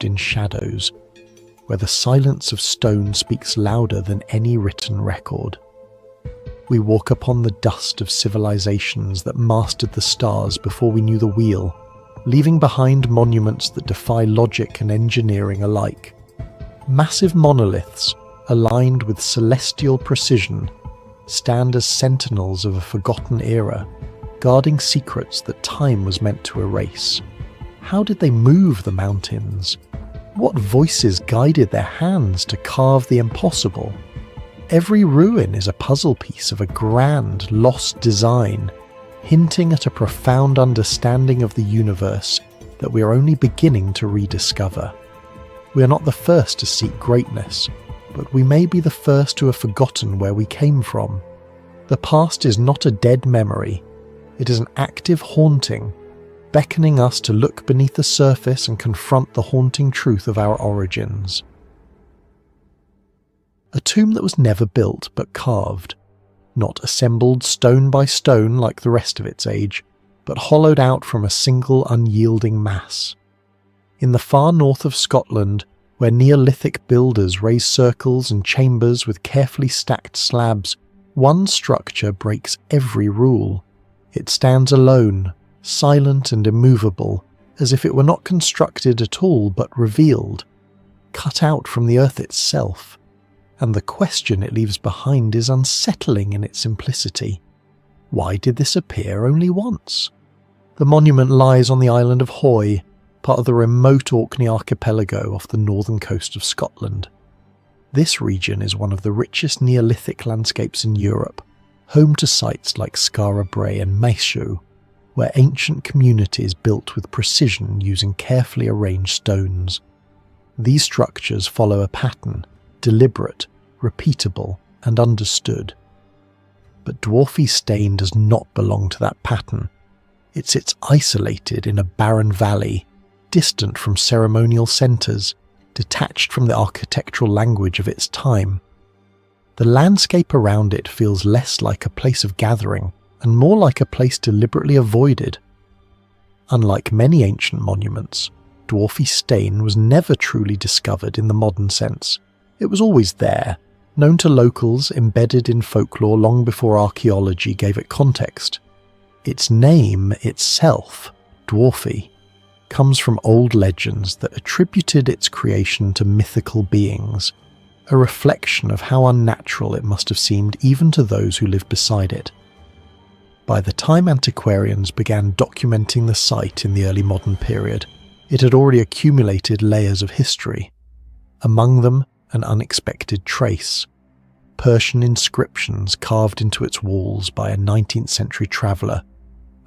steeped in shadows, where the silence of stone speaks louder than any written record. We walk upon the dust of civilizations that mastered the stars before we knew the wheel, leaving behind monuments that defy logic and engineering alike. Massive monoliths, aligned with celestial precision, stand as sentinels of a forgotten era, guarding secrets that time was meant to erase. How did they move the mountains? What voices guided their hands to carve the impossible? Every ruin is a puzzle piece of a grand, lost design, hinting at a profound understanding of the universe that we are only beginning to rediscover. We are not the first to seek greatness, but we may be the first to have forgotten where we came from. The past is not a dead memory. It is an active haunting, beckoning us to look beneath the surface and confront the haunting truth of our origins. A tomb that was never built but carved, not assembled stone by stone like the rest of its age, but hollowed out from a single unyielding mass. In the far north of Scotland, where Neolithic builders raise circles and chambers with carefully stacked slabs, one structure breaks every rule. It stands alone, silent and immovable, as if it were not constructed at all but revealed, cut out from the earth itself. And the question it leaves behind is unsettling in its simplicity. Why did this appear only once? The monument lies on the island of Hoy, part of the remote Orkney archipelago off the northern coast of Scotland. This region is one of the richest Neolithic landscapes in Europe, home to sites like Skara Brae and Maeshowe, where ancient communities built with precision using carefully arranged stones. These structures follow a pattern, deliberate, repeatable, and understood. But Dwarfy Stane does not belong to that pattern. It sits isolated in a barren valley, distant from ceremonial centres, detached from the architectural language of its time. The landscape around it feels less like a place of gathering and more like a place deliberately avoided. Unlike many ancient monuments, Dwarfy Stane was never truly discovered in the modern sense. It was always there, known to locals, embedded in folklore long before archaeology gave it context. Its name itself, Dwarfy, comes from old legends that attributed its creation to mythical beings, a reflection of how unnatural it must have seemed even to those who lived beside it. By the time antiquarians began documenting the site in the early modern period, it had already accumulated layers of history. Among them, an unexpected trace: Persian inscriptions carved into its walls by a 19th century traveller,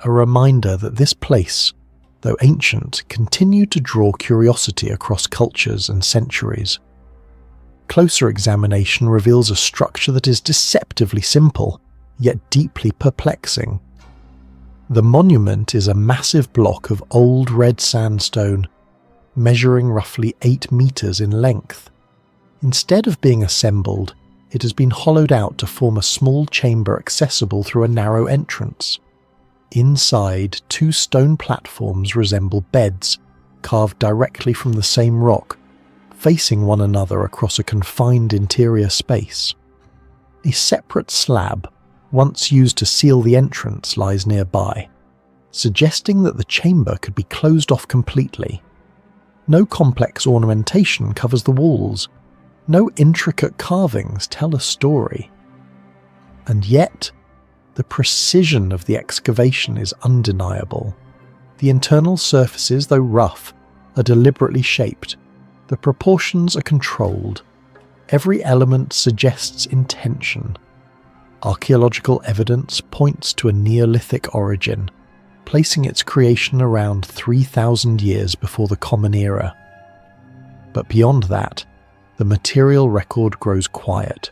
a reminder that this place, though ancient, continued to draw curiosity across cultures and centuries. Closer examination reveals a structure that is deceptively simple, yet deeply perplexing. The monument is a massive block of old red sandstone, measuring roughly 8 meters in length. Instead of being assembled, it has been hollowed out to form a small chamber accessible through a narrow entrance. Inside, 2 stone platforms resemble beds, carved directly from the same rock, facing one another across a confined interior space. A separate slab, once used to seal the entrance, lies nearby, suggesting that the chamber could be closed off completely. No complex ornamentation covers the walls. No intricate carvings tell a story. And yet, the precision of the excavation is undeniable. The internal surfaces, though rough, are deliberately shaped. The proportions are controlled. Every element suggests intention. Archaeological evidence points to a Neolithic origin, placing its creation around 3,000 years before the Common Era. But beyond that, the material record grows quiet.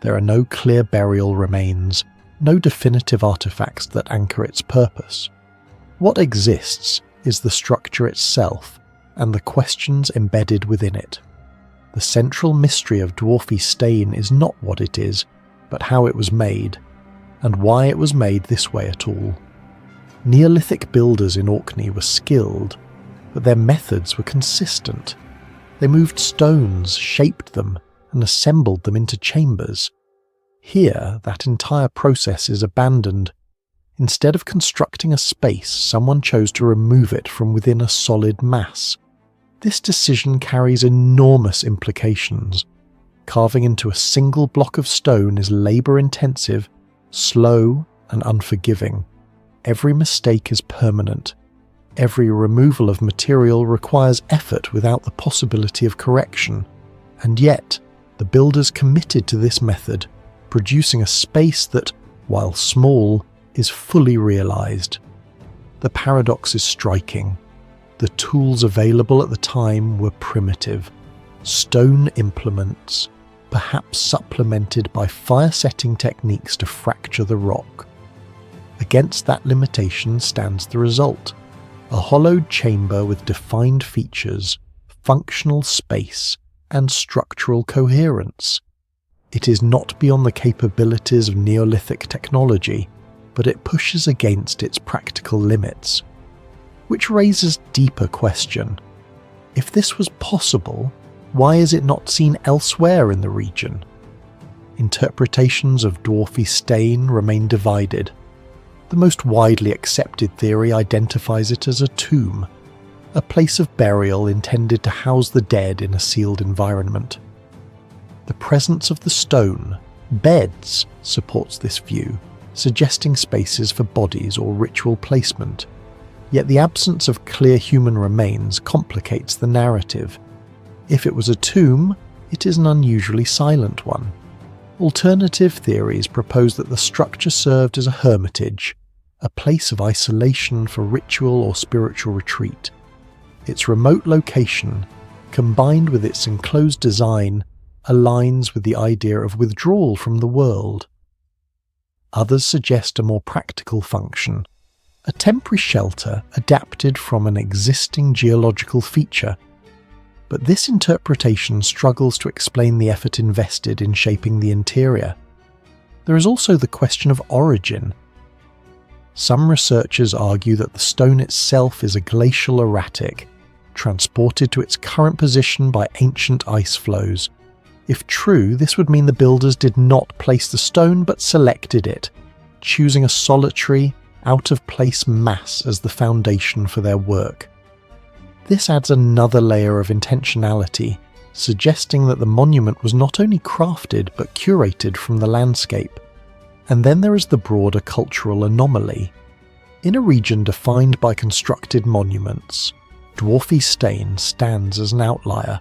There are no clear burial remains, no definitive artifacts that anchor its purpose. What exists is the structure itself and the questions embedded within it. The central mystery of Dwarfy Stane is not what it is, but how it was made, and why it was made this way at all. Neolithic builders in Orkney were skilled, but their methods were consistent. They moved stones, shaped them, and assembled them into chambers. Here, that entire process is abandoned. Instead of constructing a space, someone chose to remove it from within a solid mass. This decision carries enormous implications. Carving into a single block of stone is labour-intensive, slow, and unforgiving. Every mistake is permanent. Every removal of material requires effort without the possibility of correction. And yet, the builders committed to this method, producing a space that, while small, is fully realised. The paradox is striking. The tools available at the time were primitive. Stone implements, perhaps supplemented by fire-setting techniques to fracture the rock. Against that limitation stands the result: a hollowed chamber with defined features, functional space, and structural coherence. It is not beyond the capabilities of Neolithic technology, but it pushes against its practical limits. Which raises a deeper question. If this was possible, why is it not seen elsewhere in the region? Interpretations of Dwarfy Stane remain divided. The most widely accepted theory identifies it as a tomb, a place of burial intended to house the dead in a sealed environment. The presence of the stone, beds, supports this view, suggesting spaces for bodies or ritual placement. Yet the absence of clear human remains complicates the narrative. If it was a tomb, it is an unusually silent one. Alternative theories propose that the structure served as a hermitage, a place of isolation for ritual or spiritual retreat. Its remote location, combined with its enclosed design, aligns with the idea of withdrawal from the world. Others suggest a more practical function, a temporary shelter adapted from an existing geological feature. But this interpretation struggles to explain the effort invested in shaping the interior. There is also the question of origin. Some researchers argue that the stone itself is a glacial erratic, transported to its current position by ancient ice flows. If true, this would mean the builders did not place the stone but selected it, choosing a solitary, out-of-place mass as the foundation for their work. This adds another layer of intentionality, suggesting that the monument was not only crafted but curated from the landscape. And then there is the broader cultural anomaly. In a region defined by constructed monuments, Dwarfy Stane stands as an outlier.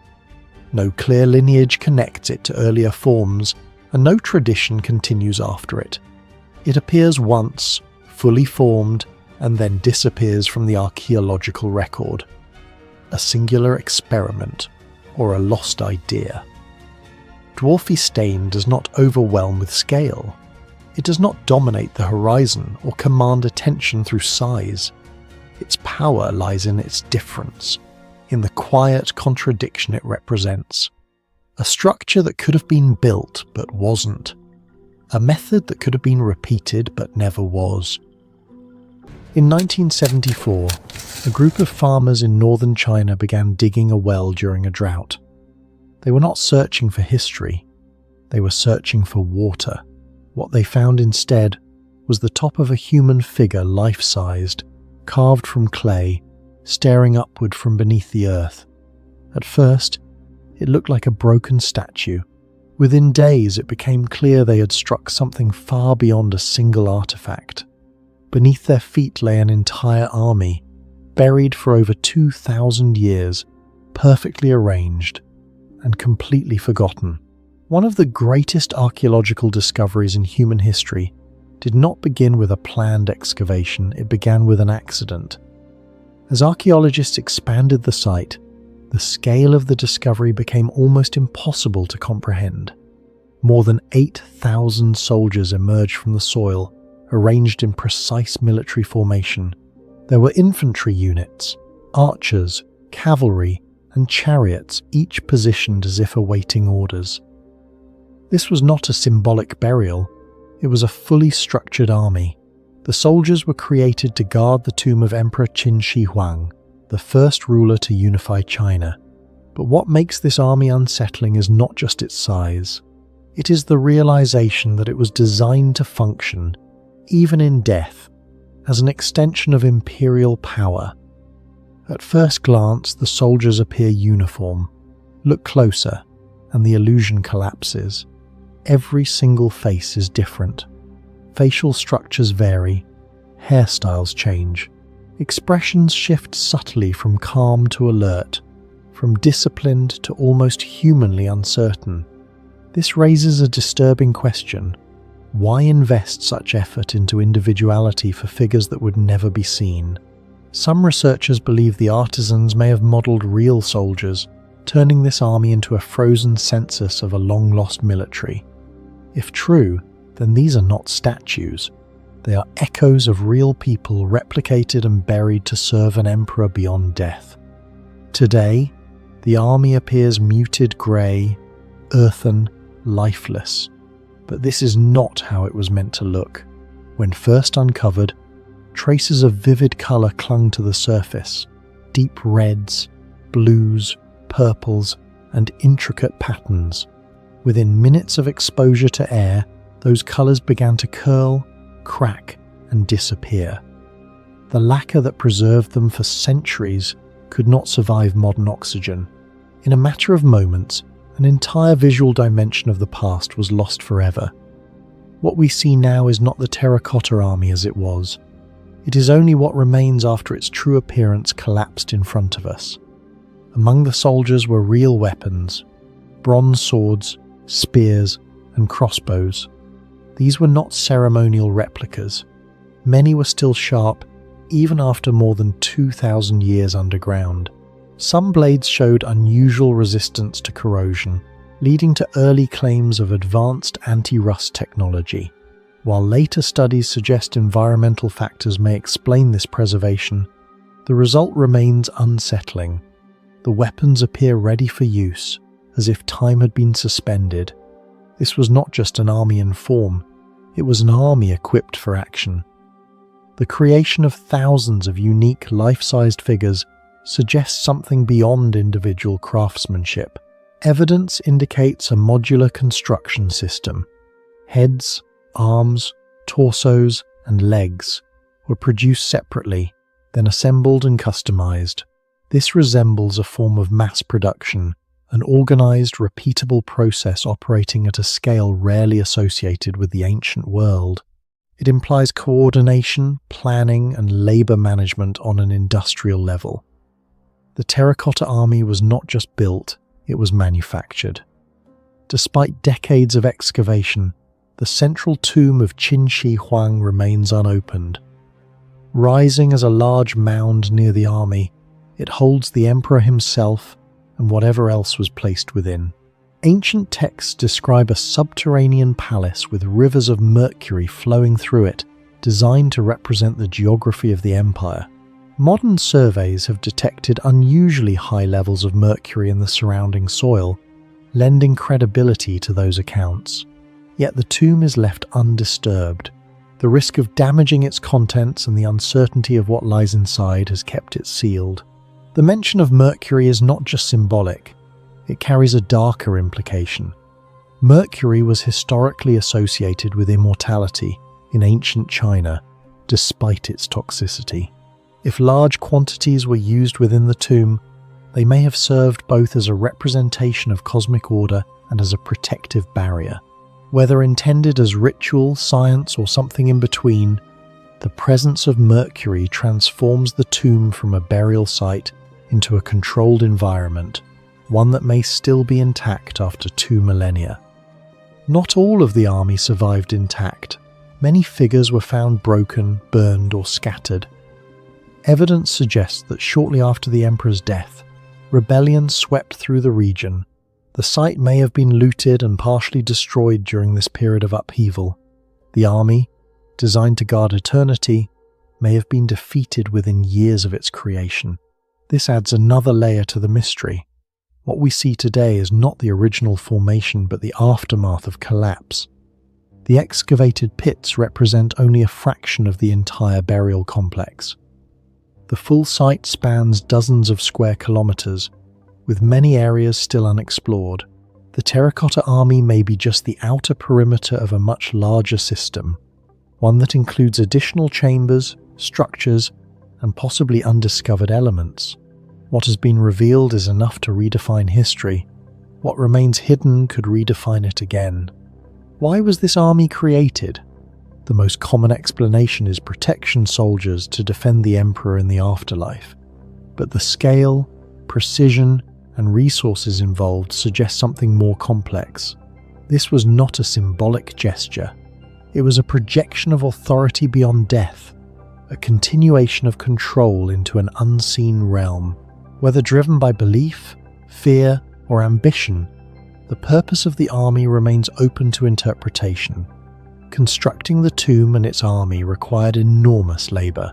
No clear lineage connects it to earlier forms, and no tradition continues after it. It appears once, fully formed, and then disappears from the archaeological record. A singular experiment, or a lost idea. Dwarfy Stane does not overwhelm with scale. It does not dominate the horizon or command attention through size. Its power lies in its difference, in the quiet contradiction it represents. A structure that could have been built but wasn't. A method that could have been repeated but never was. In 1974, a group of farmers in northern China began digging a well during a drought. They were not searching for history, they were searching for water. What they found instead was the top of a human figure life-sized, carved from clay, staring upward from beneath the earth. At first, it looked like a broken statue. Within days, it became clear they had struck something far beyond a single artifact. Beneath their feet lay an entire army, buried for over 2,000 years, perfectly arranged, and completely forgotten. One of the greatest archaeological discoveries in human history did not begin with a planned excavation, it began with an accident. As archaeologists expanded the site, the scale of the discovery became almost impossible to comprehend. More than 8,000 soldiers emerged from the soil, arranged in precise military formation. There were infantry units, archers, cavalry, and chariots, each positioned as if awaiting orders. This was not a symbolic burial, it was a fully structured army. The soldiers were created to guard the tomb of Emperor Qin Shi Huang, the first ruler to unify China. But what makes this army unsettling is not just its size. It is the realization that it was designed to function, even in death, as an extension of imperial power. At first glance, the soldiers appear uniform. Look closer, and the illusion collapses. Every single face is different. Facial structures vary, hairstyles change, expressions shift subtly from calm to alert, from disciplined to almost humanly uncertain. This raises a disturbing question. Why invest such effort into individuality for figures that would never be seen? Some researchers believe the artisans may have modelled real soldiers, turning this army into a frozen census of a long-lost military. If true, then these are not statues. They are echoes of real people replicated and buried to serve an emperor beyond death. Today, the army appears muted grey, earthen, lifeless. But this is not how it was meant to look. When first uncovered, traces of vivid colour clung to the surface. Deep reds, blues, purples, and intricate patterns. Within minutes of exposure to air, those colours began to curl, crack, and disappear. The lacquer that preserved them for centuries could not survive modern oxygen. In a matter of moments, an entire visual dimension of the past was lost forever. What we see now is not the terracotta army as it was. It is only what remains after its true appearance collapsed in front of us. Among the soldiers were real weapons, bronze swords, spears, and crossbows. These were not ceremonial replicas. Many were still sharp, even after more than 2,000 years underground. Some blades showed unusual resistance to corrosion, leading to early claims of advanced anti-rust technology. While later studies suggest environmental factors may explain this preservation, the result remains unsettling. The weapons appear ready for use, as if time had been suspended. This was not just an army in form, it was an army equipped for action. The creation of thousands of unique life-sized figures suggests something beyond individual craftsmanship. Evidence indicates a modular construction system. Heads, arms, torsos, and legs were produced separately, then assembled and customized. This resembles a form of mass production, an organized, repeatable process operating at a scale rarely associated with the ancient world. It implies coordination, planning, and labor management on an industrial level. The terracotta army was not just built, it was manufactured. Despite decades of excavation, the central tomb of Qin Shi Huang remains unopened. Rising as a large mound near the army, it holds the emperor himself and whatever else was placed within. Ancient texts describe a subterranean palace with rivers of mercury flowing through it, designed to represent the geography of the empire. Modern surveys have detected unusually high levels of mercury in the surrounding soil, lending credibility to those accounts. Yet the tomb is left undisturbed. The risk of damaging its contents and the uncertainty of what lies inside has kept it sealed. The mention of mercury is not just symbolic, it carries a darker implication. Mercury was historically associated with immortality in ancient China, despite its toxicity. If large quantities were used within the tomb, they may have served both as a representation of cosmic order and as a protective barrier. Whether intended as ritual, science, or something in between, the presence of mercury transforms the tomb from a burial site into a controlled environment, one that may still be intact after 2 millennia. Not all of the army survived intact. Many figures were found broken, burned, or scattered. Evidence suggests that shortly after the emperor's death, rebellion swept through the region. The site may have been looted and partially destroyed during this period of upheaval. The army, designed to guard eternity, may have been defeated within years of its creation. This adds another layer to the mystery. What we see today is not the original formation but the aftermath of collapse. The excavated pits represent only a fraction of the entire burial complex. The full site spans dozens of square kilometers, with many areas still unexplored. The terracotta army may be just the outer perimeter of a much larger system, one that includes additional chambers, structures, and possibly undiscovered elements. What has been revealed is enough to redefine history. What remains hidden could redefine it again. Why was this army created? The most common explanation is protection soldiers to defend the emperor in the afterlife. But the scale, precision, and resources involved suggest something more complex. This was not a symbolic gesture. It was a projection of authority beyond death, a continuation of control into an unseen realm. Whether driven by belief, fear, or ambition, the purpose of the army remains open to interpretation. Constructing the tomb and its army required enormous labour.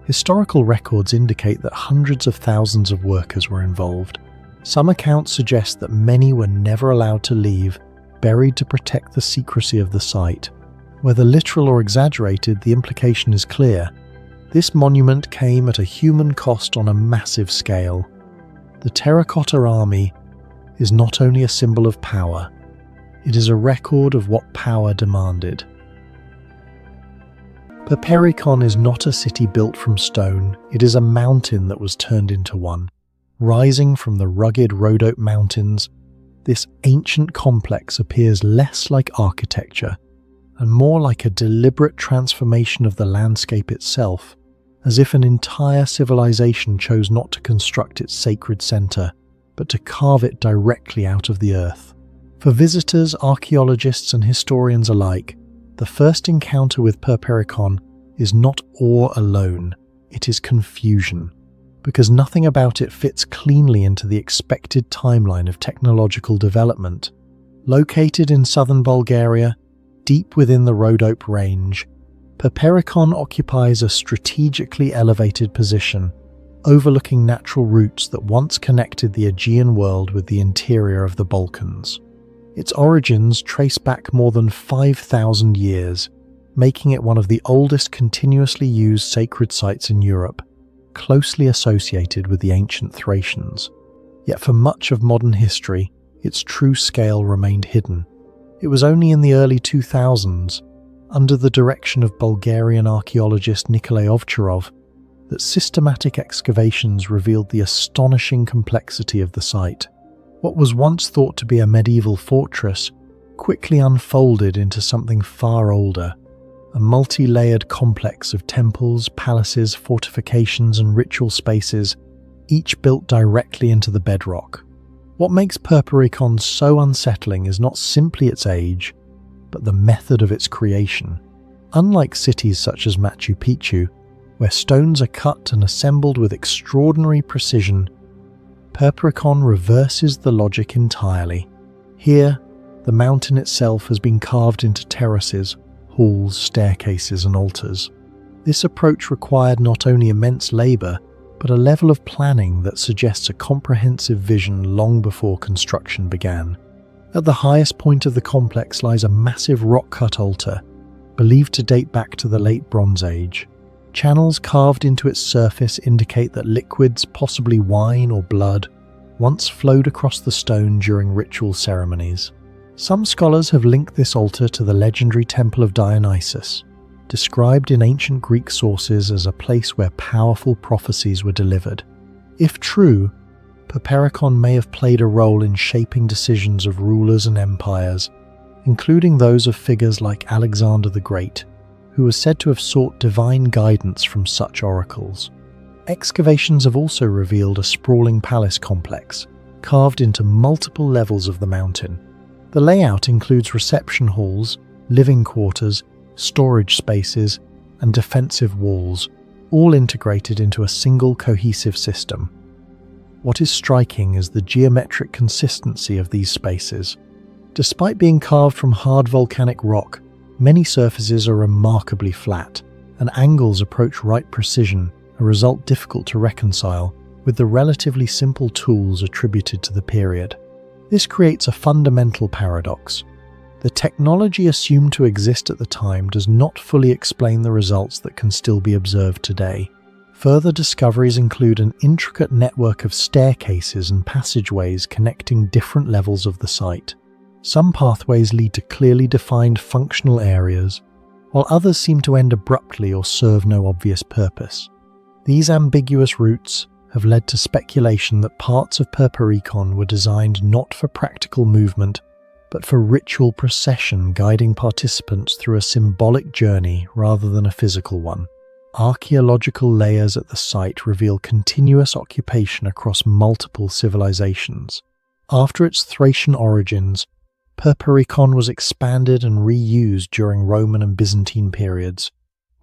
Historical records indicate that hundreds of thousands of workers were involved. Some accounts suggest that many were never allowed to leave, buried to protect the secrecy of the site. Whether literal or exaggerated, the implication is clear. This monument came at a human cost on a massive scale. The terracotta army is not only a symbol of power, it is a record of what power demanded. Perperikon is not a city built from stone, it is a mountain that was turned into one. Rising from the rugged Rhodope Mountains, this ancient complex appears less like architecture and more like a deliberate transformation of the landscape itself, as if an entire civilization chose not to construct its sacred center, but to carve it directly out of the earth. For visitors, archaeologists, and historians alike, the first encounter with Perperikon is not awe alone, it is confusion, because nothing about it fits cleanly into the expected timeline of technological development. Located in southern Bulgaria, deep within the Rhodope range, Perperikon occupies a strategically elevated position, overlooking natural routes that once connected the Aegean world with the interior of the Balkans. Its origins trace back more than 5,000 years, making it one of the oldest continuously used sacred sites in Europe, closely associated with the ancient Thracians. Yet for much of modern history, its true scale remained hidden. It was only in the early 2000s, under the direction of Bulgarian archaeologist Nikolai Ovcharov, that systematic excavations revealed the astonishing complexity of the site. What was once thought to be a medieval fortress quickly unfolded into something far older, a multi-layered complex of temples, palaces, fortifications, and ritual spaces, each built directly into the bedrock. What makes Perperikon so unsettling is not simply its age, but the method of its creation. Unlike cities such as Machu Picchu, where stones are cut and assembled with extraordinary precision, Perperikon reverses the logic entirely. Here, the mountain itself has been carved into terraces, halls, staircases, and altars. This approach required not only immense labour, but a level of planning that suggests a comprehensive vision long before construction began. At the highest point of the complex lies a massive rock-cut altar, believed to date back to the late Bronze Age. Channels carved into its surface indicate that liquids, possibly wine or blood, once flowed across the stone during ritual ceremonies. Some scholars have linked this altar to the legendary Temple of Dionysus, described in ancient Greek sources as a place where powerful prophecies were delivered. If true, Perperikon may have played a role in shaping decisions of rulers and empires, including those of figures like Alexander the Great, who was said to have sought divine guidance from such oracles. Excavations have also revealed a sprawling palace complex, carved into multiple levels of the mountain. The layout includes reception halls, living quarters, storage spaces, and defensive walls, all integrated into a single cohesive system. What is striking is the geometric consistency of these spaces. Despite being carved from hard volcanic rock, many surfaces are remarkably flat, and angles approach right precision, a result difficult to reconcile with the relatively simple tools attributed to the period. This creates a fundamental paradox. The technology assumed to exist at the time does not fully explain the results that can still be observed today. Further discoveries include an intricate network of staircases and passageways connecting different levels of the site. Some pathways lead to clearly defined functional areas, while others seem to end abruptly or serve no obvious purpose. These ambiguous routes have led to speculation that parts of Perperikon were designed not for practical movement, but for ritual procession guiding participants through a symbolic journey rather than a physical one. Archaeological layers at the site reveal continuous occupation across multiple civilizations. After its Thracian origins, Perperikon was expanded and reused during Roman and Byzantine periods,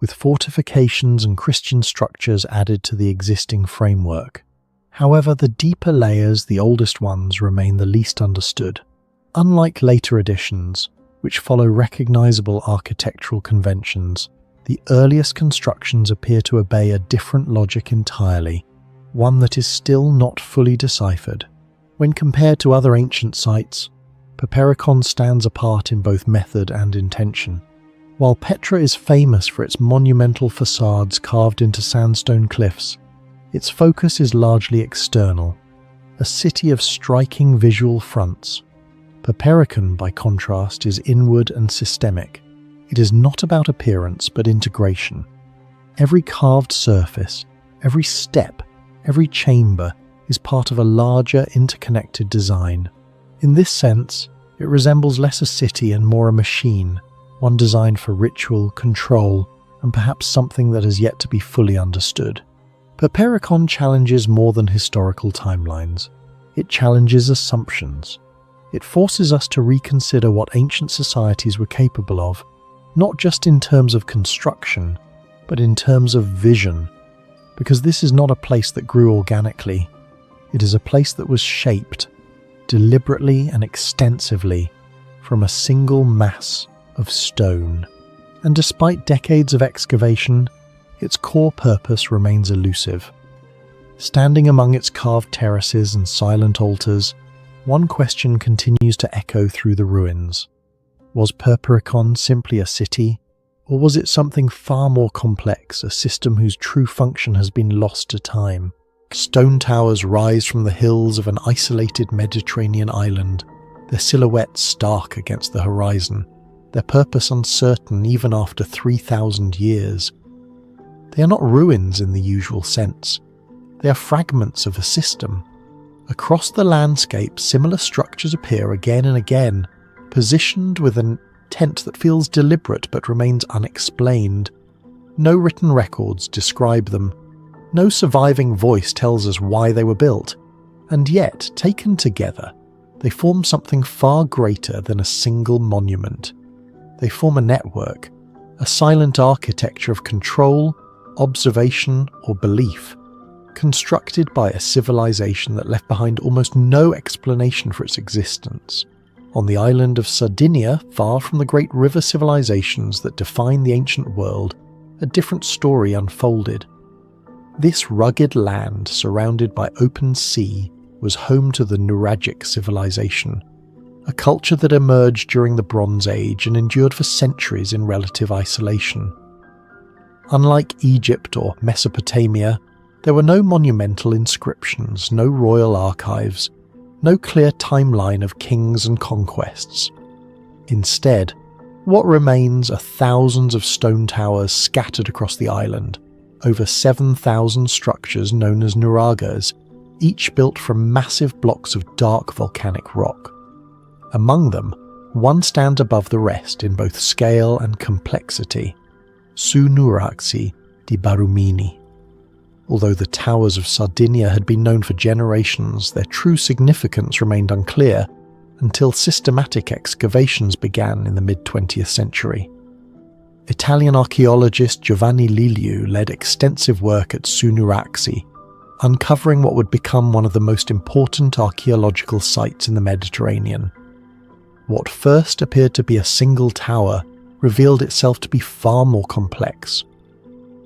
with fortifications and Christian structures added to the existing framework. However, the deeper layers, the oldest ones, remain the least understood. Unlike later editions, which follow recognizable architectural conventions, the earliest constructions appear to obey a different logic entirely, one that is still not fully deciphered. When compared to other ancient sites, Perperikon stands apart in both method and intention. While Petra is famous for its monumental facades carved into sandstone cliffs, its focus is largely external, a city of striking visual fronts. Perperikon, by contrast, is inward and systemic. It is not about appearance, but integration. Every carved surface, every step, every chamber is part of a larger interconnected design. In this sense, it resembles less a city and more a machine, one designed for ritual, control, and perhaps something that has yet to be fully understood. Perperikon challenges more than historical timelines. It challenges assumptions. It forces us to reconsider what ancient societies were capable of, not just in terms of construction, but in terms of vision, because this is not a place that grew organically. It is a place that was shaped, deliberately and extensively, from a single mass of stone. And despite decades of excavation, its core purpose remains elusive. Standing among its carved terraces and silent altars, one question continues to echo through the ruins. Was Perperikon simply a city, or was it something far more complex, a system whose true function has been lost to time? Stone towers rise from the hills of an isolated Mediterranean island, their silhouettes stark against the horizon, their purpose uncertain even after 3,000 years. They are not ruins in the usual sense. They are fragments of a system. Across the landscape, similar structures appear again and again, positioned with an intent that feels deliberate but remains unexplained. No written records describe them. No surviving voice tells us why they were built. And yet, taken together, they form something far greater than a single monument. They form a network, a silent architecture of control, observation, or belief, constructed by a civilization that left behind almost no explanation for its existence. On the island of Sardinia, far from the great river civilizations that define the ancient world, a different story unfolded. This rugged land, surrounded by open sea, was home to the Nuragic civilization, a culture that emerged during the Bronze Age and endured for centuries in relative isolation. Unlike Egypt or Mesopotamia, there were no monumental inscriptions, no royal archives, no clear timeline of kings and conquests. Instead, what remains are thousands of stone towers scattered across the island, over 7,000 structures known as nuragas, each built from massive blocks of dark volcanic rock. Among them, one stands above the rest in both scale and complexity, Su Nuraxi di Barumini. Although the towers of Sardinia had been known for generations, their true significance remained unclear until systematic excavations began in the mid-20th century. Italian archaeologist Giovanni Liliu led extensive work at Su Nuraxi, uncovering what would become one of the most important archaeological sites in the Mediterranean. What first appeared to be a single tower revealed itself to be far more complex.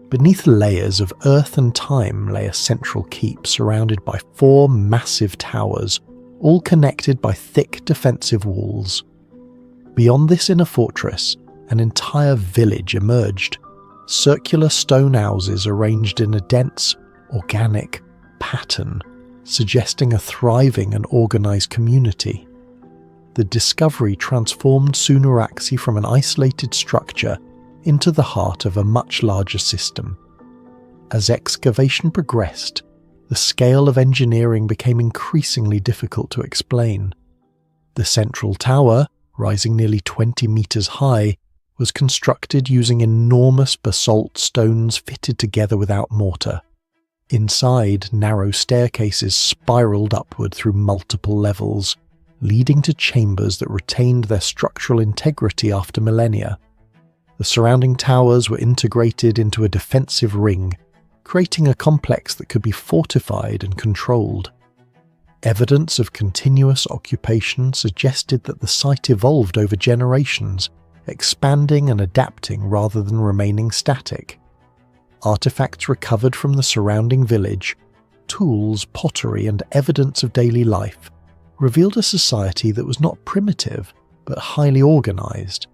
Beneath layers of earth and time lay a central keep surrounded by 4 massive towers, all connected by thick defensive walls. Beyond this inner fortress, an entire village emerged, circular stone houses arranged in a dense, organic pattern, suggesting a thriving and organised community. The discovery transformed Sunuraxi from an isolated structure into the heart of a much larger system. As excavation progressed, the scale of engineering became increasingly difficult to explain. The central tower, rising nearly 20 metres high, was constructed using enormous basalt stones fitted together without mortar. Inside, narrow staircases spiralled upward through multiple levels, leading to chambers that retained their structural integrity after millennia. The surrounding towers were integrated into a defensive ring, creating a complex that could be fortified and controlled. Evidence of continuous occupation suggested that the site evolved over generations, expanding and adapting rather than remaining static. Artifacts recovered from the surrounding village, tools, pottery, and evidence of daily life revealed a society that was not primitive, but highly organised.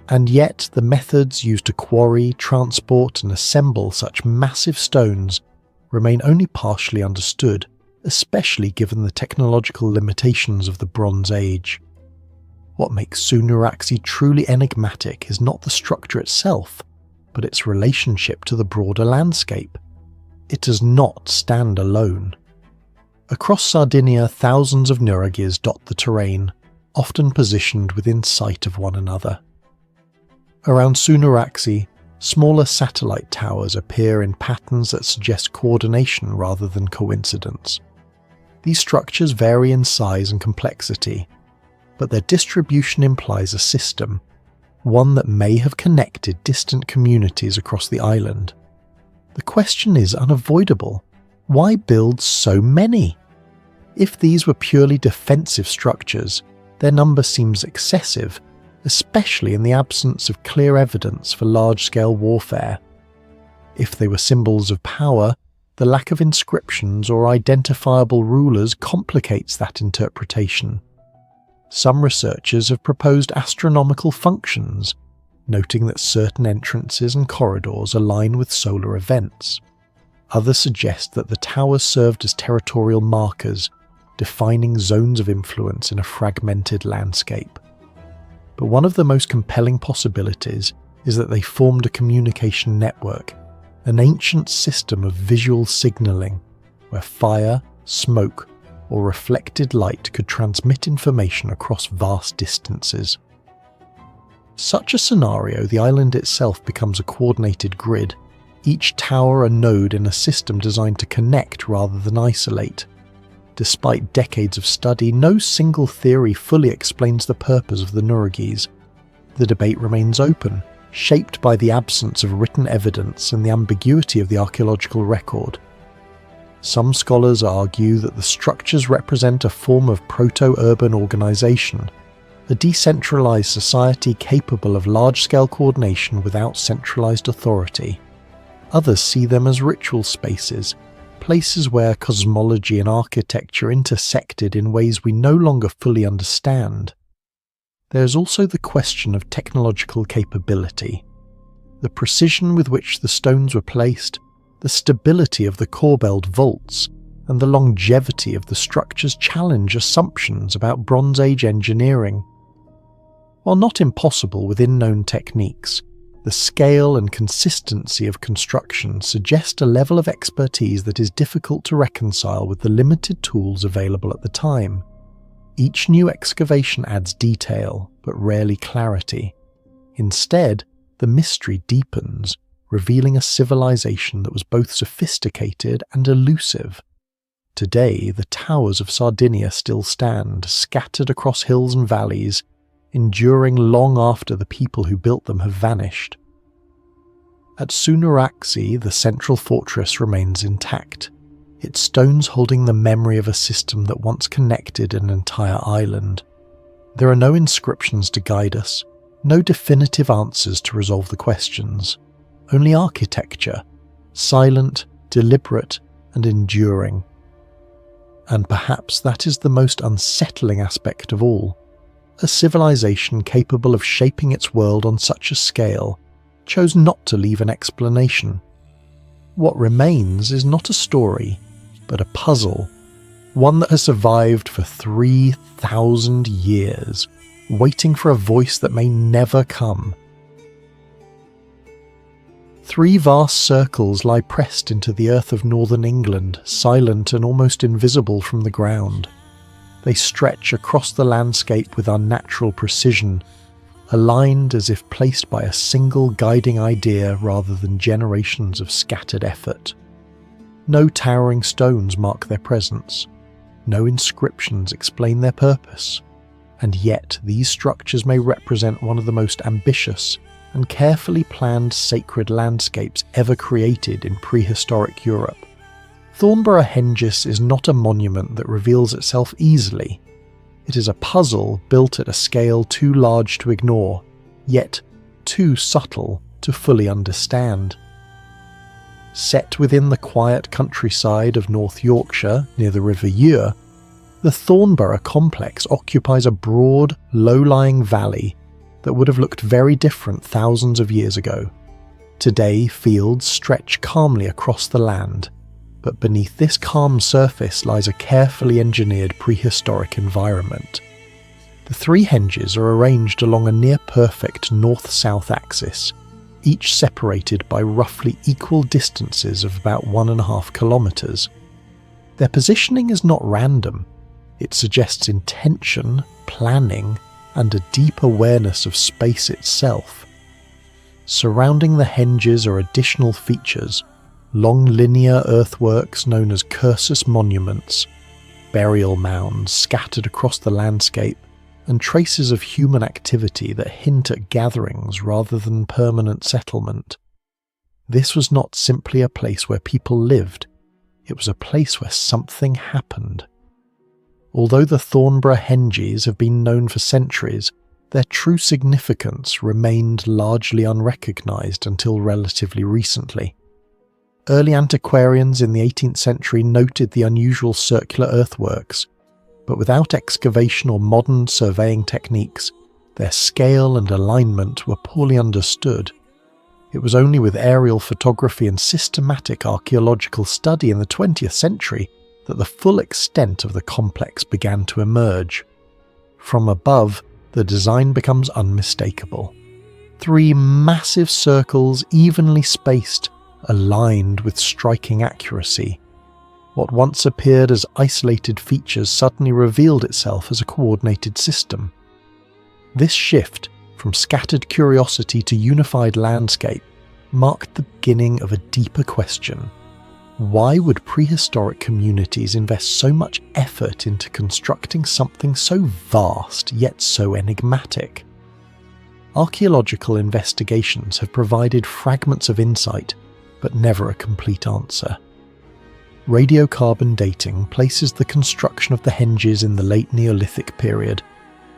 And yet the methods used to quarry, transport, and assemble such massive stones remain only partially understood, especially given the technological limitations of the Bronze Age. What makes Sunuraxi truly enigmatic is not the structure itself, but its relationship to the broader landscape. It does not stand alone. Across Sardinia, thousands of nuragis dot the terrain, often positioned within sight of one another. Around Sunuraxi, smaller satellite towers appear in patterns that suggest coordination rather than coincidence. These structures vary in size and complexity, but their distribution implies a system, one that may have connected distant communities across the island. The question is unavoidable. Why build so many? If these were purely defensive structures, their number seems excessive, especially in the absence of clear evidence for large-scale warfare. If they were symbols of power, the lack of inscriptions or identifiable rulers complicates that interpretation. Some researchers have proposed astronomical functions, noting that certain entrances and corridors align with solar events. Others suggest that the towers served as territorial markers, defining zones of influence in a fragmented landscape. But one of the most compelling possibilities is that they formed a communication network, an ancient system of visual signalling, where fire, smoke, or reflected light could transmit information across vast distances. Such a scenario, the island itself becomes a coordinated grid, each tower a node in a system designed to connect rather than isolate. Despite decades of study, no single theory fully explains the purpose of the nuragis. The debate remains open, shaped by the absence of written evidence and the ambiguity of the archaeological record. Some scholars argue that the structures represent a form of proto-urban organisation, a decentralised society capable of large-scale coordination without centralised authority. Others see them as ritual spaces, places where cosmology and architecture intersected in ways we no longer fully understand. There is also the question of technological capability. The precision with which the stones were placed, the stability of the corbelled vaults, and the longevity of the structures challenge assumptions about Bronze Age engineering. While not impossible within known techniques, the scale and consistency of construction suggest a level of expertise that is difficult to reconcile with the limited tools available at the time. Each new excavation adds detail, but rarely clarity. Instead, the mystery deepens, revealing a civilization that was both sophisticated and elusive. Today, the towers of Sardinia still stand, scattered across hills and valleys, enduring long after the people who built them have vanished. At Sunuraxi, the central fortress remains intact, its stones holding the memory of a system that once connected an entire island. There are no inscriptions to guide us, no definitive answers to resolve the questions, only architecture, silent, deliberate, and enduring. And perhaps that is the most unsettling aspect of all. A civilization capable of shaping its world on such a scale, chose not to leave an explanation. What remains is not a story, but a puzzle, one that has survived for 3,000 years, waiting for a voice that may never come. 3 vast circles lie pressed into the earth of northern England, silent and almost invisible from the ground. They stretch across the landscape with unnatural precision, aligned as if placed by a single guiding idea rather than generations of scattered effort. No towering stones mark their presence. No inscriptions explain their purpose. And yet these structures may represent one of the most ambitious and carefully planned sacred landscapes ever created in prehistoric Europe. Thornborough Henges is not a monument that reveals itself easily. It is a puzzle built at a scale too large to ignore, yet too subtle to fully understand. Set within the quiet countryside of North Yorkshire, near the River Ure, the Thornborough complex occupies a broad, low-lying valley that would have looked very different thousands of years ago. Today, fields stretch calmly across the land, but beneath this calm surface lies a carefully engineered prehistoric environment. The 3 henges are arranged along a near-perfect north-south axis, each separated by roughly equal distances of about 1.5 kilometres. Their positioning is not random. It suggests intention, planning, and a deep awareness of space itself. Surrounding the henges are additional features, long linear earthworks known as cursus monuments, burial mounds scattered across the landscape, and traces of human activity that hint at gatherings rather than permanent settlement. This was not simply a place where people lived, it was a place where something happened. Although the Thornborough Henges have been known for centuries, their true significance remained largely unrecognised until relatively recently. Early antiquarians in the 18th century noted the unusual circular earthworks, but without excavation or modern surveying techniques, their scale and alignment were poorly understood. It was only with aerial photography and systematic archaeological study in the 20th century that the full extent of the complex began to emerge. From above, the design becomes unmistakable. 3 massive circles, evenly spaced, aligned with striking accuracy. What once appeared as isolated features suddenly revealed itself as a coordinated system. This shift from scattered curiosity to unified landscape marked the beginning of a deeper question. Why would prehistoric communities invest so much effort into constructing something so vast yet so enigmatic? Archaeological investigations have provided fragments of insight, but never a complete answer. Radiocarbon dating places the construction of the henges in the late Neolithic period,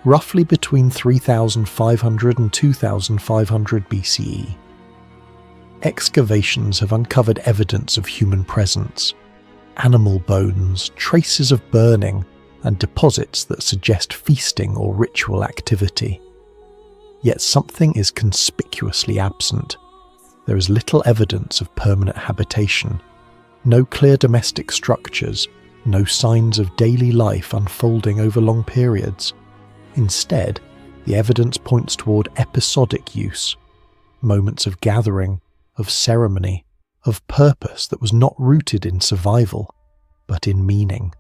roughly between 3500 and 2500 BCE. Excavations have uncovered evidence of human presence, animal bones, traces of burning, and deposits that suggest feasting or ritual activity. Yet something is conspicuously absent. There is little evidence of permanent habitation, no clear domestic structures, no signs of daily life unfolding over long periods. Instead, the evidence points toward episodic use, moments of gathering, of ceremony, of purpose that was not rooted in survival, but in meaning.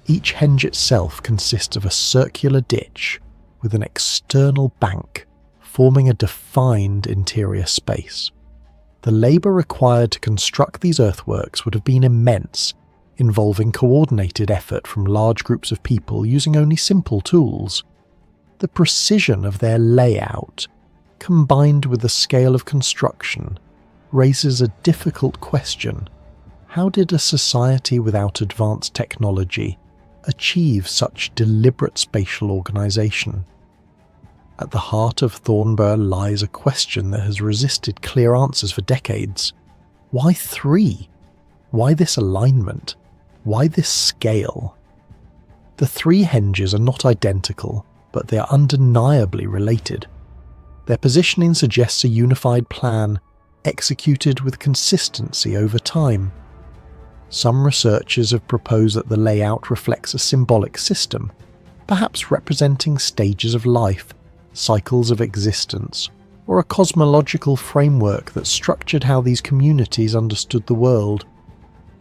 Each henge itself consists of a circular ditch with an external bank forming a defined interior space. The labour required to construct these earthworks would have been immense, involving coordinated effort from large groups of people using only simple tools. The precision of their layout, combined with the scale of construction, raises a difficult question. How did a society without advanced technology achieve such deliberate spatial organisation? At the heart of Thornborough lies a question that has resisted clear answers for decades. Why 3? Why this alignment? Why this scale? The 3 henges are not identical, but they are undeniably related. Their positioning suggests a unified plan, executed with consistency over time. Some researchers have proposed that the layout reflects a symbolic system, perhaps representing stages of life, cycles of existence, or a cosmological framework that structured how these communities understood the world.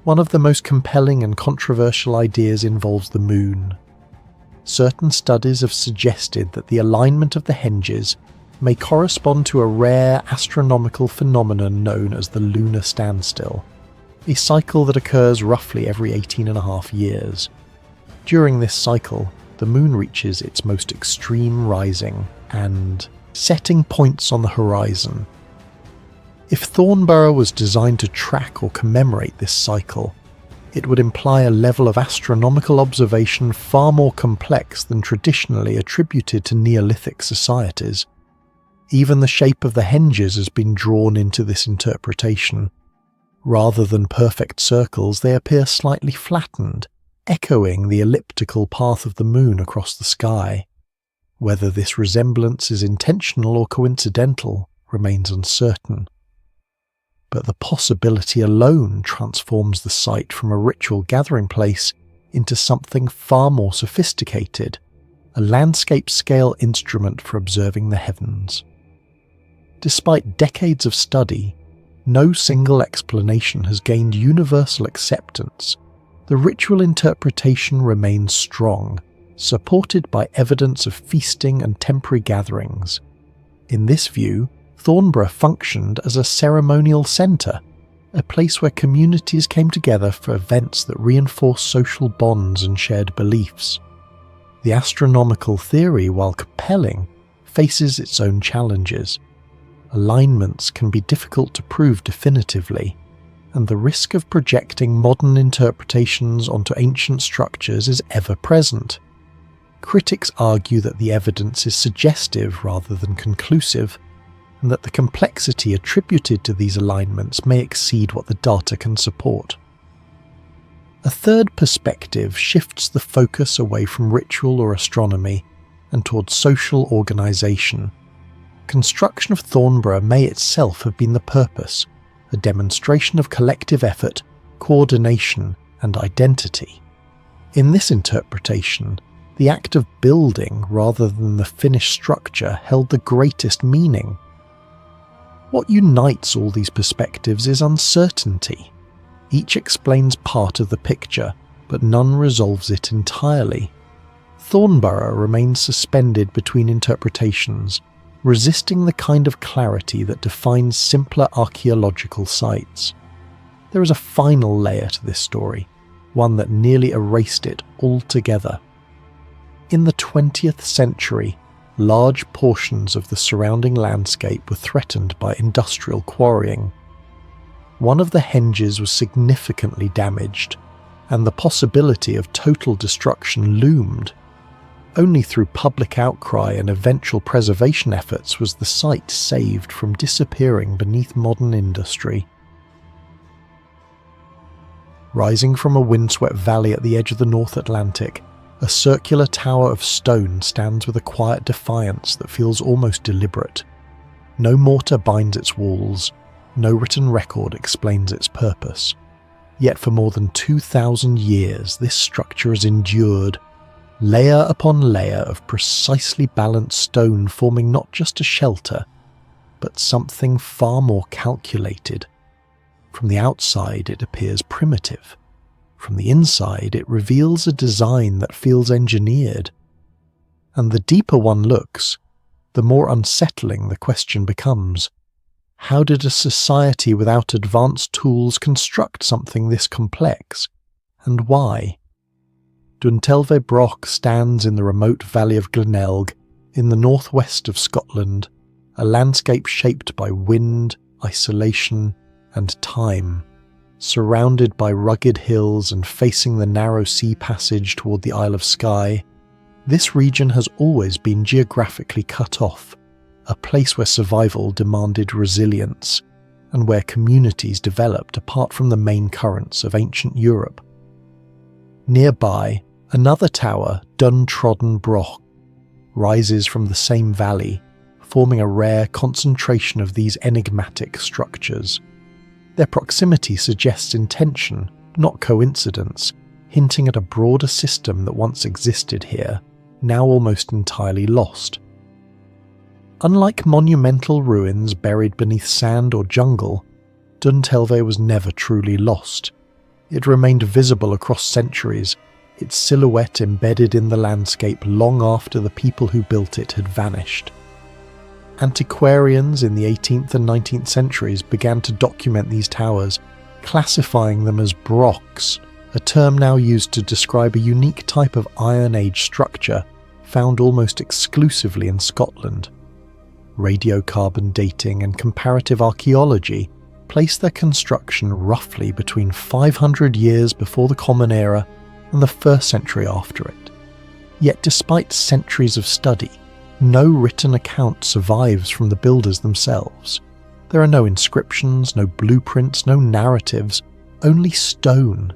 One of the most compelling and controversial ideas involves the moon. Certain studies have suggested that the alignment of the Henges may correspond to a rare astronomical phenomenon known as the lunar standstill, a cycle that occurs roughly every 18.5 years. During this cycle, the moon reaches its most extreme rising and setting points on the horizon. If Thornborough was designed to track or commemorate this cycle, it would imply a level of astronomical observation far more complex than traditionally attributed to Neolithic societies. Even the shape of the Henges has been drawn into this interpretation. Rather than perfect circles, they appear slightly flattened, echoing the elliptical path of the moon across the sky. Whether this resemblance is intentional or coincidental remains uncertain. But the possibility alone transforms the site from a ritual gathering place into something far more sophisticated, a landscape-scale instrument for observing the heavens. Despite decades of study, no single explanation has gained universal acceptance. The ritual interpretation remains strong, supported by evidence of feasting and temporary gatherings. In this view, Thornborough functioned as a ceremonial centre, a place where communities came together for events that reinforced social bonds and shared beliefs. The astronomical theory, while compelling, faces its own challenges. Alignments can be difficult to prove definitively, and the risk of projecting modern interpretations onto ancient structures is ever present. Critics argue that the evidence is suggestive rather than conclusive, and that the complexity attributed to these alignments may exceed what the data can support. A third perspective shifts the focus away from ritual or astronomy and towards social organisation. Construction of Thornborough may itself have been the purpose, a demonstration of collective effort, coordination, and identity. In this interpretation, the act of building rather than the finished structure held the greatest meaning. What unites all these perspectives is uncertainty. Each explains part of the picture, but none resolves it entirely. Thornborough remains suspended between interpretations, resisting the kind of clarity that defines simpler archaeological sites. There is a final layer to this story, one that nearly erased it altogether. In the 20th century, large portions of the surrounding landscape were threatened by industrial quarrying. One of the Henges was significantly damaged, and the possibility of total destruction loomed. Only through public outcry and eventual preservation efforts was the site saved from disappearing beneath modern industry. Rising from a windswept valley at the edge of the North Atlantic, a circular tower of stone stands with a quiet defiance that feels almost deliberate. No mortar binds its walls, no written record explains its purpose. Yet for more than 2,000 years this structure has endured, layer upon layer of precisely balanced stone forming not just a shelter, but something far more calculated. From the outside it appears primitive. From the inside it reveals a design that feels engineered. And the deeper one looks, the more unsettling the question becomes. How did a society without advanced tools construct something this complex? And why? Duntelve Broch stands in the remote valley of Glenelg, in the northwest of Scotland, a landscape shaped by wind, isolation, and time. Surrounded by rugged hills and facing the narrow sea passage toward the Isle of Skye, this region has always been geographically cut off, a place where survival demanded resilience, and where communities developed apart from the main currents of ancient Europe. Nearby, another tower, Duntrodden Broch, rises from the same valley, forming a rare concentration of these enigmatic structures. Their proximity suggests intention, not coincidence, hinting at a broader system that once existed here, now almost entirely lost. Unlike monumental ruins buried beneath sand or jungle, Dun Telve was never truly lost. It remained visible across centuries, its silhouette embedded in the landscape long after the people who built it had vanished. Antiquarians in the 18th and 19th centuries began to document these towers, classifying them as brocks, a term now used to describe a unique type of Iron Age structure found almost exclusively in Scotland. Radiocarbon dating and comparative archaeology place their construction roughly between 500 years before the Common Era and the 1st century after it. Yet despite centuries of study, no written account survives from the builders themselves. There are no inscriptions, no blueprints, no narratives, only stone.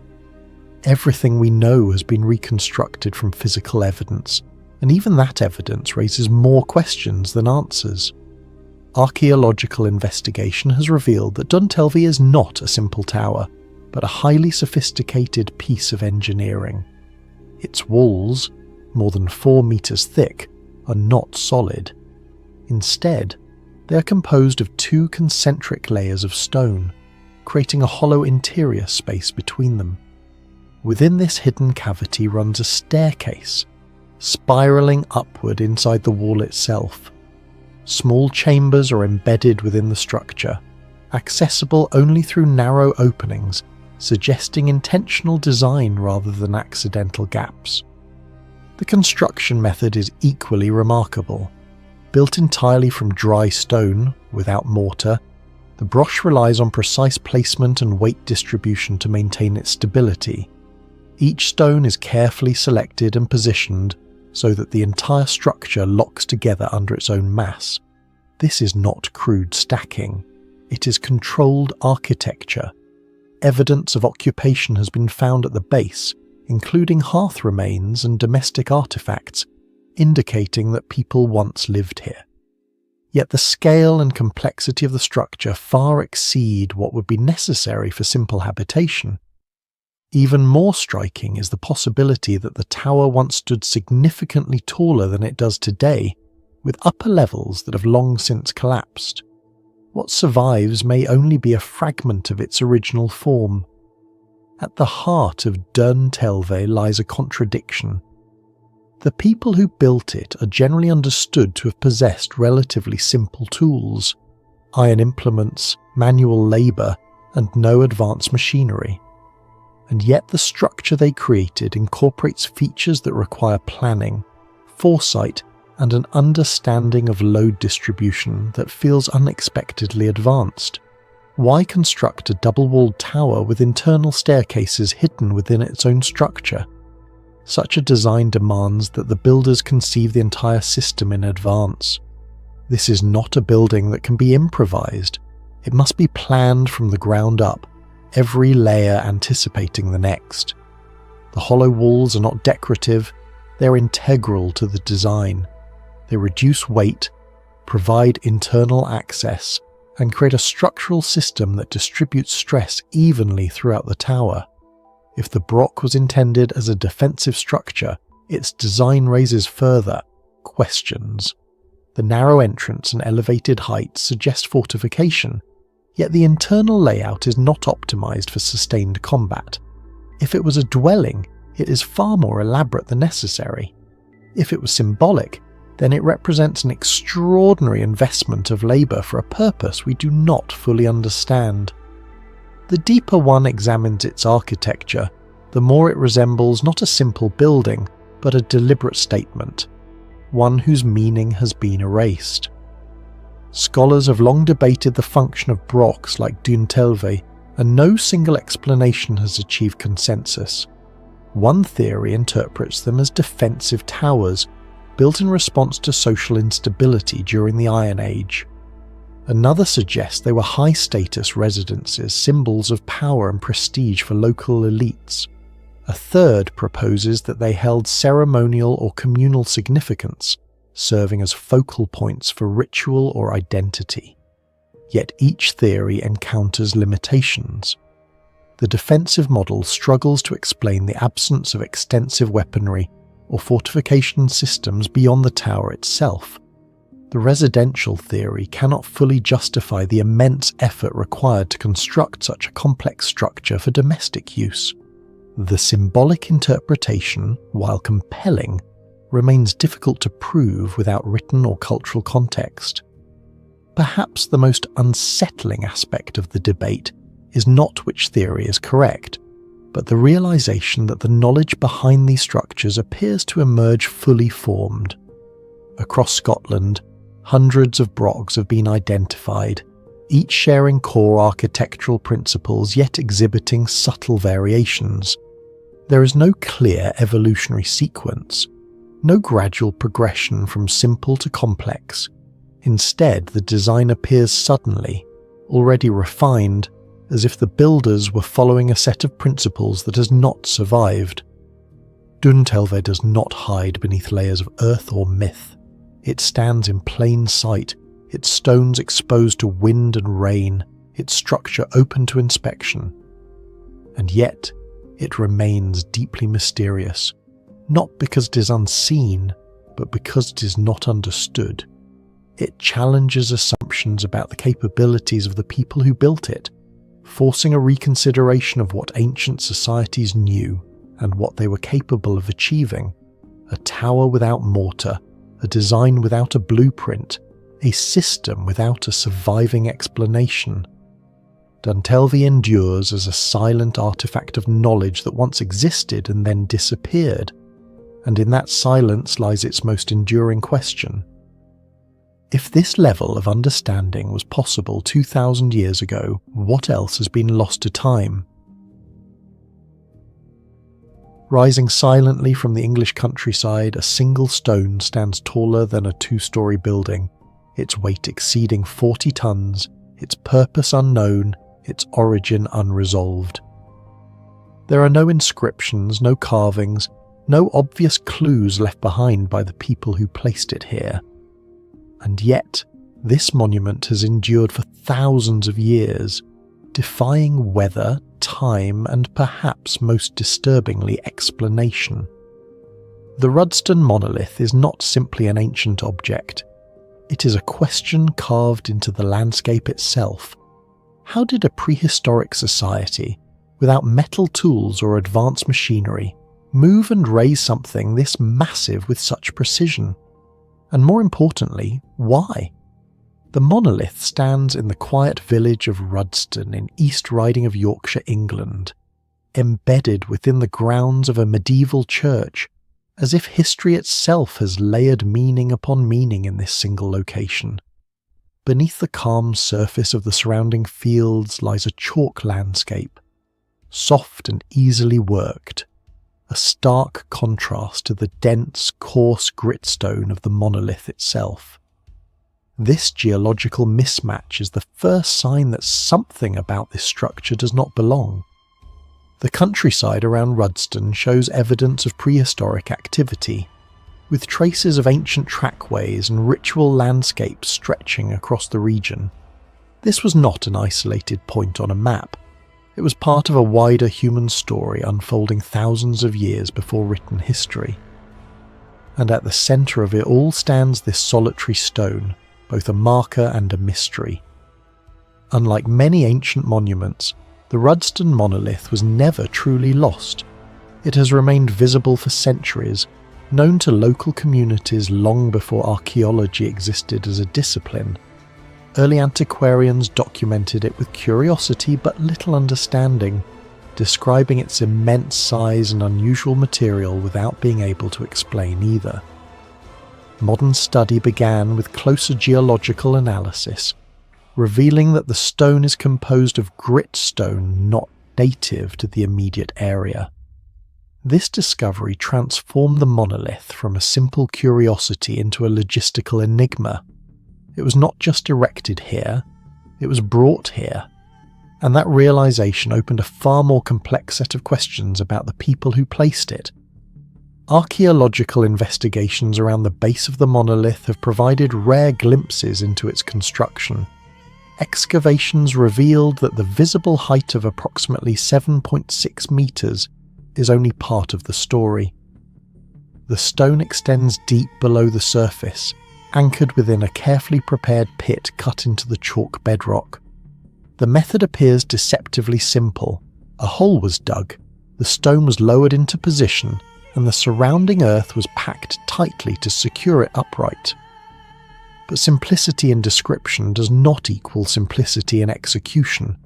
Everything we know has been reconstructed from physical evidence, and even that evidence raises more questions than answers. Archaeological investigation has revealed that Dun Telve is not a simple tower, but a highly sophisticated piece of engineering. Its walls, more than 4 meters thick, are not solid. Instead, they are composed of 2 concentric layers of stone, creating a hollow interior space between them. Within this hidden cavity runs a staircase, spiraling upward inside the wall itself. Small chambers are embedded within the structure, accessible only through narrow openings, suggesting intentional design rather than accidental gaps. The construction method is equally remarkable. Built entirely from dry stone, without mortar, the broch relies on precise placement and weight distribution to maintain its stability. Each stone is carefully selected and positioned so that the entire structure locks together under its own mass. This is not crude stacking. It is controlled architecture. Evidence of occupation has been found at the base, including hearth remains and domestic artifacts, indicating that people once lived here. Yet the scale and complexity of the structure far exceed what would be necessary for simple habitation. Even more striking is the possibility that the tower once stood significantly taller than it does today, with upper levels that have long since collapsed. What survives may only be a fragment of its original form. At the heart of Dun Telve lies a contradiction. The people who built it are generally understood to have possessed relatively simple tools, iron implements, manual labour, and no advanced machinery. And yet the structure they created incorporates features that require planning, foresight, and an understanding of load distribution that feels unexpectedly advanced. Why construct a double-walled tower with internal staircases hidden within its own structure? Such a design demands that the builders conceive the entire system in advance. This is not a building that can be improvised. It must be planned from the ground up, every layer anticipating the next. The hollow walls are not decorative, they're integral to the design. They reduce weight, provide internal access, and create a structural system that distributes stress evenly throughout the tower. If the broch was intended as a defensive structure, its design raises further questions. The narrow entrance and elevated heights suggest fortification, yet the internal layout is not optimized for sustained combat. If it was a dwelling, it is far more elaborate than necessary. If it was symbolic, then it represents an extraordinary investment of labour for a purpose we do not fully understand. The deeper one examines its architecture, the more it resembles not a simple building, but a deliberate statement, one whose meaning has been erased. Scholars have long debated the function of brochs like Dun Telve, and no single explanation has achieved consensus. One theory interprets them as defensive towers, built in response to social instability during the Iron Age. Another suggests they were high-status residences, symbols of power and prestige for local elites. A third proposes that they held ceremonial or communal significance, serving as focal points for ritual or identity. Yet each theory encounters limitations. The defensive model struggles to explain the absence of extensive weaponry or fortification systems beyond the tower itself. The residential theory cannot fully justify the immense effort required to construct such a complex structure for domestic use. The symbolic interpretation, while compelling, remains difficult to prove without written or cultural context. Perhaps the most unsettling aspect of the debate is not which theory is correct, but the realization that the knowledge behind these structures appears to emerge fully formed. Across Scotland, hundreds of brogs have been identified, each sharing core architectural principles yet exhibiting subtle variations. There is no clear evolutionary sequence, no gradual progression from simple to complex. Instead, the design appears suddenly, already refined, as if the builders were following a set of principles that has not survived. Dun Telve does not hide beneath layers of earth or myth. It stands in plain sight, its stones exposed to wind and rain, its structure open to inspection. And yet, it remains deeply mysterious, not because it is unseen, but because it is not understood. It challenges assumptions about the capabilities of the people who built it, forcing a reconsideration of what ancient societies knew and what they were capable of achieving. A tower without mortar, a design without a blueprint, a system without a surviving explanation. Dun Telve endures as a silent artifact of knowledge that once existed and then disappeared, and in that silence lies its most enduring question. If this level of understanding was possible 2,000 years ago, what else has been lost to time? Rising silently from the English countryside, a single stone stands taller than a two-storey building, its weight exceeding 40 tons, its purpose unknown, its origin unresolved. There are no inscriptions, no carvings, no obvious clues left behind by the people who placed it here. And yet, this monument has endured for thousands of years, defying weather, time, and perhaps most disturbingly, explanation. The Rudston Monolith is not simply an ancient object. It is a question carved into the landscape itself. How did a prehistoric society, without metal tools or advanced machinery, move and raise something this massive with such precision? And more importantly, why? The monolith stands in the quiet village of Rudston in East Riding of Yorkshire, England, embedded within the grounds of a medieval church, as if history itself has layered meaning upon meaning in this single location. Beneath the calm surface of the surrounding fields lies a chalk landscape, soft and easily worked, a stark contrast to the dense, coarse gritstone of the monolith itself. This geological mismatch is the first sign that something about this structure does not belong. The countryside around Rudston shows evidence of prehistoric activity, with traces of ancient trackways and ritual landscapes stretching across the region. This was not an isolated point on a map. It was part of a wider human story unfolding thousands of years before written history. And at the centre of it all stands this solitary stone, both a marker and a mystery. Unlike many ancient monuments, the Rudston Monolith was never truly lost. It has remained visible for centuries, known to local communities long before archaeology existed as a discipline. Early antiquarians documented it with curiosity but little understanding, describing its immense size and unusual material without being able to explain either. Modern study began with closer geological analysis, revealing that the stone is composed of gritstone not native to the immediate area. This discovery transformed the monolith from a simple curiosity into a logistical enigma. It was not just erected here, it was brought here, and that realization opened a far more complex set of questions about the people who placed it. Archaeological investigations around the base of the monolith have provided rare glimpses into its construction. Excavations revealed that the visible height of approximately 7.6 meters is only part of the story. The stone extends deep below the surface, anchored within a carefully prepared pit cut into the chalk bedrock. The method appears deceptively simple. A hole was dug, the stone was lowered into position, and the surrounding earth was packed tightly to secure it upright. But simplicity in description does not equal simplicity in execution.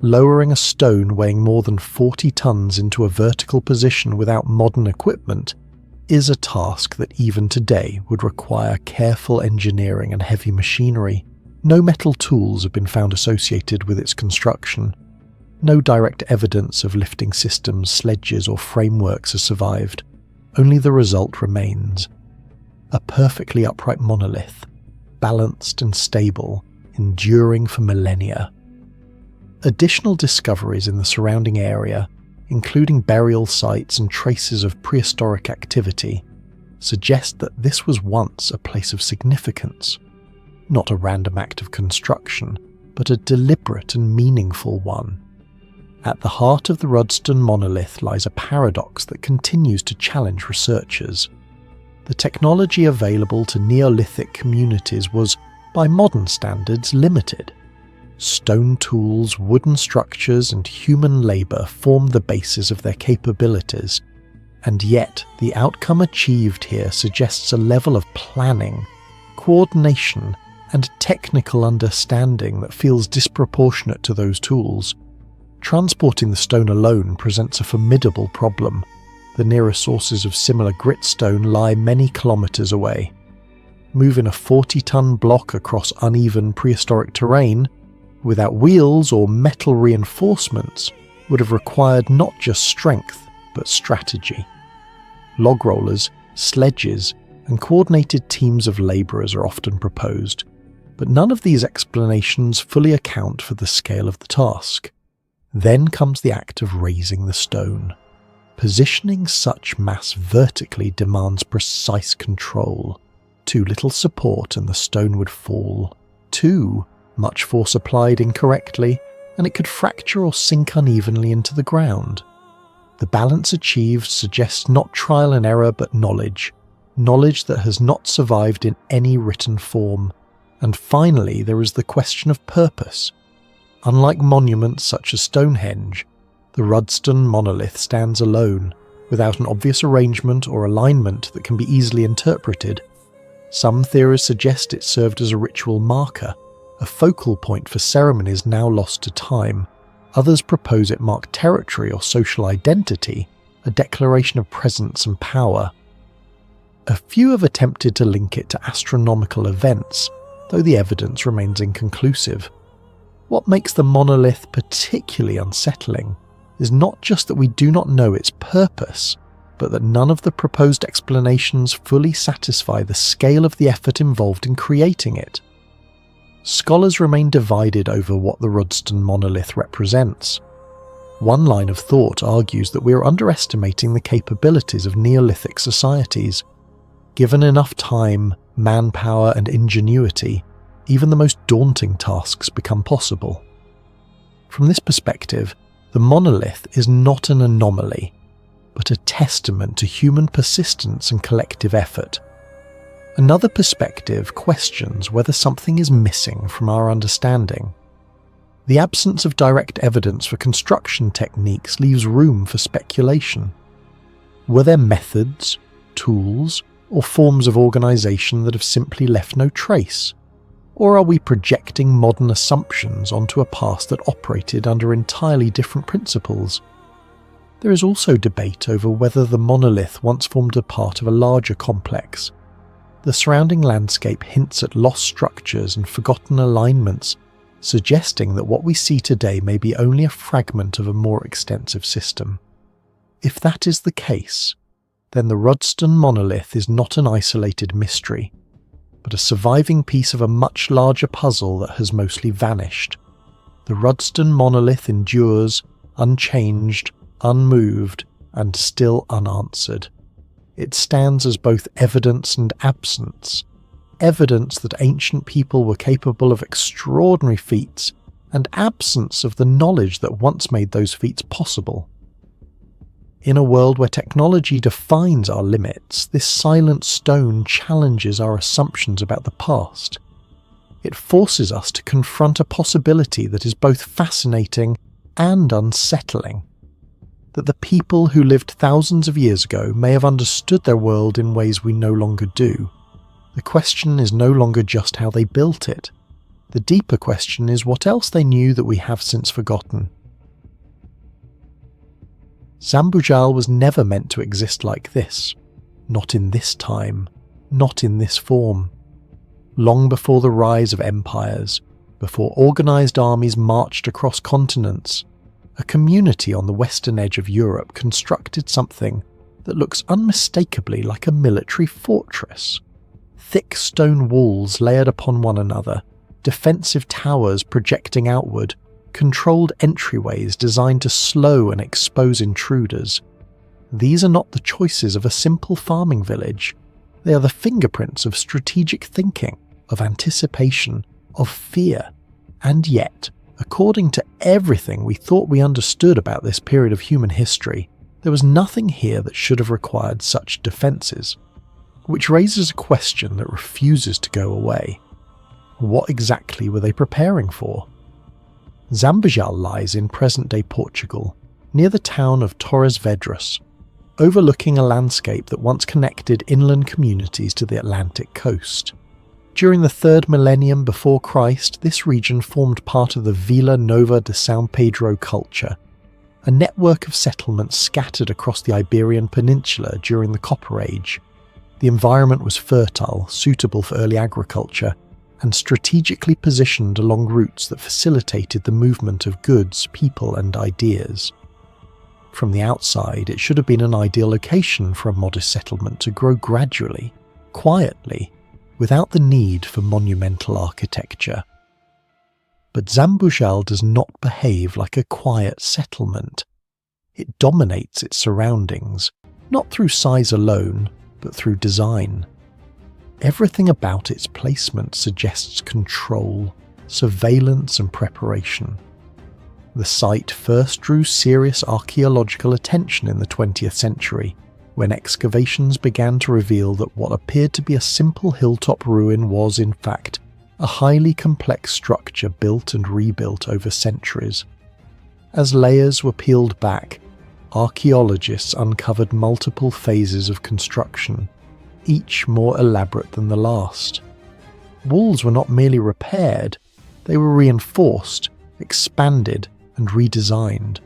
Lowering a stone weighing more than 40 tons into a vertical position without modern equipment is a task that even today would require careful engineering and heavy machinery. No metal tools have been found associated with its construction. No direct evidence of lifting systems, sledges, or frameworks has survived. Only the result remains. A perfectly upright monolith, balanced and stable, enduring for millennia. Additional discoveries in the surrounding area, including burial sites and traces of prehistoric activity, suggest that this was once a place of significance. Not a random act of construction, but a deliberate and meaningful one. At the heart of the Rudston Monolith lies a paradox that continues to challenge researchers. The technology available to Neolithic communities was, by modern standards, limited. Stone tools, wooden structures, and human labour formed the basis of their capabilities, and yet the outcome achieved here suggests a level of planning, coordination, and technical understanding that feels disproportionate to those tools. Transporting the stone alone presents a formidable problem. The nearest sources of similar gritstone lie many kilometres away. Moving a 40-ton block across uneven prehistoric terrain, without wheels or metal reinforcements, would have required not just strength, but strategy. Log rollers, sledges, and coordinated teams of labourers are often proposed, but none of these explanations fully account for the scale of the task. Then comes the act of raising the stone. Positioning such mass vertically demands precise control. Too little support and the stone would fall. Too much force applied incorrectly, and it could fracture or sink unevenly into the ground. The balance achieved suggests not trial and error but knowledge that has not survived in any written form. And finally, there is the question of purpose. Unlike monuments such as Stonehenge, the Rudston Monolith stands alone, without an obvious arrangement or alignment that can be easily interpreted. Some theories suggest it served as a ritual marker, a focal point for ceremonies now lost to time. Others propose it marked territory or social identity, a declaration of presence and power. A few have attempted to link it to astronomical events, though the evidence remains inconclusive. What makes the monolith particularly unsettling is not just that we do not know its purpose, but that none of the proposed explanations fully satisfy the scale of the effort involved in creating it. Scholars remain divided over what the Rudston Monolith represents. One line of thought argues that we are underestimating the capabilities of Neolithic societies. Given enough time, manpower, and ingenuity, even the most daunting tasks become possible. From this perspective, the monolith is not an anomaly, but a testament to human persistence and collective effort. Another perspective questions whether something is missing from our understanding. The absence of direct evidence for construction techniques leaves room for speculation. Were there methods, tools, or forms of organisation that have simply left no trace? Or are we projecting modern assumptions onto a past that operated under entirely different principles? There is also debate over whether the monolith once formed a part of a larger complex. The surrounding landscape hints at lost structures and forgotten alignments, suggesting that what we see today may be only a fragment of a more extensive system. If that is the case, then the Rudston Monolith is not an isolated mystery, but a surviving piece of a much larger puzzle that has mostly vanished. The Rudston Monolith endures, unchanged, unmoved, and still unanswered. It stands as both evidence and absence. Evidence that ancient people were capable of extraordinary feats, and absence of the knowledge that once made those feats possible. In a world where technology defines our limits, this silent stone challenges our assumptions about the past. It forces us to confront a possibility that is both fascinating and unsettling. That the people who lived thousands of years ago may have understood their world in ways we no longer do. The question is no longer just how they built it. The deeper question is what else they knew that we have since forgotten. Zambujal was never meant to exist like this. Not in this time. Not in this form. Long before the rise of empires, before organised armies marched across continents, a community on the western edge of Europe constructed something that looks unmistakably like a military fortress. Thick stone walls layered upon one another, defensive towers projecting outward, controlled entryways designed to slow and expose intruders. These are not the choices of a simple farming village. They are the fingerprints of strategic thinking, of anticipation, of fear. And yet, according to everything we thought we understood about this period of human history, there was nothing here that should have required such defences. Which raises a question that refuses to go away. What exactly were they preparing for? Zambujal lies in present-day Portugal, near the town of Torres Vedras, overlooking a landscape that once connected inland communities to the Atlantic coast. During the 3rd millennium before Christ, this region formed part of the Vila Nova de São Pedro culture, a network of settlements scattered across the Iberian Peninsula during the Copper Age. The environment was fertile, suitable for early agriculture, and strategically positioned along routes that facilitated the movement of goods, people, and ideas. From the outside, it should have been an ideal location for a modest settlement to grow gradually, quietly, without the need for monumental architecture. But Zambujal does not behave like a quiet settlement. It dominates its surroundings, not through size alone, but through design. Everything about its placement suggests control, surveillance, and preparation. The site first drew serious archaeological attention in the 20th century, when excavations began to reveal that what appeared to be a simple hilltop ruin was, in fact, a highly complex structure built and rebuilt over centuries. As layers were peeled back, archaeologists uncovered multiple phases of construction, each more elaborate than the last. Walls were not merely repaired, they were reinforced, expanded, and redesigned.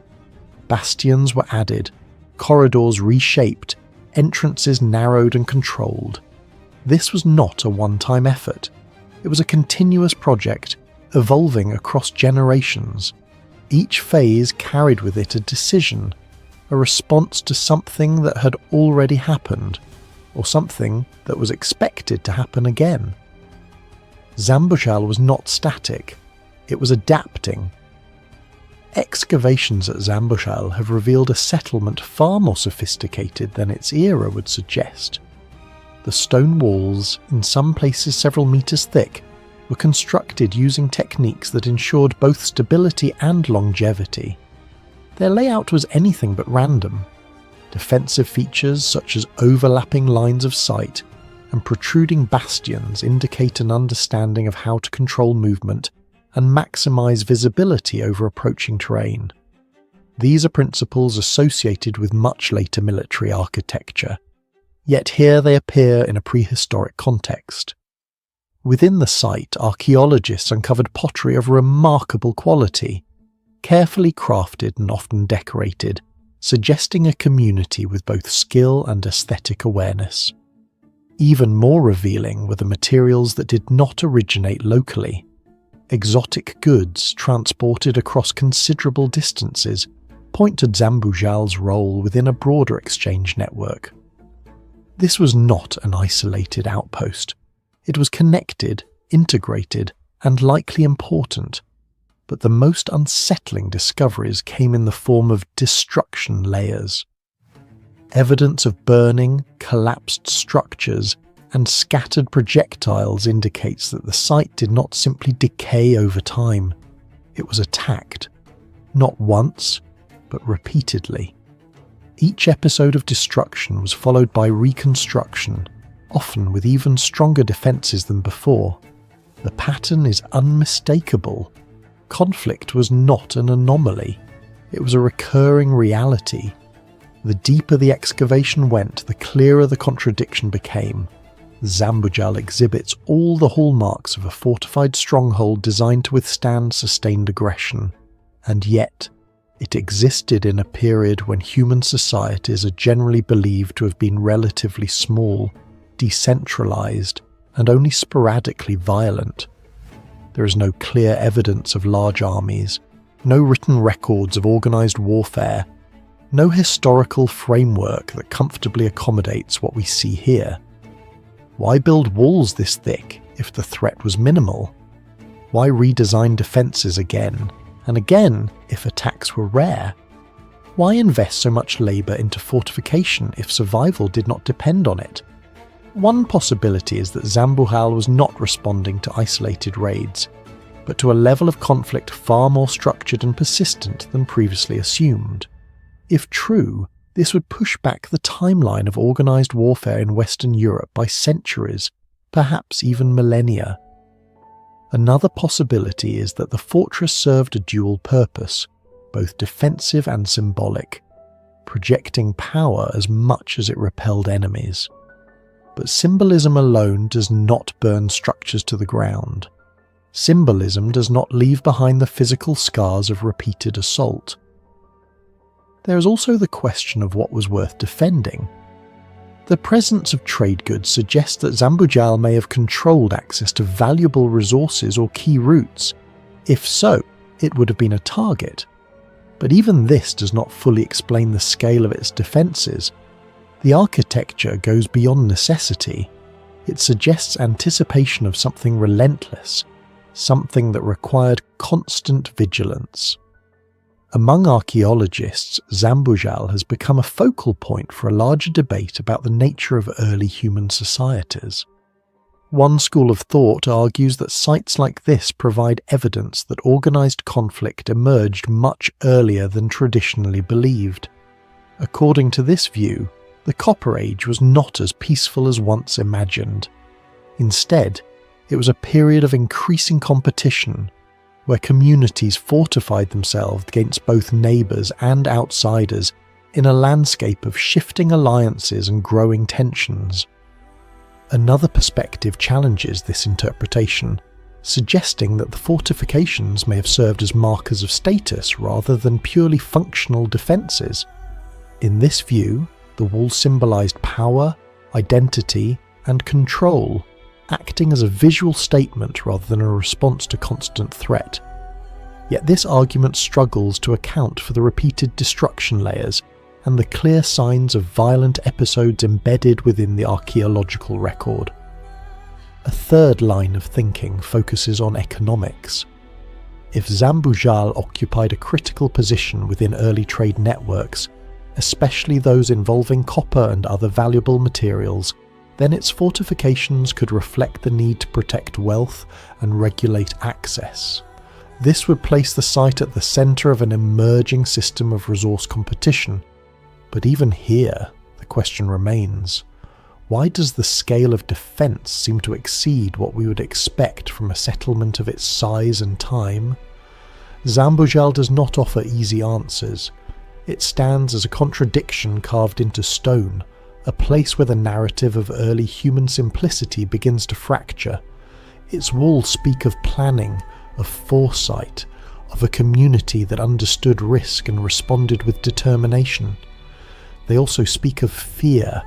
Bastions were added, corridors reshaped, entrances narrowed and controlled. This was not a one-time effort. It was a continuous project, evolving across generations. Each phase carried with it a decision, a response to something that had already happened, or something that was expected to happen again. Zambujal was not static, it was adapting. Excavations at Zambujal have revealed a settlement far more sophisticated than its era would suggest. The stone walls, in some places several meters thick, were constructed using techniques that ensured both stability and longevity. Their layout was anything but random. Defensive features such as overlapping lines of sight and protruding bastions indicate an understanding of how to control movement and maximize visibility over approaching terrain. These are principles associated with much later military architecture, yet here they appear in a prehistoric context. Within the site, archaeologists uncovered pottery of remarkable quality, carefully crafted and often decorated, suggesting a community with both skill and aesthetic awareness. Even more revealing were the materials that did not originate locally. Exotic goods transported across considerable distances point to Zambujal's role within a broader exchange network. This was not an isolated outpost. It was connected, integrated, and likely important. But the most unsettling discoveries came in the form of destruction layers. Evidence of burning, collapsed structures, and scattered projectiles indicates that the site did not simply decay over time. It was attacked, not once, but repeatedly. Each episode of destruction was followed by reconstruction, often with even stronger defences than before. The pattern is unmistakable. Conflict was not an anomaly. It was a recurring reality. The deeper the excavation went, the clearer the contradiction became. Zambujal exhibits all the hallmarks of a fortified stronghold designed to withstand sustained aggression, and yet it existed in a period when human societies are generally believed to have been relatively small, decentralized, and only sporadically violent. There is no clear evidence of large armies, no written records of organized warfare, no historical framework that comfortably accommodates what we see here. Why build walls this thick if the threat was minimal? Why redesign defences again and again if attacks were rare? Why invest so much labour into fortification if survival did not depend on it? One possibility is that Zambujal was not responding to isolated raids, but to a level of conflict far more structured and persistent than previously assumed. If true, this would push back the timeline of organised warfare in Western Europe by centuries, perhaps even millennia. Another possibility is that the fortress served a dual purpose, both defensive and symbolic, projecting power as much as it repelled enemies. But symbolism alone does not burn structures to the ground. Symbolism does not leave behind the physical scars of repeated assault. There is also the question of what was worth defending. The presence of trade goods suggests that Zambujal may have controlled access to valuable resources or key routes. If so, it would have been a target. But even this does not fully explain the scale of its defences. The architecture goes beyond necessity. It suggests anticipation of something relentless, something that required constant vigilance. Among archaeologists, Zambujal has become a focal point for a larger debate about the nature of early human societies. One school of thought argues that sites like this provide evidence that organised conflict emerged much earlier than traditionally believed. According to this view, the Copper Age was not as peaceful as once imagined. Instead, it was a period of increasing competition, where communities fortified themselves against both neighbours and outsiders in a landscape of shifting alliances and growing tensions. Another perspective challenges this interpretation, suggesting that the fortifications may have served as markers of status rather than purely functional defences. In this view, the walls symbolised power, identity, and control, acting as a visual statement rather than a response to constant threat. Yet this argument struggles to account for the repeated destruction layers and the clear signs of violent episodes embedded within the archaeological record. A third line of thinking focuses on economics. If Zambujal occupied a critical position within early trade networks, especially those involving copper and other valuable materials, then its fortifications could reflect the need to protect wealth and regulate access. This would place the site at the centre of an emerging system of resource competition. But even here, the question remains: why does the scale of defence seem to exceed what we would expect from a settlement of its size and time? Zambujal does not offer easy answers. It stands as a contradiction carved into stone, a place where the narrative of early human simplicity begins to fracture. Its walls speak of planning, of foresight, of a community that understood risk and responded with determination. They also speak of fear,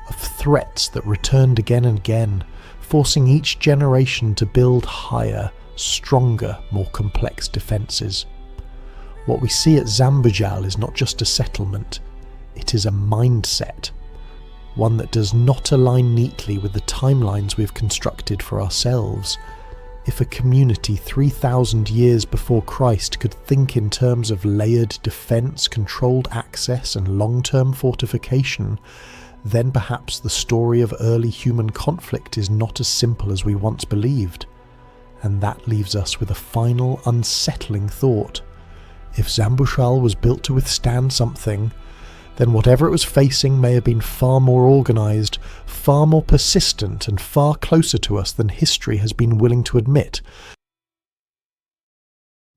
of threats that returned again and again, forcing each generation to build higher, stronger, more complex defences. What we see at Zambujal is not just a settlement, it is a mindset. One that does not align neatly with the timelines we've constructed for ourselves. If a community 3,000 years before Christ could think in terms of layered defense, controlled access, and long-term fortification, then perhaps the story of early human conflict is not as simple as we once believed. And that leaves us with a final unsettling thought. If Zambujal was built to withstand something, then whatever it was facing may have been far more organised, far more persistent, and far closer to us than history has been willing to admit.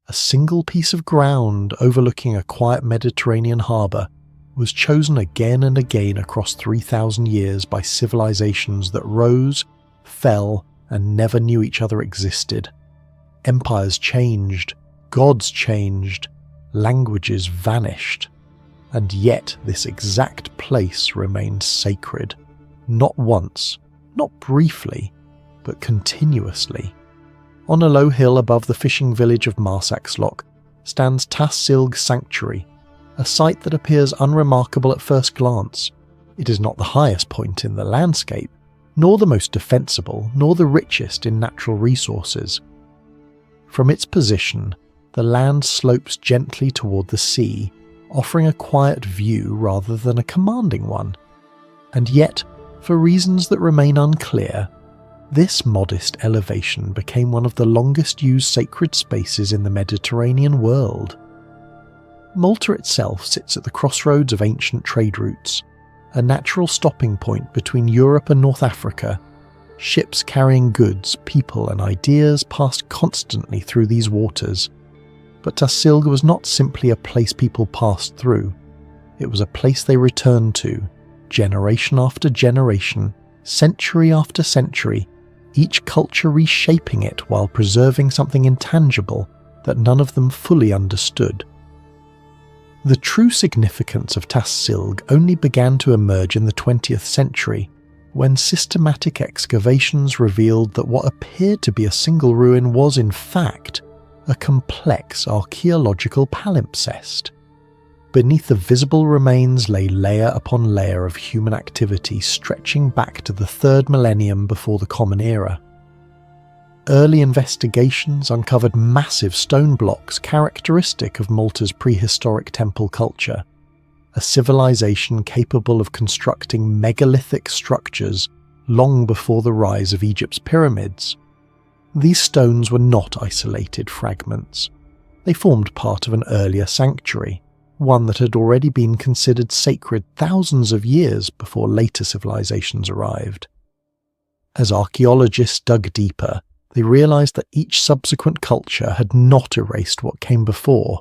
A single piece of ground overlooking a quiet Mediterranean harbour was chosen again and again across 3,000 years by civilizations that rose, fell, and never knew each other existed. Empires changed, gods changed, languages vanished. And yet this exact place remained sacred, not once, not briefly, but continuously. On a low hill above the fishing village of Marsaxlokk stands Tas-Silg Sanctuary, a site that appears unremarkable at first glance. It is not the highest point in the landscape, nor the most defensible, nor the richest in natural resources. From its position, the land slopes gently toward the sea, offering a quiet view rather than a commanding one. And yet, for reasons that remain unclear, this modest elevation became one of the longest used sacred spaces in the Mediterranean world. Malta itself sits at the crossroads of ancient trade routes, a natural stopping point between Europe and North Africa. Ships carrying goods, people and ideas passed constantly through these waters. But Tas-Silg was not simply a place people passed through. It was a place they returned to, generation after generation, century after century, each culture reshaping it while preserving something intangible that none of them fully understood. The true significance of Tas-Silg only began to emerge in the 20th century, when systematic excavations revealed that what appeared to be a single ruin was in fact a complex archaeological palimpsest. Beneath the visible remains lay layer upon layer of human activity stretching back to the 3rd millennium before the Common Era. Early investigations uncovered massive stone blocks characteristic of Malta's prehistoric temple culture, a civilization capable of constructing megalithic structures long before the rise of Egypt's pyramids. These stones were not isolated fragments. They formed part of an earlier sanctuary, one that had already been considered sacred thousands of years before later civilizations arrived. As archaeologists dug deeper, they realized that each subsequent culture had not erased what came before.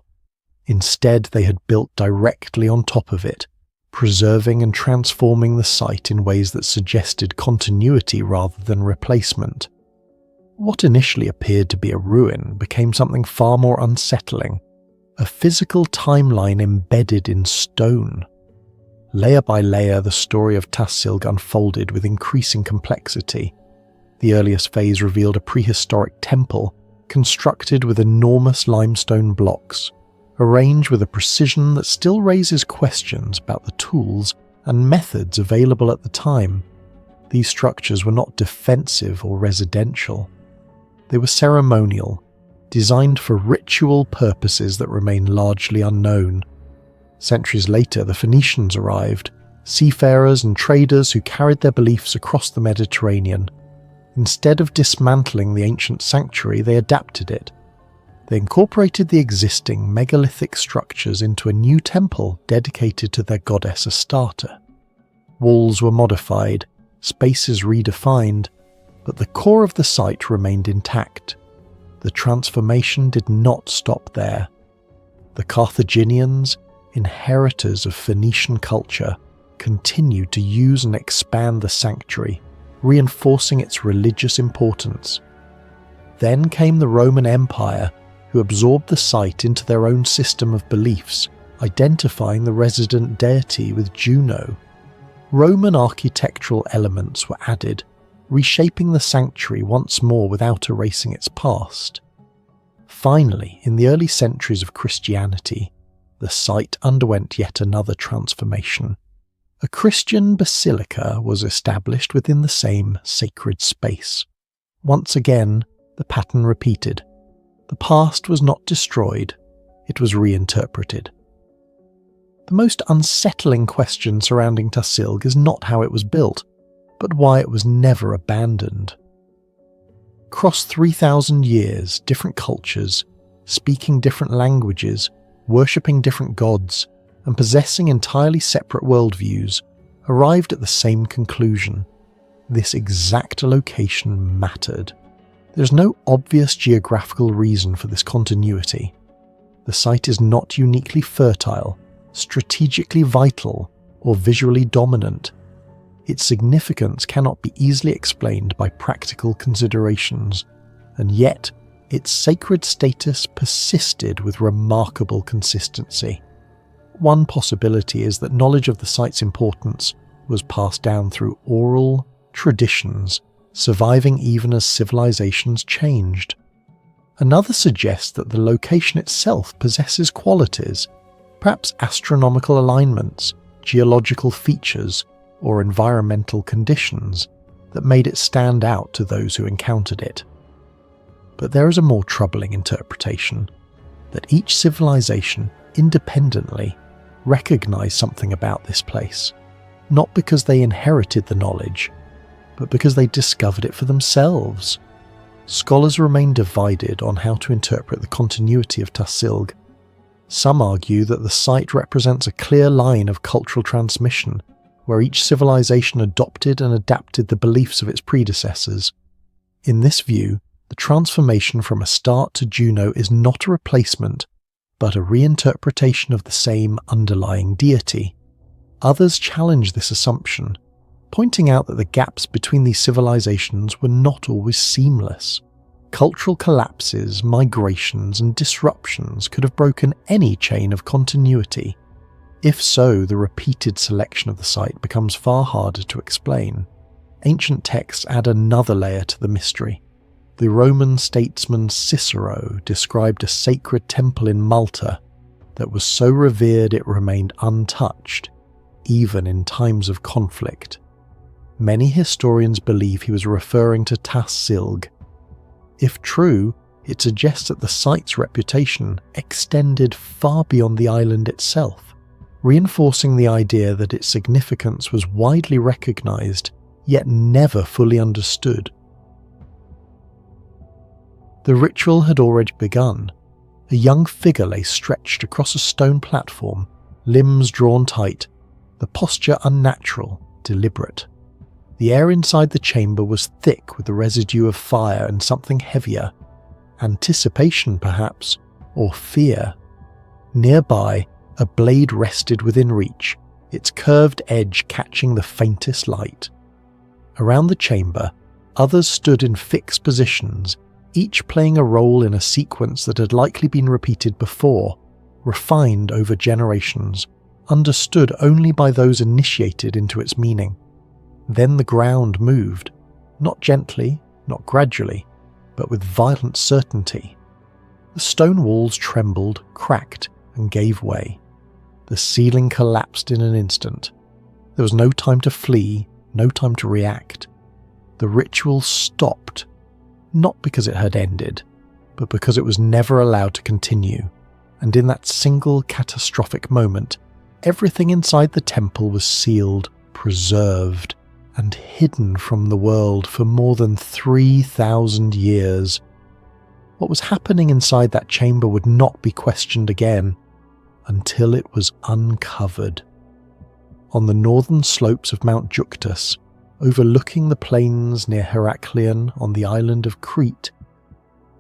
Instead, they had built directly on top of it, preserving and transforming the site in ways that suggested continuity rather than replacement. What initially appeared to be a ruin became something far more unsettling, a physical timeline embedded in stone. Layer by layer, the story of Tas-Silg unfolded with increasing complexity. The earliest phase revealed a prehistoric temple constructed with enormous limestone blocks, arranged with a precision that still raises questions about the tools and methods available at the time. These structures were not defensive or residential. They were ceremonial, designed for ritual purposes that remain largely unknown. Centuries later, the Phoenicians arrived, seafarers and traders who carried their beliefs across the Mediterranean. Instead of dismantling the ancient sanctuary, they adapted it. They incorporated the existing megalithic structures into a new temple dedicated to their goddess Astarte. Walls were modified, spaces redefined, but the core of the site remained intact. The transformation did not stop there. The Carthaginians, inheritors of Phoenician culture, continued to use and expand the sanctuary, reinforcing its religious importance. Then came the Roman Empire, who absorbed the site into their own system of beliefs, identifying the resident deity with Juno. Roman architectural elements were added, reshaping the sanctuary once more without erasing its past. Finally, in the early centuries of Christianity, the site underwent yet another transformation. A Christian basilica was established within the same sacred space. Once again, the pattern repeated. The past was not destroyed, it was reinterpreted. The most unsettling question surrounding Tas-Silg is not how it was built, but why it was never abandoned. Across 3,000 years, different cultures, speaking different languages, worshipping different gods, and possessing entirely separate worldviews, arrived at the same conclusion. This exact location mattered. There's no obvious geographical reason for this continuity. The site is not uniquely fertile, strategically vital, or visually dominant. Its significance cannot be easily explained by practical considerations, and yet its sacred status persisted with remarkable consistency. One possibility is that knowledge of the site's importance was passed down through oral traditions, surviving even as civilizations changed. Another suggests that the location itself possesses qualities, perhaps astronomical alignments, geological features, or environmental conditions, that made it stand out to those who encountered it. But there is a more troubling interpretation, that each civilization independently recognized something about this place, not because they inherited the knowledge, but because they discovered it for themselves. Scholars remain divided on how to interpret the continuity of Tas-Silg. Some argue that the site represents a clear line of cultural transmission, where each civilization adopted and adapted the beliefs of its predecessors. In this view, the transformation from Astarte to Juno is not a replacement, but a reinterpretation of the same underlying deity. Others challenge this assumption, pointing out that the gaps between these civilizations were not always seamless. Cultural collapses, migrations, and disruptions could have broken any chain of continuity. If so, the repeated selection of the site becomes far harder to explain. Ancient texts add another layer to the mystery. The Roman statesman Cicero described a sacred temple in Malta that was so revered it remained untouched, even in times of conflict. Many historians believe he was referring to Tas-Silg. If true, it suggests that the site's reputation extended far beyond the island itself, reinforcing the idea that its significance was widely recognized, yet never fully understood. The ritual had already begun. A young figure lay stretched across a stone platform, limbs drawn tight, the posture unnatural, deliberate. The air inside the chamber was thick with the residue of fire and something heavier. Anticipation, perhaps, or fear. Nearby, a blade rested within reach, its curved edge catching the faintest light. Around the chamber, others stood in fixed positions, each playing a role in a sequence that had likely been repeated before, refined over generations, understood only by those initiated into its meaning. Then the ground moved, not gently, not gradually, but with violent certainty. The stone walls trembled, cracked, and gave way. The ceiling collapsed in an instant. There was no time to flee, no time to react. The ritual stopped, not because it had ended, but because it was never allowed to continue, and in that single catastrophic moment, everything inside the temple was sealed, preserved, and hidden from the world for more than 3,000 years. What was happening inside that chamber would not be questioned again, until it was uncovered. On the northern slopes of Mount Juctus, overlooking the plains near Heraklion on the island of Crete,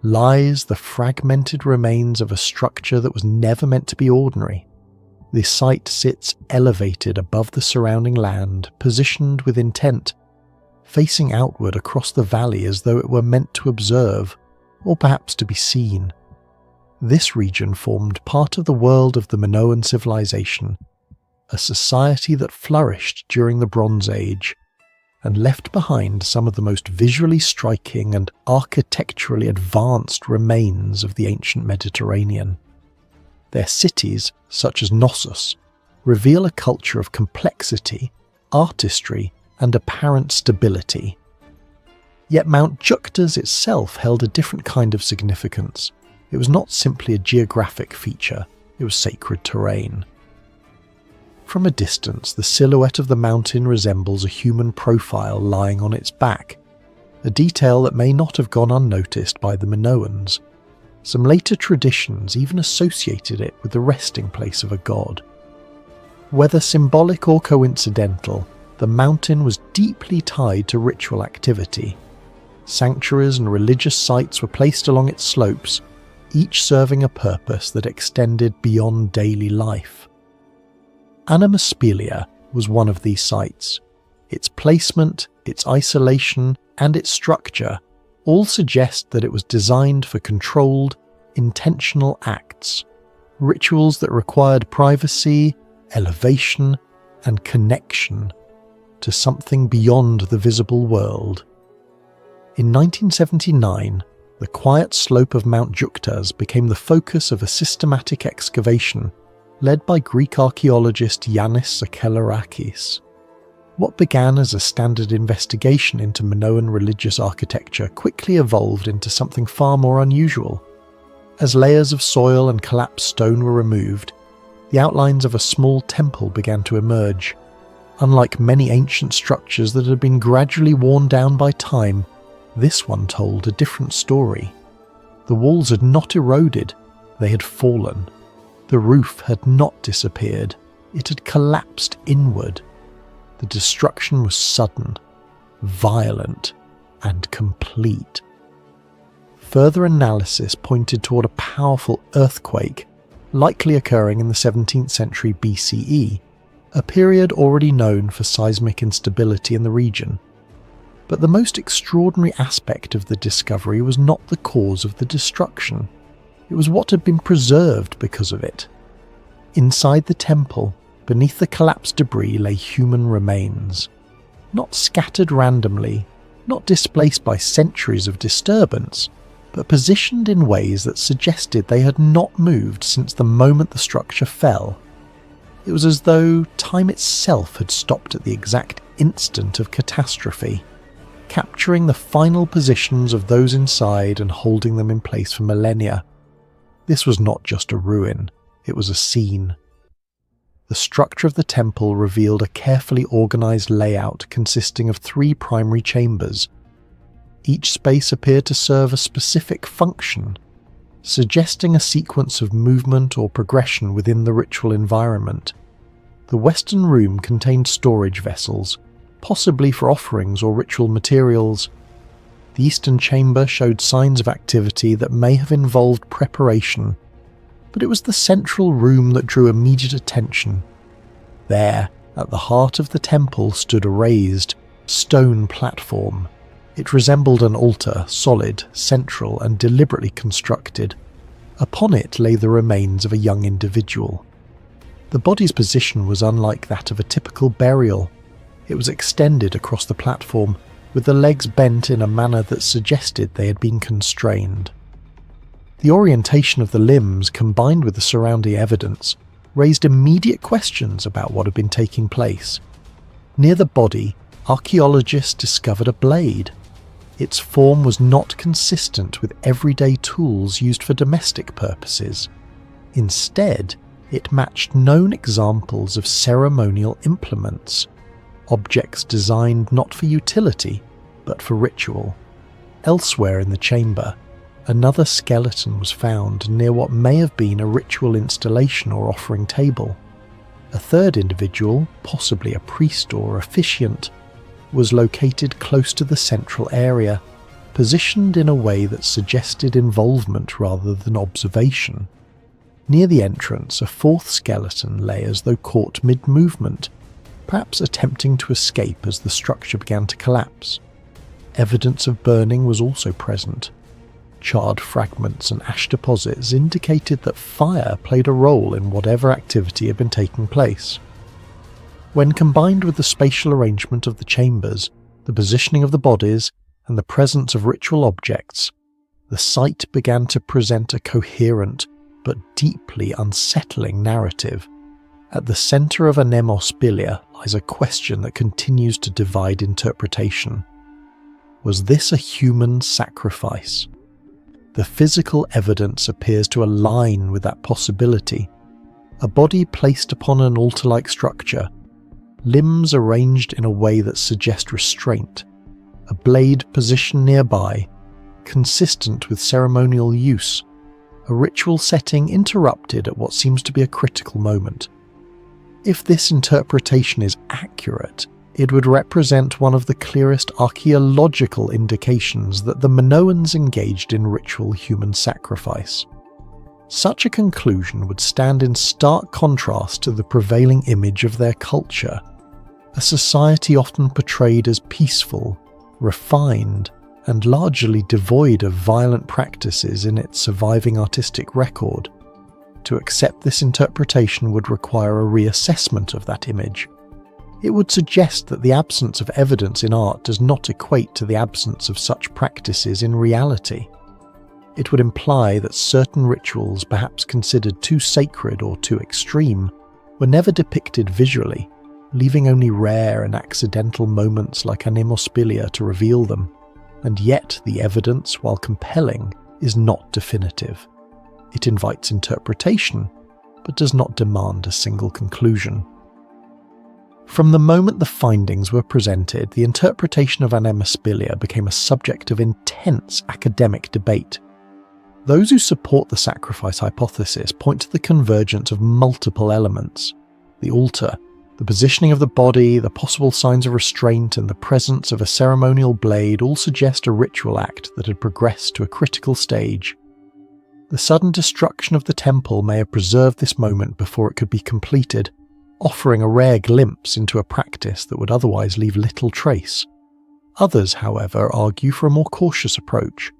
lies the fragmented remains of a structure that was never meant to be ordinary. The site sits elevated above the surrounding land, positioned with intent, facing outward across the valley as though it were meant to observe, or perhaps to be seen. This region formed part of the world of the Minoan civilization, a society that flourished during the Bronze Age, and left behind some of the most visually striking and architecturally advanced remains of the ancient Mediterranean. Their cities, such as Knossos, reveal a culture of complexity, artistry, and apparent stability. Yet Mount Juktas itself held a different kind of significance. It was not simply a geographic feature, it was sacred terrain. From a distance, the silhouette of the mountain resembles a human profile lying on its back, a detail that may not have gone unnoticed by the Minoans. Some later traditions even associated it with the resting place of a god. Whether symbolic or coincidental, the mountain was deeply tied to ritual activity. Sanctuaries and religious sites were placed along its slopes, each serving a purpose that extended beyond daily life. Anemospilia was one of these sites. Its placement, its isolation, and its structure all suggest that it was designed for controlled, intentional acts, rituals that required privacy, elevation, and connection to something beyond the visible world. In 1979, the quiet slope of Mount Juktas became the focus of a systematic excavation led by Greek archaeologist Yannis Sakellarakas. What began as a standard investigation into Minoan religious architecture quickly evolved into something far more unusual. As layers of soil and collapsed stone were removed, the outlines of a small temple began to emerge. Unlike many ancient structures that had been gradually worn down by time, this one told a different story. The walls had not eroded, they had fallen. The roof had not disappeared, it had collapsed inward. The destruction was sudden, violent, and complete. Further analysis pointed toward a powerful earthquake, likely occurring in the 17th century BCE, a period already known for seismic instability in the region. But the most extraordinary aspect of the discovery was not the cause of the destruction. It was what had been preserved because of it. Inside the temple, beneath the collapsed debris lay human remains. Not scattered randomly, not displaced by centuries of disturbance, but positioned in ways that suggested they had not moved since the moment the structure fell. It was as though time itself had stopped at the exact instant of catastrophe, capturing the final positions of those inside and holding them in place for millennia. This was not just a ruin, it was a scene. The structure of the temple revealed a carefully organized layout consisting of 3 primary chambers. Each space appeared to serve a specific function, suggesting a sequence of movement or progression within the ritual environment. The western room contained storage vessels, possibly for offerings or ritual materials. The eastern chamber showed signs of activity that may have involved preparation, but it was the central room that drew immediate attention. There, at the heart of the temple, stood a raised, stone platform. It resembled an altar, solid, central, and deliberately constructed. Upon it lay the remains of a young individual. The body's position was unlike that of a typical burial. It was extended across the platform, with the legs bent in a manner that suggested they had been constrained. The orientation of the limbs, combined with the surrounding evidence, raised immediate questions about what had been taking place. Near the body, archaeologists discovered a blade. Its form was not consistent with everyday tools used for domestic purposes. Instead, it matched known examples of ceremonial implements, objects designed not for utility, but for ritual. Elsewhere in the chamber, another skeleton was found near what may have been a ritual installation or offering table. A third individual, possibly a priest or officiant, was located close to the central area, positioned in a way that suggested involvement rather than observation. Near the entrance, a 4th skeleton lay as though caught mid-movement, perhaps attempting to escape as the structure began to collapse. Evidence of burning was also present. Charred fragments and ash deposits indicated that fire played a role in whatever activity had been taking place. When combined with the spatial arrangement of the chambers, the positioning of the bodies, and the presence of ritual objects, the site began to present a coherent but deeply unsettling narrative. At the centre of Anemospilia lies a question that continues to divide interpretation. Was this a human sacrifice? The physical evidence appears to align with that possibility. A body placed upon an altar-like structure, limbs arranged in a way that suggest restraint, a blade positioned nearby, consistent with ceremonial use, a ritual setting interrupted at what seems to be a critical moment. If this interpretation is accurate, it would represent one of the clearest archaeological indications that the Minoans engaged in ritual human sacrifice. Such a conclusion would stand in stark contrast to the prevailing image of their culture, a society often portrayed as peaceful, refined, and largely devoid of violent practices in its surviving artistic record. To accept this interpretation would require a reassessment of that image. It would suggest that the absence of evidence in art does not equate to the absence of such practices in reality. It would imply that certain rituals, perhaps considered too sacred or too extreme, were never depicted visually, leaving only rare and accidental moments like Anemospilia to reveal them. And yet the evidence, while compelling, is not definitive. It invites interpretation, but does not demand a single conclusion. From the moment the findings were presented, the interpretation of Anemospilia became a subject of intense academic debate. Those who support the sacrifice hypothesis point to the convergence of multiple elements: the altar, the positioning of the body, the possible signs of restraint, and the presence of a ceremonial blade all suggest a ritual act that had progressed to a critical stage. The sudden destruction of the temple may have preserved this moment before it could be completed, offering a rare glimpse into a practice that would otherwise leave little trace. Others, however, argue for a more cautious approach.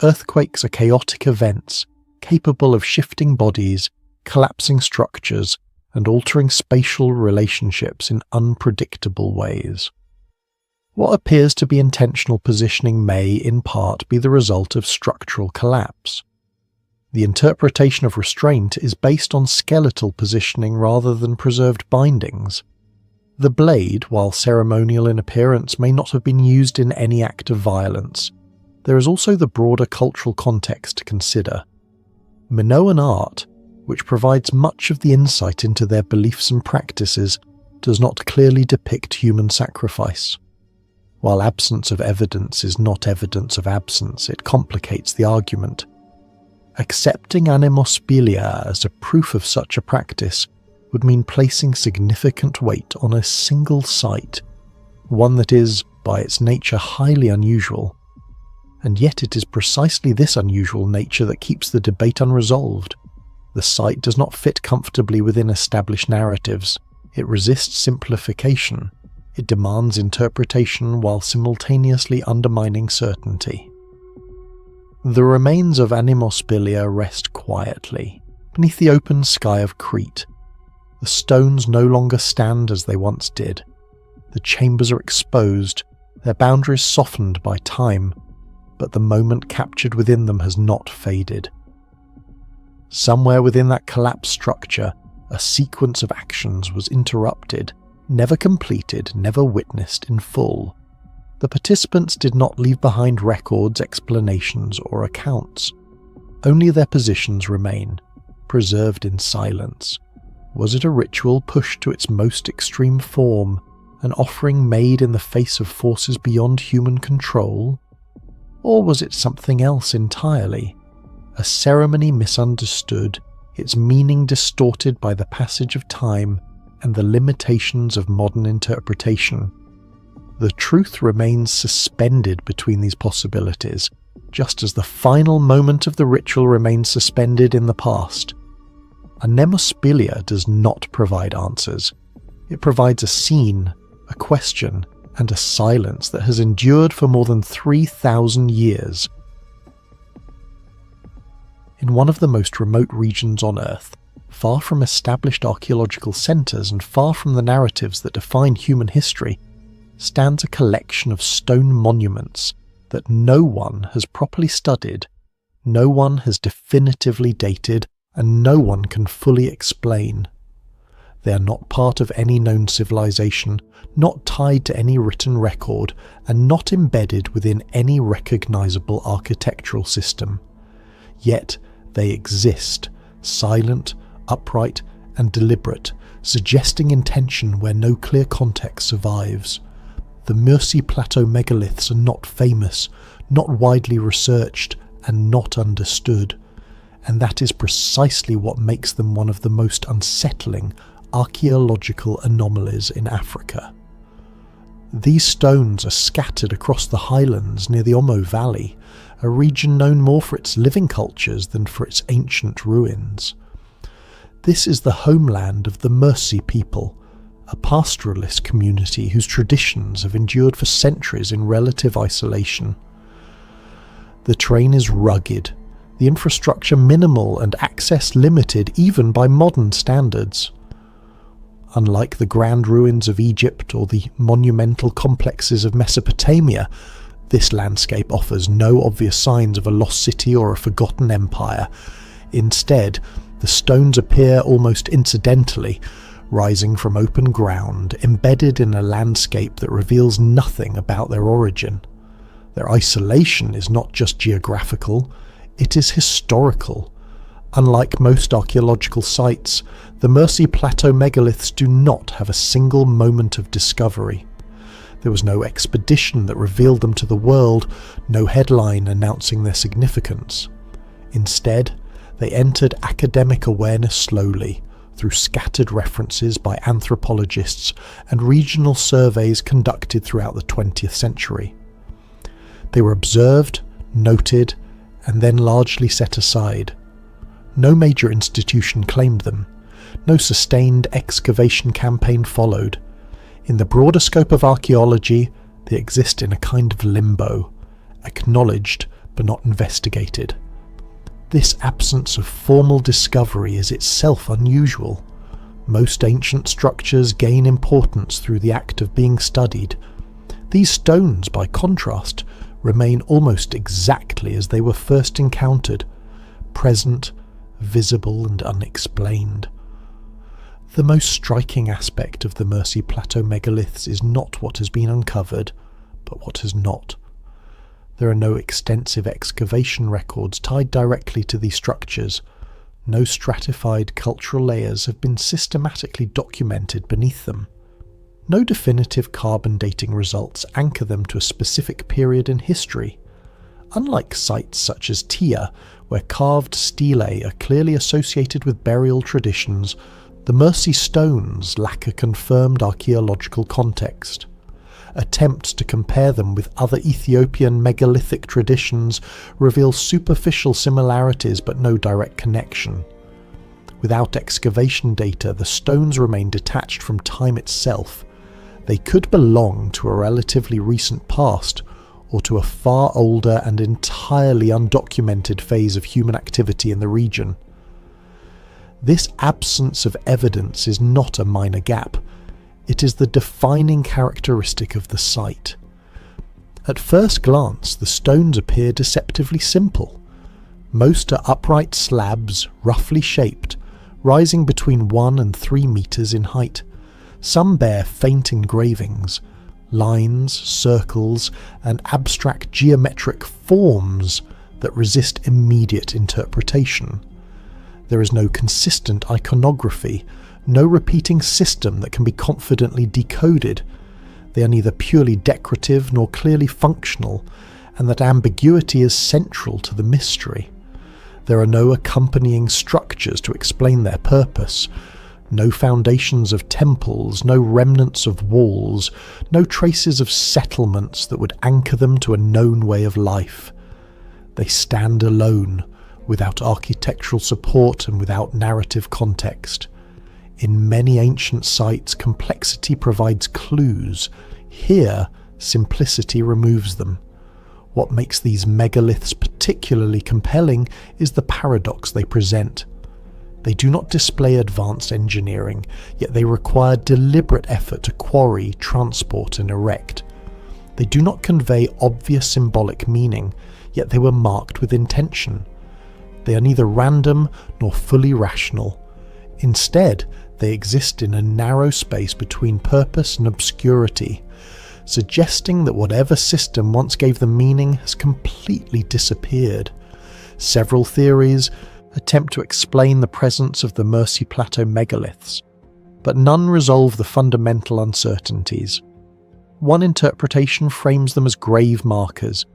Earthquakes are chaotic events, capable of shifting bodies, collapsing structures, and altering spatial relationships in unpredictable ways. What appears to be intentional positioning may, in part, be the result of structural collapse. The interpretation of restraint is based on skeletal positioning rather than preserved bindings. The blade, while ceremonial in appearance, may not have been used in any act of violence. There is also the broader cultural context to consider. Minoan art, which provides much of the insight into their beliefs and practices, does not clearly depict human sacrifice. While absence of evidence is not evidence of absence, it complicates the argument. Accepting Anemospilia as a proof of such a practice would mean placing significant weight on a single site, one that is, by its nature, highly unusual. And yet it is precisely this unusual nature that keeps the debate unresolved. The site does not fit comfortably within established narratives. It resists simplification. It demands interpretation while simultaneously undermining certainty. The remains of Anemospilia rest quietly, beneath the open sky of Crete. The stones no longer stand as they once did. The chambers are exposed, their boundaries softened by time, but the moment captured within them has not faded. Somewhere within that collapsed structure, a sequence of actions was interrupted, never completed, never witnessed in full. The participants did not leave behind records, explanations, or accounts. Only their positions remain, preserved in silence. Was it a ritual pushed to its most extreme form, an offering made in the face of forces beyond human control? Or was it something else entirely? A ceremony misunderstood, its meaning distorted by the passage of time and the limitations of modern interpretation. The truth remains suspended between these possibilities, just as the final moment of the ritual remains suspended in the past. Anemospilia does not provide answers. It provides a scene, a question, and a silence that has endured for more than 3,000 years. In one of the most remote regions on Earth, far from established archaeological centres and far from the narratives that define human history, stands a collection of stone monuments that no one has properly studied, no one has definitively dated, and no one can fully explain. They are not part of any known civilization, not tied to any written record, and not embedded within any recognizable architectural system. Yet they exist, silent, upright, and deliberate, suggesting intention where no clear context survives. The Mercy Plateau megaliths are not famous, not widely researched, and not understood, and that is precisely what makes them one of the most unsettling archaeological anomalies in Africa. These stones are scattered across the highlands near the Upano Valley, a region known more for its living cultures than for its ancient ruins. This is the homeland of the Mercy people, a pastoralist community whose traditions have endured for centuries in relative isolation. The terrain is rugged, the infrastructure minimal and access limited even by modern standards. Unlike the grand ruins of Egypt or the monumental complexes of Mesopotamia, this landscape offers no obvious signs of a lost city or a forgotten empire. Instead, the stones appear almost incidentally, rising from open ground, embedded in a landscape that reveals nothing about their origin. Their isolation is not just geographical, it is historical. Unlike most archaeological sites, the Mercy Plateau megaliths do not have a single moment of discovery. There was no expedition that revealed them to the world, no headline announcing their significance. Instead, they entered academic awareness slowly, through scattered references by anthropologists and regional surveys conducted throughout the 20th century. They were observed, noted, and then largely set aside. No major institution claimed them. No sustained excavation campaign followed. In the broader scope of archaeology, they exist in a kind of limbo, acknowledged but not investigated. This absence of formal discovery is itself unusual. Most ancient structures gain importance through the act of being studied. These stones, by contrast, remain almost exactly as they were first encountered, present, visible and unexplained. The most striking aspect of the Mercy Plateau megaliths is not what has been uncovered, but what has not. There are no extensive excavation records tied directly to these structures. No stratified cultural layers have been systematically documented beneath them. No definitive carbon dating results anchor them to a specific period in history. Unlike sites such as Tia, where carved stelae are clearly associated with burial traditions, the Mercy stones lack a confirmed archaeological context. Attempts to compare them with other Ethiopian megalithic traditions reveal superficial similarities but no direct connection. Without excavation data, the stones remain detached from time itself. They could belong to a relatively recent past, or to a far older and entirely undocumented phase of human activity in the region. This absence of evidence is not a minor gap. It is the defining characteristic of the site. At first glance, the stones appear deceptively simple. Most are upright slabs, roughly shaped, rising between 1 and 3 meters in height. Some bear faint engravings, lines, circles, and abstract geometric forms that resist immediate interpretation. There is no consistent iconography, no repeating system that can be confidently decoded. They are neither purely decorative nor clearly functional, and that ambiguity is central to the mystery. There are no accompanying structures to explain their purpose. No foundations of temples, no remnants of walls, no traces of settlements that would anchor them to a known way of life. They stand alone, without architectural support and without narrative context. In many ancient sites, complexity provides clues. Here, simplicity removes them. What makes these megaliths particularly compelling is the paradox they present. They do not display advanced engineering, yet they require deliberate effort to quarry, transport, and erect. They do not convey obvious symbolic meaning, yet they were marked with intention. They are neither random nor fully rational. Instead, they exist in a narrow space between purpose and obscurity, suggesting that whatever system once gave them meaning has completely disappeared. Several theories attempt to explain the presence of the Mercy Plateau megaliths, but none resolve the fundamental uncertainties. One interpretation frames them as grave markers,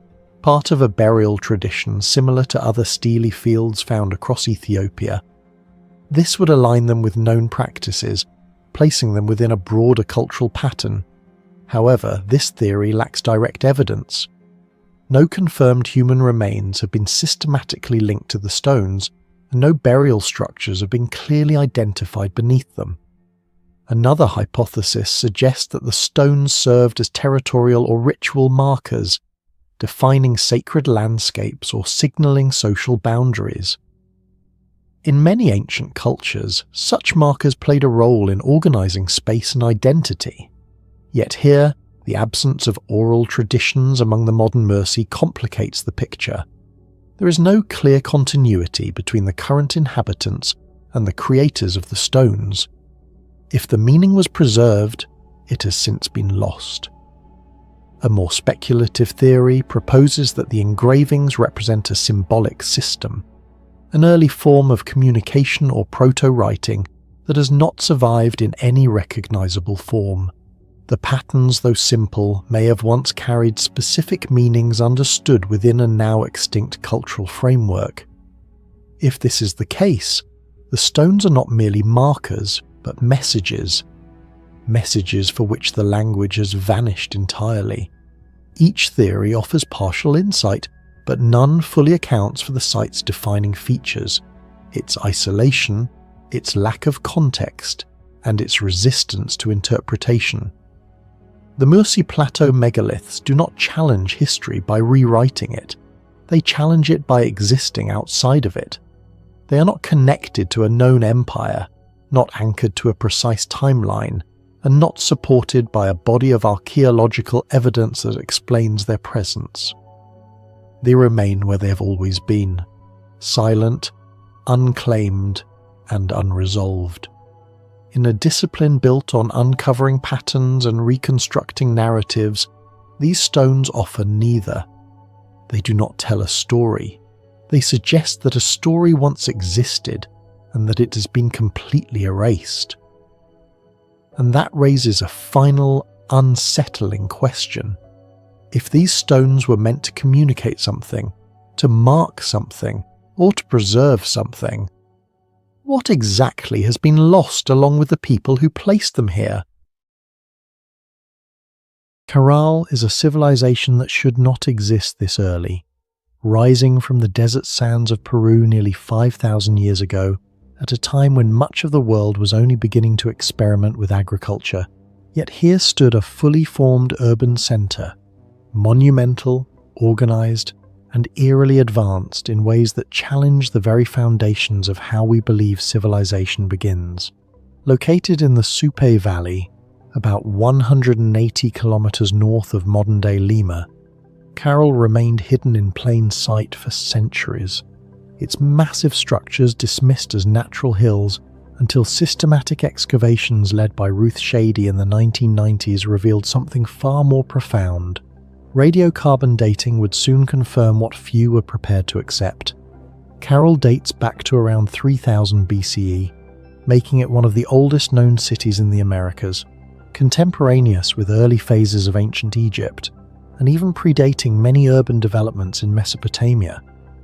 part of a burial tradition similar to other steely fields found across Ethiopia. This would align them with known practices, placing them within a broader cultural pattern. However, this theory lacks direct evidence. No confirmed human remains have been systematically linked to the stones, and no burial structures have been clearly identified beneath them. Another hypothesis suggests that the stones served as territorial or ritual markers, defining sacred landscapes or signaling social boundaries. In many ancient cultures, such markers played a role in organizing space and identity. Yet here, the absence of oral traditions among the modern Mercy complicates the picture. There is no clear continuity between the current inhabitants and the creators of the stones. If the meaning was preserved, it has since been lost. A more speculative theory proposes that the engravings represent a symbolic system, an early form of communication or proto-writing that has not survived in any recognizable form. The patterns, though simple, may have once carried specific meanings understood within a now extinct cultural framework. If this is the case, the stones are not merely markers, but messages. Messages for which the language has vanished entirely. Each theory offers partial insight, but none fully accounts for the site's defining features, its isolation, its lack of context, and its resistance to interpretation. The Mercy Plateau megaliths do not challenge history by rewriting it. They challenge it by existing outside of it. They are not connected to a known empire, not anchored to a precise timeline, and not supported by a body of archaeological evidence that explains their presence. They remain where they have always been, silent, unclaimed, and unresolved. In a discipline built on uncovering patterns and reconstructing narratives, these stones offer neither. They do not tell a story. They suggest that a story once existed and that it has been completely erased. And that raises a final, unsettling question. If these stones were meant to communicate something, to mark something, or to preserve something, what exactly has been lost along with the people who placed them here? Caral is a civilization that should not exist this early, rising from the desert sands of Peru nearly 5,000 years ago, at a time when much of the world was only beginning to experiment with agriculture. Yet here stood a fully formed urban centre, monumental, organised, and eerily advanced in ways that challenge the very foundations of how we believe civilization begins. Located in the Supe Valley, about 180 kilometers north of modern-day Lima, Caral remained hidden in plain sight for centuries, its massive structures dismissed as natural hills until systematic excavations led by Ruth Shady in the 1990s revealed something far more profound. Radiocarbon dating would soon confirm what few were prepared to accept. Caral dates back to around 3000 BCE, making it one of the oldest known cities in the Americas, contemporaneous with early phases of ancient Egypt, and even predating many urban developments in Mesopotamia.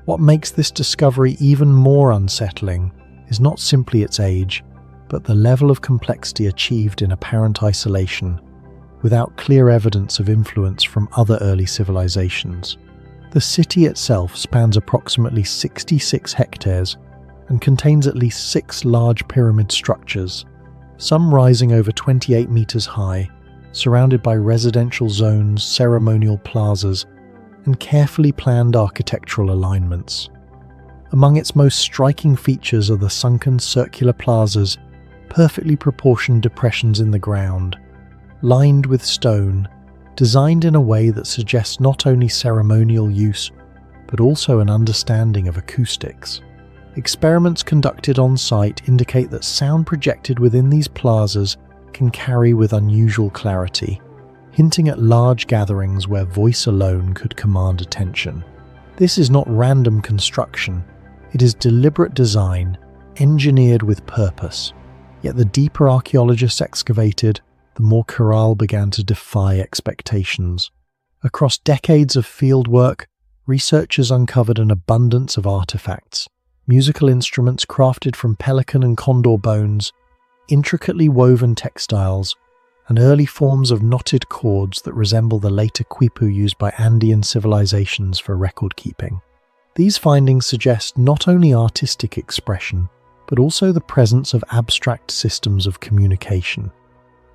What makes this discovery even more unsettling is not simply its age, but the level of complexity achieved in apparent isolation, without clear evidence of influence from other early civilizations. The city itself spans approximately 66 hectares and contains at least 6 large pyramid structures, some rising over 28 meters high, surrounded by residential zones, ceremonial plazas, and carefully planned architectural alignments. Among its most striking features are the sunken circular plazas, perfectly proportioned depressions in the ground, lined with stone, designed in a way that suggests not only ceremonial use, but also an understanding of acoustics. Experiments conducted on site indicate that sound projected within these plazas can carry with unusual clarity, hinting at large gatherings where voice alone could command attention. This is not random construction, it is deliberate design, engineered with purpose. Yet the deeper archaeologists excavated, the more Caral began to defy expectations. Across decades of fieldwork, researchers uncovered an abundance of artifacts, musical instruments crafted from pelican and condor bones, intricately woven textiles, and early forms of knotted cords that resemble the later quipu used by Andean civilizations for record-keeping. These findings suggest not only artistic expression, but also the presence of abstract systems of communication,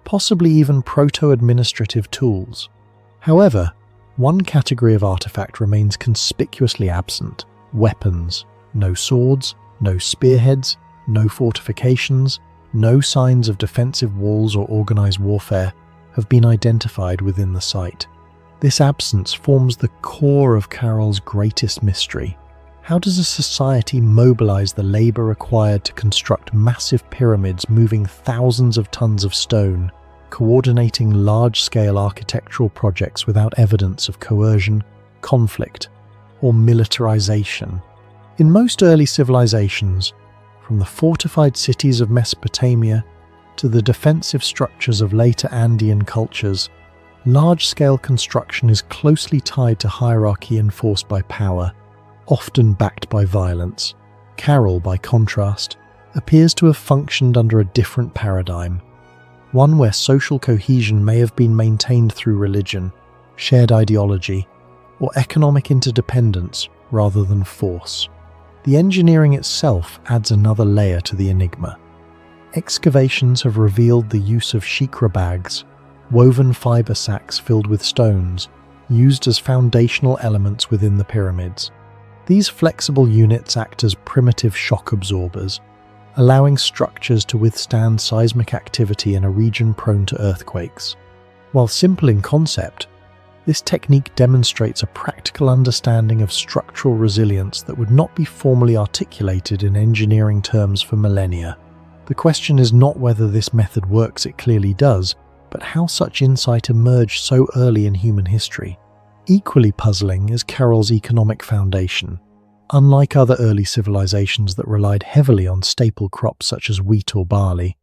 possibly even proto-administrative tools. However, one category of artifact remains conspicuously absent: weapons. No swords, no spearheads, no fortifications, no signs of defensive walls or organized warfare have been identified within the site. This absence forms the core of Caral's greatest mystery. How does a society mobilize the labor required to construct massive pyramids moving thousands of tons of stone, coordinating large-scale architectural projects without evidence of coercion, conflict, or militarization? In most early civilizations, from the fortified cities of Mesopotamia to the defensive structures of later Andean cultures, large-scale construction is closely tied to hierarchy enforced by power, often backed by violence. Caral, by contrast, appears to have functioned under a different paradigm, one where social cohesion may have been maintained through religion, shared ideology, or economic interdependence rather than force. The engineering itself adds another layer to the enigma. Excavations have revealed the use of shikra bags, woven fiber sacks filled with stones, used as foundational elements within the pyramids. These flexible units act as primitive shock absorbers, allowing structures to withstand seismic activity in a region prone to earthquakes. While simple in concept, this technique demonstrates a practical understanding of structural resilience that would not be formally articulated in engineering terms for millennia. The question is not whether this method works, it clearly does, but how such insight emerged so early in human history. Equally puzzling is Caral's economic foundation. Unlike other early civilizations that relied heavily on staple crops such as wheat or barley,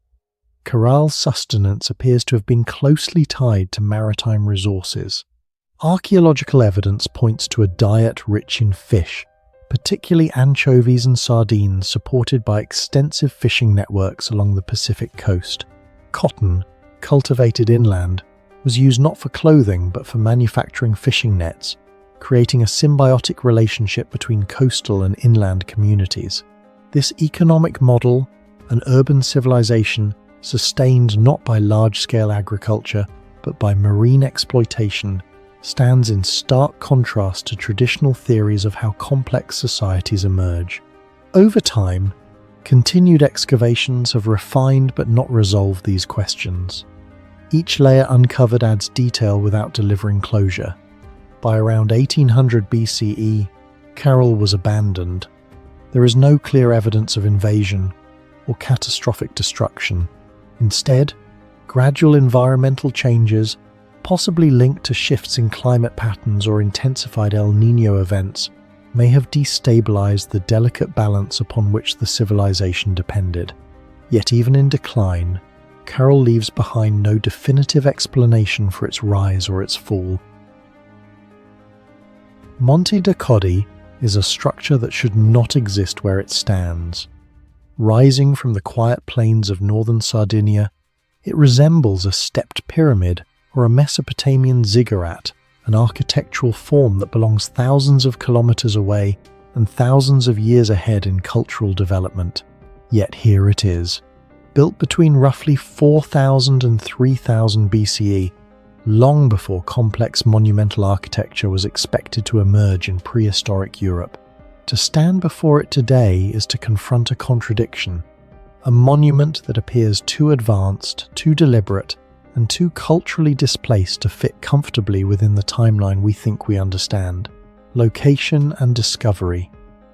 Caral's sustenance appears to have been closely tied to maritime resources. Archaeological evidence points to a diet rich in fish, particularly anchovies and sardines, supported by extensive fishing networks along the Pacific coast. Cotton, cultivated inland, was used not for clothing but for manufacturing fishing nets, creating a symbiotic relationship between coastal and inland communities. This economic model, an urban civilization sustained not by large-scale agriculture but by marine exploitation, stands in stark contrast to traditional theories of how complex societies emerge. Over time, continued excavations have refined but not resolved these questions. Each layer uncovered adds detail without delivering closure. By around 1800 BCE, Caral was abandoned. There is no clear evidence of invasion or catastrophic destruction. Instead, gradual environmental changes, possibly linked to shifts in climate patterns or intensified El Niño events, may have destabilized the delicate balance upon which the civilization depended. Yet even in decline, Caral leaves behind no definitive explanation for its rise or its fall. Monte de Codi is a structure that should not exist where it stands. Rising from the quiet plains of northern Sardinia, it resembles a stepped pyramid or a Mesopotamian ziggurat, an architectural form that belongs thousands of kilometers away and thousands of years ahead in cultural development. Yet here it is, built between roughly 4000 and 3000 BCE, long before complex monumental architecture was expected to emerge in prehistoric Europe. To stand before it today is to confront a contradiction, a monument that appears too advanced, too deliberate, and too culturally displaced to fit comfortably within the timeline we think we understand. Location and discovery.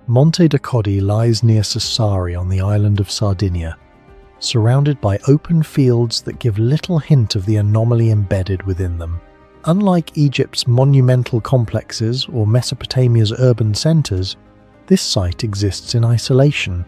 Monte de Codi lies near Sassari on the island of Sardinia, surrounded by open fields that give little hint of the anomaly embedded within them. Unlike Egypt's monumental complexes or Mesopotamia's urban centres, this site exists in isolation,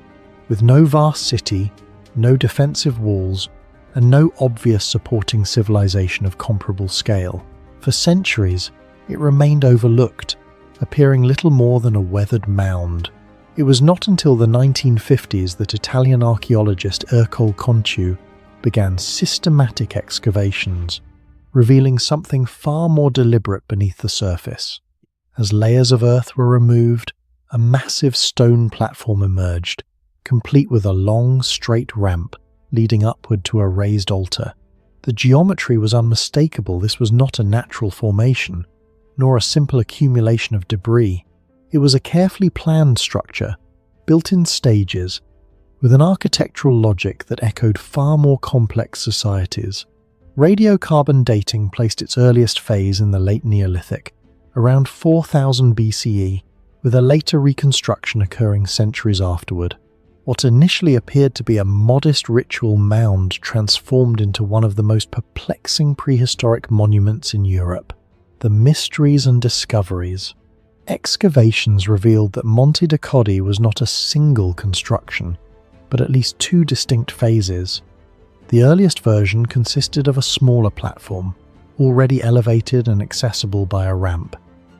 with no vast city, no defensive walls, and no obvious supporting civilization of comparable scale. For centuries, it remained overlooked, appearing little more than a weathered mound. It was not until the 1950s that Italian archaeologist Ercole Contiu began systematic excavations, revealing something far more deliberate beneath the surface. As layers of earth were removed, a massive stone platform emerged, complete with a long, straight ramp leading upward to a raised altar. The geometry was unmistakable. This was not a natural formation, nor a simple accumulation of debris. It was a carefully planned structure, built in stages, with an architectural logic that echoed far more complex societies. Radiocarbon dating placed its earliest phase in the late Neolithic, around 4000 BCE, with a later reconstruction occurring centuries afterward. What initially appeared to be a modest ritual mound transformed into one of the most perplexing prehistoric monuments in Europe. The mysteries and discoveries. Excavations revealed that Monte de Codi was not a single construction, but at least two distinct phases. The earliest version consisted of a smaller platform, already elevated and accessible by a ramp.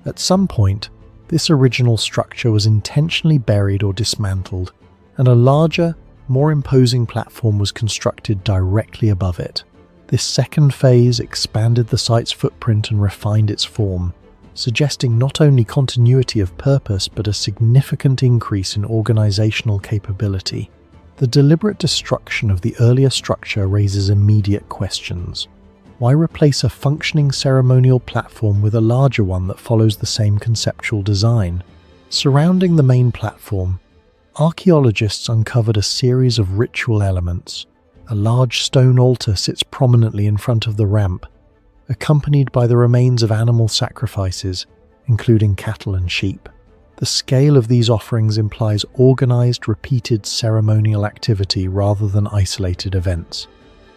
At some point, this original structure was intentionally buried or dismantled, and a larger, more imposing platform was constructed directly above it. This second phase expanded the site's footprint and refined its form, suggesting not only continuity of purpose but a significant increase in organizational capability. The deliberate destruction of the earlier structure raises immediate questions. Why replace a functioning ceremonial platform with a larger one that follows the same conceptual design? Surrounding the main platform, archaeologists uncovered a series of ritual elements. A large stone altar sits prominently in front of the ramp, accompanied by the remains of animal sacrifices, including cattle and sheep. The scale of these offerings implies organized, repeated ceremonial activity rather than isolated events.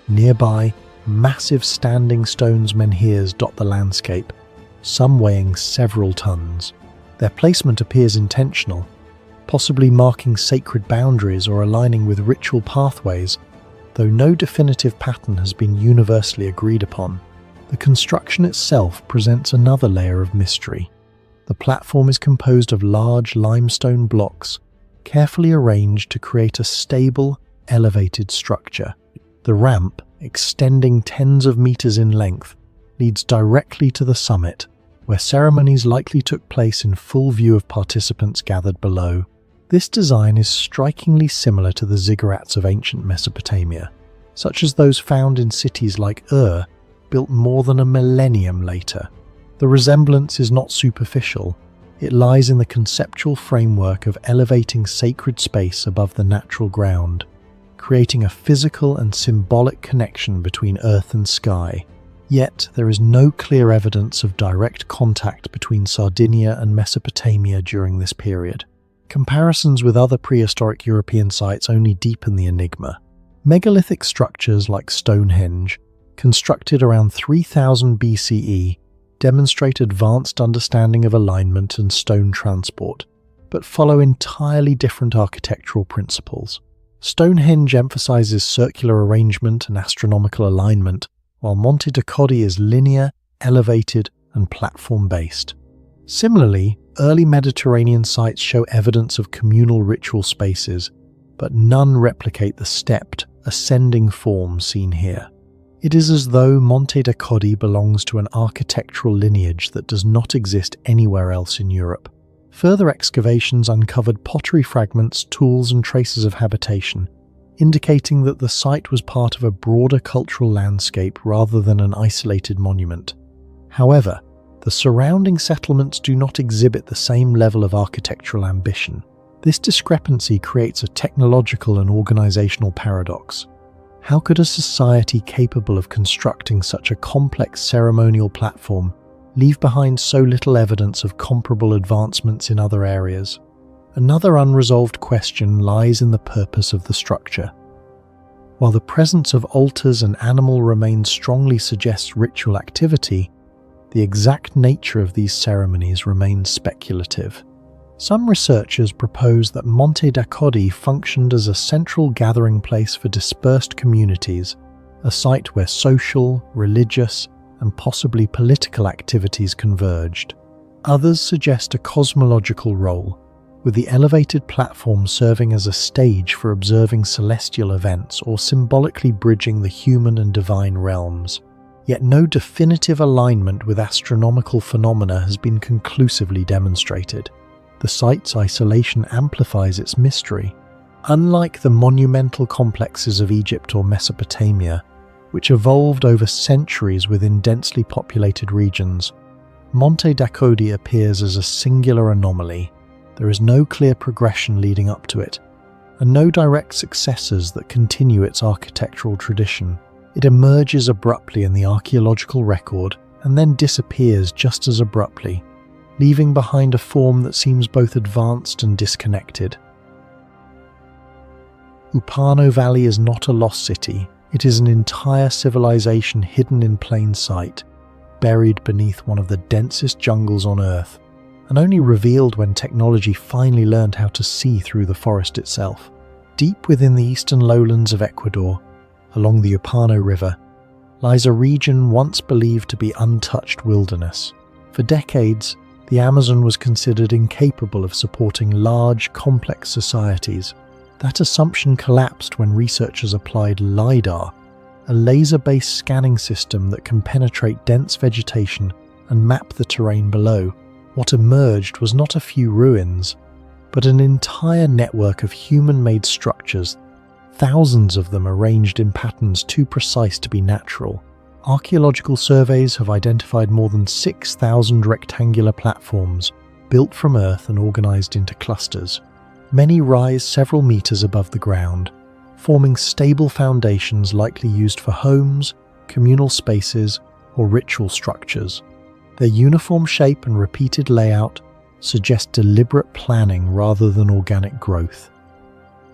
Nearby, massive standing stones menhirs dot the landscape, some weighing several tons. Their placement appears intentional, possibly marking sacred boundaries or aligning with ritual pathways, though no definitive pattern has been universally agreed upon. The construction itself presents another layer of mystery. The platform is composed of large limestone blocks, carefully arranged to create a stable, elevated structure. The ramp, extending tens of meters in length, leads directly to the summit, where ceremonies likely took place in full view of participants gathered below. This design is strikingly similar to the ziggurats of ancient Mesopotamia, such as those found in cities like built more than a millennium later. The resemblance is not superficial. It lies in the conceptual framework of elevating sacred space above the natural ground, creating a physical and symbolic connection between earth and sky. Yet there is no clear evidence of direct contact between Sardinia and Mesopotamia during this period. Comparisons with other prehistoric European sites only deepen the enigma. Megalithic structures like Stonehenge, constructed around 3000 BCE, demonstrate advanced understanding of alignment and stone transport, but follow entirely different architectural principles. Stonehenge emphasizes circular arrangement and astronomical alignment, while Monte de Codi is linear, elevated, and platform-based. Similarly, early Mediterranean sites show evidence of communal ritual spaces, but none replicate the stepped, ascending form seen here. It is as though Monte de Codi belongs to an architectural lineage that does not exist anywhere else in Europe. Further excavations uncovered pottery fragments, tools, and traces of habitation, indicating that the site was part of a broader cultural landscape rather than an isolated monument. However, the surrounding settlements do not exhibit the same level of architectural ambition. This discrepancy creates a technological and organizational paradox. How could a society capable of constructing such a complex ceremonial platform leave behind so little evidence of comparable advancements in other areas? Another unresolved question lies in the purpose of the structure. While the presence of altars and animal remains strongly suggests ritual activity, the exact nature of these ceremonies remains speculative. Some researchers propose that Monte Dakodi functioned as a central gathering place for dispersed communities, a site where social, religious, and possibly political activities converged. Others suggest a cosmological role, with the elevated platform serving as a stage for observing celestial events or symbolically bridging the human and divine realms. Yet no definitive alignment with astronomical phenomena has been conclusively demonstrated. The site's isolation amplifies its mystery. Unlike the monumental complexes of Egypt or Mesopotamia, which evolved over centuries within densely populated regions, Monte Dakodi appears as a singular anomaly. There is no clear progression leading up to it, and no direct successors that continue its architectural tradition. It emerges abruptly in the archaeological record and then disappears just as abruptly, leaving behind a form that seems both advanced and disconnected. Upano Valley is not a lost city. It is an entire civilization hidden in plain sight, buried beneath one of the densest jungles on Earth, and only revealed when technology finally learned how to see through the forest itself. Deep within the eastern lowlands of Ecuador, along the Upano River, lies a region once believed to be untouched wilderness. For decades, the Amazon was considered incapable of supporting large, complex societies. That assumption collapsed when researchers applied LiDAR, a laser-based scanning system that can penetrate dense vegetation and map the terrain below. What emerged was not a few ruins, but an entire network of human-made structures, thousands of them arranged in patterns too precise to be natural. Archaeological surveys have identified more than 6,000 rectangular platforms built from earth and organized into clusters. Many rise several meters above the ground, forming stable foundations likely used for homes, communal spaces, or ritual structures. Their uniform shape and repeated layout suggest deliberate planning rather than organic growth.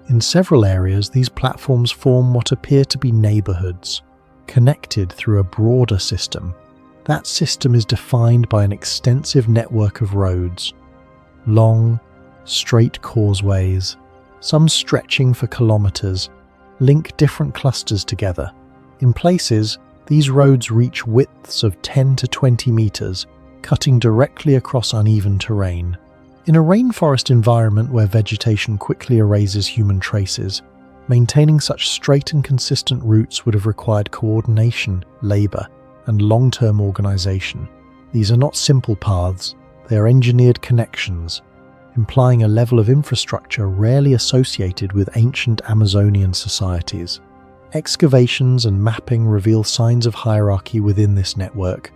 In several areas, these platforms form what appear to be neighborhoods, connected through a broader system. That system is defined by an extensive network of roads, long, straight causeways, some stretching for kilometers, link different clusters together. In places, these roads reach widths of 10 to 20 meters, cutting directly across uneven terrain. In a rainforest environment where vegetation quickly erases human traces, maintaining such straight and consistent routes would have required coordination, labor, and long-term organization. These are not simple paths, they are engineered connections, implying a level of infrastructure rarely associated with ancient Amazonian societies. Excavations and mapping reveal signs of hierarchy within this network.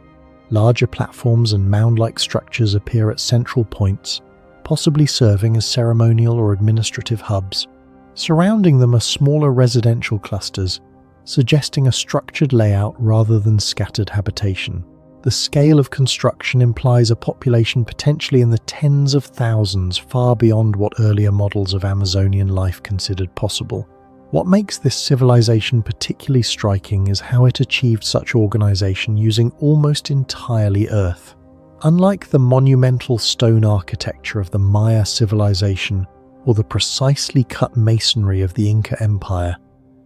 Larger platforms and mound-like structures appear at central points, possibly serving as ceremonial or administrative hubs. Surrounding them are smaller residential clusters, suggesting a structured layout rather than scattered habitation. The scale of construction implies a population potentially in the tens of thousands, far beyond what earlier models of Amazonian life considered possible. What makes this civilization particularly striking is how it achieved such organization using almost entirely earth. Unlike the monumental stone architecture of the Maya civilization or the precisely cut masonry of the Inca Empire,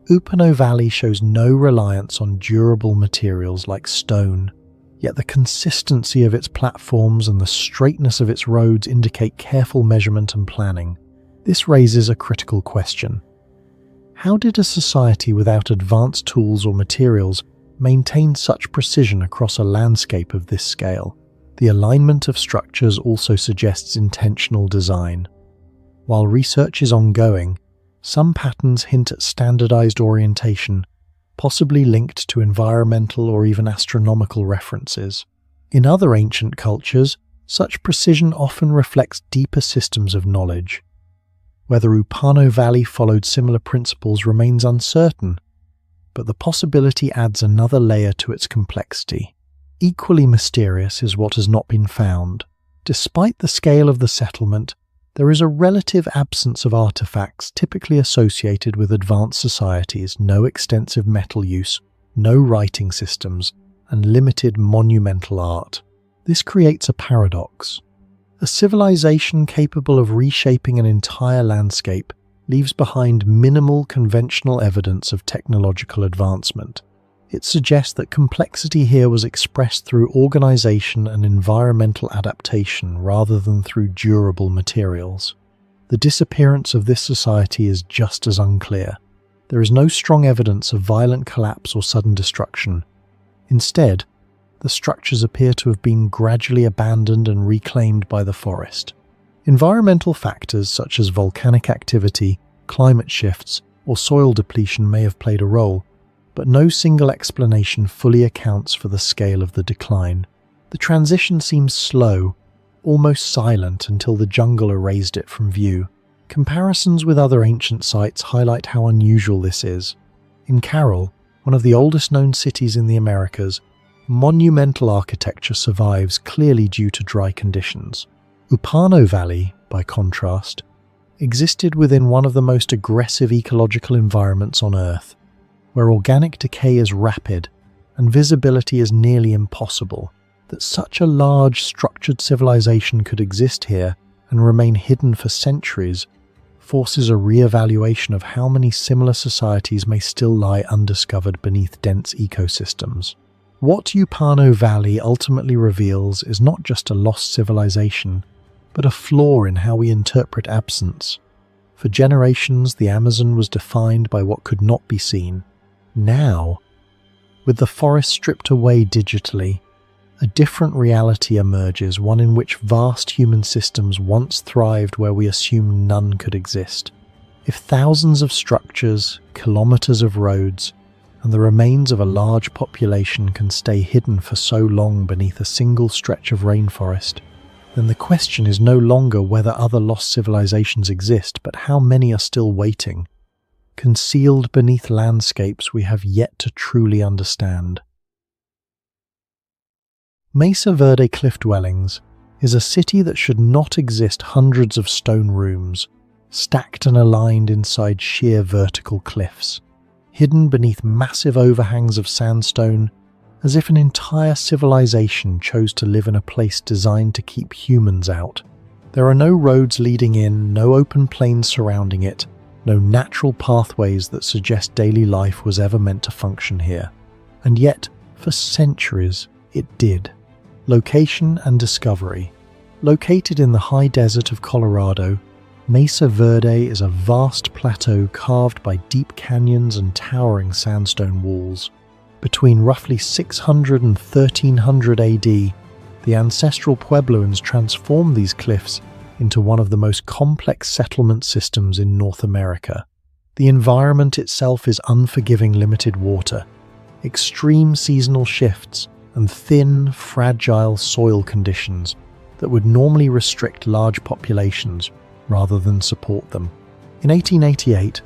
Upano Valley shows no reliance on durable materials like stone, yet the consistency of its platforms and the straightness of its roads indicate careful measurement and planning. This raises a critical question. How did a society without advanced tools or materials maintain such precision across a landscape of this scale? The alignment of structures also suggests intentional design. While research is ongoing, some patterns hint at standardized orientation, possibly linked to environmental or even astronomical references. In other ancient cultures, such precision often reflects deeper systems of knowledge. Whether Upano Valley followed similar principles remains uncertain, but the possibility adds another layer to its complexity. Equally mysterious is what has not been found. Despite the scale of the settlement, There is a relative absence of artifacts typically associated with advanced societies, no extensive metal use, no writing systems, and limited monumental art. This creates a paradox. A civilization capable of reshaping an entire landscape leaves behind minimal conventional evidence of technological advancement. It suggests that complexity here was expressed through organization and environmental adaptation rather than through durable materials. The disappearance of this society is just as unclear. There is no strong evidence of violent collapse or sudden destruction. Instead, the structures appear to have been gradually abandoned and reclaimed by the forest. Environmental factors such as volcanic activity, climate shifts, or soil depletion may have played a role, but no single explanation fully accounts for the scale of the decline. The transition seems slow, almost silent until the jungle erased it from view. Comparisons with other ancient sites highlight how unusual this is. In Carroll, one of the oldest known cities in the Americas, monumental architecture survives clearly due to dry conditions. Upano Valley, by contrast, existed within one of the most aggressive ecological environments on Earth, where organic decay is rapid and visibility is nearly impossible. That such a large, structured civilization could exist here and remain hidden for centuries forces a re-evaluation of how many similar societies may still lie undiscovered beneath dense ecosystems. What Upano Valley ultimately reveals is not just a lost civilization, but a flaw in how we interpret absence. For generations, the Amazon was defined by what could not be seen. Now, with the forest stripped away digitally, a different reality emerges, one in which vast human systems once thrived where we assumed none could exist. If thousands of structures, kilometers of roads, and the remains of a large population can stay hidden for so long beneath a single stretch of rainforest, then the question is no longer whether other lost civilizations exist, but how many are still waiting, concealed beneath landscapes we have yet to truly understand. Mesa Verde Cliff Dwellings is a city that should not exist hundreds of stone rooms, stacked and aligned inside sheer vertical cliffs, hidden beneath massive overhangs of sandstone, as if an entire civilization chose to live in a place designed to keep humans out. There are no roads leading in, no open plains surrounding it, no natural pathways that suggest daily life was ever meant to function here. And yet, for centuries, it did. Location and discovery. Located in the high desert of Colorado, Mesa Verde is a vast plateau carved by deep canyons and towering sandstone walls. Between roughly 600 and 1300 AD, the ancestral Puebloans transformed these cliffs into one of the most complex settlement systems in North America. The environment itself is unforgiving limited water, extreme seasonal shifts, and thin, fragile soil conditions that would normally restrict large populations rather than support them. In 1888,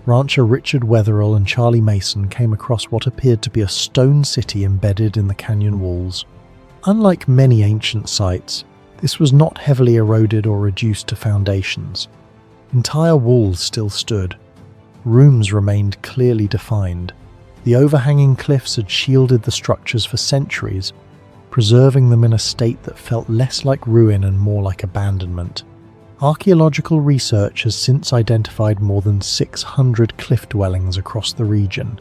rancher Richard Wetherill and Charlie Mason came across what appeared to be a stone city embedded in the canyon walls. Unlike many ancient sites, this was not heavily eroded or reduced to foundations. Entire walls still stood. Rooms remained clearly defined. The overhanging cliffs had shielded the structures for centuries, preserving them in a state that felt less like ruin and more like abandonment. Archaeological research has since identified more than 600 cliff dwellings across the region.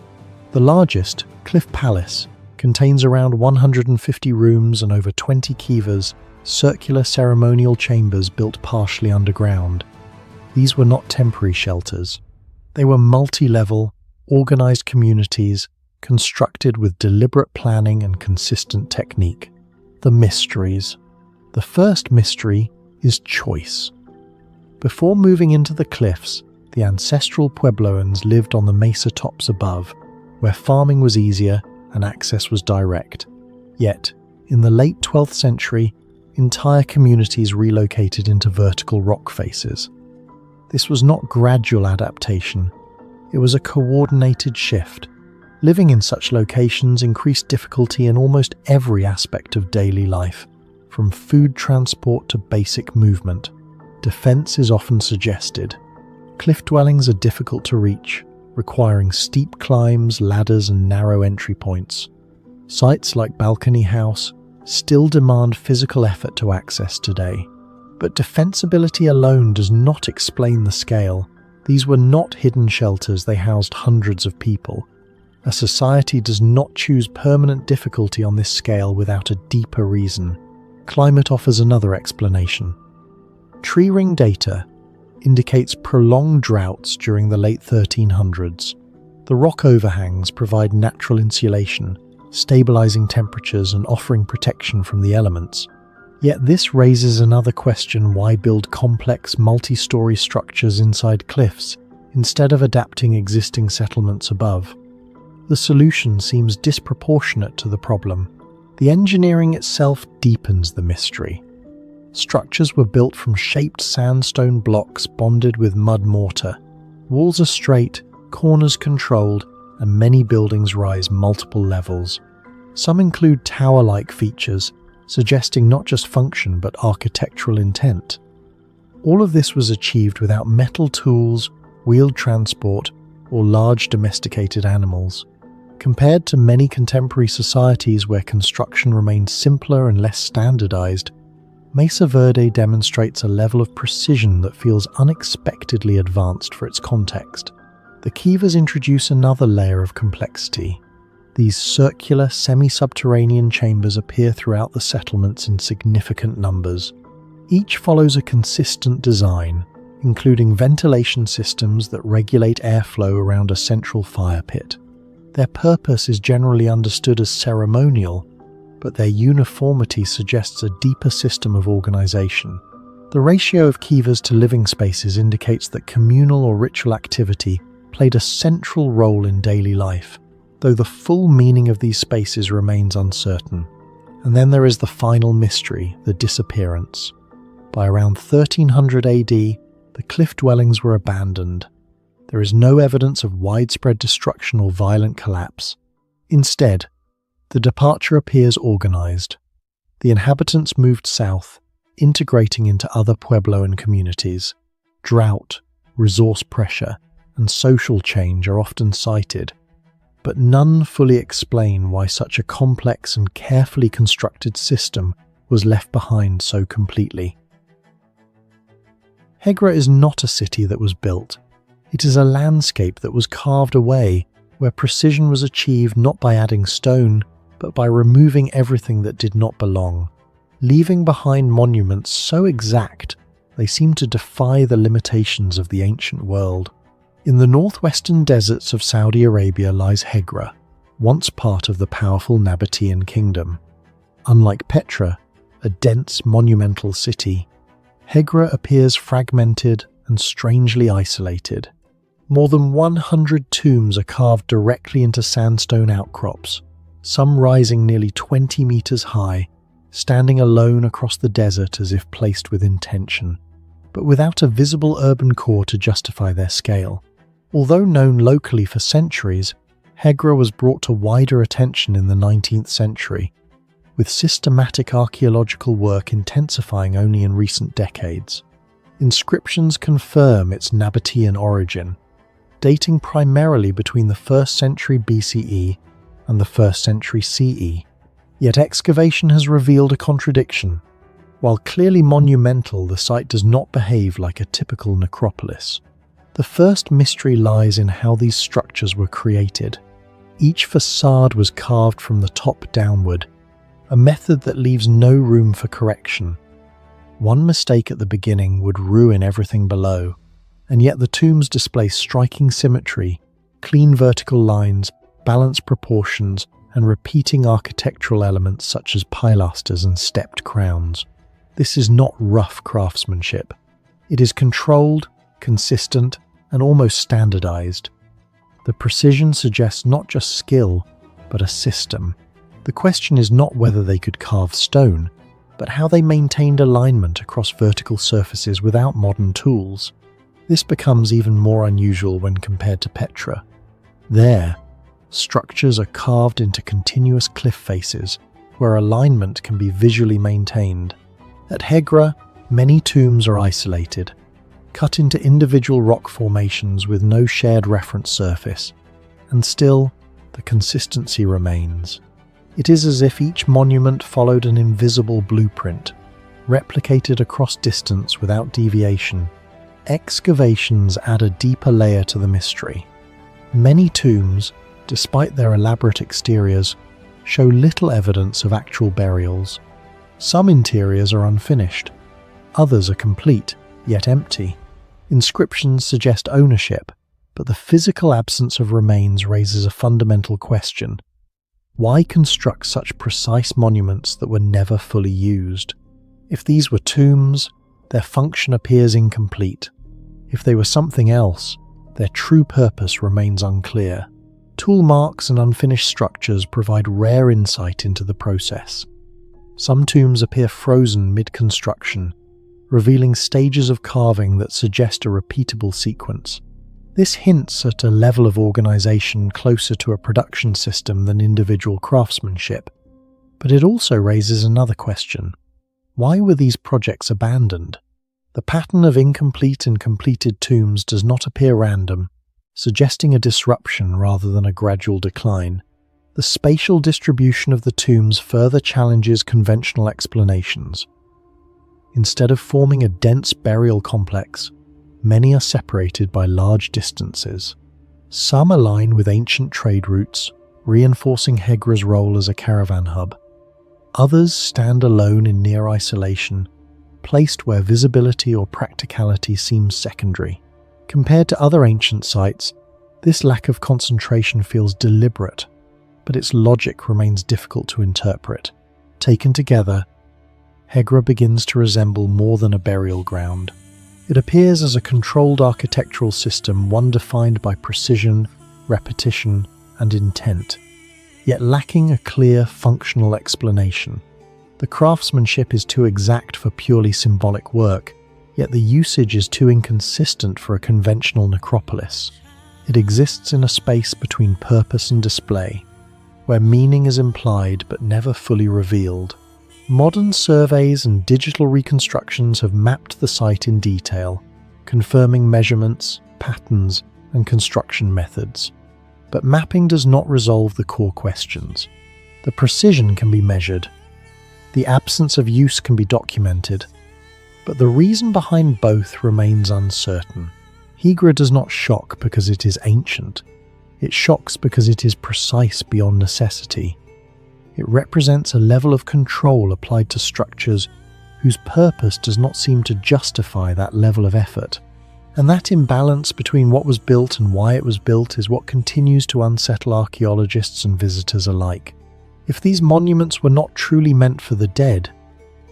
The largest, Cliff Palace, contains around 150 rooms and over 20 kivas, circular ceremonial chambers built partially underground. These were not temporary shelters. They were multi-level, organized communities constructed with deliberate planning and consistent technique. The mysteries. The first mystery is choice. Before moving into the cliffs, the ancestral Puebloans lived on the mesa tops above, where farming was easier and access was direct. Yet, in the late 12th century, entire communities relocated into vertical rock faces. This was not gradual adaptation, it was a coordinated shift. Living in such locations increased difficulty in almost every aspect of daily life, from food transport to basic movement. defense is often suggested. Cliff dwellings are difficult to reach, requiring steep climbs, ladders, and narrow entry points. Sites like Balcony House still demand physical effort to access today. But defensibility alone does not explain the scale. These were not hidden shelters, they housed hundreds of people. A society does not choose permanent difficulty on this scale without a deeper reason. Climate offers another explanation. Tree ring data indicates prolonged droughts during the late 1300s. The rock overhangs provide natural insulation, stabilizing temperatures and offering protection from the elements. Yet this raises another question: why build complex, multi-story structures inside cliffs instead of adapting existing settlements above? The solution seems disproportionate to the problem. The engineering itself deepens the mystery. Structures were built from shaped sandstone blocks bonded with mud mortar. Walls are straight, corners controlled, and many buildings rise multiple levels. Some include tower-like features, suggesting not just function but architectural intent. All of this was achieved without metal tools, wheeled transport, or large domesticated animals. Compared to many contemporary societies where construction remained simpler and less standardized, Mesa Verde demonstrates a level of precision that feels unexpectedly advanced for its context. The kivas introduce another layer of complexity. These circular, semi-subterranean chambers appear throughout the settlements in significant numbers. Each follows a consistent design, including ventilation systems that regulate airflow around a central fire pit. Their purpose is generally understood as ceremonial, but their uniformity suggests a deeper system of organization. The ratio of kivas to living spaces indicates that communal or ritual activity played a central role in daily life, though the full meaning of these spaces remains uncertain. And then there is the final mystery, the disappearance. By around 1300 AD, the cliff dwellings were abandoned. There is no evidence of widespread destruction or violent collapse. Instead, the departure appears organized. The inhabitants moved south, integrating into other Puebloan communities. Drought, resource pressure, and social change are often cited, but none fully explain why such a complex and carefully constructed system was left behind so completely. Hegra is not a city that was built. It is a landscape that was carved away, where precision was achieved not by adding stone, but by removing everything that did not belong, leaving behind monuments so exact they seem to defy the limitations of the ancient world. In the northwestern deserts of Saudi Arabia lies Hegra, once part of the powerful Nabatean kingdom. Unlike Petra, a dense monumental city, Hegra appears fragmented and strangely isolated. More than 100 tombs are carved directly into sandstone outcrops, some rising nearly 20 meters high, standing alone across the desert as if placed with intention, but without a visible urban core to justify their scale. Although known locally for centuries, Hegra was brought to wider attention in the 19th century, with systematic archaeological work intensifying only in recent decades. Inscriptions confirm its Nabatean origin, dating primarily between the 1st century BCE and the 1st century CE. Yet excavation has revealed a contradiction. While clearly monumental, the site does not behave like a typical necropolis. The first mystery lies in how these structures were created. Each facade was carved from the top downward, a method that leaves no room for correction. One mistake at the beginning would ruin everything below, and yet the tombs display striking symmetry, clean vertical lines, balanced proportions, and repeating architectural elements such as pilasters and stepped crowns. This is not rough craftsmanship. It is controlled, consistent, and almost standardized. The precision suggests not just skill, but a system. The question is not whether they could carve stone, but how they maintained alignment across vertical surfaces without modern tools. This becomes even more unusual when compared to Petra. There, structures are carved into continuous cliff faces, where alignment can be visually maintained. At Hegra, Many tombs are isolated, cut into individual rock formations with no shared reference surface, and still, the consistency remains. It is as if each monument followed an invisible blueprint, replicated across distance without deviation. Excavations add a deeper layer to the mystery. Many tombs, despite their elaborate exteriors, show little evidence of actual burials. Some interiors are unfinished, others are complete, yet empty. Inscriptions suggest ownership, but the physical absence of remains raises a fundamental question. Why construct such precise monuments that were never fully used? If these were tombs, their function appears incomplete. If they were something else, their true purpose remains unclear. Tool marks and unfinished structures provide rare insight into the process. Some tombs appear frozen mid-construction, revealing stages of carving that suggest a repeatable sequence. This hints at a level of organization closer to a production system than individual craftsmanship. But it also raises another question. Why were these projects abandoned? The pattern of incomplete and completed tombs does not appear random, suggesting a disruption rather than a gradual decline. The spatial distribution of the tombs further challenges conventional explanations. Instead of forming a dense burial complex, many are separated by large distances. Some align with ancient trade routes, reinforcing Hegra's role as a caravan hub. Others stand alone in near isolation, placed where visibility or practicality seems secondary. Compared to other ancient sites, this lack of concentration feels deliberate, but its logic remains difficult to interpret. Taken together, Hegra begins to resemble more than a burial ground. It appears as a controlled architectural system, one defined by precision, repetition, and intent, yet lacking a clear, functional explanation. The craftsmanship is too exact for purely symbolic work, yet the usage is too inconsistent for a conventional necropolis. It exists in a space between purpose and display, where meaning is implied but never fully revealed. Modern surveys and digital reconstructions have mapped the site in detail, confirming measurements, patterns, and construction methods. But mapping does not resolve the core questions. The precision can be measured, the absence of use can be documented, but the reason behind both remains uncertain. Hegra does not shock because it is ancient. It shocks because it is precise beyond necessity. It represents a level of control applied to structures whose purpose does not seem to justify that level of effort. And that imbalance between what was built and why it was built is what continues to unsettle archaeologists and visitors alike. If these monuments were not truly meant for the dead,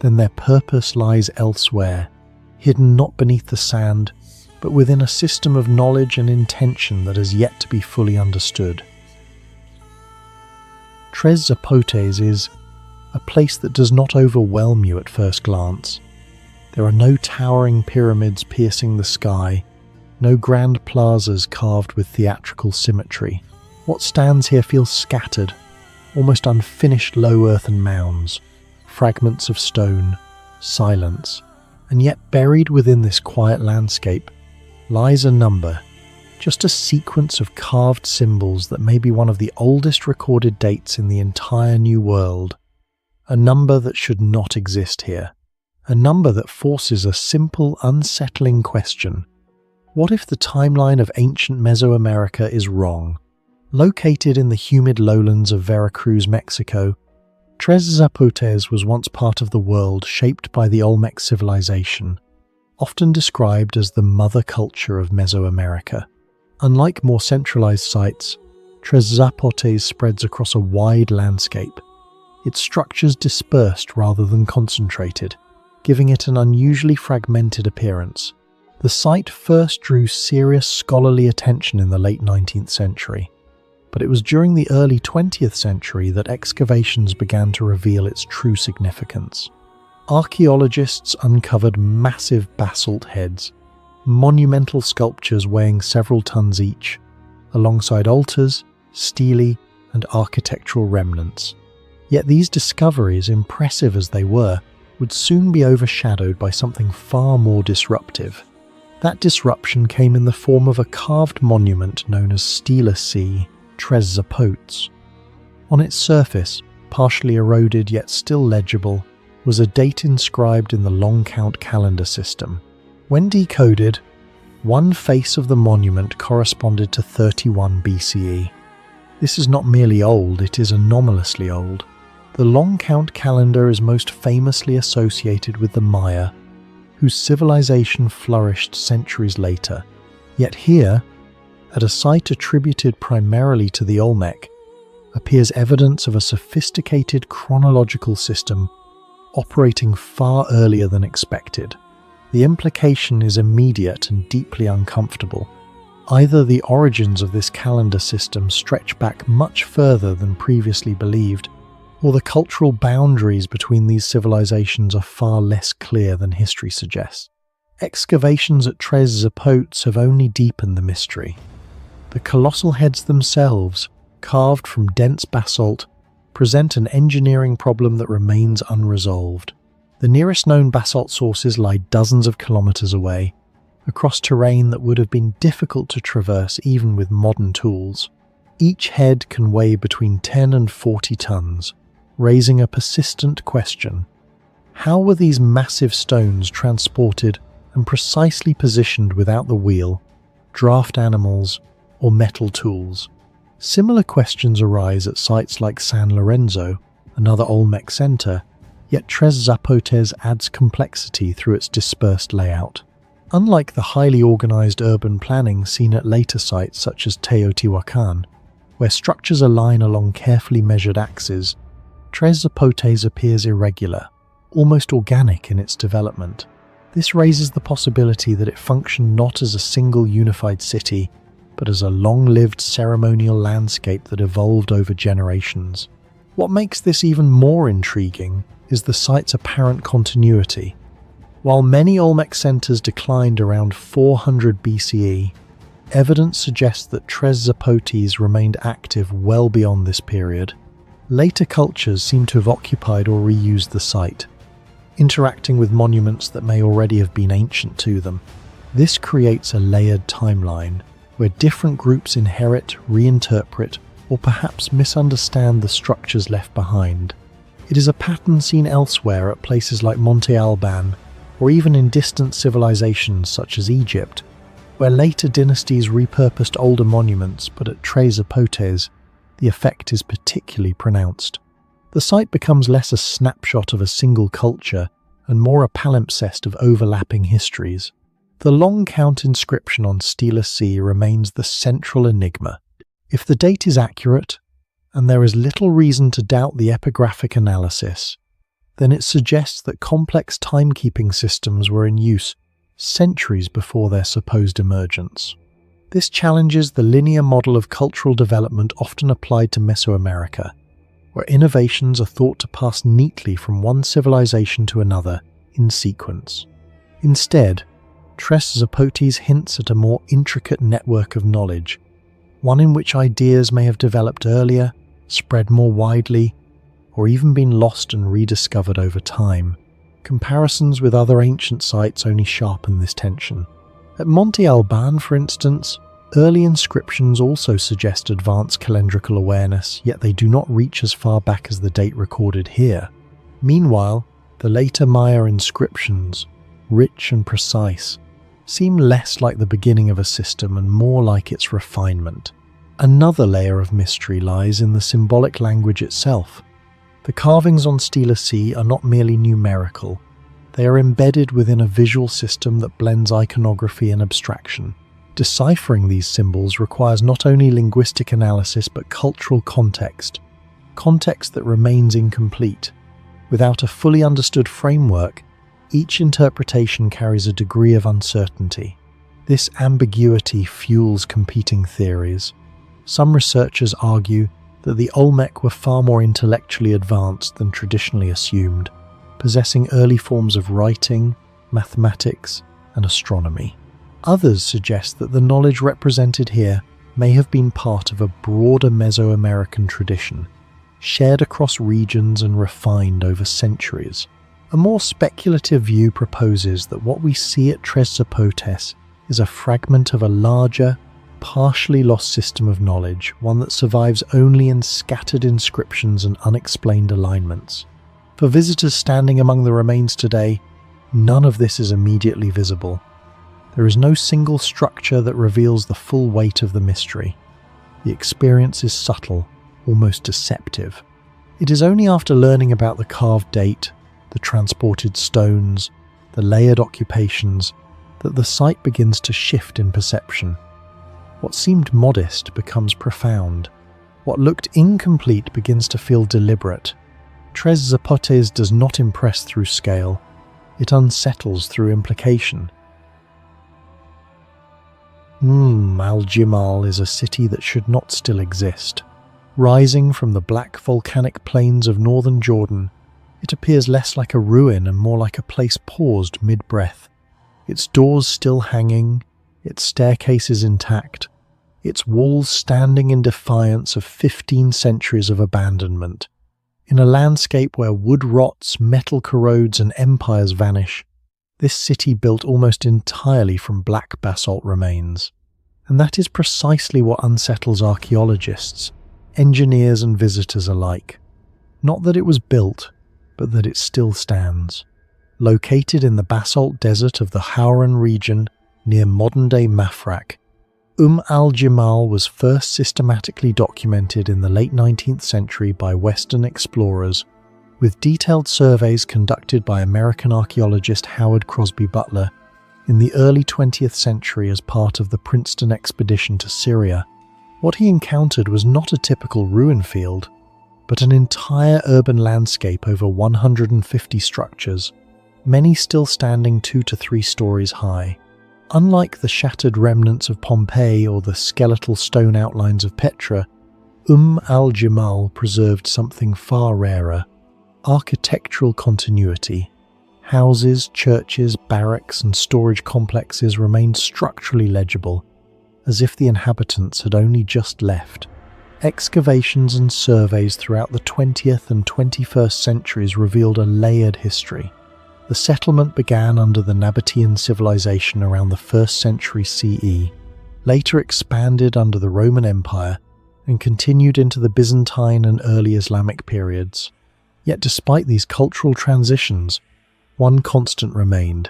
then their purpose lies elsewhere, hidden not beneath the sand, but within a system of knowledge and intention that has yet to be fully understood. Tres Zapotes is a place that does not overwhelm you at first glance. There are no towering pyramids piercing the sky, no grand plazas carved with theatrical symmetry. What stands here feels scattered, almost unfinished low earthen mounds, fragments of stone, silence, and yet buried within this quiet landscape lies a number, just a sequence of carved symbols that may be one of the oldest recorded dates in the entire New World. A number that should not exist here. A number that forces a simple, unsettling question. What if the timeline of ancient Mesoamerica is wrong? Located in the humid lowlands of Veracruz, Mexico, Tres Zapotes was once part of the world shaped by the Olmec civilization, often described as the mother culture of Mesoamerica. Unlike more centralized sites, Tres Zapotes spreads across a wide landscape, its structures dispersed rather than concentrated, giving it an unusually fragmented appearance. The site first drew serious scholarly attention in the late 19th century, but it was during the early 20th century that excavations began to reveal its true significance. Archaeologists uncovered massive basalt heads, monumental sculptures weighing several tons each, alongside altars, stelae, and architectural remnants. Yet these discoveries, impressive as they were, would soon be overshadowed by something far more disruptive. That disruption came in the form of a carved monument known as Stela C. Tres Zapotes. On its surface, partially eroded yet still legible, was a date inscribed in the long count calendar system. When decoded, one face of the monument corresponded to 31 BCE. This is not merely old, it is anomalously old. The long count calendar is most famously associated with the Maya, whose civilization flourished centuries later. Yet here, at a site attributed primarily to the Olmec, appears evidence of a sophisticated chronological system operating far earlier than expected. The implication is immediate and deeply uncomfortable. Either the origins of this calendar system stretch back much further than previously believed, or the cultural boundaries between these civilizations are far less clear than history suggests. Excavations at Tres Zapotes have only deepened the mystery. The colossal heads themselves, carved from dense basalt, present an engineering problem that remains unresolved. The nearest known basalt sources lie dozens of kilometers away, across terrain that would have been difficult to traverse even with modern tools. Each head can weigh between 10 and 40 tons, raising a persistent question. How were these massive stones transported and precisely positioned without the wheel, draft animals, or metal tools? Similar questions arise at sites like San Lorenzo, another Olmec center, yet Tres Zapotes adds complexity through its dispersed layout. Unlike the highly organized urban planning seen at later sites such as Teotihuacan, where structures align along carefully measured axes, Tres Zapotes appears irregular, almost organic in its development. This raises the possibility that it functioned not as a single unified city, but as a long-lived ceremonial landscape that evolved over generations. What makes this even more intriguing is the site's apparent continuity. While many Olmec centers declined around 400 BCE, evidence suggests that Tres Zapotes remained active well beyond this period. Later cultures seem to have occupied or reused the site, interacting with monuments that may already have been ancient to them. This creates a layered timeline, where different groups inherit, reinterpret, or perhaps misunderstand the structures left behind. It is a pattern seen elsewhere at places like Monte Alban, or even in distant civilizations such as Egypt, where later dynasties repurposed older monuments, but at Tres Zapotes, the effect is particularly pronounced. The site becomes less a snapshot of a single culture and more a palimpsest of overlapping histories. The long count inscription on Stela C remains the central enigma. If the date is accurate, and there is little reason to doubt the epigraphic analysis, then it suggests that complex timekeeping systems were in use centuries before their supposed emergence. This challenges the linear model of cultural development often applied to Mesoamerica, where innovations are thought to pass neatly from one civilization to another in sequence. Instead, Tres Zapotes hints at a more intricate network of knowledge, one in which ideas may have developed earlier, spread more widely, or even been lost and rediscovered over time. Comparisons with other ancient sites only sharpen this tension. At Monte Alban, for instance, early inscriptions also suggest advanced calendrical awareness, yet they do not reach as far back as the date recorded here. Meanwhile, the later Maya inscriptions, rich and precise, seem less like the beginning of a system and more like its refinement. Another layer of mystery lies in the symbolic language itself. The carvings on Stela C are not merely numerical, they are embedded within a visual system that blends iconography and abstraction. Deciphering these symbols requires not only linguistic analysis but cultural context that remains incomplete. Without a fully understood framework, each interpretation carries a degree of uncertainty. This ambiguity fuels competing theories. Some researchers argue that the Olmec were far more intellectually advanced than traditionally assumed, possessing early forms of writing, mathematics, and astronomy. Others suggest that the knowledge represented here may have been part of a broader Mesoamerican tradition, shared across regions and refined over centuries. A more speculative view proposes that what we see at Tres Zapotes is a fragment of a larger, partially lost system of knowledge, one that survives only in scattered inscriptions and unexplained alignments. For visitors standing among the remains today, none of this is immediately visible. There is no single structure that reveals the full weight of the mystery. The experience is subtle, almost deceptive. It is only after learning about the carved date, the transported stones, the layered occupations, that the site begins to shift in perception. What seemed modest becomes profound. What looked incomplete begins to feel deliberate. Tres Zapotes does not impress through scale. It unsettles through implication. El-Jimal is a city that should not still exist. Rising from the black volcanic plains of northern Jordan, it appears less like a ruin and more like a place paused mid-breath. Its doors still hanging, its staircases intact, its walls standing in defiance of 15 centuries of abandonment. In a landscape where wood rots, metal corrodes, and empires vanish, this city built almost entirely from black basalt remains. And that is precisely what unsettles archaeologists, engineers and visitors alike. Not that it was built, but that it still stands. Located in the basalt desert of the Hauran region near modern-day Mafraq, el-Jimal was first systematically documented in the late 19th century by Western explorers, with detailed surveys conducted by American archaeologist Howard Crosby Butler in the early 20th century as part of the Princeton expedition to Syria. What he encountered was not a typical ruin field, but an entire urban landscape over 150 structures, many still standing 2 to 3 stories high. Unlike the shattered remnants of Pompeii or the skeletal stone outlines of Petra, el-Jimal preserved something far rarer: architectural continuity. Houses, churches, barracks, and storage complexes remained structurally legible, as if the inhabitants had only just left. Excavations and surveys throughout the 20th and 21st centuries revealed a layered history. The settlement began under the Nabatean civilization around the 1st century CE, later expanded under the Roman Empire, and continued into the Byzantine and early Islamic periods. Yet despite these cultural transitions, one constant remained: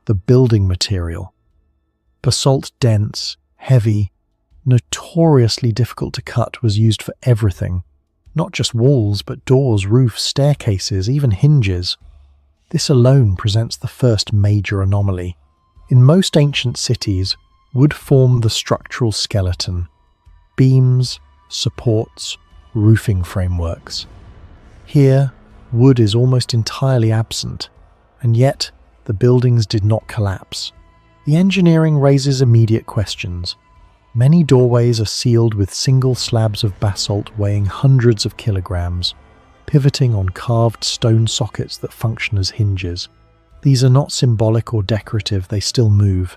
the building material. Basalt, dense, heavy, notoriously difficult to cut, was used for everything. Not just walls, but doors, roofs, staircases, even hinges. This alone presents the first major anomaly. In most ancient cities, wood formed the structural skeleton: beams, supports, roofing frameworks. Here, wood is almost entirely absent, and yet the buildings did not collapse. The engineering raises immediate questions. Many doorways are sealed with single slabs of basalt weighing hundreds of kilograms, pivoting on carved stone sockets that function as hinges. These are not symbolic or decorative, they still move.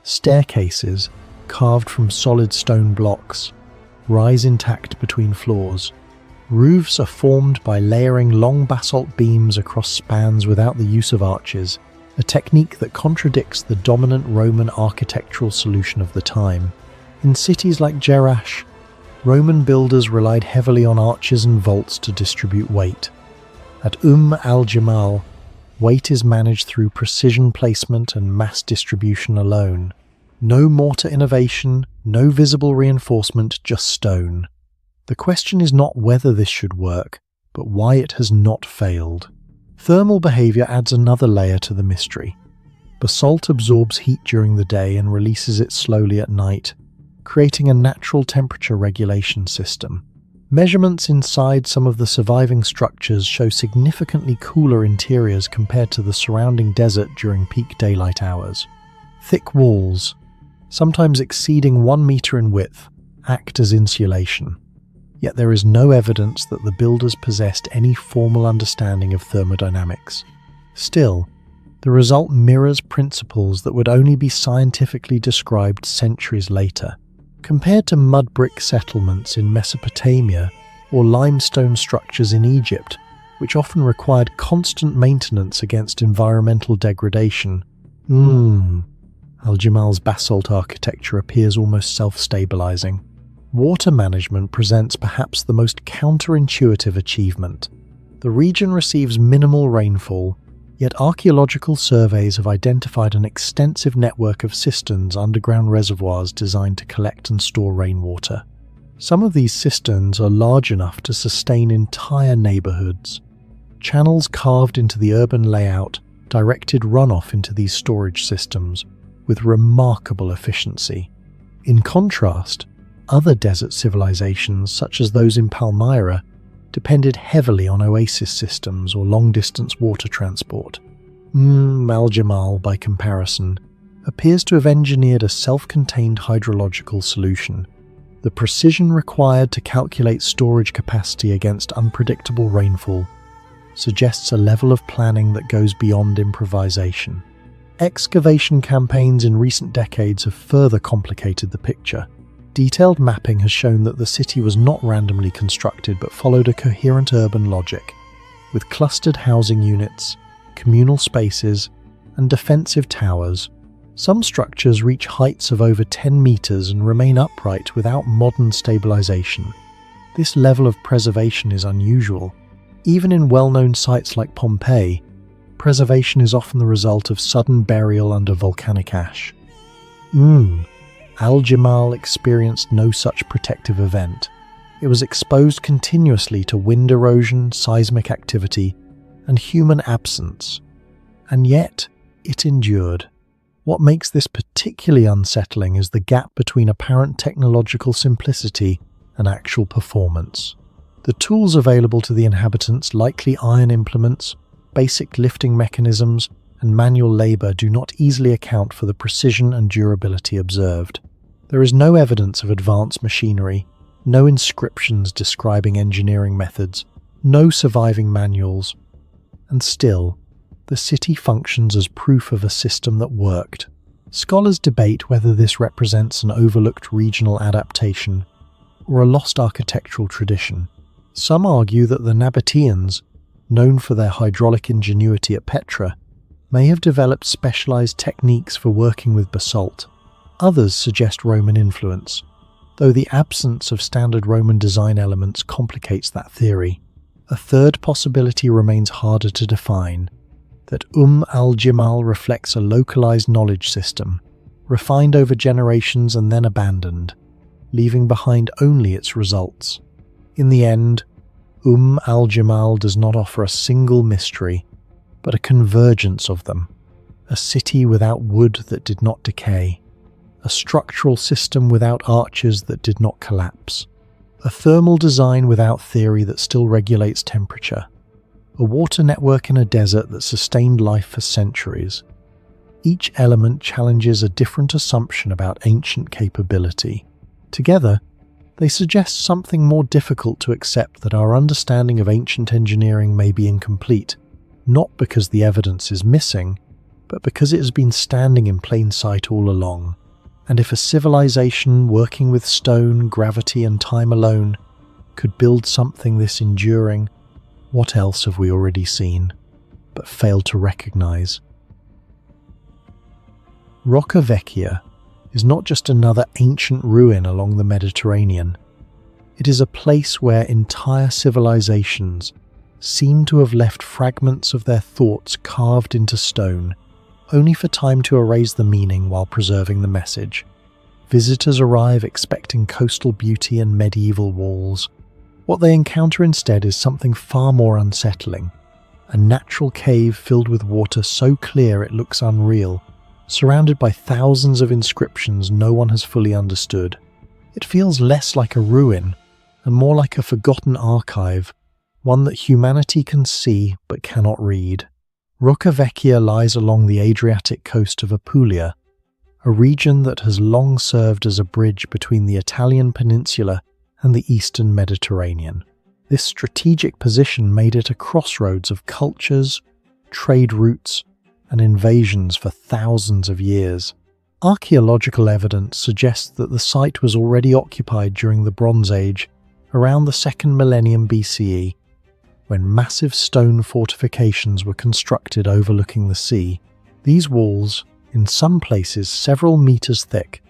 Staircases, carved from solid stone blocks, rise intact between floors. Roofs are formed by layering long basalt beams across spans without the use of arches, a technique that contradicts the dominant Roman architectural solution of the time. In cities like Jerash, Roman builders relied heavily on arches and vaults to distribute weight. At el-Jimal, weight is managed through precision placement and mass distribution alone. No mortar innovation, no visible reinforcement, just stone. The question is not whether this should work, but why it has not failed. Thermal behavior adds another layer to the mystery. Basalt absorbs heat during the day and releases it slowly at night, creating a natural temperature regulation system. Measurements inside some of the surviving structures show significantly cooler interiors compared to the surrounding desert during peak daylight hours. Thick walls, sometimes exceeding 1 meter in width, act as insulation. Yet there is no evidence that the builders possessed any formal understanding of thermodynamics. Still, the result mirrors principles that would only be scientifically described centuries later. Compared to mud brick settlements in Mesopotamia or limestone structures in Egypt, which often required constant maintenance against environmental degradation. El-Jimal's basalt architecture appears almost self-stabilizing. Water management presents perhaps the most counterintuitive achievement. The region receives minimal rainfall, yet archaeological surveys have identified an extensive network of cisterns, underground reservoirs designed to collect and store rainwater. Some of these cisterns are large enough to sustain entire neighborhoods. Channels carved into the urban layout directed runoff into these storage systems with remarkable efficiency. In contrast, other desert civilizations, such as those in Palmyra, depended heavily on oasis systems or long-distance water transport. El-Jimal, by comparison, appears to have engineered a self-contained hydrological solution. The precision required to calculate storage capacity against unpredictable rainfall suggests a level of planning that goes beyond improvisation. Excavation campaigns in recent decades have further complicated the picture. Detailed mapping has shown that the city was not randomly constructed but followed a coherent urban logic, with clustered housing units, communal spaces, and defensive towers. Some structures reach heights of over 10 meters and remain upright without modern stabilization. This level of preservation is unusual. Even in well-known sites like Pompeii, preservation is often the result of sudden burial under volcanic ash. El-Jimal experienced no such protective event. It was exposed continuously to wind erosion, seismic activity, and human absence. And yet, it endured. What makes this particularly unsettling is the gap between apparent technological simplicity and actual performance. The tools available to the inhabitants, likely iron implements, basic lifting mechanisms, and manual labor, do not easily account for the precision and durability observed. There is no evidence of advanced machinery, no inscriptions describing engineering methods, no surviving manuals, and still, the city functions as proof of a system that worked. Scholars debate whether this represents an overlooked regional adaptation or a lost architectural tradition. Some argue that the Nabateans, known for their hydraulic ingenuity at Petra, may have developed specialized techniques for working with basalt. Others suggest Roman influence, though the absence of standard Roman design elements complicates that theory. A third possibility remains harder to define, that el-Jimal reflects a localized knowledge system, refined over generations and then abandoned, leaving behind only its results. In the end, el-Jimal does not offer a single mystery, but a convergence of them. A city without wood that did not decay, a structural system without arches that did not collapse, a thermal design without theory that still regulates temperature, a water network in a desert that sustained life for centuries. Each element challenges a different assumption about ancient capability. Together, they suggest something more difficult to accept, that our understanding of ancient engineering may be incomplete, not because the evidence is missing, but because it has been standing in plain sight all along. And if a civilization working with stone, gravity, and time alone could build something this enduring, what else have we already seen, but failed to recognize? Roca Vecchia is not just another ancient ruin along the Mediterranean. It is a place where entire civilizations seem to have left fragments of their thoughts carved into stone, only for time to erase the meaning while preserving the message. Visitors arrive expecting coastal beauty and medieval walls. What they encounter instead is something far more unsettling. A natural cave filled with water so clear it looks unreal, surrounded by thousands of inscriptions no one has fully understood. It feels less like a ruin and more like a forgotten archive, one that humanity can see but cannot read. Roca Vecchia lies along the Adriatic coast of Apulia, a region that has long served as a bridge between the Italian peninsula and the eastern Mediterranean. This strategic position made it a crossroads of cultures, trade routes, and invasions for thousands of years. Archaeological evidence suggests that the site was already occupied during the Bronze Age, around the 2nd millennium BCE. when massive stone fortifications were constructed overlooking the sea. These walls, in some places several meters thick,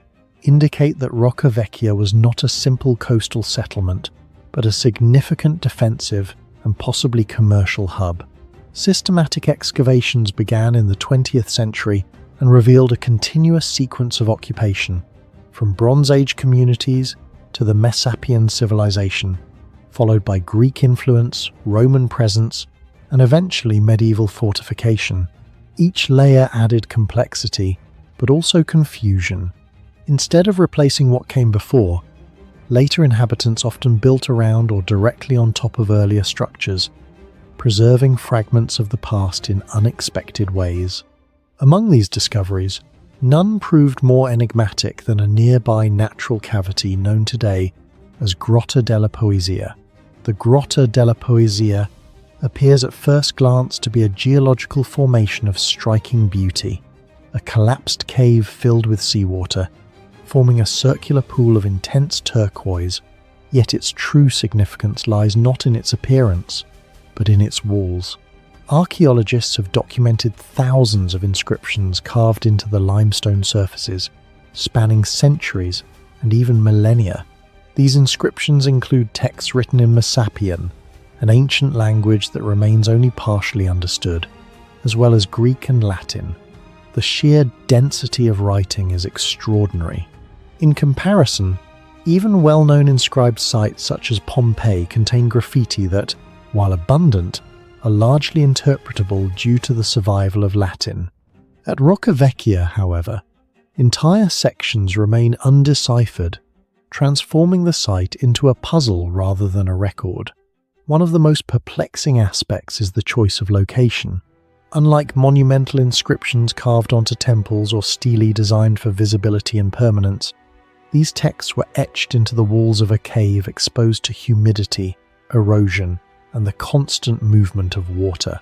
indicate that Roca Vecchia was not a simple coastal settlement, but a significant defensive and possibly commercial hub. Systematic excavations began in the 20th century and revealed a continuous sequence of occupation, from Bronze Age communities to the Messapian civilization, followed by Greek influence, Roman presence, and eventually medieval fortification. Each layer added complexity, but also confusion. Instead of replacing what came before, later inhabitants often built around or directly on top of earlier structures, preserving fragments of the past in unexpected ways. Among these discoveries, none proved more enigmatic than a nearby natural cavity known today as Grotta della Poesia. The Grotta della Poesia appears at first glance to be a geological formation of striking beauty, a collapsed cave filled with seawater, forming a circular pool of intense turquoise, yet its true significance lies not in its appearance, but in its walls. Archaeologists have documented thousands of inscriptions carved into the limestone surfaces, spanning centuries and even millennia. These inscriptions include texts written in Messapian, an ancient language that remains only partially understood, as well as Greek and Latin. The sheer density of writing is extraordinary. In comparison, even well-known inscribed sites such as Pompeii contain graffiti that, while abundant, are largely interpretable due to the survival of Latin. At Roca Vecchia, however, entire sections remain undeciphered, transforming the site into a puzzle rather than a record. One of the most perplexing aspects is the choice of location. Unlike monumental inscriptions carved onto temples or stelae designed for visibility and permanence, these texts were etched into the walls of a cave exposed to humidity, erosion, and the constant movement of water.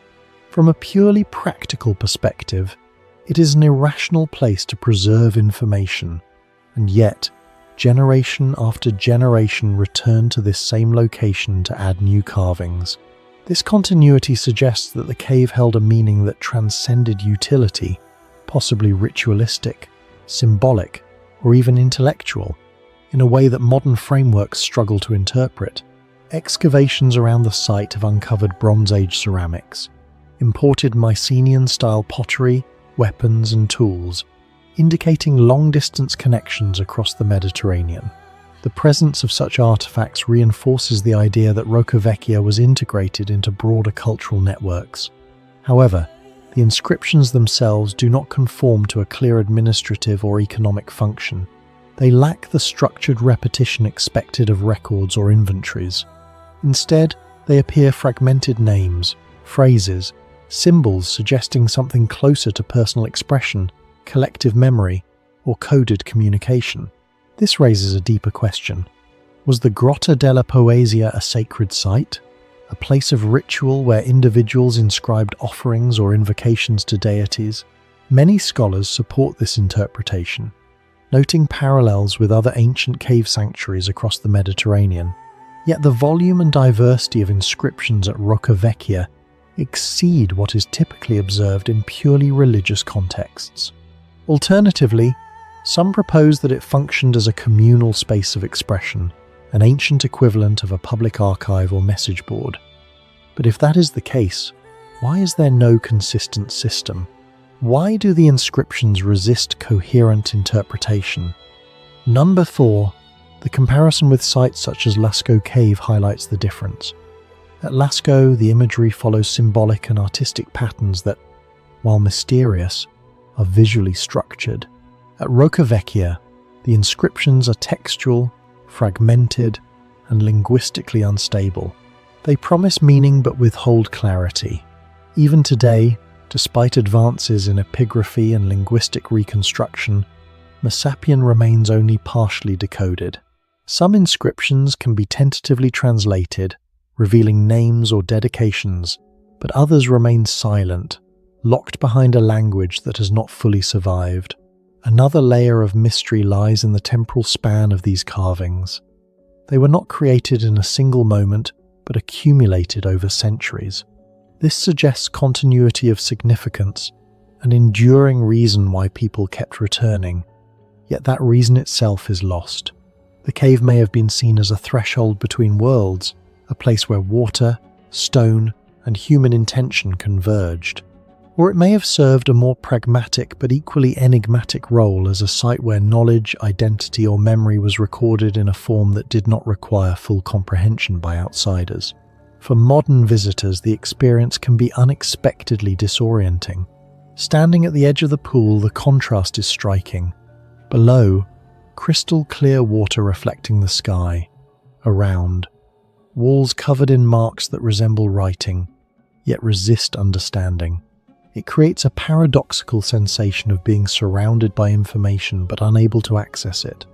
From a purely practical perspective, it is an irrational place to preserve information, and yet, generation after generation return to this same location to add new carvings. This continuity suggests that the cave held a meaning that transcended utility, possibly ritualistic, symbolic, or even intellectual, in a way that modern frameworks struggle to interpret. Excavations around the site have uncovered Bronze Age ceramics, imported Mycenaean-style pottery, weapons and tools, indicating long-distance connections across the Mediterranean. The presence of such artifacts reinforces the idea that Roca Vecchia was integrated into broader cultural networks. However, the inscriptions themselves do not conform to a clear administrative or economic function. They lack the structured repetition expected of records or inventories. Instead, they appear fragmented names, phrases, symbols suggesting something closer to personal expression, collective memory, or coded communication. This raises a deeper question. Was the Grotta della Poesia a sacred site? A place of ritual where individuals inscribed offerings or invocations to deities? Many scholars support this interpretation, noting parallels with other ancient cave sanctuaries across the Mediterranean. Yet the volume and diversity of inscriptions at Roca Vecchia exceed what is typically observed in purely religious contexts. Alternatively, some propose that it functioned as a communal space of expression, an ancient equivalent of a public archive or message board. But if that is the case, why is there no consistent system? Why do the inscriptions resist coherent interpretation? Number 4. The comparison with sites such as Lascaux Cave highlights the difference. At Lascaux, the imagery follows symbolic and artistic patterns that, while mysterious, are visually structured. At Roca Vecchia, the inscriptions are textual, fragmented, and linguistically unstable. They promise meaning but withhold clarity. Even today, despite advances in epigraphy and linguistic reconstruction, Messapian remains only partially decoded. Some inscriptions can be tentatively translated, revealing names or dedications, but others remain silent, locked behind a language that has not fully survived. Another layer of mystery lies in the temporal span of these carvings. They were not created in a single moment, but accumulated over centuries. This suggests continuity of significance, an enduring reason why people kept returning, yet that reason itself is lost. The cave may have been seen as a threshold between worlds, a place where water, stone, and human intention converged. Or it may have served a more pragmatic but equally enigmatic role as a site where knowledge, identity, or memory was recorded in a form that did not require full comprehension by outsiders. For modern visitors, the experience can be unexpectedly disorienting. Standing at the edge of the pool, the contrast is striking. Below, crystal clear water reflecting the sky. Around, walls covered in marks that resemble writing, yet resist understanding. It creates a paradoxical sensation of being surrounded by information but unable to access it.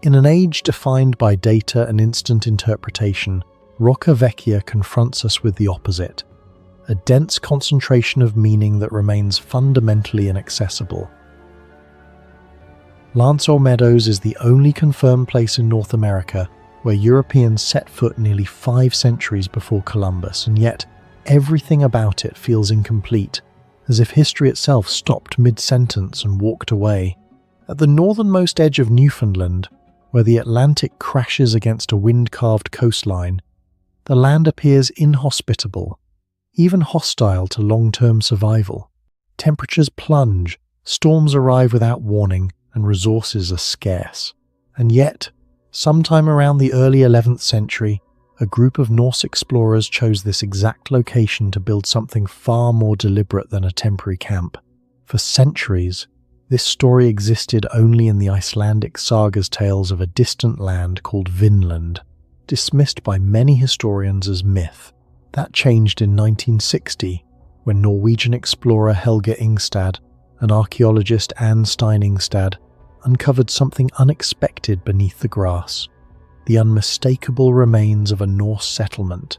In an age defined by data and instant interpretation, Roca Vecchia confronts us with the opposite, a dense concentration of meaning that remains fundamentally inaccessible. Lanzarote Meadows is the only confirmed place in North America where Europeans set foot nearly 5 centuries before Columbus, and yet everything about it feels incomplete, as if history itself stopped mid-sentence and walked away. At the northernmost edge of Newfoundland, where the Atlantic crashes against a wind-carved coastline, the land appears inhospitable, even hostile to long-term survival. Temperatures plunge, storms arrive without warning, and resources are scarce. And yet, sometime around the early 11th century, a group of Norse explorers chose this exact location to build something far more deliberate than a temporary camp. For centuries, this story existed only in the Icelandic sagas tales of a distant land called Vinland, dismissed by many historians as myth. That changed in 1960, when Norwegian explorer Helge Ingstad and archaeologist Anne Steiningstad uncovered something unexpected beneath the grass: the unmistakable remains of a Norse settlement.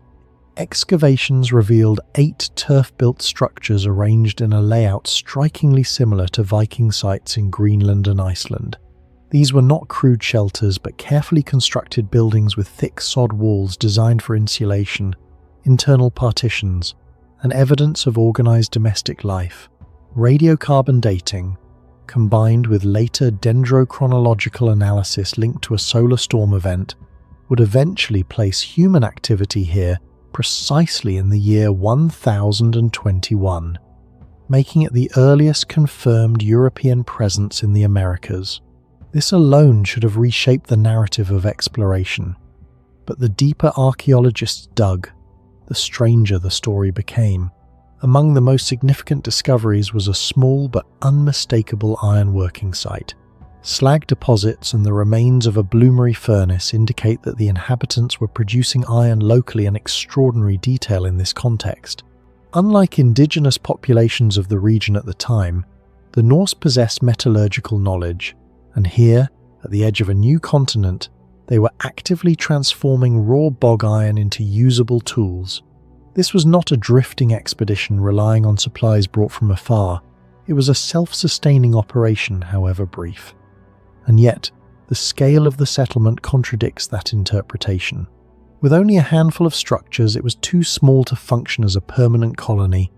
Excavations revealed 8 turf-built structures arranged in a layout strikingly similar to Viking sites in Greenland and Iceland. These were not crude shelters, but carefully constructed buildings with thick sod walls designed for insulation, internal partitions, and evidence of organized domestic life. Radiocarbon dating, combined with later dendrochronological analysis linked to a solar storm event, would eventually place human activity here precisely in the year 1021, making it the earliest confirmed European presence in the Americas. This alone should have reshaped the narrative of exploration, but the deeper archaeologists dug, the stranger the story became. Among the most significant discoveries was a small but unmistakable ironworking site. Slag deposits and the remains of a bloomery furnace indicate that the inhabitants were producing iron locally in extraordinary detail in this context. Unlike indigenous populations of the region at the time, the Norse possessed metallurgical knowledge, and here, at the edge of a new continent, they were actively transforming raw bog iron into usable tools. This was not a drifting expedition relying on supplies brought from afar. It was a self-sustaining operation, however brief. And yet, the scale of the settlement contradicts that interpretation. With only a handful of structures, it was too small to function as a permanent colony,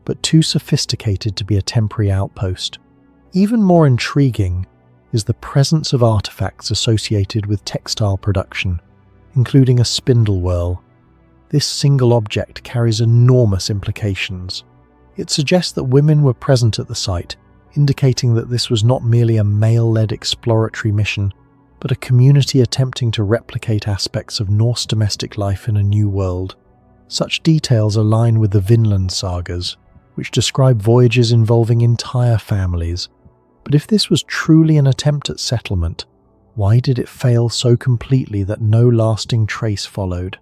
but too sophisticated to be a temporary outpost. Even more intriguing is the presence of artifacts associated with textile production, including a spindle whorl. This single object carries enormous implications. It suggests that women were present at the site, indicating that this was not merely a male-led exploratory mission, but a community attempting to replicate aspects of Norse domestic life in a new world. Such details align with the Vinland sagas, which describe voyages involving entire families. But if this was truly an attempt at settlement, why did it fail so completely that no lasting trace followed?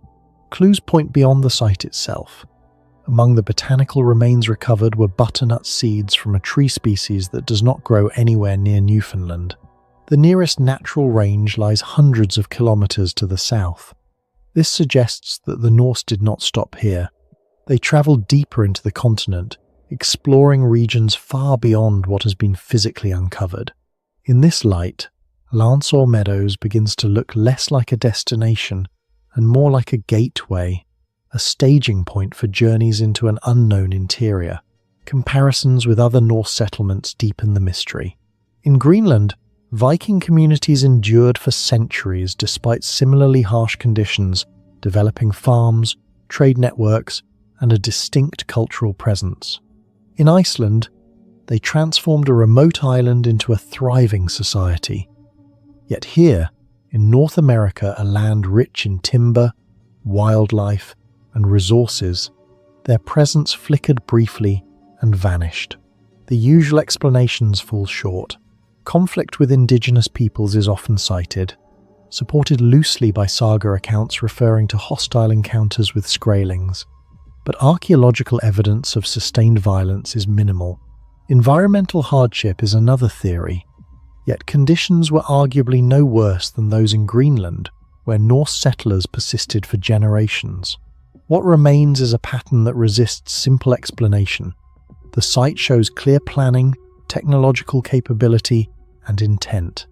Clues point beyond the site itself. Among the botanical remains recovered were butternut seeds from a tree species that does not grow anywhere near Newfoundland. The nearest natural range lies hundreds of kilometers to the south. This suggests that the Norse did not stop here. They traveled deeper into the continent, exploring regions far beyond what has been physically uncovered. In this light, Lanzarote Meadows begins to look less like a destination and more like a gateway, a staging point for journeys into an unknown interior. Comparisons with other Norse settlements deepen the mystery. In Greenland, Viking communities endured for centuries despite similarly harsh conditions, developing farms, trade networks, and a distinct cultural presence. In Iceland, they transformed a remote island into a thriving society. Yet here, in North America, a land rich in timber, wildlife, and resources, their presence flickered briefly and vanished. The usual explanations fall short. Conflict with indigenous peoples is often cited, supported loosely by saga accounts referring to hostile encounters with Skraelings. But archaeological evidence of sustained violence is minimal. Environmental hardship is another theory, yet conditions were arguably no worse than those in Greenland, where Norse settlers persisted for generations. What remains is a pattern that resists simple explanation. The site shows clear planning, technological capability, and intent.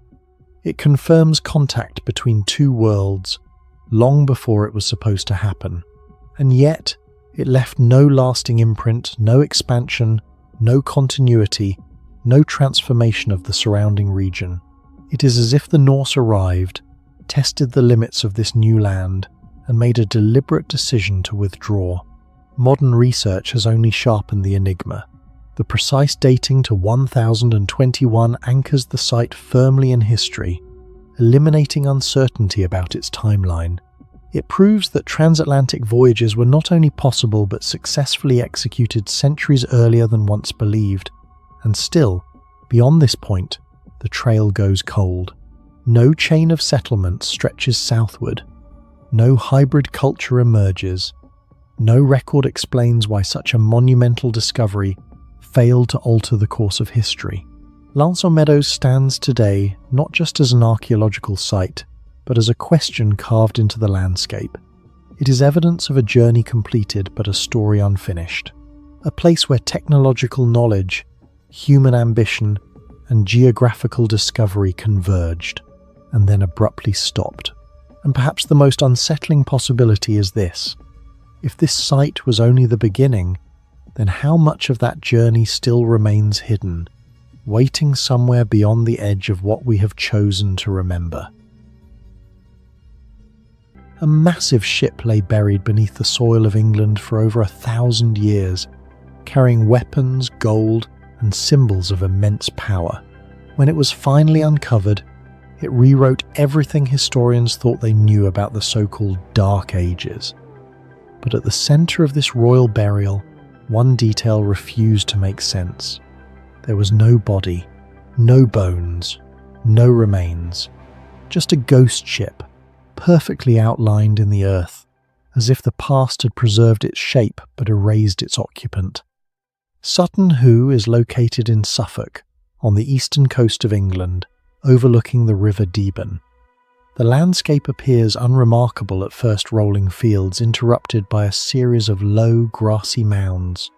It confirms contact between two worlds, long before it was supposed to happen. And yet, it left no lasting imprint, no expansion, no continuity, no transformation of the surrounding region. It is as if the Norse arrived, tested the limits of this new land, and made a deliberate decision to withdraw. Modern research has only sharpened the enigma. The precise dating to 1021 anchors the site firmly in history, eliminating uncertainty about its timeline. It proves that transatlantic voyages were not only possible but successfully executed centuries earlier than once believed. And still, beyond this point, the trail goes cold. No chain of settlements stretches southward. No hybrid culture emerges. No record explains why such a monumental discovery failed to alter the course of history. L'Anse aux Meadows stands today not just as an archaeological site, but as a question carved into the landscape. It is evidence of a journey completed but a story unfinished. A place where technological knowledge, human ambition, and geographical discovery converged, and then abruptly stopped. And perhaps the most unsettling possibility is this: if this site was only the beginning, then how much of that journey still remains hidden, waiting somewhere beyond the edge of what we have chosen to remember? A massive ship lay buried beneath the soil of England for over 1,000 years, carrying weapons, gold, and symbols of immense power. When it was finally uncovered, it rewrote everything historians thought they knew about the so-called Dark Ages. But at the centre of this royal burial, one detail refused to make sense. There was no body, no bones, no remains, just a ghost ship, perfectly outlined in the earth, as if the past had preserved its shape but erased its occupant. Sutton Hoo is located in Suffolk, on the eastern coast of England, overlooking the River Deben. The landscape appears unremarkable at first, rolling fields interrupted by a series of low, grassy mounds.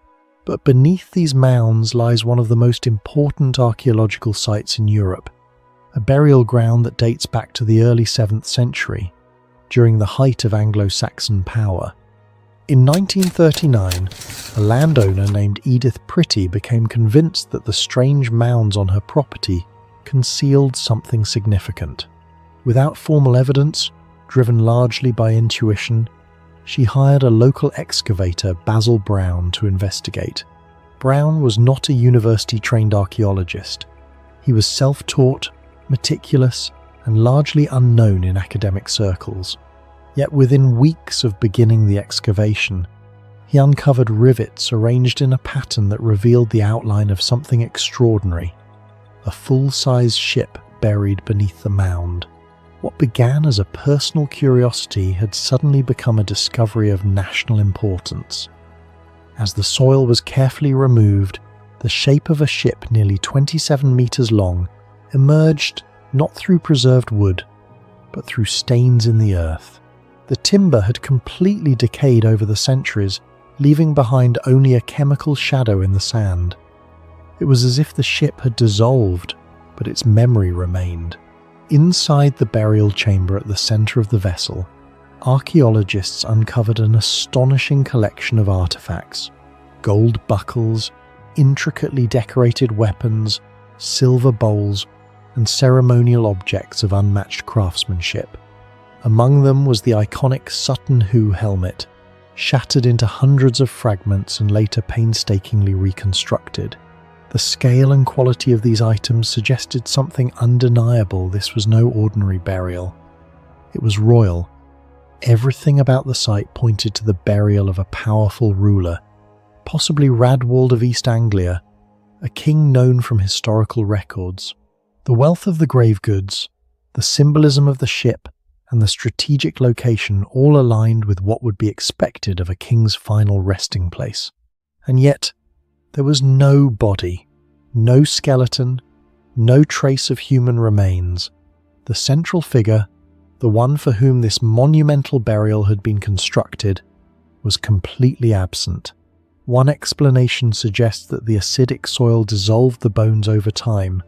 But beneath these mounds lies one of the most important archaeological sites in Europe, a burial ground that dates back to the early 7th century, during the height of Anglo-Saxon power. In 1939, a landowner named Edith Pretty became convinced that the strange mounds on her property concealed something significant. Without formal evidence, driven largely by intuition, she hired a local excavator, Basil Brown, to investigate. Brown was not a university-trained archaeologist. He was self-taught, meticulous, and largely unknown in academic circles. Yet within weeks of beginning the excavation, he uncovered rivets arranged in a pattern that revealed the outline of something extraordinary: a full-size ship buried beneath the mound. What began as a personal curiosity had suddenly become a discovery of national importance. As the soil was carefully removed, the shape of a ship nearly 27 meters long emerged not through preserved wood, but through stains in the earth. The timber had completely decayed over the centuries, leaving behind only a chemical shadow in the sand. It was as if the ship had dissolved, but its memory remained. Inside the burial chamber at the center of the vessel, archaeologists uncovered an astonishing collection of artifacts: gold buckles, intricately decorated weapons, silver bowls, and ceremonial objects of unmatched craftsmanship. Among them was the iconic Sutton Hoo helmet, shattered into hundreds of fragments and later painstakingly reconstructed. The scale and quality of these items suggested something undeniable. This was no ordinary burial. It was royal. Everything about the site pointed to the burial of a powerful ruler, possibly Radwald of East Anglia, a king known from historical records. The wealth of the grave goods, the symbolism of the ship, and the strategic location all aligned with what would be expected of a king's final resting place. And yet, there was no body, no skeleton, no trace of human remains. The central figure, the one for whom this monumental burial had been constructed, was completely absent. One explanation suggests that the acidic soil dissolved the bones over time,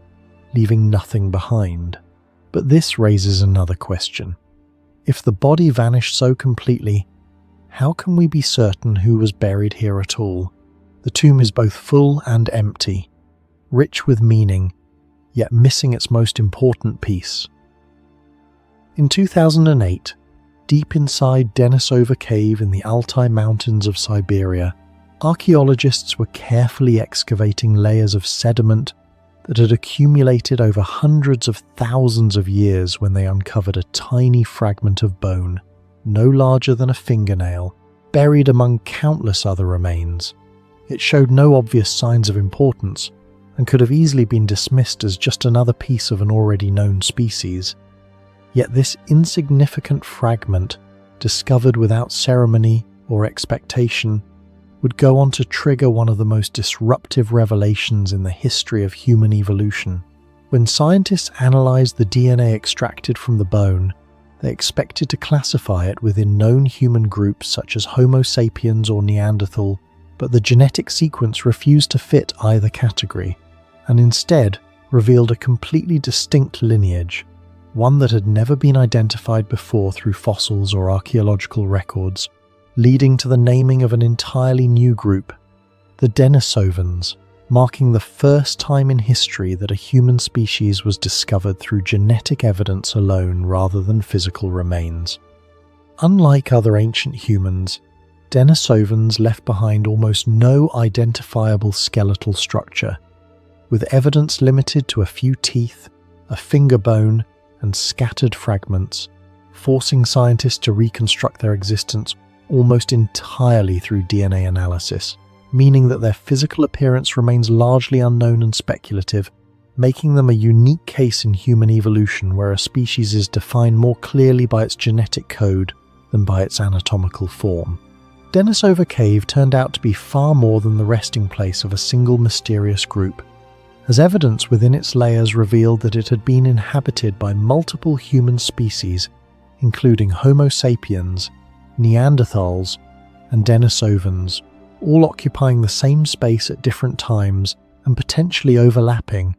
leaving nothing behind. But this raises another question. If the body vanished so completely, how can we be certain who was buried here at all? The tomb is both full and empty, rich with meaning, yet missing its most important piece. In 2008, deep inside Denisova Cave in the Altai Mountains of Siberia, archaeologists were carefully excavating layers of sediment that had accumulated over hundreds of thousands of years when they uncovered a tiny fragment of bone, no larger than a fingernail, buried among countless other remains. It showed no obvious signs of importance and could have easily been dismissed as just another piece of an already known species. Yet this insignificant fragment, discovered without ceremony or expectation, would go on to trigger one of the most disruptive revelations in the history of human evolution. When scientists analysed the DNA extracted from the bone, they expected to classify it within known human groups such as Homo sapiens or Neanderthal, but the genetic sequence refused to fit either category, and instead revealed a completely distinct lineage, one that had never been identified before through fossils or archaeological records, leading to the naming of an entirely new group, the Denisovans, marking the first time in history that a human species was discovered through genetic evidence alone rather than physical remains. Unlike other ancient humans, Denisovans left behind almost no identifiable skeletal structure, with evidence limited to a few teeth, a finger bone, and scattered fragments, forcing scientists to reconstruct their existence almost entirely through DNA analysis, meaning that their physical appearance remains largely unknown and speculative, making them a unique case in human evolution where a species is defined more clearly by its genetic code than by its anatomical form. Denisova Cave turned out to be far more than the resting place of a single mysterious group, as evidence within its layers revealed that it had been inhabited by multiple human species, including Homo sapiens, Neanderthals, and Denisovans, all occupying the same space at different times and potentially overlapping,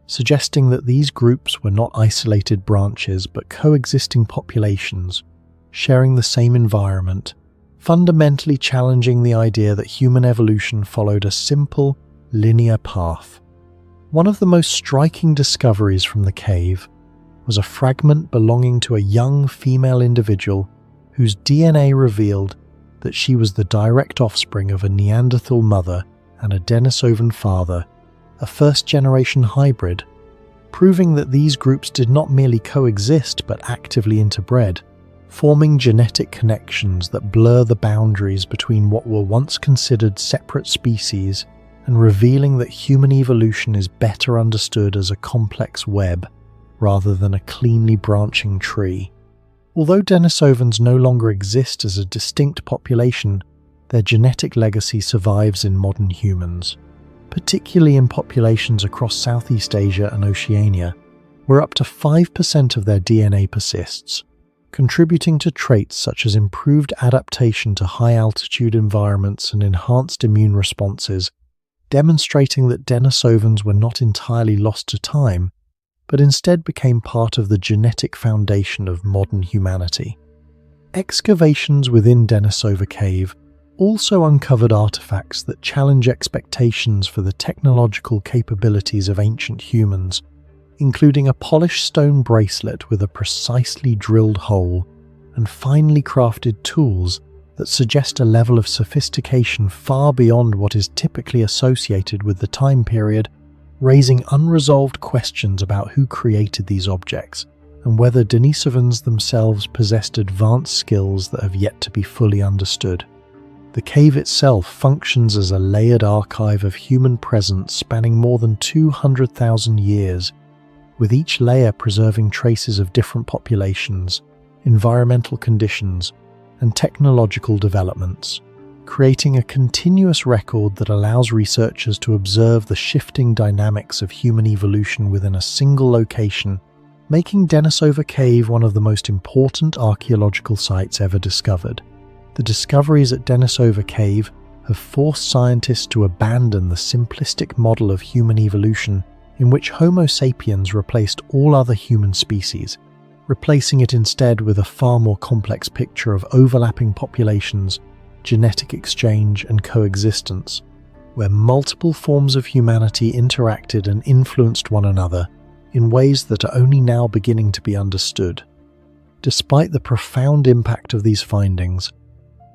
suggesting that these groups were not isolated branches but coexisting populations, sharing the same environment, fundamentally challenging the idea that human evolution followed a simple, linear path. One of the most striking discoveries from the cave was a fragment belonging to a young female individual whose DNA revealed that she was the direct offspring of a Neanderthal mother and a Denisovan father, a first-generation hybrid, proving that these groups did not merely coexist but actively interbred, forming genetic connections that blur the boundaries between what were once considered separate species and revealing that human evolution is better understood as a complex web rather than a cleanly branching tree. Although Denisovans no longer exist as a distinct population, their genetic legacy survives in modern humans, particularly in populations across Southeast Asia and Oceania, where up to 5% of their DNA persists, contributing to traits such as improved adaptation to high-altitude environments and enhanced immune responses, demonstrating that Denisovans were not entirely lost to time, but instead became part of the genetic foundation of modern humanity. Excavations within Denisova Cave also uncovered artifacts that challenge expectations for the technological capabilities of ancient humans, including a polished stone bracelet with a precisely drilled hole and finely crafted tools that suggest a level of sophistication far beyond what is typically associated with the time period, raising unresolved questions about who created these objects and whether Denisovans themselves possessed advanced skills that have yet to be fully understood. The cave itself functions as a layered archive of human presence spanning more than 200,000 years, with each layer preserving traces of different populations, environmental conditions, and technological developments, creating a continuous record that allows researchers to observe the shifting dynamics of human evolution within a single location, making Denisova Cave one of the most important archaeological sites ever discovered. The discoveries at Denisova Cave have forced scientists to abandon the simplistic model of human evolution in which Homo sapiens replaced all other human species, replacing it instead with a far more complex picture of overlapping populations, genetic exchange and coexistence, where multiple forms of humanity interacted and influenced one another in ways that are only now beginning to be understood. Despite the profound impact of these findings,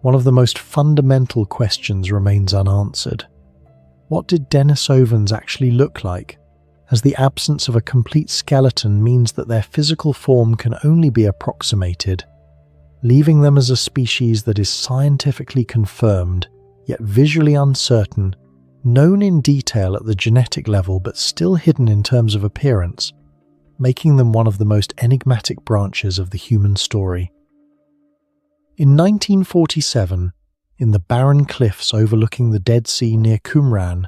one of the most fundamental questions remains unanswered. What did Denisovans actually look like, as the absence of a complete skeleton means that their physical form can only be approximated, leaving them as a species that is scientifically confirmed, yet visually uncertain, known in detail at the genetic level but still hidden in terms of appearance, making them one of the most enigmatic branches of the human story. In 1947, in the barren cliffs overlooking the Dead Sea near Qumran,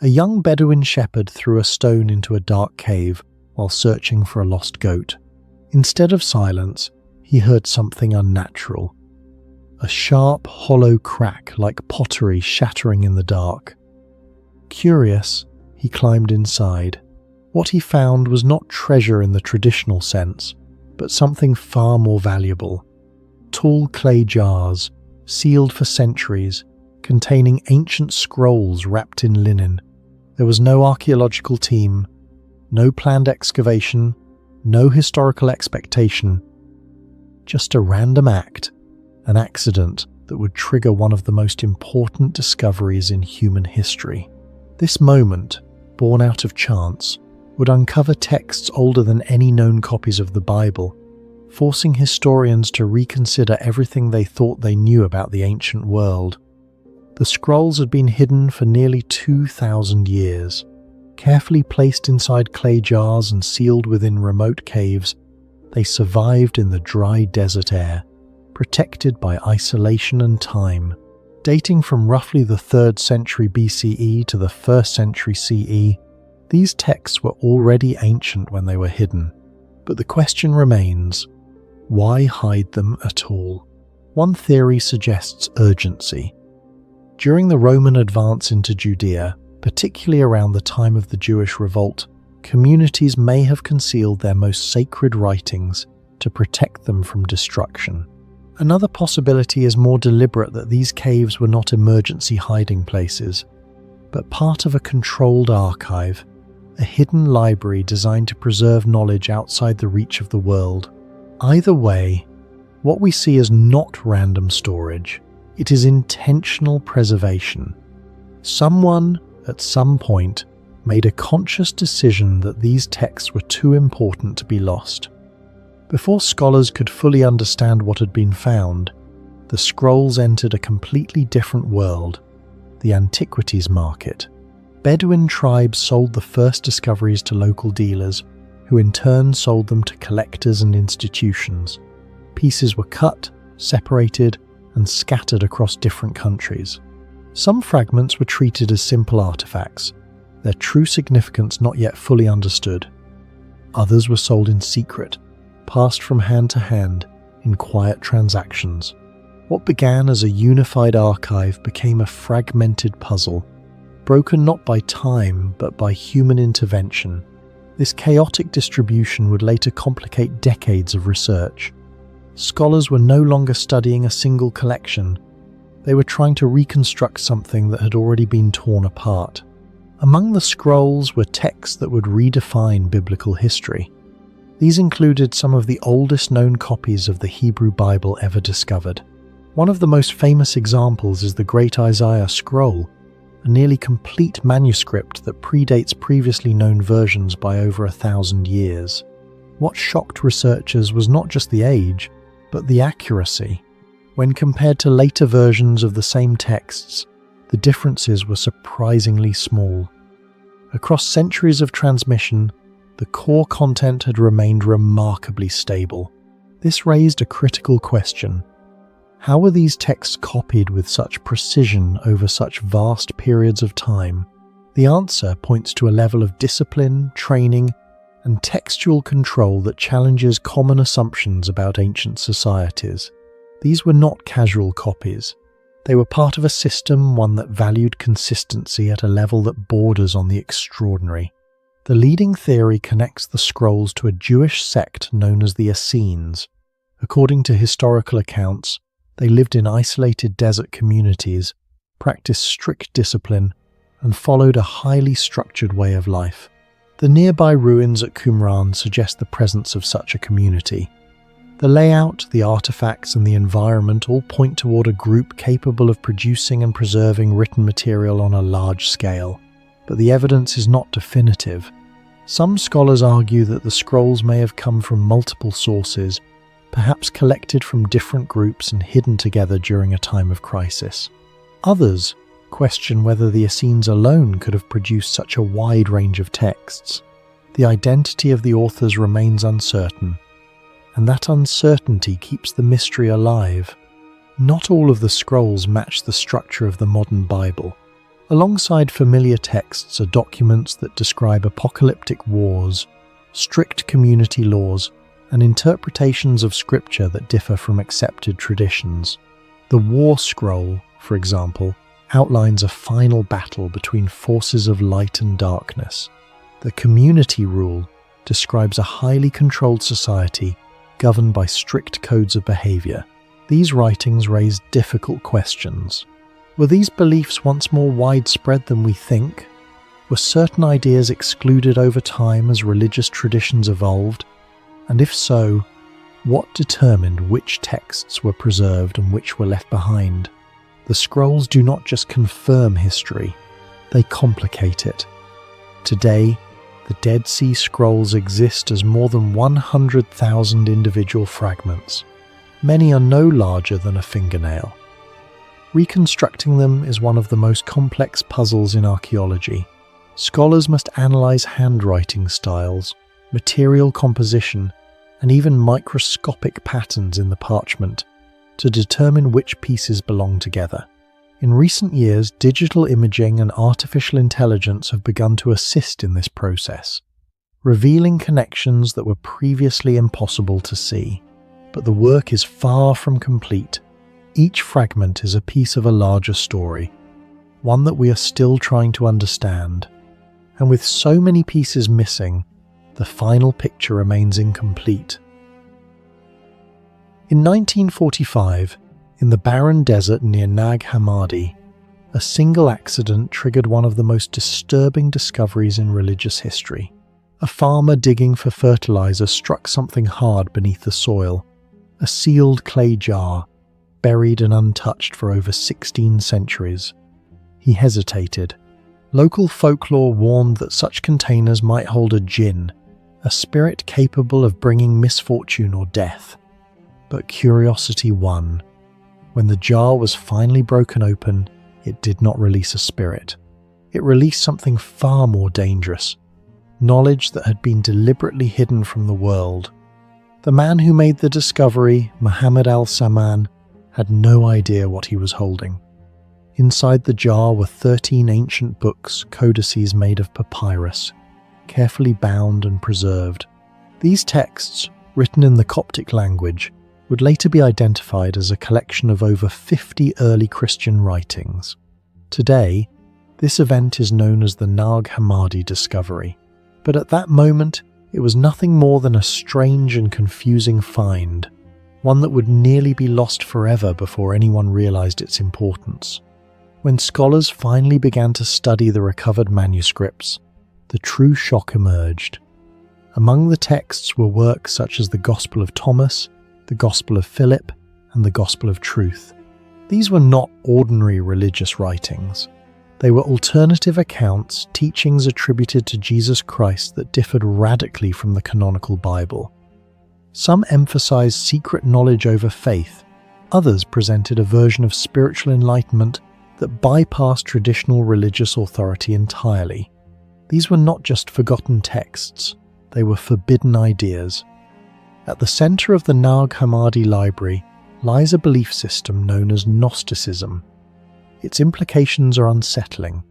a young Bedouin shepherd threw a stone into a dark cave while searching for a lost goat. Instead of silence, he heard something unnatural. A sharp, hollow crack like pottery shattering in the dark. Curious, he climbed inside. What he found was not treasure in the traditional sense, but something far more valuable. Tall clay jars, sealed for centuries, containing ancient scrolls wrapped in linen. There was no archaeological team, no planned excavation, no historical expectation. Just a random act, an accident that would trigger one of the most important discoveries in human history. This moment, born out of chance, would uncover texts older than any known copies of the Bible, forcing historians to reconsider everything they thought they knew about the ancient world. The scrolls had been hidden for nearly 2,000 years. Carefully placed inside clay jars and sealed within remote caves, they survived in the dry desert air, protected by isolation and time. Dating from roughly the 3rd century BCE to the 1st century CE, these texts were already ancient when they were hidden. But the question remains, why hide them at all? One theory suggests urgency. During the Roman advance into Judea, particularly around the time of the Jewish revolt, communities may have concealed their most sacred writings to protect them from destruction. Another possibility is more deliberate, that these caves were not emergency hiding places, but part of a controlled archive, a hidden library designed to preserve knowledge outside the reach of the world. Either way, what we see is not random storage. It is intentional preservation. Someone, at some point, made a conscious decision that these texts were too important to be lost. Before scholars could fully understand what had been found, the scrolls entered a completely different world, the antiquities market. Bedouin tribes sold the first discoveries to local dealers, who in turn sold them to collectors and institutions. Pieces were cut, separated, and scattered across different countries. Some fragments were treated as simple artifacts, their true significance not yet fully understood. Others were sold in secret, passed from hand to hand in quiet transactions. What began as a unified archive became a fragmented puzzle, broken not by time but by human intervention. This chaotic distribution would later complicate decades of research. Scholars were no longer studying a single collection. They were trying to reconstruct something that had already been torn apart. Among the scrolls were texts that would redefine biblical history. These included some of the oldest known copies of the Hebrew Bible ever discovered. One of the most famous examples is the Great Isaiah Scroll, a nearly complete manuscript that predates previously known versions by over 1,000 years. What shocked researchers was not just the age, but the accuracy. When compared to later versions of the same texts, the differences were surprisingly small. Across centuries of transmission, the core content had remained remarkably stable. This raised a critical question. How were these texts copied with such precision over such vast periods of time? The answer points to a level of discipline, training, and textual control that challenges common assumptions about ancient societies. These were not casual copies. They were part of a system, one that valued consistency at a level that borders on the extraordinary. The leading theory connects the scrolls to a Jewish sect known as the Essenes. According to historical accounts, they lived in isolated desert communities, practiced strict discipline, and followed a highly structured way of life. The nearby ruins at Qumran suggest the presence of such a community. The layout, the artifacts, and the environment all point toward a group capable of producing and preserving written material on a large scale. But the evidence is not definitive. Some scholars argue that the scrolls may have come from multiple sources, perhaps collected from different groups and hidden together during a time of crisis. Others question whether the Essenes alone could have produced such a wide range of texts. The identity of the authors remains uncertain, and that uncertainty keeps the mystery alive. Not all of the scrolls match the structure of the modern Bible. Alongside familiar texts are documents that describe apocalyptic wars, strict community laws, and interpretations of scripture that differ from accepted traditions. The War Scroll, for example, outlines a final battle between forces of light and darkness. The Community Rule describes a highly controlled society governed by strict codes of behavior. These writings raise difficult questions. Were these beliefs once more widespread than we think? Were certain ideas excluded over time as religious traditions evolved? And if so, what determined which texts were preserved and which were left behind? The scrolls do not just confirm history, they complicate it. Today, the Dead Sea Scrolls exist as more than 100,000 individual fragments. Many are no larger than a fingernail. Reconstructing them is one of the most complex puzzles in archaeology. Scholars must analyze handwriting styles, material composition, and even microscopic patterns in the parchment to determine which pieces belong together. In recent years, digital imaging and artificial intelligence have begun to assist in this process, revealing connections that were previously impossible to see. But the work is far from complete. Each fragment is a piece of a larger story, one that we are still trying to understand. And with so many pieces missing, the final picture remains incomplete. In 1945, in the barren desert near Nag Hammadi, a single accident triggered one of the most disturbing discoveries in religious history. A farmer digging for fertilizer struck something hard beneath the soil, a sealed clay jar, buried and untouched for over 16 centuries. He hesitated. Local folklore warned that such containers might hold a jinn, a spirit capable of bringing misfortune or death. But curiosity won. When the jar was finally broken open, it did not release a spirit. It released something far more dangerous, knowledge that had been deliberately hidden from the world. The man who made the discovery, Muhammad al-Saman, had no idea what he was holding. Inside the jar were 13 ancient books, codices made of papyrus, carefully bound and preserved. These texts, written in the Coptic language, would later be identified as a collection of over 50 early Christian writings. Today, this event is known as the Nag Hammadi discovery, but at that moment it was nothing more than a strange and confusing find. one that would nearly be lost forever before anyone realized its importance. When scholars finally began to study the recovered manuscripts, the true shock emerged. Among the texts were works such as the Gospel of Thomas, the Gospel of Philip, and the Gospel of Truth. These were not ordinary religious writings. They were alternative accounts, teachings attributed to Jesus Christ that differed radically from the canonical Bible. Some emphasized secret knowledge over faith. Others presented a version of spiritual enlightenment that bypassed traditional religious authority entirely. These were not just forgotten texts, they were forbidden ideas. At the center of the Nag Hammadi library lies a belief system known as Gnosticism. Its implications are unsettling.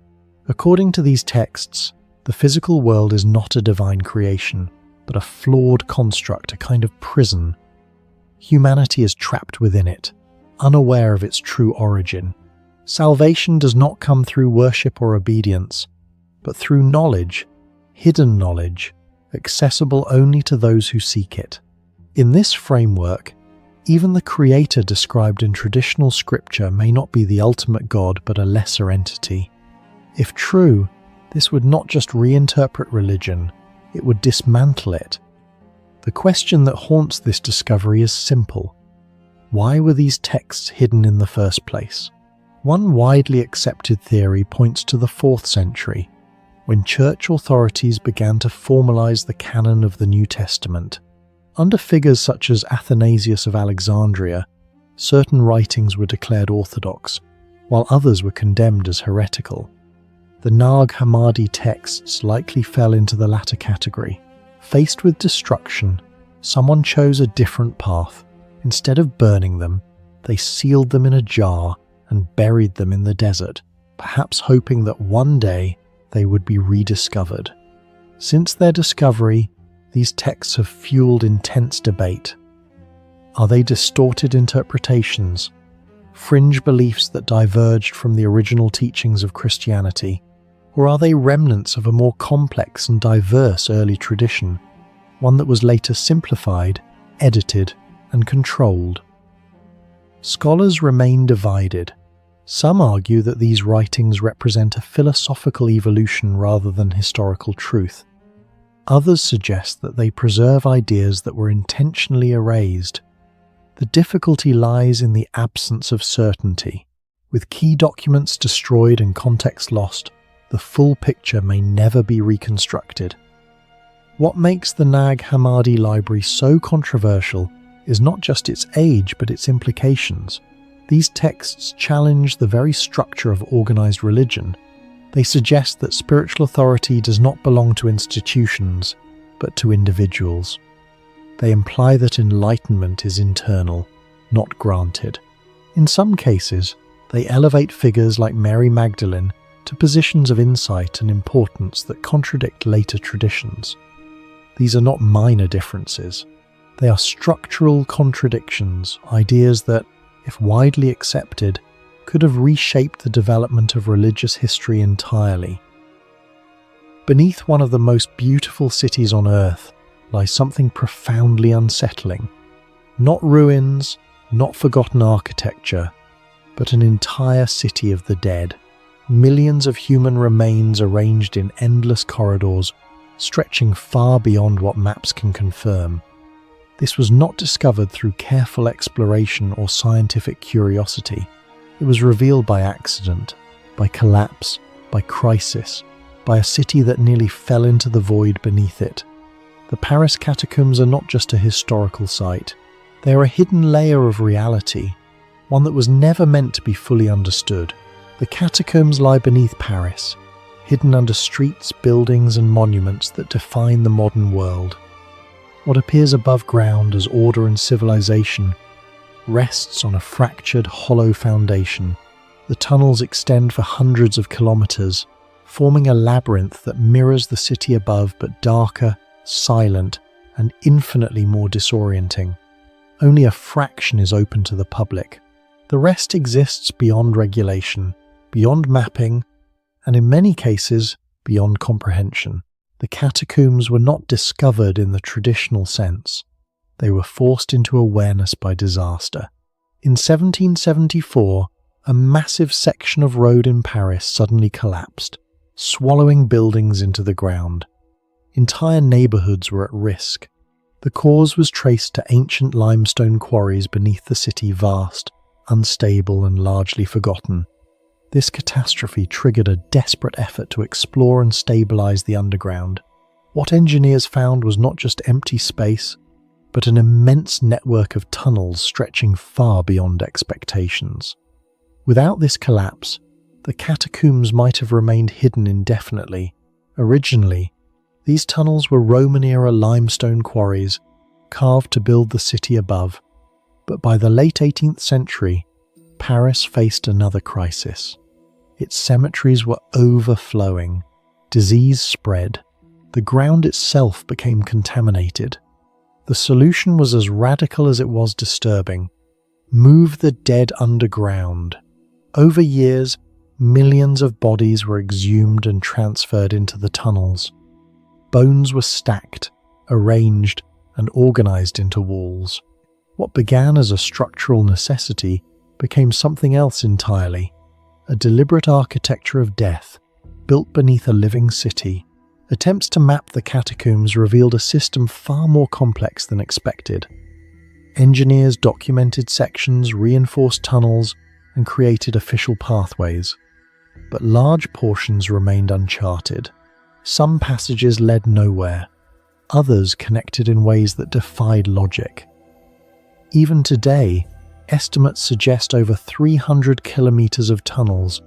According to these texts, the physical world is not a divine creation, but a flawed construct, a kind of prison. Humanity is trapped within it, unaware of its true origin. Salvation does not come through worship or obedience, but through knowledge, hidden knowledge, accessible only to those who seek it. In this framework, even the Creator described in traditional scripture may not be the ultimate God but a lesser entity. If true, this would not just reinterpret religion, it would dismantle it. The question that haunts this discovery is simple. Why were these texts hidden in the first place? One widely accepted theory points to the 4th century, when church authorities began to formalize the canon of the New Testament. Under figures such as Athanasius of Alexandria, certain writings were declared orthodox, while others were condemned as heretical. The Nag Hammadi texts likely fell into the latter category. Faced with destruction, someone chose a different path. Instead of burning them, they sealed them in a jar and buried them in the desert, perhaps hoping that one day they would be rediscovered. Since their discovery, these texts have fueled intense debate. Are they distorted interpretations, fringe beliefs that diverged from the original teachings of Christianity, or are they remnants of a more complex and diverse early tradition, one that was later simplified, edited, and controlled? Scholars remain divided. Some argue that these writings represent a philosophical evolution rather than historical truth. Others suggest that they preserve ideas that were intentionally erased. The difficulty lies in the absence of certainty. With key documents destroyed and context lost, the full picture may never be reconstructed. What makes the Nag Hammadi library so controversial is not just its age but its implications. These texts challenge the very structure of organized religion. They suggest that spiritual authority does not belong to institutions, but to individuals. They imply that enlightenment is internal, not granted. In some cases, they elevate figures like Mary Magdalene to positions of insight and importance that contradict later traditions. These are not minor differences. They are structural contradictions, ideas that, if widely accepted, could have reshaped the development of religious history entirely. Beneath one of the most beautiful cities on earth lies something profoundly unsettling. Not ruins, not forgotten architecture, but an entire city of the dead. Millions of human remains arranged in endless corridors, stretching far beyond what maps can confirm. This was not discovered through careful exploration or scientific curiosity. It was revealed by accident, by collapse, by crisis, by a city that nearly fell into the void beneath it. The Paris Catacombs are not just a historical site. They are a hidden layer of reality, one that was never meant to be fully understood. The catacombs lie beneath Paris, hidden under streets, buildings, and monuments that define the modern world. What appears above ground as order and civilization rests on a fractured, hollow foundation. The tunnels extend for hundreds of kilometers, forming a labyrinth that mirrors the city above but darker, silent, and infinitely more disorienting. Only a fraction is open to the public. The rest exists beyond regulation, beyond mapping, and in many cases, beyond comprehension. The catacombs were not discovered in the traditional sense. they were forced into awareness by disaster. In 1774, a massive section of road in Paris suddenly collapsed, swallowing buildings into the ground. Entire neighbourhoods were at risk. The cause was traced to ancient limestone quarries beneath the city, vast, unstable and largely forgotten. This catastrophe triggered a desperate effort to explore and stabilise the underground. What engineers found was not just empty space, but an immense network of tunnels stretching far beyond expectations. Without this collapse, the catacombs might have remained hidden indefinitely. Originally, these tunnels were Roman-era limestone quarries, carved to build the city above. But by the late 18th century, Paris faced another crisis. Its cemeteries were overflowing. Disease spread. The ground itself became contaminated. The solution was as radical as it was disturbing. Move the dead underground. Over years, millions of bodies were exhumed and transferred into the tunnels. Bones were stacked, arranged, and organized into walls. What began as a structural necessity became something else entirely, a deliberate architecture of death, built beneath a living city. Attempts to map the catacombs revealed a system far more complex than expected. Engineers documented sections, reinforced tunnels, and created official pathways. But large portions remained uncharted. Some passages led nowhere. Others connected in ways that defied logic. Even today, estimates suggest over 300 kilometers of tunnels,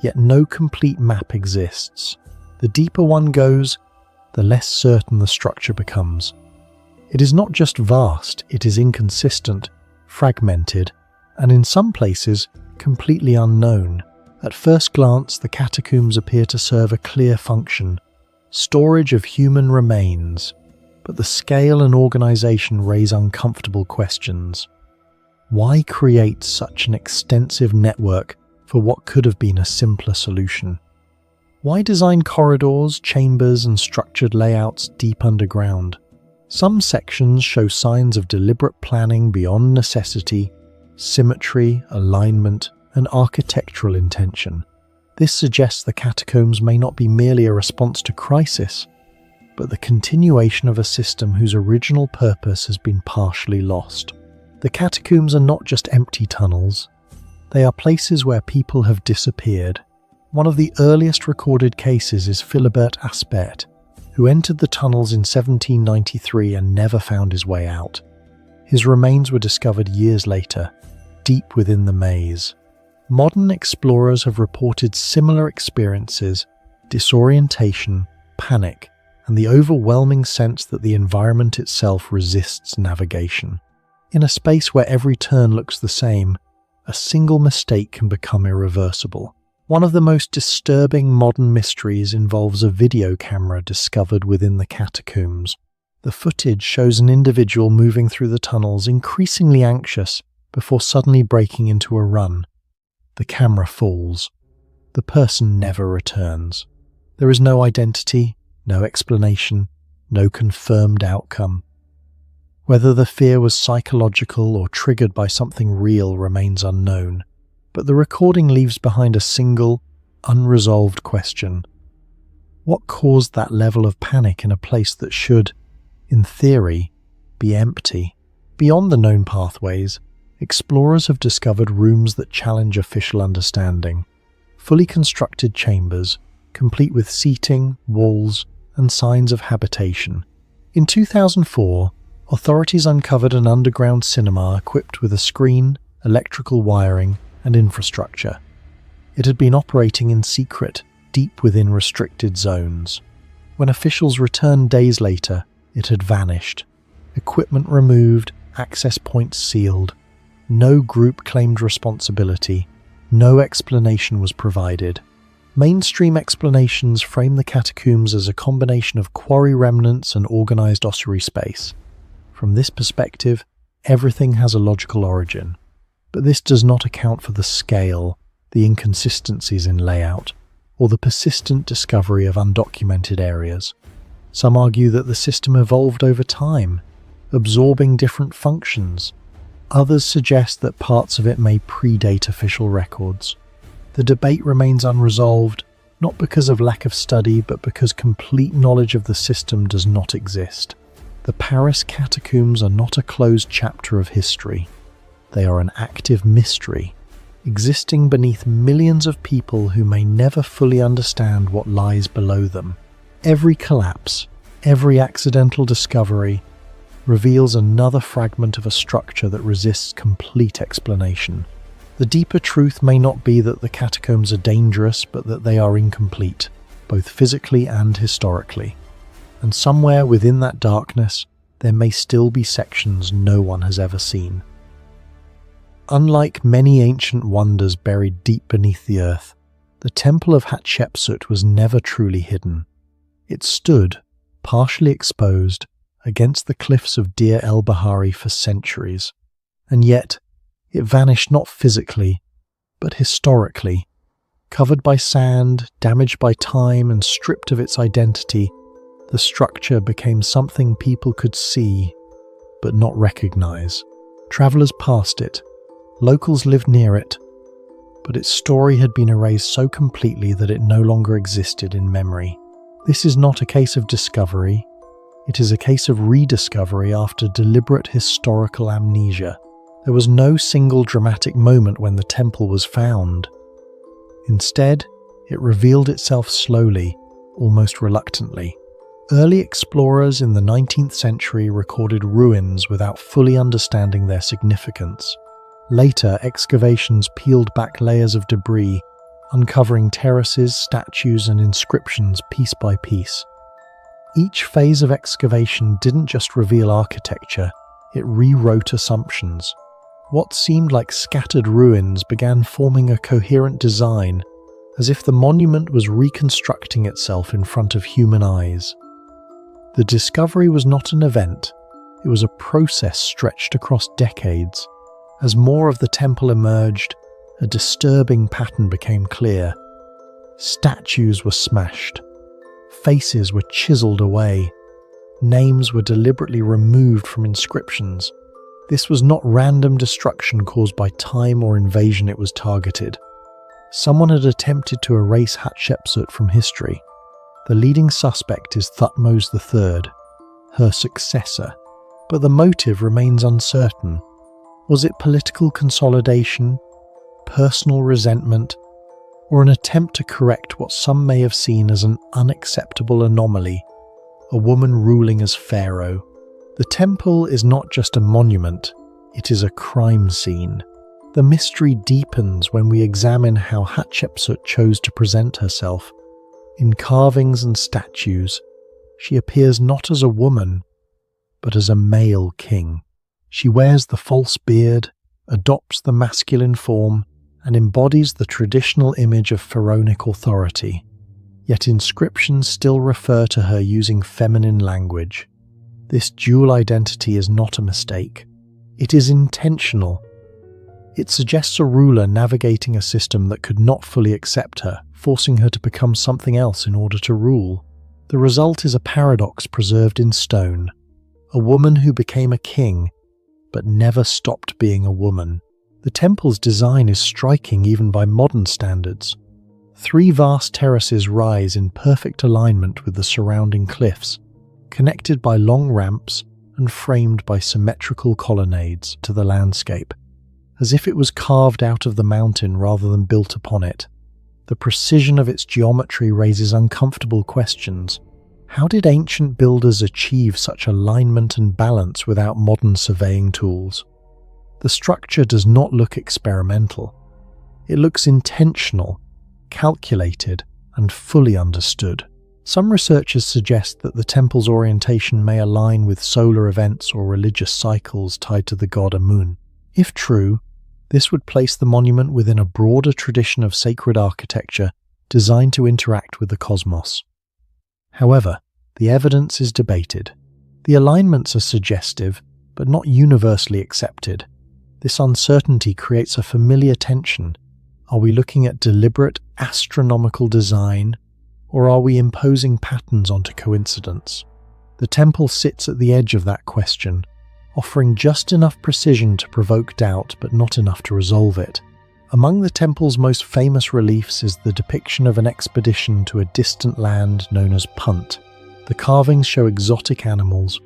yet no complete map exists. The deeper one goes, the less certain the structure becomes. It is not just vast, it is inconsistent, fragmented, and in some places, completely unknown. At first glance, the catacombs appear to serve a clear function: storage of human remains. But the scale and organization raise uncomfortable questions. Why create such an extensive network for what could have been a simpler solution? Why design corridors, chambers, and structured layouts deep underground? Some sections show signs of deliberate planning beyond necessity, symmetry, alignment, and architectural intention. This suggests the catacombs may not be merely a response to crisis, but the continuation of a system whose original purpose has been partially lost. The catacombs are not just empty tunnels. They are places where people have disappeared. One of the earliest recorded cases is Philibert Aspert, who entered the tunnels in 1793 and never found his way out. His remains were discovered years later, deep within the maze. Modern explorers have reported similar experiences: disorientation, panic, and the overwhelming sense that the environment itself resists navigation. In a space where every turn looks the same, a single mistake can become irreversible. One of the most disturbing modern mysteries involves a video camera discovered within the catacombs. The footage shows an individual moving through the tunnels, increasingly anxious, before suddenly breaking into a run. The camera falls. The person never returns. There is no identity, no explanation, no confirmed outcome. Whether the fear was psychological or triggered by something real remains unknown, but the recording leaves behind a single, unresolved question. What caused that level of panic in a place that should, in theory, be empty? Beyond the known pathways, explorers have discovered rooms that challenge official understanding. Fully constructed chambers, complete with seating, walls, and signs of habitation. In 2004, authorities uncovered an underground cinema equipped with a screen, electrical wiring, and infrastructure. It had been operating in secret, deep within restricted zones. When officials returned days later, it had vanished. Equipment removed, access points sealed. No group claimed responsibility. No explanation was provided. Mainstream explanations frame the catacombs as a combination of quarry remnants and organized ossuary space. From this perspective, everything has a logical origin. But this does not account for the scale, the inconsistencies in layout, or the persistent discovery of undocumented areas. Some argue that the system evolved over time, absorbing different functions. Others suggest that parts of it may predate official records. The debate remains unresolved, not because of lack of study, but because complete knowledge of the system does not exist. The Paris Catacombs are not a closed chapter of history. They are an active mystery, existing beneath millions of people who may never fully understand what lies below them. Every collapse, every accidental discovery, reveals another fragment of a structure that resists complete explanation. The deeper truth may not be that the catacombs are dangerous, but that they are incomplete, both physically and historically. And somewhere within that darkness, there may still be sections no one has ever seen. Unlike many ancient wonders buried deep beneath the earth, the Temple of Hatshepsut was never truly hidden. It stood, partially exposed, against the cliffs of Deir el-Bahari for centuries, and yet it vanished not physically, but historically. Covered by sand, damaged by time, and stripped of its identity, the structure became something people could see, but not recognize. Travelers passed it, locals lived near it, but its story had been erased so completely that it no longer existed in memory. This is not a case of discovery, it is a case of rediscovery after deliberate historical amnesia. There was no single dramatic moment when the temple was found. Instead, it revealed itself slowly, almost reluctantly. Early explorers in the 19th century recorded ruins without fully understanding their significance. Later, excavations peeled back layers of debris, uncovering terraces, statues, and inscriptions piece by piece. Each phase of excavation didn't just reveal architecture, it rewrote assumptions. What seemed like scattered ruins began forming a coherent design, as if the monument was reconstructing itself in front of human eyes. The discovery was not an event, it was a process stretched across decades. As more of the temple emerged, a disturbing pattern became clear. Statues were smashed, faces were chiseled away, names were deliberately removed from inscriptions. This was not random destruction caused by time or invasion, it was targeted. Someone had attempted to erase Hatshepsut from history. The leading suspect is Thutmose III, her successor, but the motive remains uncertain. Was it political consolidation, personal resentment, or an attempt to correct what some may have seen as an unacceptable anomaly, a woman ruling as pharaoh? The temple is not just a monument, it is a crime scene. The mystery deepens when we examine how Hatshepsut chose to present herself. In carvings and statues, she appears not as a woman, but as a male king. She wears the false beard, adopts the masculine form, and embodies the traditional image of pharaonic authority. Yet inscriptions still refer to her using feminine language. This dual identity is not a mistake. It is intentional. It suggests a ruler navigating a system that could not fully accept her, forcing her to become something else in order to rule. The result is a paradox preserved in stone, a woman who became a king, but never stopped being a woman. The temple's design is striking even by modern standards. 3 vast terraces rise in perfect alignment with the surrounding cliffs, connected by long ramps and framed by symmetrical colonnades to the landscape, as if it was carved out of the mountain rather than built upon it. The precision of its geometry raises uncomfortable questions. How did ancient builders achieve such alignment and balance without modern surveying tools? The structure does not look experimental. It looks intentional, calculated, and fully understood. Some researchers suggest that the temple's orientation may align with solar events or religious cycles tied to the god Amun. If true, this would place the monument within a broader tradition of sacred architecture designed to interact with the cosmos. However, the evidence is debated. The alignments are suggestive, but not universally accepted. This uncertainty creates a familiar tension. Are we looking at deliberate astronomical design, or are we imposing patterns onto coincidence? The temple sits at the edge of that question, offering just enough precision to provoke doubt but not enough to resolve it. Among the temple's most famous reliefs is the depiction of an expedition to a distant land known as Punt. The carvings show exotic animals,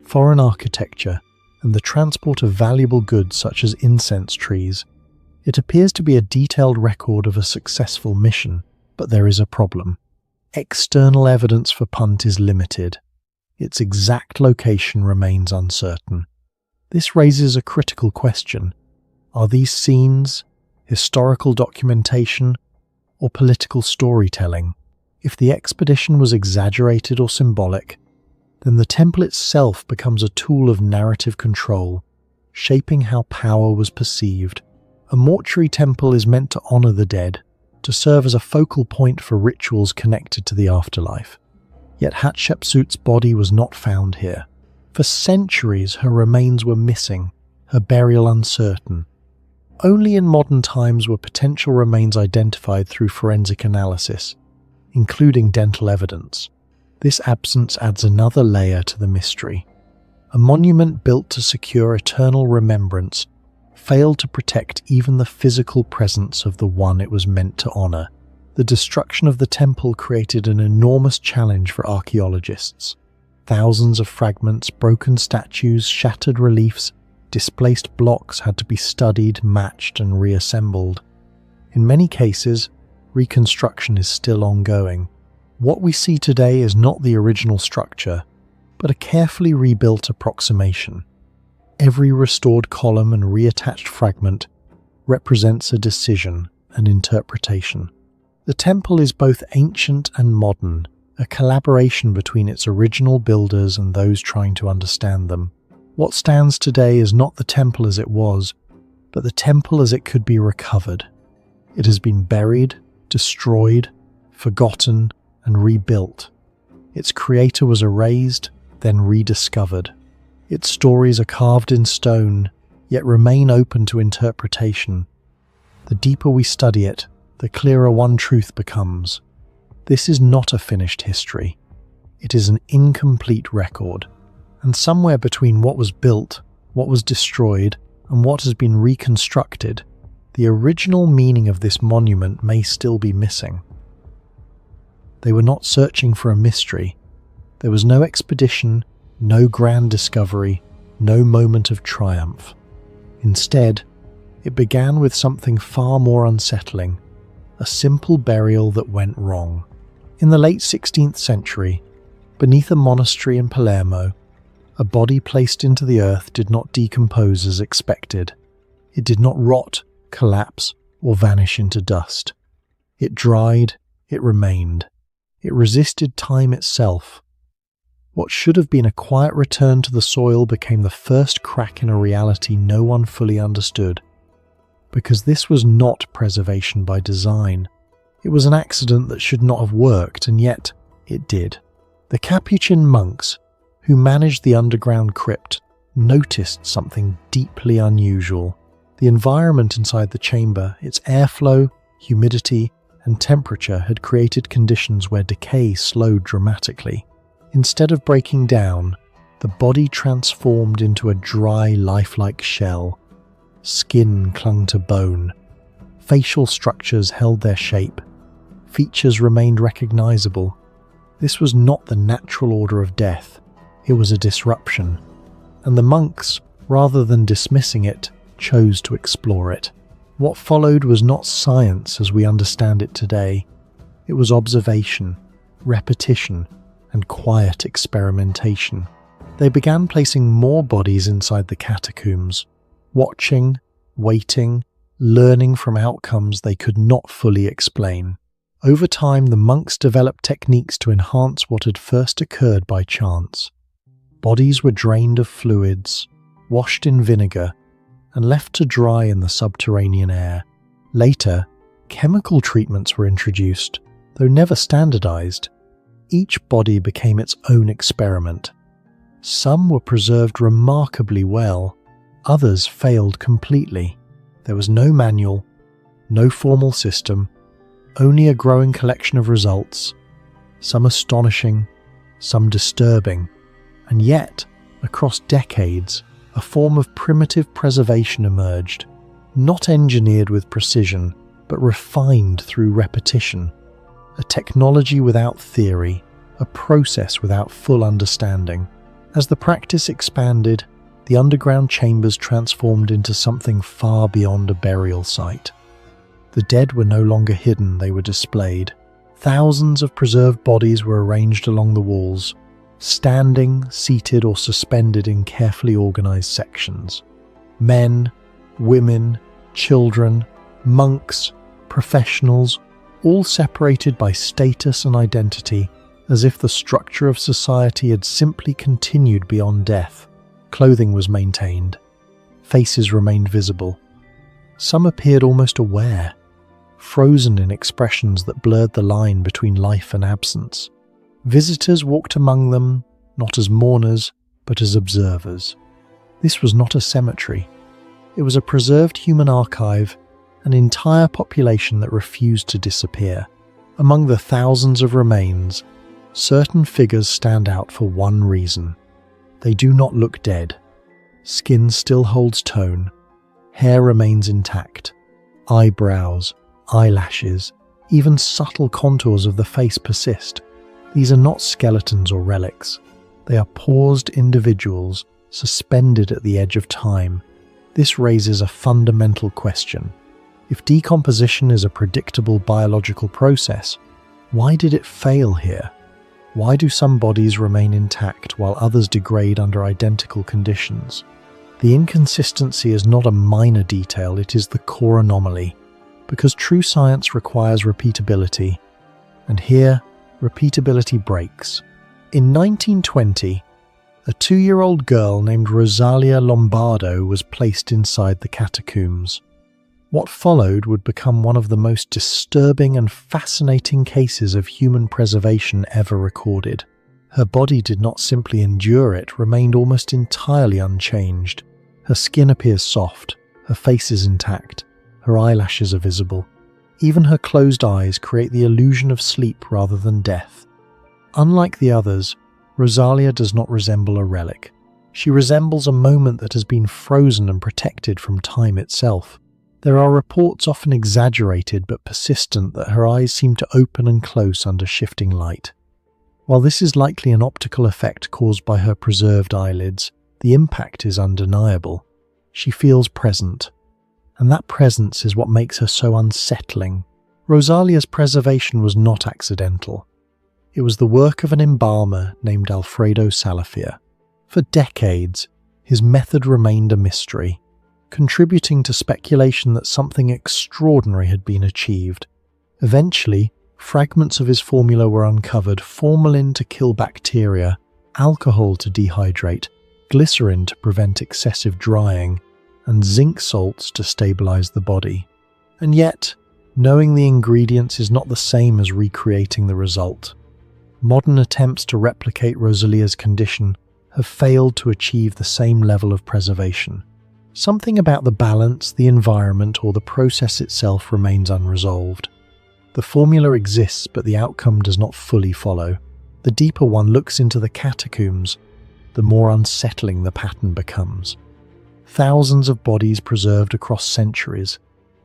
foreign architecture, and the transport of valuable goods such as incense trees. It appears to be a detailed record of a successful mission, but there is a problem. External evidence for Punt is limited. Its exact location remains uncertain. This raises a critical question. Are these scenes, historical documentation, or political storytelling? If the expedition was exaggerated or symbolic, then the temple itself becomes a tool of narrative control, shaping how power was perceived. A mortuary temple is meant to honor the dead, to serve as a focal point for rituals connected to the afterlife. Yet Hatshepsut's body was not found here. For centuries her remains were missing, her burial uncertain. Only in modern times were potential remains identified through forensic analysis, including dental evidence. This absence adds another layer to the mystery. A monument built to secure eternal remembrance failed to protect even the physical presence of the one it was meant to honor. The destruction of the temple created an enormous challenge for archaeologists. Thousands of fragments, broken statues, shattered reliefs, displaced blocks had to be studied, matched, and reassembled. In many cases, reconstruction is still ongoing. What we see today is not the original structure, but a carefully rebuilt approximation. Every restored column and reattached fragment represents a decision, an interpretation. The temple is both ancient and modern, a collaboration between its original builders and those trying to understand them. What stands today is not the temple as it was, but the temple as it could be recovered. It has been buried, destroyed, forgotten, and rebuilt. Its creator was erased, then rediscovered. Its stories are carved in stone, yet remain open to interpretation. The deeper we study it, the clearer one truth becomes. This is not a finished history. It is an incomplete record. And somewhere between what was built, what was destroyed, and what has been reconstructed, the original meaning of this monument may still be missing. They were not searching for a mystery. There was no expedition, no grand discovery, no moment of triumph. Instead, it began with something far more unsettling, a simple burial that went wrong. In the late 16th century, beneath a monastery in Palermo, a body placed into the earth did not decompose as expected. It did not rot, collapse, or vanish into dust. It dried, it remained. It resisted time itself. What should have been a quiet return to the soil became the first crack in a reality no one fully understood. Because this was not preservation by design. It was an accident that should not have worked, and yet it did. The Capuchin monks, who managed the underground crypt, noticed something deeply unusual. The environment inside the chamber, its airflow, humidity, and temperature had created conditions where decay slowed dramatically. Instead of breaking down, the body transformed into a dry, lifelike shell. Skin clung to bone. Facial structures held their shape. Features remained recognizable. This was not the natural order of death. It was a disruption. And the monks, rather than dismissing it, chose to explore it. What followed was not science as we understand it today. It was observation, repetition, and quiet experimentation. They began placing more bodies inside the catacombs, watching, waiting, learning from outcomes they could not fully explain. Over time, the monks developed techniques to enhance what had first occurred by chance. Bodies were drained of fluids, washed in vinegar, and left to dry in the subterranean air. Later, chemical treatments were introduced, though never standardized. Each body became its own experiment. Some were preserved remarkably well, others failed completely. There was no manual, no formal system, only a growing collection of results, some astonishing, some disturbing, and yet, across decades, a form of primitive preservation emerged, not engineered with precision, but refined through repetition. A technology without theory, a process without full understanding. As the practice expanded, the underground chambers transformed into something far beyond a burial site. The dead were no longer hidden, they were displayed. Thousands of preserved bodies were arranged along the walls, standing, seated, or suspended in carefully organized sections. Men, women, children, monks, professionals, all separated by status and identity, as if the structure of society had simply continued beyond death. Clothing was maintained. Faces remained visible. Some appeared almost aware, frozen in expressions that blurred the line between life and absence. Visitors walked among them, not as mourners, but as observers. This was not a cemetery. It was a preserved human archive, an entire population that refused to disappear. Among the thousands of remains, certain figures stand out for one reason. They do not look dead. Skin still holds tone. Hair remains intact. Eyebrows, eyelashes, even subtle contours of the face persist. These are not skeletons or relics. They are paused individuals, suspended at the edge of time. This raises a fundamental question. If decomposition is a predictable biological process, why did it fail here? Why do some bodies remain intact while others degrade under identical conditions? The inconsistency is not a minor detail, it is the core anomaly, because true science requires repeatability, and here, repeatability breaks. In 1920, a 2-year-old girl named Rosalia Lombardo was placed inside the catacombs. What followed would become one of the most disturbing and fascinating cases of human preservation ever recorded. Her body did not simply endure it remained almost entirely unchanged. Her skin appears soft, her face is intact, her eyelashes are visible. Even her closed eyes create the illusion of sleep rather than death. Unlike the others, Rosalia does not resemble a relic. She resembles a moment that has been frozen and protected from time itself. There are reports, often exaggerated but persistent, that her eyes seem to open and close under shifting light. While this is likely an optical effect caused by her preserved eyelids, the impact is undeniable. She feels present, and that presence is what makes her so unsettling. Rosalia's preservation was not accidental. It was the work of an embalmer named Alfredo Salafia. For decades, his method remained a mystery, contributing to speculation that something extraordinary had been achieved. Eventually, fragments of his formula were uncovered: formalin to kill bacteria, alcohol to dehydrate, glycerin to prevent excessive drying, and zinc salts to stabilize the body. And yet, knowing the ingredients is not the same as recreating the result. Modern attempts to replicate Rosalia's condition have failed to achieve the same level of preservation. Something about the balance, the environment, or the process itself remains unresolved. The formula exists, but the outcome does not fully follow. The deeper one looks into the catacombs, the more unsettling the pattern becomes. Thousands of bodies preserved across centuries,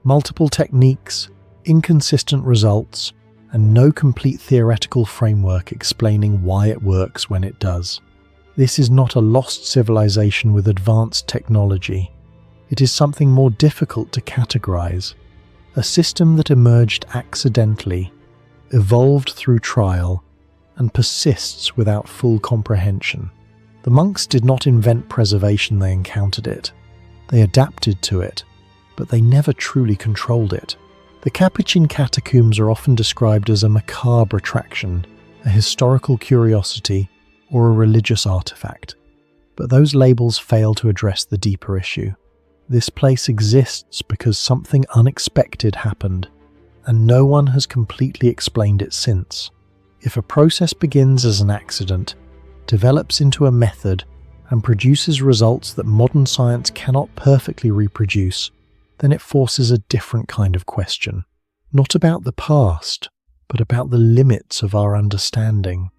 multiple techniques, inconsistent results, and no complete theoretical framework explaining why it works when it does. This is not a lost civilization with advanced technology. It is something more difficult to categorize, a system that emerged accidentally, evolved through trial, and persists without full comprehension. The monks did not invent preservation, they encountered it. They adapted to it, but they never truly controlled it. The Capuchin Catacombs are often described as a macabre attraction, a historical curiosity, or a religious artifact. But those labels fail to address the deeper issue. This place exists because something unexpected happened, and no one has completely explained it since. If a process begins as an accident, develops into a method, and produces results that modern science cannot perfectly reproduce, then it forces a different kind of question. Not about the past, but about the limits of our understanding.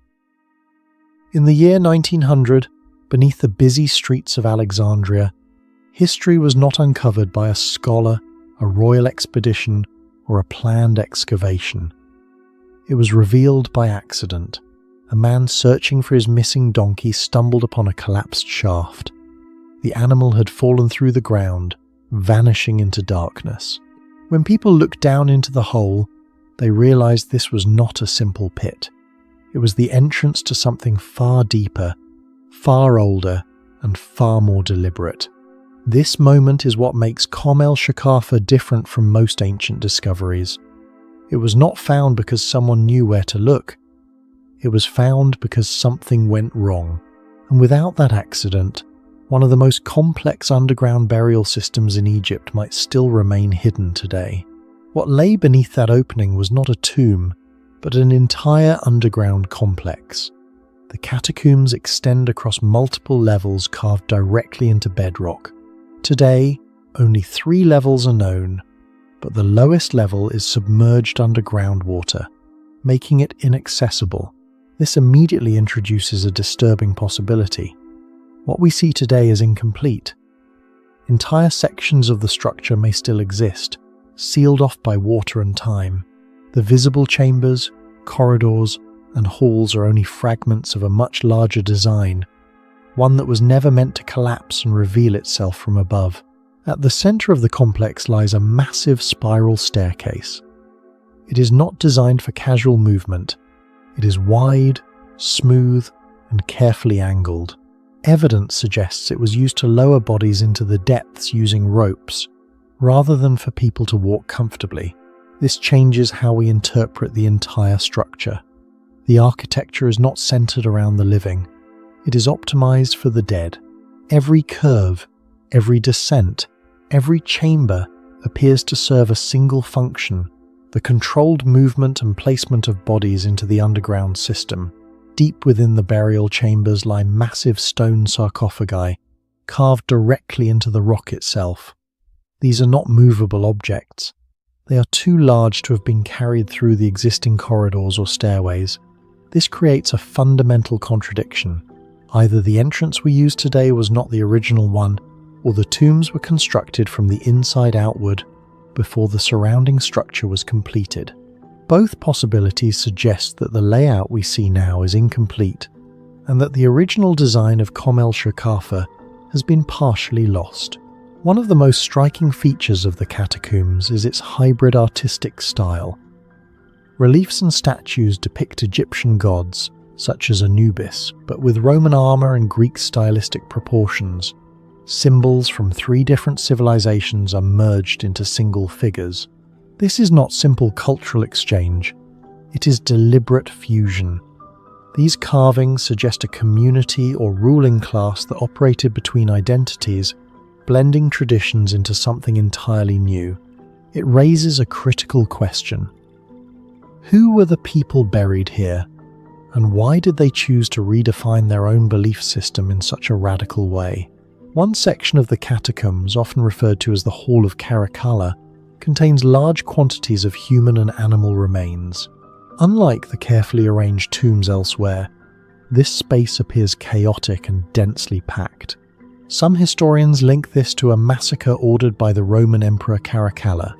In the year 1900, Beneath the busy streets of Alexandria, history was not uncovered by a scholar, a royal expedition, or a planned excavation. It was revealed by accident. A man searching for his missing donkey stumbled upon a collapsed shaft. The animal had fallen through the ground, vanishing into darkness. When people looked down into the hole, they realized this was not a simple pit. It was the entrance to something far deeper, far older, and far more deliberate. This moment is what makes Kom El Shoqafa different from most ancient discoveries. It was not found because someone knew where to look. It was found because something went wrong. And without that accident, one of the most complex underground burial systems in Egypt might still remain hidden today. What lay beneath that opening was not a tomb, but an entire underground complex. The catacombs extend across multiple levels carved directly into bedrock. Today, only 3 levels are known, but the lowest level is submerged under groundwater, making it inaccessible. This immediately introduces a disturbing possibility. What we see today is incomplete. Entire sections of the structure may still exist, sealed off by water and time. The visible chambers, corridors, and halls are only fragments of a much larger design, one that was never meant to collapse and reveal itself from above. At the center of the complex lies a massive spiral staircase. It is not designed for casual movement. It is wide, smooth, and carefully angled. Evidence suggests it was used to lower bodies into the depths using ropes, rather than for people to walk comfortably. This changes how we interpret the entire structure. The architecture is not centered around the living. It is optimized for the dead. Every curve, every descent, every chamber appears to serve a single function: the controlled movement and placement of bodies into the underground system. Deep within the burial chambers lie massive stone sarcophagi, carved directly into the rock itself. These are not movable objects. They are too large to have been carried through the existing corridors or stairways. This creates a fundamental contradiction. Either the entrance we use today was not the original one, or the tombs were constructed from the inside outward before the surrounding structure was completed. Both possibilities suggest that the layout we see now is incomplete, and that the original design of Kom El Shoqafa has been partially lost. One of the most striking features of the catacombs is its hybrid artistic style. Reliefs and statues depict Egyptian gods, such as Anubis, but with Roman armor and Greek stylistic proportions. Symbols from 3 different civilizations are merged into single figures. This is not simple cultural exchange, it is deliberate fusion. These carvings suggest a community or ruling class that operated between identities, blending traditions into something entirely new. It raises a critical question. Who were the people buried here, and why did they choose to redefine their own belief system in such a radical way? One section of the catacombs, often referred to as the Hall of Caracalla, contains large quantities of human and animal remains. Unlike the carefully arranged tombs elsewhere, this space appears chaotic and densely packed. Some historians link this to a massacre ordered by the Roman Emperor Caracalla.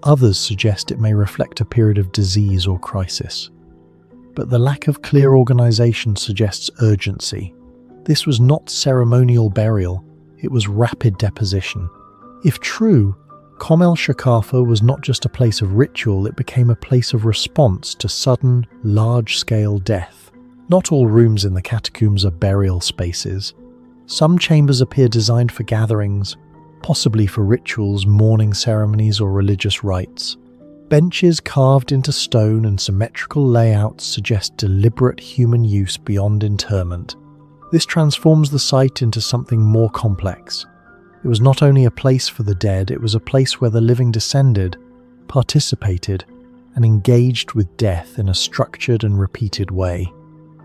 Others suggest it may reflect a period of disease or crisis. But the lack of clear organization suggests urgency. This was not ceremonial burial, it was rapid deposition. If true, Kom El Shoqafa was not just a place of ritual, it became a place of response to sudden, large-scale death. Not all rooms in the catacombs are burial spaces. Some chambers appear designed for gatherings, possibly for rituals, mourning ceremonies, or religious rites. Benches carved into stone and symmetrical layouts suggest deliberate human use beyond interment. This transforms the site into something more complex. It was not only a place for the dead, it was a place where the living descended, participated, and engaged with death in a structured and repeated way.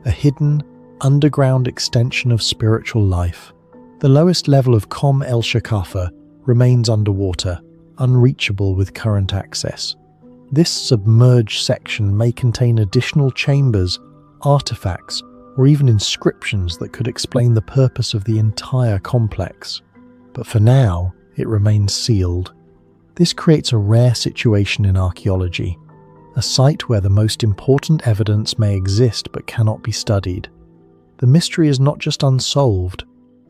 A hidden, underground extension of spiritual life. The lowest level of Kom El Shoqafa remains underwater, unreachable with current access. This submerged section may contain additional chambers, artifacts, or even inscriptions that could explain the purpose of the entire complex. But for now, it remains sealed. This creates a rare situation in archaeology, a site where the most important evidence may exist but cannot be studied. The mystery is not just unsolved,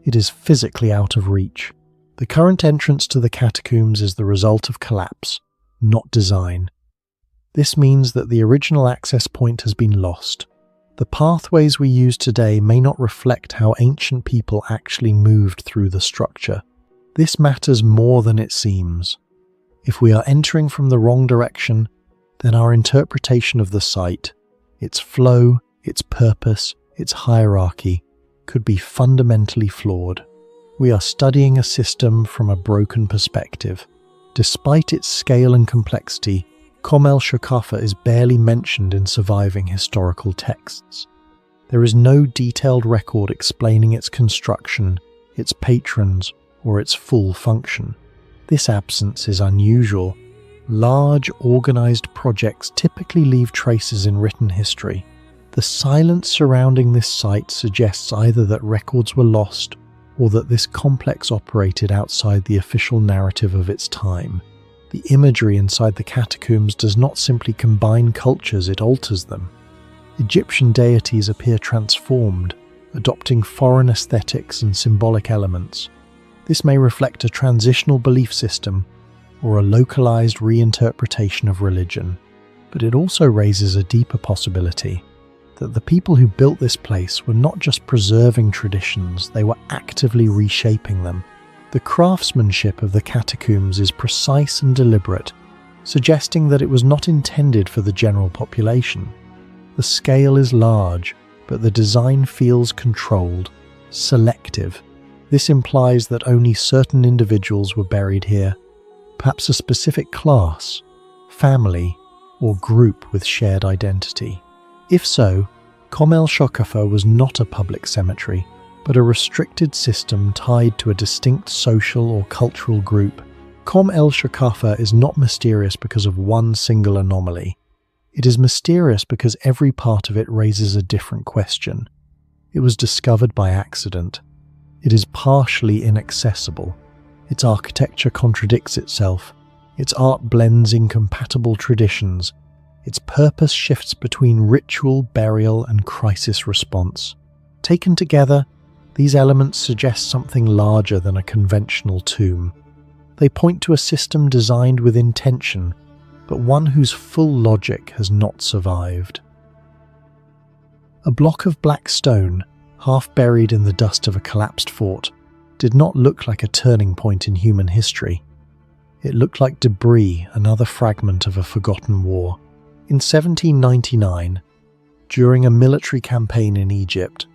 it is physically out of reach. The current entrance to the catacombs is the result of collapse, not design. This means that the original access point has been lost. The pathways we use today may not reflect how ancient people actually moved through the structure. This matters more than it seems. If we are entering from the wrong direction, then our interpretation of the site, its flow, its purpose, its hierarchy, could be fundamentally flawed. We are studying a system from a broken perspective. Despite its scale and complexity, Kom El Shoqafa is barely mentioned in surviving historical texts. There is no detailed record explaining its construction, its patrons, or its full function. This absence is unusual. Large, organized projects typically leave traces in written history. The silence surrounding this site suggests either that records were lost or that this complex operated outside the official narrative of its time. The imagery inside the catacombs does not simply combine cultures, it alters them. Egyptian deities appear transformed, adopting foreign aesthetics and symbolic elements. This may reflect a transitional belief system or a localized reinterpretation of religion, but it also raises a deeper possibility that the people who built this place were not just preserving traditions, they were actively reshaping them. The craftsmanship of the catacombs is precise and deliberate, suggesting that it was not intended for the general population. The scale is large, but the design feels controlled, selective. This implies that only certain individuals were buried here, perhaps a specific class, family, or group with shared identity. If so, Kom El Shoqafa was not a public cemetery, but a restricted system tied to a distinct social or cultural group. Kom El Shoqafa is not mysterious because of one single anomaly. It is mysterious because every part of it raises a different question. It was discovered by accident. It is partially inaccessible. Its architecture contradicts itself. Its art blends incompatible traditions. Its purpose shifts between ritual, burial, and crisis response. Taken together, these elements suggest something larger than a conventional tomb. They point to a system designed with intention, but one whose full logic has not survived. A block of black stone, half buried in the dust of a collapsed fort, did not look like a turning point in human history. It looked like debris, another fragment of a forgotten war. In 1799, during a military campaign in Egypt,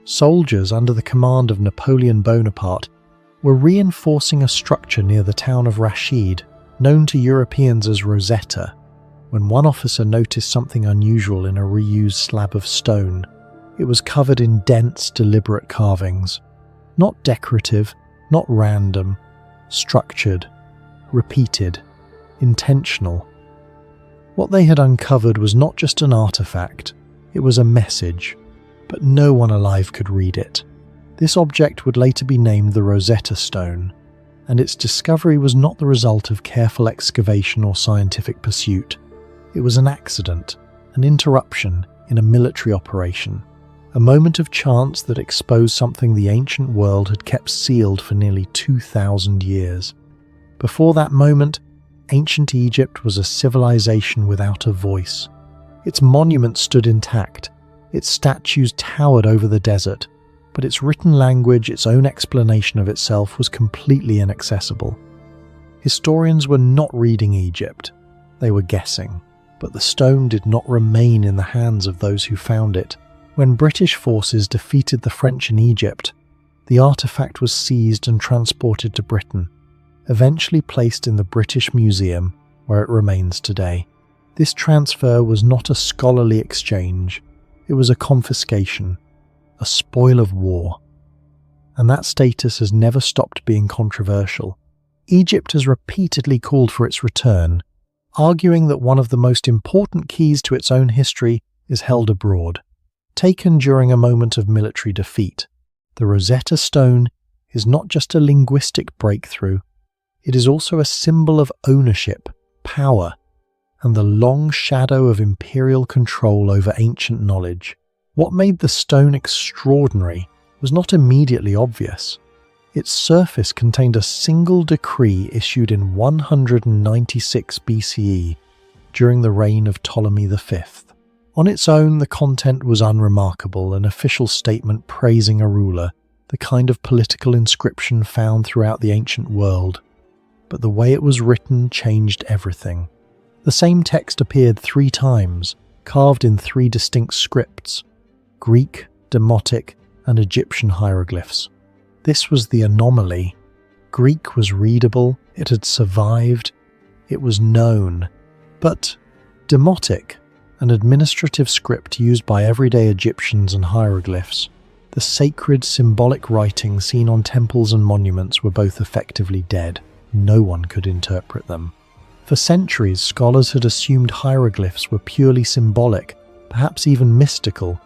soldiers under the command of Napoleon Bonaparte were reinforcing a structure near the town of Rashid, known to Europeans as Rosetta, when one officer noticed something unusual in a reused slab of stone. It was covered in dense, deliberate carvings. Not decorative, not random, structured, repeated, intentional. What they had uncovered was not just an artifact, it was a message, but no one alive could read it. This object would later be named the Rosetta Stone, and its discovery was not the result of careful excavation or scientific pursuit. It was an accident, an interruption in a military operation, a moment of chance that exposed something the ancient world had kept sealed for nearly 2,000 years. Before that moment, ancient Egypt was a civilization without a voice. Its monuments stood intact, its statues towered over the desert, but its written language, its own explanation of itself, was completely inaccessible. Historians were not reading Egypt, they were guessing, but the stone did not remain in the hands of those who found it. When British forces defeated the French in Egypt, the artifact was seized and transported to Britain, eventually placed in the British Museum, where it remains today. This transfer was not a scholarly exchange, it was a confiscation, a spoil of war. And that status has never stopped being controversial. Egypt has repeatedly called for its return, arguing that one of the most important keys to its own history is held abroad. Taken during a moment of military defeat, the Rosetta Stone is not just a linguistic breakthrough, it is also a symbol of ownership, power, and the long shadow of imperial control over ancient knowledge. What made the stone extraordinary was not immediately obvious. Its surface contained a single decree issued in 196 BCE during the reign of Ptolemy V. On its own, the content was unremarkable, an official statement praising a ruler, the kind of political inscription found throughout the ancient world. But the way it was written changed everything. The same text appeared 3 times, carved in 3 distinct scripts: Greek, Demotic, and Egyptian hieroglyphs. This was the anomaly. Greek was readable, it had survived, it was known. But Demotic, an administrative script used by everyday Egyptians and hieroglyphs, the sacred symbolic writings seen on temples and monuments, were both effectively dead. No one could interpret them. For centuries, scholars had assumed hieroglyphs were purely symbolic, perhaps even mystical,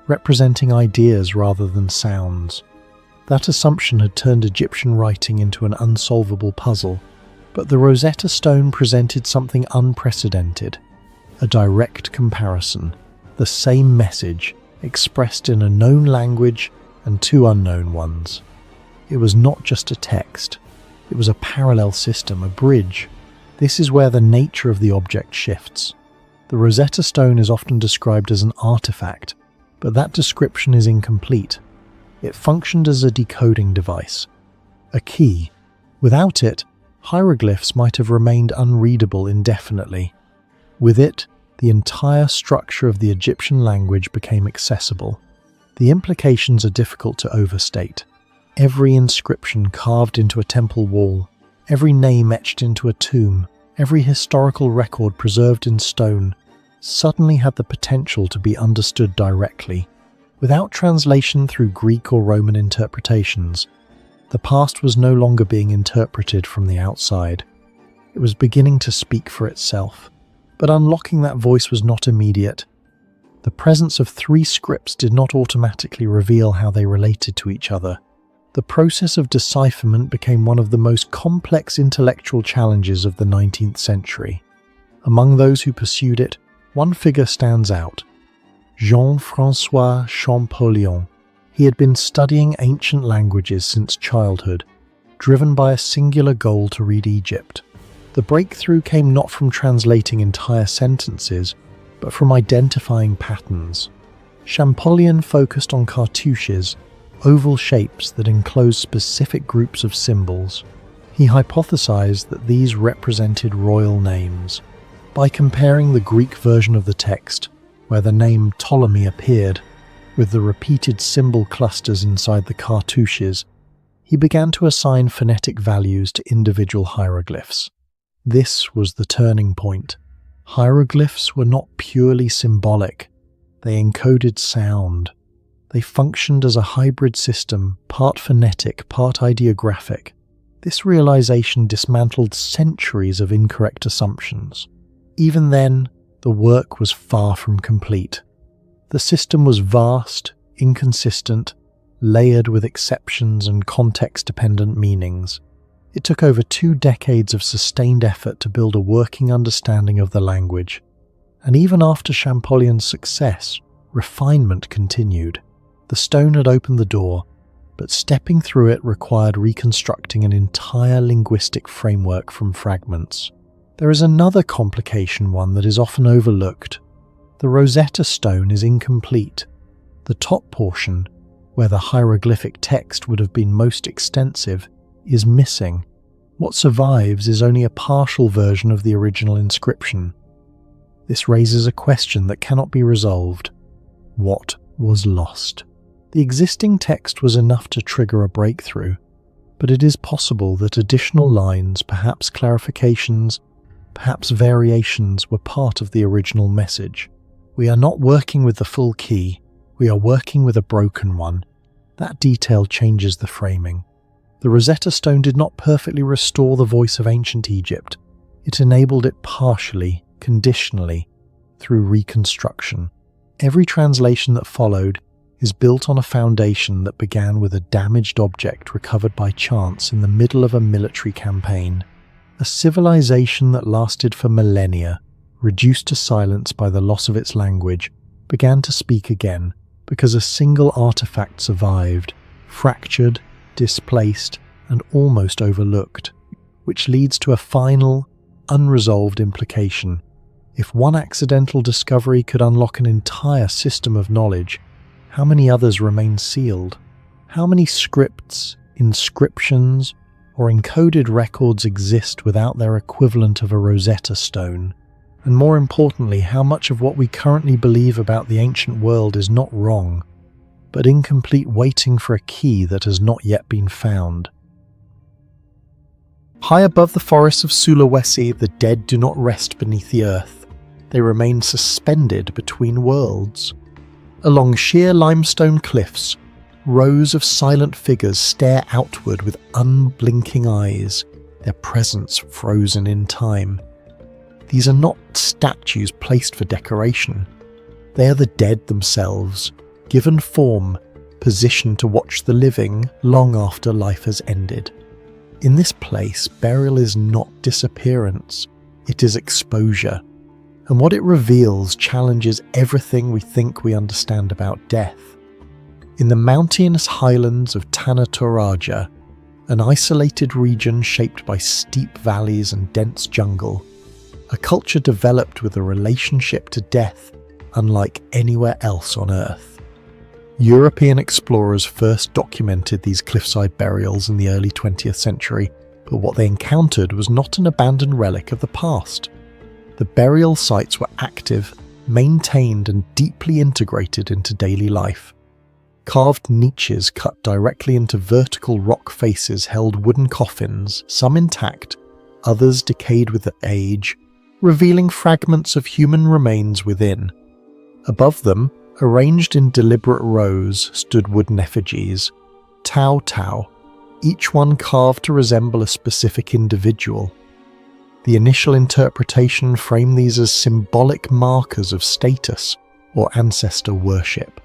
representing ideas rather than sounds. That assumption had turned Egyptian writing into an unsolvable puzzle, but the Rosetta Stone presented something unprecedented: a direct comparison, the same message, expressed in a known language and 2 unknown ones. It was not just a text, it was a parallel system, a bridge. This is where the nature of the object shifts. The Rosetta Stone is often described as an artifact, but that description is incomplete. It functioned as a decoding device, a key. Without it, hieroglyphs might have remained unreadable indefinitely. With it, the entire structure of the Egyptian language became accessible. The implications are difficult to overstate. Every inscription carved into a temple wall, every name etched into a tomb, every historical record preserved in stone, suddenly had the potential to be understood directly. Without translation through Greek or Roman interpretations, the past was no longer being interpreted from the outside. It was beginning to speak for itself. But unlocking that voice was not immediate. The presence of 3 scripts did not automatically reveal how they related to each other. The process of decipherment became one of the most complex intellectual challenges of the 19th century. Among those who pursued it, one figure stands out: Jean-François Champollion. He had been studying ancient languages since childhood, driven by a singular goal to read Egypt. The breakthrough came not from translating entire sentences, but from identifying patterns. Champollion focused on cartouches, oval shapes that enclose specific groups of symbols. He hypothesized that these represented royal names. By comparing the Greek version of the text, where the name Ptolemy appeared, with the repeated symbol clusters inside the cartouches, he began to assign phonetic values to individual hieroglyphs. This was the turning point. Hieroglyphs were not purely symbolic. They encoded sound. They functioned as a hybrid system, part phonetic, part ideographic. This realization dismantled centuries of incorrect assumptions. Even then, the work was far from complete. The system was vast, inconsistent, layered with exceptions and context-dependent meanings. It took over 2 decades of sustained effort to build a working understanding of the language. And even after Champollion's success, refinement continued. The stone had opened the door, but stepping through it required reconstructing an entire linguistic framework from fragments. There is another complication, one that is often overlooked. The Rosetta Stone is incomplete. The top portion, where the hieroglyphic text would have been most extensive, is missing. What survives is only a partial version of the original inscription. This raises a question that cannot be resolved. What was lost? The existing text was enough to trigger a breakthrough, but it is possible that additional lines, perhaps clarifications, perhaps variations, were part of the original message. We are not working with the full key, we are working with a broken one. That detail changes the framing. The Rosetta Stone did not perfectly restore the voice of ancient Egypt. It enabled it partially, conditionally, through reconstruction. Every translation that followed is built on a foundation that began with a damaged object recovered by chance in the middle of a military campaign. A civilization that lasted for millennia, reduced to silence by the loss of its language, began to speak again because a single artifact survived, fractured, displaced, and almost overlooked, which leads to a final, unresolved implication. If one accidental discovery could unlock an entire system of knowledge, how many others remain sealed? How many scripts, inscriptions, or encoded records exist without their equivalent of a Rosetta Stone? And more importantly, how much of what we currently believe about the ancient world is not wrong, but incomplete waiting for a key that has not yet been found? High above the forests of Sulawesi, the dead do not rest beneath the earth. They remain suspended between worlds. Along sheer limestone cliffs, rows of silent figures stare outward with unblinking eyes, their presence frozen in time. These are not statues placed for decoration. They are the dead themselves, given form, positioned to watch the living long after life has ended. In this place, burial is not disappearance, it is exposure. And what it reveals challenges everything we think we understand about death. In the mountainous highlands of Tanah Toraja, an isolated region shaped by steep valleys and dense jungle, a culture developed with a relationship to death unlike anywhere else on Earth. European explorers first documented these cliffside burials in the early 20th century, but what they encountered was not an abandoned relic of the past. The burial sites were active, maintained, and deeply integrated into daily life. Carved niches cut directly into vertical rock faces held wooden coffins, some intact, others decayed with age, revealing fragments of human remains within. Above them, arranged in deliberate rows, stood wooden effigies, Tau Tau, each one carved to resemble a specific individual. The initial interpretation framed these as symbolic markers of status or ancestor worship.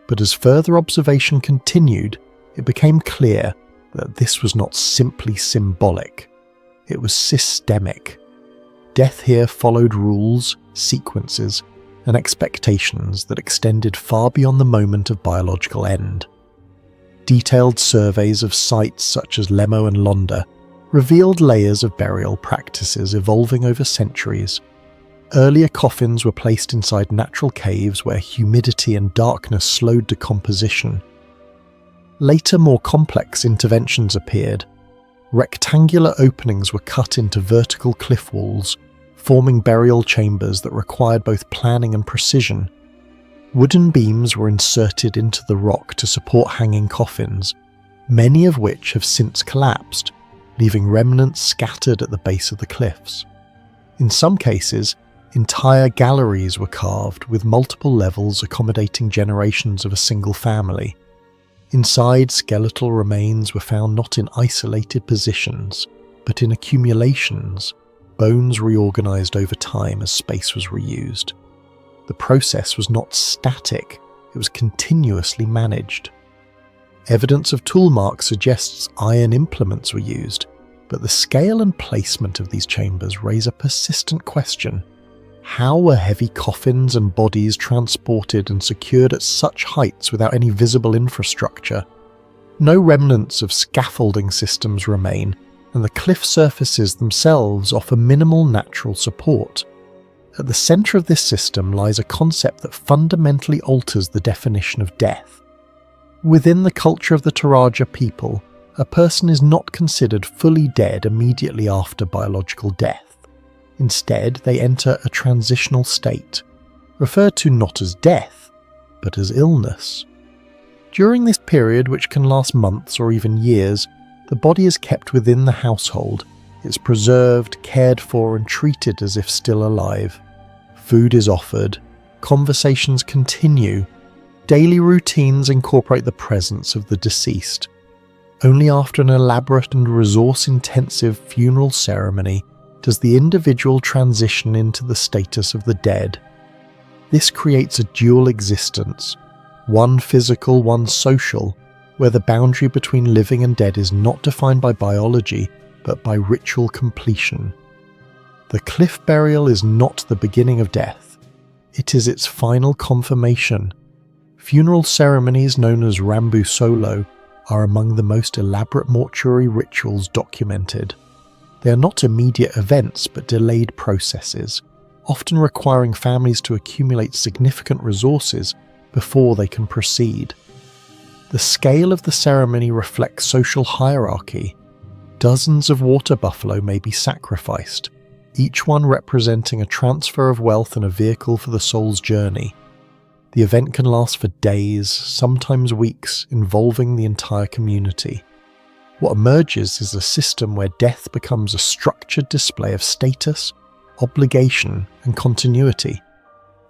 But as further observation continued, it became clear that this was not simply symbolic. It was systemic. Death here followed rules, sequences, and expectations that extended far beyond the moment of biological end. Detailed surveys of sites such as Lemo and Londa revealed layers of burial practices evolving over centuries. Earlier coffins were placed inside natural caves where humidity and darkness slowed decomposition. Later, more complex interventions appeared. Rectangular openings were cut into vertical cliff walls, forming burial chambers that required both planning and precision. Wooden beams were inserted into the rock to support hanging coffins, many of which have since collapsed, leaving remnants scattered at the base of the cliffs. In some cases, entire galleries were carved with multiple levels accommodating generations of a single family. Inside, skeletal remains were found not in isolated positions, but in accumulations, bones reorganized over time as space was reused. The process was not static, it was continuously managed. Evidence of tool marks suggests iron implements were used, but the scale and placement of these chambers raise a persistent question. How were heavy coffins and bodies transported and secured at such heights without any visible infrastructure? No remnants of scaffolding systems remain, and the cliff surfaces themselves offer minimal natural support. At the centre of this system lies a concept that fundamentally alters the definition of death. Within the culture of the Toraja people, a person is not considered fully dead immediately after biological death. Instead, they enter a transitional state, referred to not as death, but as illness. During this period, which can last months or even years, the body is kept within the household. It's preserved, cared for, and treated as if still alive. Food is offered, conversations continue, daily routines incorporate the presence of the deceased. Only after an elaborate and resource-intensive funeral ceremony does the individual transition into the status of the dead. This creates a dual existence, one physical, one social, where the boundary between living and dead is not defined by biology, but by ritual completion. The cliff burial is not the beginning of death. It is its final confirmation. Funeral ceremonies known as Rambu Solo are among the most elaborate mortuary rituals documented. They are not immediate events, but delayed processes, often requiring families to accumulate significant resources before they can proceed. The scale of the ceremony reflects social hierarchy. Dozens of water buffalo may be sacrificed, each one representing a transfer of wealth and a vehicle for the soul's journey. The event can last for days, sometimes weeks, involving the entire community. What emerges is a system where death becomes a structured display of status, obligation, and continuity.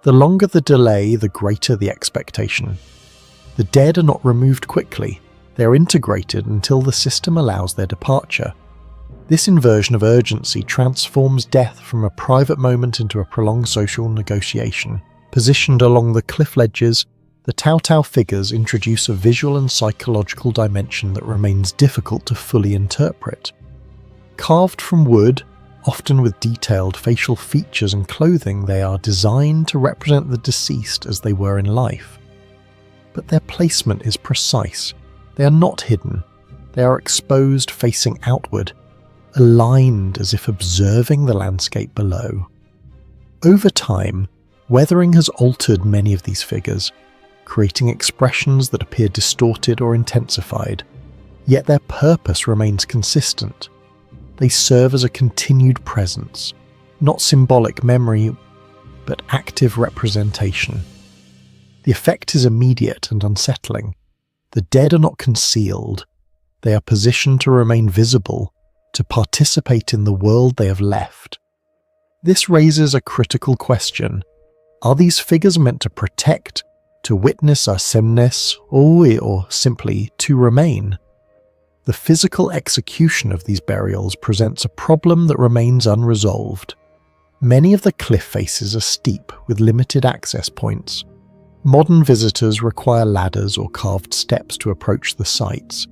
The longer the delay, the greater the expectation. The dead are not removed quickly, they are integrated until the system allows their departure. This inversion of urgency transforms death from a private moment into a prolonged social negotiation. Positioned along the cliff ledges, the Tautau figures introduce a visual and psychological dimension that remains difficult to fully interpret. Carved from wood, often with detailed facial features and clothing, they are designed to represent the deceased as they were in life. But their placement is precise. They are not hidden. They are exposed facing outward, aligned as if observing the landscape below. Over time, weathering has altered many of these figures, creating expressions that appear distorted or intensified, yet their purpose remains consistent. They serve as a continued presence, not symbolic memory, but active representation. The effect is immediate and unsettling. The dead are not concealed. They are positioned to remain visible, to participate in the world they have left. This raises a critical question. Are these figures meant to protect, to witness our semnes, or simply to remain? The physical execution of these burials presents a problem that remains unresolved. Many of the cliff faces are steep with limited access points. Modern visitors require ladders or carved steps to approach the sites,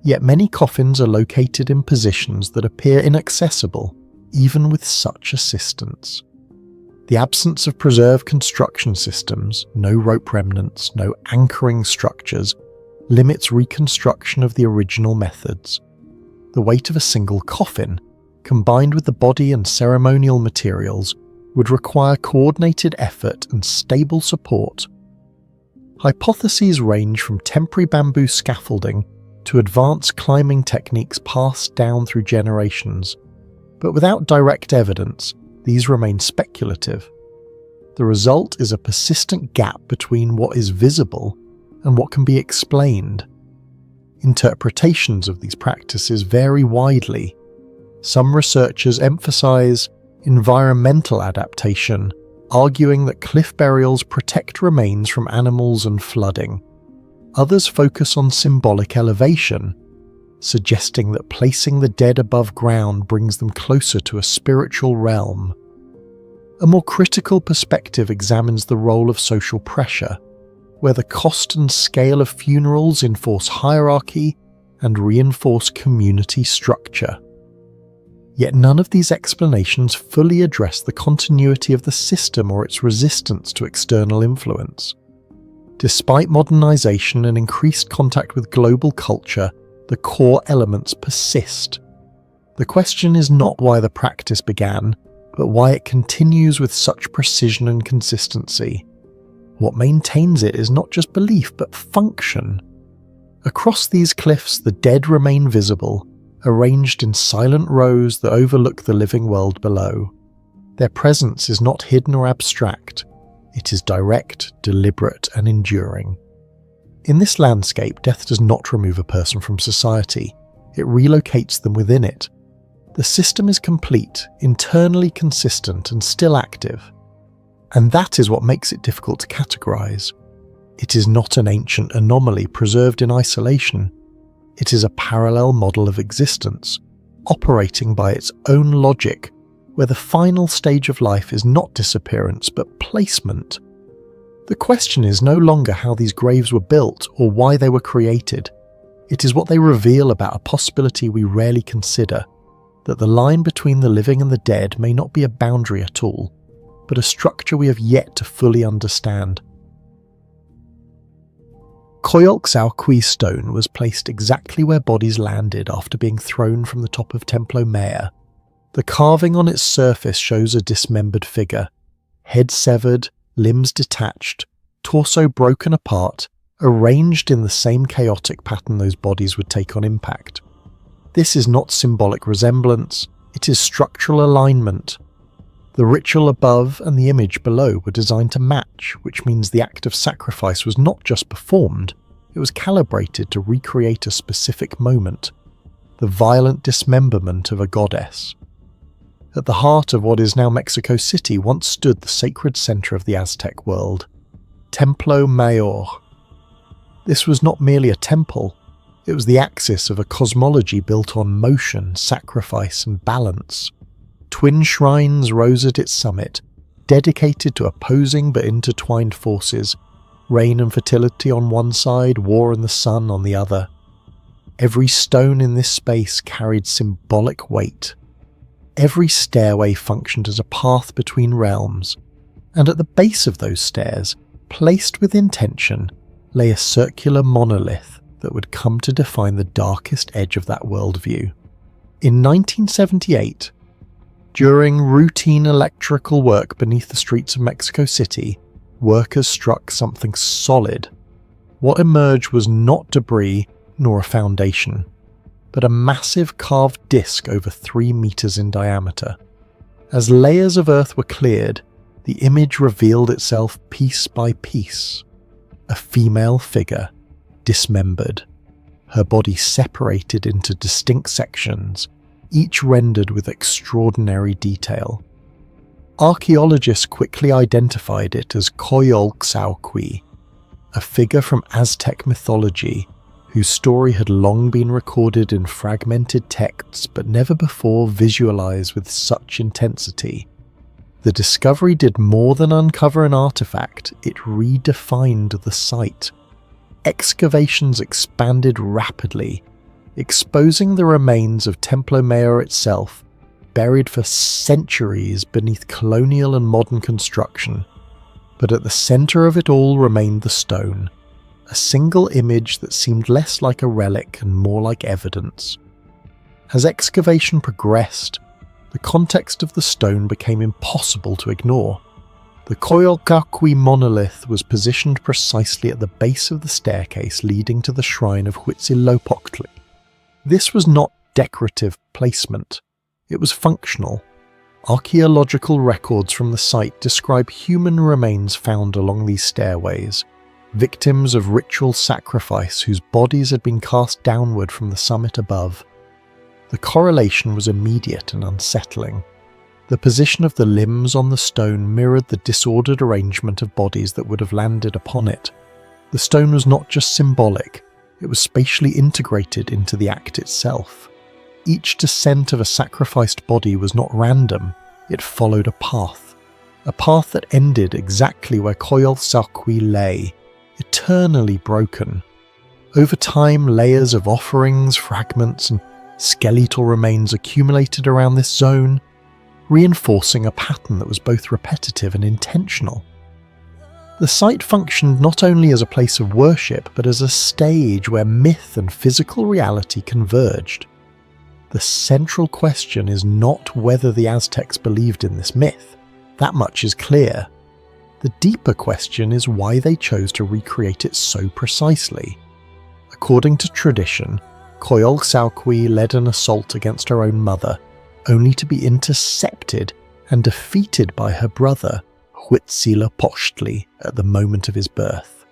yet many coffins are located in positions that appear inaccessible, even with such assistance. The absence of preserved construction systems, no rope remnants, no anchoring structures, limits reconstruction of the original methods. The weight of a single coffin, combined with the body and ceremonial materials, would require coordinated effort and stable support. Hypotheses range from temporary bamboo scaffolding to advanced climbing techniques passed down through generations, but without direct evidence, these remain speculative. The result is a persistent gap between what is visible and what can be explained. Interpretations of these practices vary widely. Some researchers emphasize environmental adaptation, arguing that cliff burials protect remains from animals and flooding. Others focus on symbolic elevation, suggesting that placing the dead above ground brings them closer to a spiritual realm. A more critical perspective examines the role of social pressure, where the cost and scale of funerals enforce hierarchy and reinforce community structure. Yet none of these explanations fully address the continuity of the system or its resistance to external influence. Despite modernization and increased contact with global culture, the core elements persist. The question is not why the practice began, but why it continues with such precision and consistency. What maintains it is not just belief, but function. Across these cliffs, the dead remain visible, arranged in silent rows that overlook the living world below. Their presence is not hidden or abstract. It is direct, deliberate, and enduring. In this landscape, death does not remove a person from society. It relocates them within it. The system is complete, internally consistent, and still active. And that is what makes it difficult to categorize. It is not an ancient anomaly preserved in isolation. It is a parallel model of existence, operating by its own logic, where the final stage of life is not disappearance but placement, The question is no longer how these graves were built or why they were created. It is what they reveal about a possibility we rarely consider, that the line between the living and the dead may not be a boundary at all, but a structure we have yet to fully understand. Coyolxauhqui stone was placed exactly where bodies landed after being thrown from the top of Templo Mayor. The carving on its surface shows a dismembered figure, head severed, limbs detached, torso broken apart, arranged in the same chaotic pattern those bodies would take on impact. This is not symbolic resemblance, it is structural alignment. The ritual above and the image below were designed to match, which means the act of sacrifice was not just performed, it was calibrated to recreate a specific moment, the violent dismemberment of a goddess. At the heart of what is now Mexico City once stood the sacred center of the Aztec world, Templo Mayor. This was not merely a temple, it was the axis of a cosmology built on motion, sacrifice, and balance. Twin shrines rose at its summit, dedicated to opposing but intertwined forces, rain and fertility on one side, war and the sun on the other. Every stone in this space carried symbolic weight. Every stairway functioned as a path between realms, and at the base of those stairs, placed with intention, lay a circular monolith that would come to define the darkest edge of that worldview. In 1978, during routine electrical work beneath the streets of Mexico City, workers struck something solid. What emerged was not debris nor a foundation, but a massive carved disc over 3 meters in diameter. As layers of earth were cleared, the image revealed itself piece by piece. A female figure, dismembered, her body separated into distinct sections, each rendered with extraordinary detail. Archaeologists quickly identified it as Coyolxauhqui, a figure from Aztec mythology whose story had long been recorded in fragmented texts but never before visualized with such intensity. The discovery did more than uncover an artifact, it redefined the site. Excavations expanded rapidly, exposing the remains of Templo Mayor itself, buried for centuries beneath colonial and modern construction. But at the center of it all remained the stone, a single image that seemed less like a relic and more like evidence. As excavation progressed, the context of the stone became impossible to ignore. The Coyolxauhqui monolith was positioned precisely at the base of the staircase leading to the shrine of Huitzilopochtli. This was not decorative placement, it was functional. Archaeological records from the site describe human remains found along these stairways, victims of ritual sacrifice whose bodies had been cast downward from the summit above. The correlation was immediate and unsettling. The position of the limbs on the stone mirrored the disordered arrangement of bodies that would have landed upon it. The stone was not just symbolic, it was spatially integrated into the act itself. Each descent of a sacrificed body was not random, it followed a path that ended exactly where Coyolxauhqui lay, eternally broken. Over time, layers of offerings, fragments, and skeletal remains accumulated around this zone, reinforcing a pattern that was both repetitive and intentional. The site functioned not only as a place of worship, but as a stage where myth and physical reality converged. The central question is not whether the Aztecs believed in this myth. That much is clear. The deeper question is why they chose to recreate it so precisely. According to tradition, Coyolxauhqui led an assault against her own mother, only to be intercepted and defeated by her brother, Huitzilopochtli, at the moment of his birth.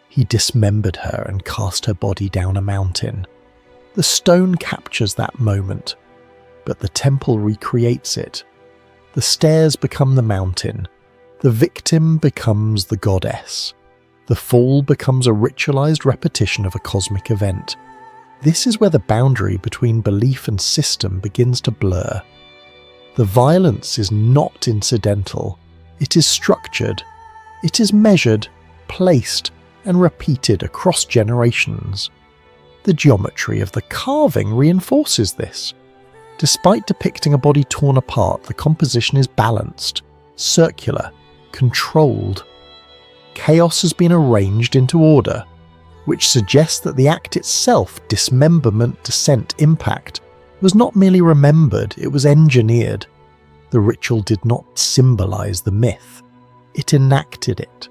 He dismembered her and cast her body down a mountain. The stone captures that moment, but the temple recreates it. The stairs become the mountain. The victim becomes the goddess. The fall becomes a ritualized repetition of a cosmic event. This is where the boundary between belief and system begins to blur. The violence is not incidental, it is structured. It is measured, placed, and repeated across generations. The geometry of the carving reinforces this. Despite depicting a body torn apart, the composition is balanced, circular, controlled. Chaos has been arranged into order, which suggests that the act itself, dismemberment, descent, impact, was not merely remembered, it was engineered. The ritual did not symbolize the myth, it enacted it.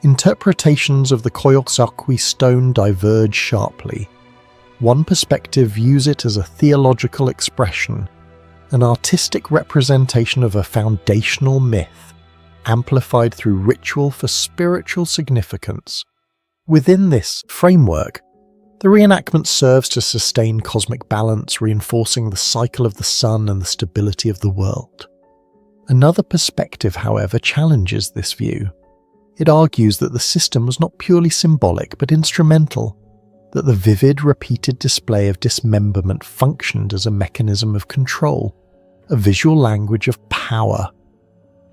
Interpretations of the Koyalsaukwi stone diverge sharply. One perspective views it as a theological expression, an artistic representation of a foundational myth, amplified through ritual for spiritual significance. Within this framework, the reenactment serves to sustain cosmic balance, reinforcing the cycle of the sun and the stability of the world. Another perspective, however, challenges this view. It argues that the system was not purely symbolic but instrumental, that the vivid, repeated display of dismemberment functioned as a mechanism of control, a visual language of power.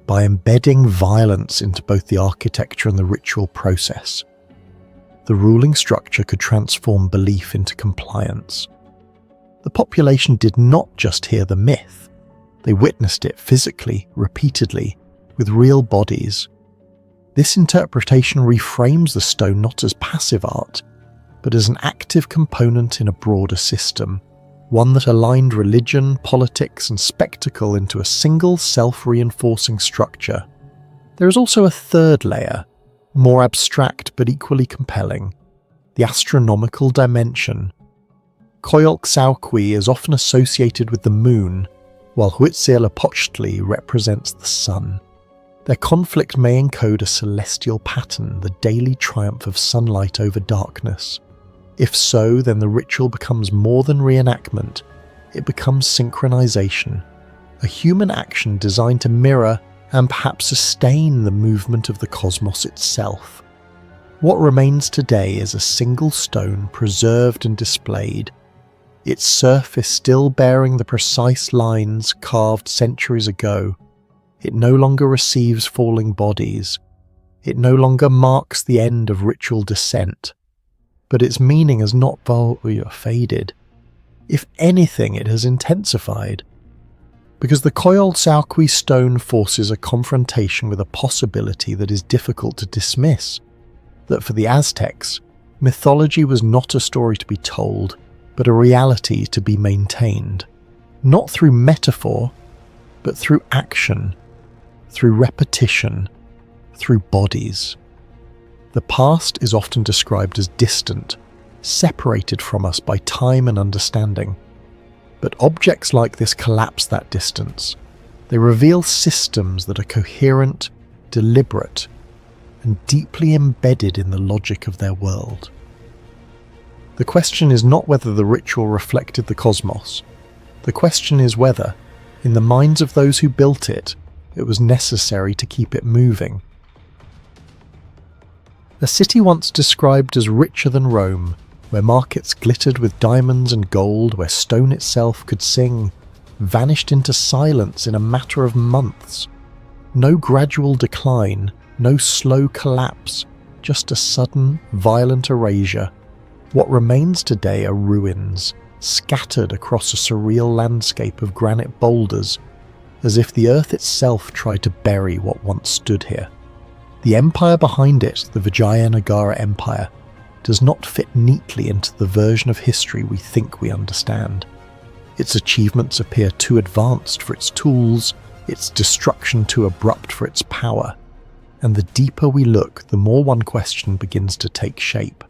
By embedding violence into both the architecture and the ritual process, the ruling structure could transform belief into compliance. The population did not just hear the myth, they witnessed it physically, repeatedly, with real bodies. This interpretation reframes the stone not as passive art, but as an active component in a broader system, one that aligned religion, politics, and spectacle into a single self-reinforcing structure. There is also a third layer, more abstract but equally compelling, the astronomical dimension. Koyalsaukwi is often associated with the moon, while Huitzilopochtli represents the sun. Their conflict may encode a celestial pattern, the daily triumph of sunlight over darkness. If so, then the ritual becomes more than reenactment, it becomes synchronization, a human action designed to mirror and perhaps sustain the movement of the cosmos itself. What remains today is a single stone preserved and displayed, its surface still bearing the precise lines carved centuries ago. It no longer receives falling bodies. It no longer marks the end of ritual descent. But its meaning has not faded. If anything, it has intensified. Because the Koyalsaukwi stone forces a confrontation with a possibility that is difficult to dismiss. That for the Aztecs, mythology was not a story to be told, but a reality to be maintained. Not through metaphor, but through action, through repetition, through bodies. The past is often described as distant, separated from us by time and understanding. But objects like this collapse that distance. They reveal systems that are coherent, deliberate, and deeply embedded in the logic of their world. The question is not whether the ritual reflected the cosmos. The question is whether, in the minds of those who built it was necessary to keep it moving. A city once described as richer than Rome, where markets glittered with diamonds and gold, where stone itself could sing, vanished into silence in a matter of months. No gradual decline, no slow collapse, just a sudden, violent erasure. What remains today are ruins, scattered across a surreal landscape of granite boulders, as if the earth itself tried to bury what once stood here. The empire behind it, the Vijayanagara Empire, does not fit neatly into the version of history we think we understand. Its achievements appear too advanced for its tools, its destruction too abrupt for its power, and the deeper we look, the more one question begins to take shape.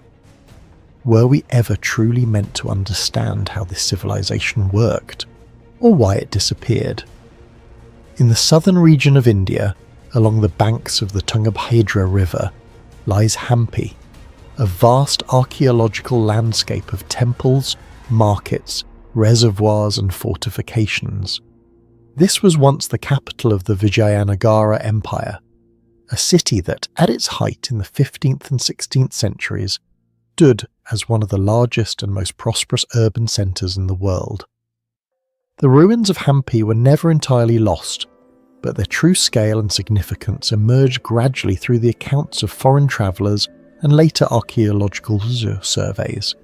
Were we ever truly meant to understand how this civilization worked, or why it disappeared? In the southern region of India, along the banks of the Tungabhadra River, lies Hampi, a vast archaeological landscape of temples, markets, reservoirs and fortifications. This was once the capital of the Vijayanagara Empire, a city that, at its height in the 15th and 16th centuries, stood as one of the largest and most prosperous urban centres in the world. The ruins of Hampi were never entirely lost. but their true scale and significance emerged gradually through the accounts of foreign travellers and later archaeological surveys.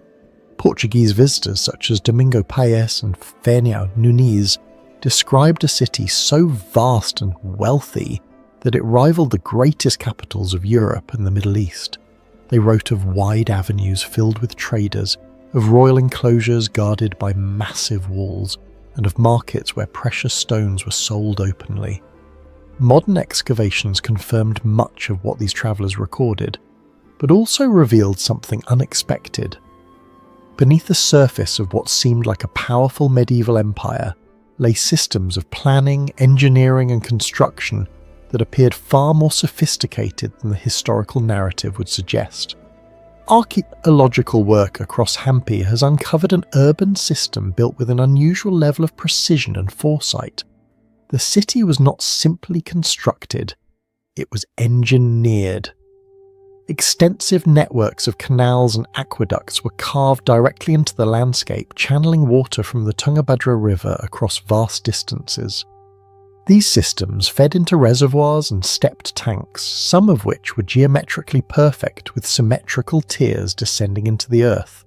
Portuguese visitors such as Domingo Paes and Fernão Nunes described a city so vast and wealthy that it rivaled the greatest capitals of Europe and the Middle East. They wrote of wide avenues filled with traders, of royal enclosures guarded by massive walls, and of markets where precious stones were sold openly. Modern excavations confirmed much of what these travellers recorded, but also revealed something unexpected. Beneath the surface of what seemed like a powerful medieval empire lay systems of planning, engineering and construction that appeared far more sophisticated than the historical narrative would suggest. Archaeological work across Hampi has uncovered an urban system built with an unusual level of precision and foresight. The city was not simply constructed, it was engineered. Extensive networks of canals and aqueducts were carved directly into the landscape, channeling water from the Tungabhadra River across vast distances. These systems fed into reservoirs and stepped tanks, some of which were geometrically perfect with symmetrical tiers descending into the earth.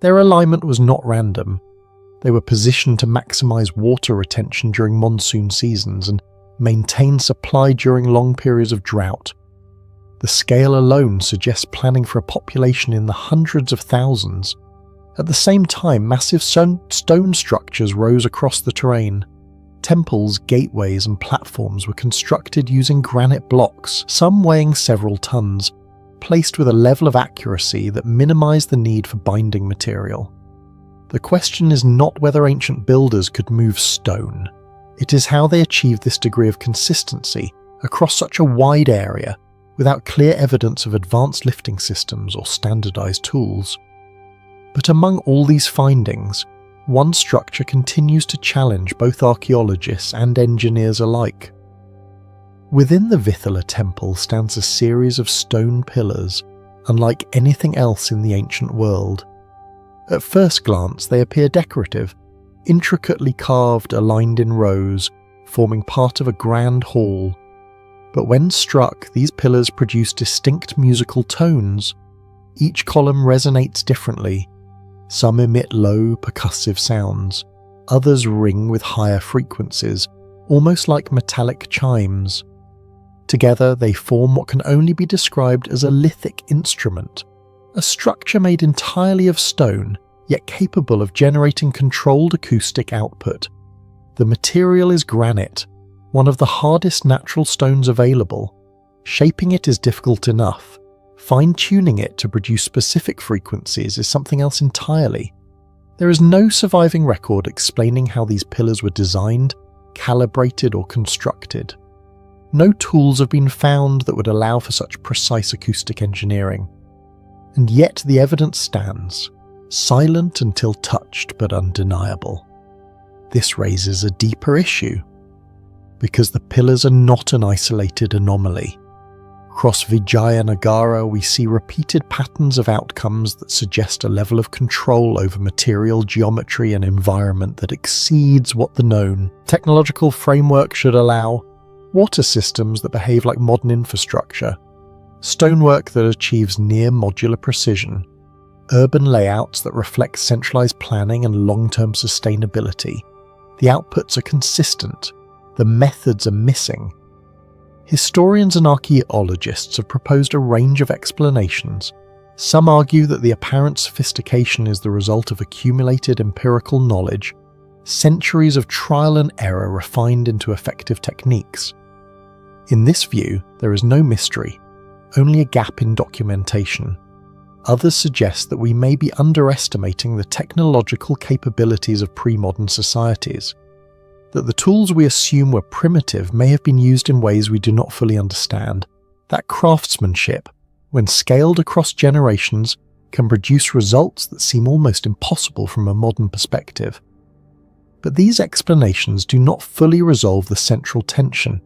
Their alignment was not random. They were positioned to maximise water retention during monsoon seasons and maintain supply during long periods of drought. The scale alone suggests planning for a population in the hundreds of thousands. At the same time, massive stone structures rose across the terrain. Temples, gateways and platforms were constructed using granite blocks, some weighing several tons, placed with a level of accuracy that minimised the need for binding material. The question is not whether ancient builders could move stone. It is how they achieved this degree of consistency across such a wide area without clear evidence of advanced lifting systems or standardised tools. But among all these findings, one structure continues to challenge both archaeologists and engineers alike. Within the Vithala temple stands a series of stone pillars, unlike anything else in the ancient world. At first glance, they appear decorative, intricately carved, aligned in rows, forming part of a grand hall. But when struck, these pillars produce distinct musical tones. Each column resonates differently. Some emit low, percussive sounds, others ring with higher frequencies, almost like metallic chimes. Together they form what can only be described as a lithic instrument, a structure made entirely of stone, yet capable of generating controlled acoustic output. The material is granite, one of the hardest natural stones available. Shaping it is difficult enough. Fine-tuning it to produce specific frequencies is something else entirely. There is no surviving record explaining how these pillars were designed, calibrated or constructed. No tools have been found that would allow for such precise acoustic engineering. And yet the evidence stands, silent until touched but undeniable. This raises a deeper issue, because the pillars are not an isolated anomaly. Across Vijayanagara, we see repeated patterns of outcomes that suggest a level of control over material geometry and environment that exceeds what the known technological framework should allow. Water systems that behave like modern infrastructure, stonework that achieves near modular precision, urban layouts that reflect centralized planning and long-term sustainability. The outputs are consistent, the methods are missing. Historians and archaeologists have proposed a range of explanations. Some argue that the apparent sophistication is the result of accumulated empirical knowledge, centuries of trial and error refined into effective techniques. In this view, there is no mystery, only a gap in documentation. Others suggest that we may be underestimating the technological capabilities of pre-modern societies, that the tools we assume were primitive may have been used in ways we do not fully understand, that craftsmanship, when scaled across generations, can produce results that seem almost impossible from a modern perspective. But these explanations do not fully resolve the central tension,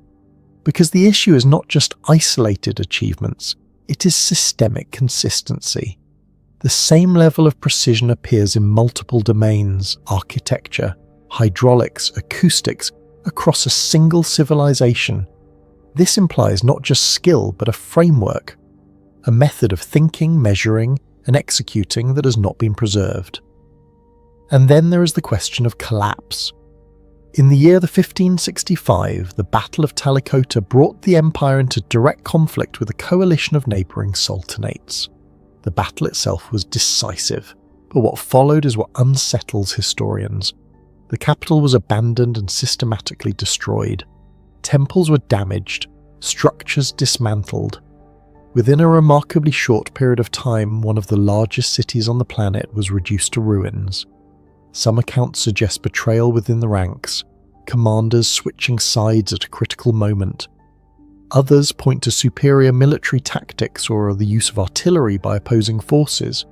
because the issue is not just isolated achievements, it is systemic consistency. The same level of precision appears in multiple domains: architecture, hydraulics, acoustics, across a single civilization. This implies not just skill, but a framework, a method of thinking, measuring, and executing that has not been preserved. And then there is the question of collapse. In the year 1565, the Battle of Terracotta brought the empire into direct conflict with a coalition of neighbouring sultanates. The battle itself was decisive, but what followed is what unsettles historians. The capital was abandoned and systematically destroyed. Temples were damaged, structures dismantled. Within a remarkably short period of time, one of the largest cities on the planet was reduced to ruins. Some accounts suggest betrayal within the ranks, commanders switching sides at a critical moment. Others point to superior military tactics or the use of artillery by opposing forces.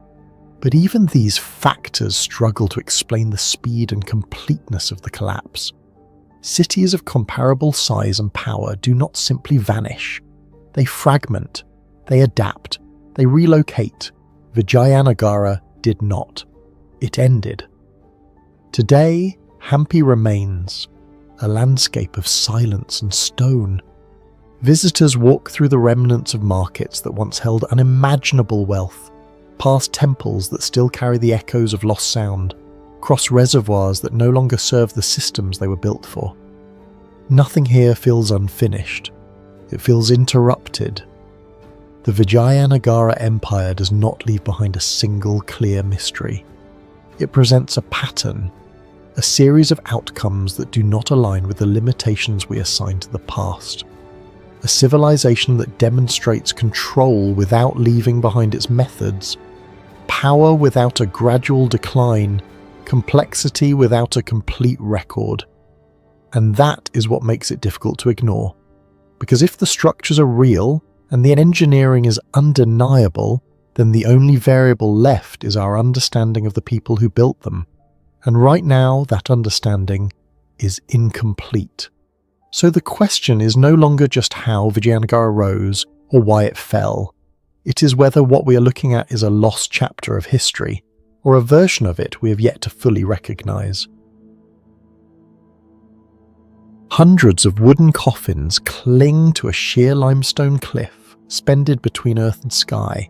But even these factors struggle to explain the speed and completeness of the collapse. Cities of comparable size and power do not simply vanish. They fragment, they adapt, they relocate. Vijayanagara did not. It ended. Today, Hampi remains, a landscape of silence and stone. Visitors walk through the remnants of markets that once held unimaginable wealth, past temples that still carry the echoes of lost sound, cross reservoirs that no longer serve the systems they were built for. Nothing here feels unfinished. It feels interrupted. The Vijayanagara Empire does not leave behind a single clear mystery. It presents a pattern, a series of outcomes that do not align with the limitations we assign to the past. A civilization that demonstrates control without leaving behind its methods, power without a gradual decline, complexity without a complete record. And that is what makes it difficult to ignore. Because if the structures are real and the engineering is undeniable, then the only variable left is our understanding of the people who built them. And right now, that understanding is incomplete. So the question is no longer just how Vijayanagara rose or why it fell. It is whether what we are looking at is a lost chapter of history, or a version of it we have yet to fully recognize. Hundreds of wooden coffins cling to a sheer limestone cliff, suspended between earth and sky,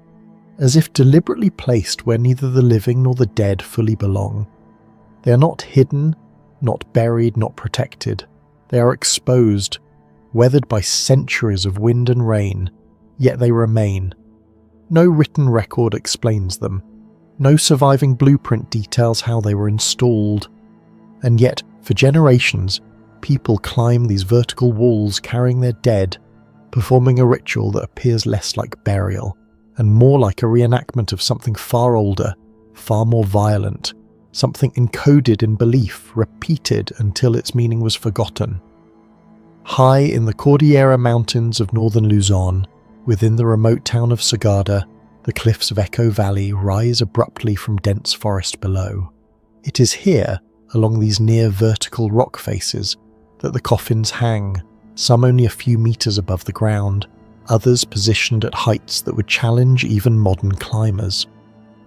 as if deliberately placed where neither the living nor the dead fully belong. They are not hidden, not buried, not protected. They are exposed, weathered by centuries of wind and rain, yet they remain. No written record explains them. No surviving blueprint details how they were installed. And yet, for generations, people climb these vertical walls carrying their dead, performing a ritual that appears less like burial, and more like a reenactment of something far older, far more violent, something encoded in belief, repeated until its meaning was forgotten. High in the Cordillera Mountains of northern Luzon, within the remote town of Sagada, the cliffs of Upano Valley rise abruptly from dense forest below. It is here, along these near vertical rock faces, that the coffins hang, some only a few meters above the ground, others positioned at heights that would challenge even modern climbers.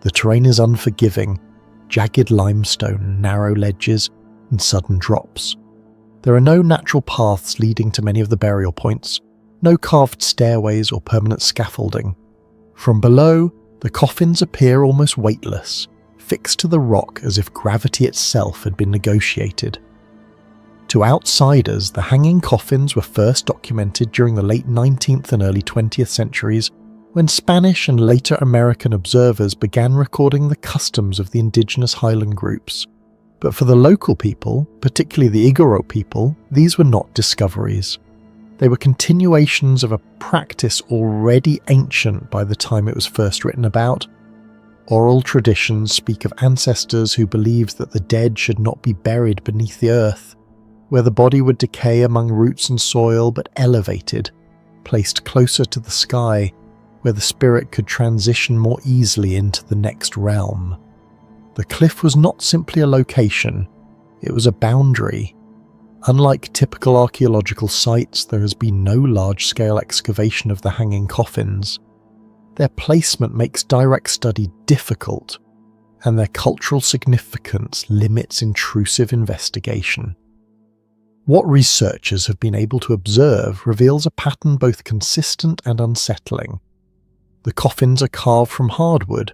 The terrain is unforgiving, jagged limestone, narrow ledges, and sudden drops. There are no natural paths leading to many of the burial points, no carved stairways or permanent scaffolding. From below, the coffins appear almost weightless, fixed to the rock as if gravity itself had been negotiated. To outsiders, the hanging coffins were first documented during the late 19th and early 20th centuries, when Spanish and later American observers began recording the customs of the indigenous highland groups. But for the local people, particularly the Igorot people, these were not discoveries. They were continuations of a practice already ancient by the time it was first written about. Oral traditions speak of ancestors who believed that the dead should not be buried beneath the earth, where the body would decay among roots and soil but elevated, placed closer to the sky, where the spirit could transition more easily into the next realm. The cliff was not simply a location, it was a boundary. Unlike typical archaeological sites, there has been no large-scale excavation of the hanging coffins. Their placement makes direct study difficult, and their cultural significance limits intrusive investigation. What researchers have been able to observe reveals a pattern both consistent and unsettling. The coffins are carved from hardwood,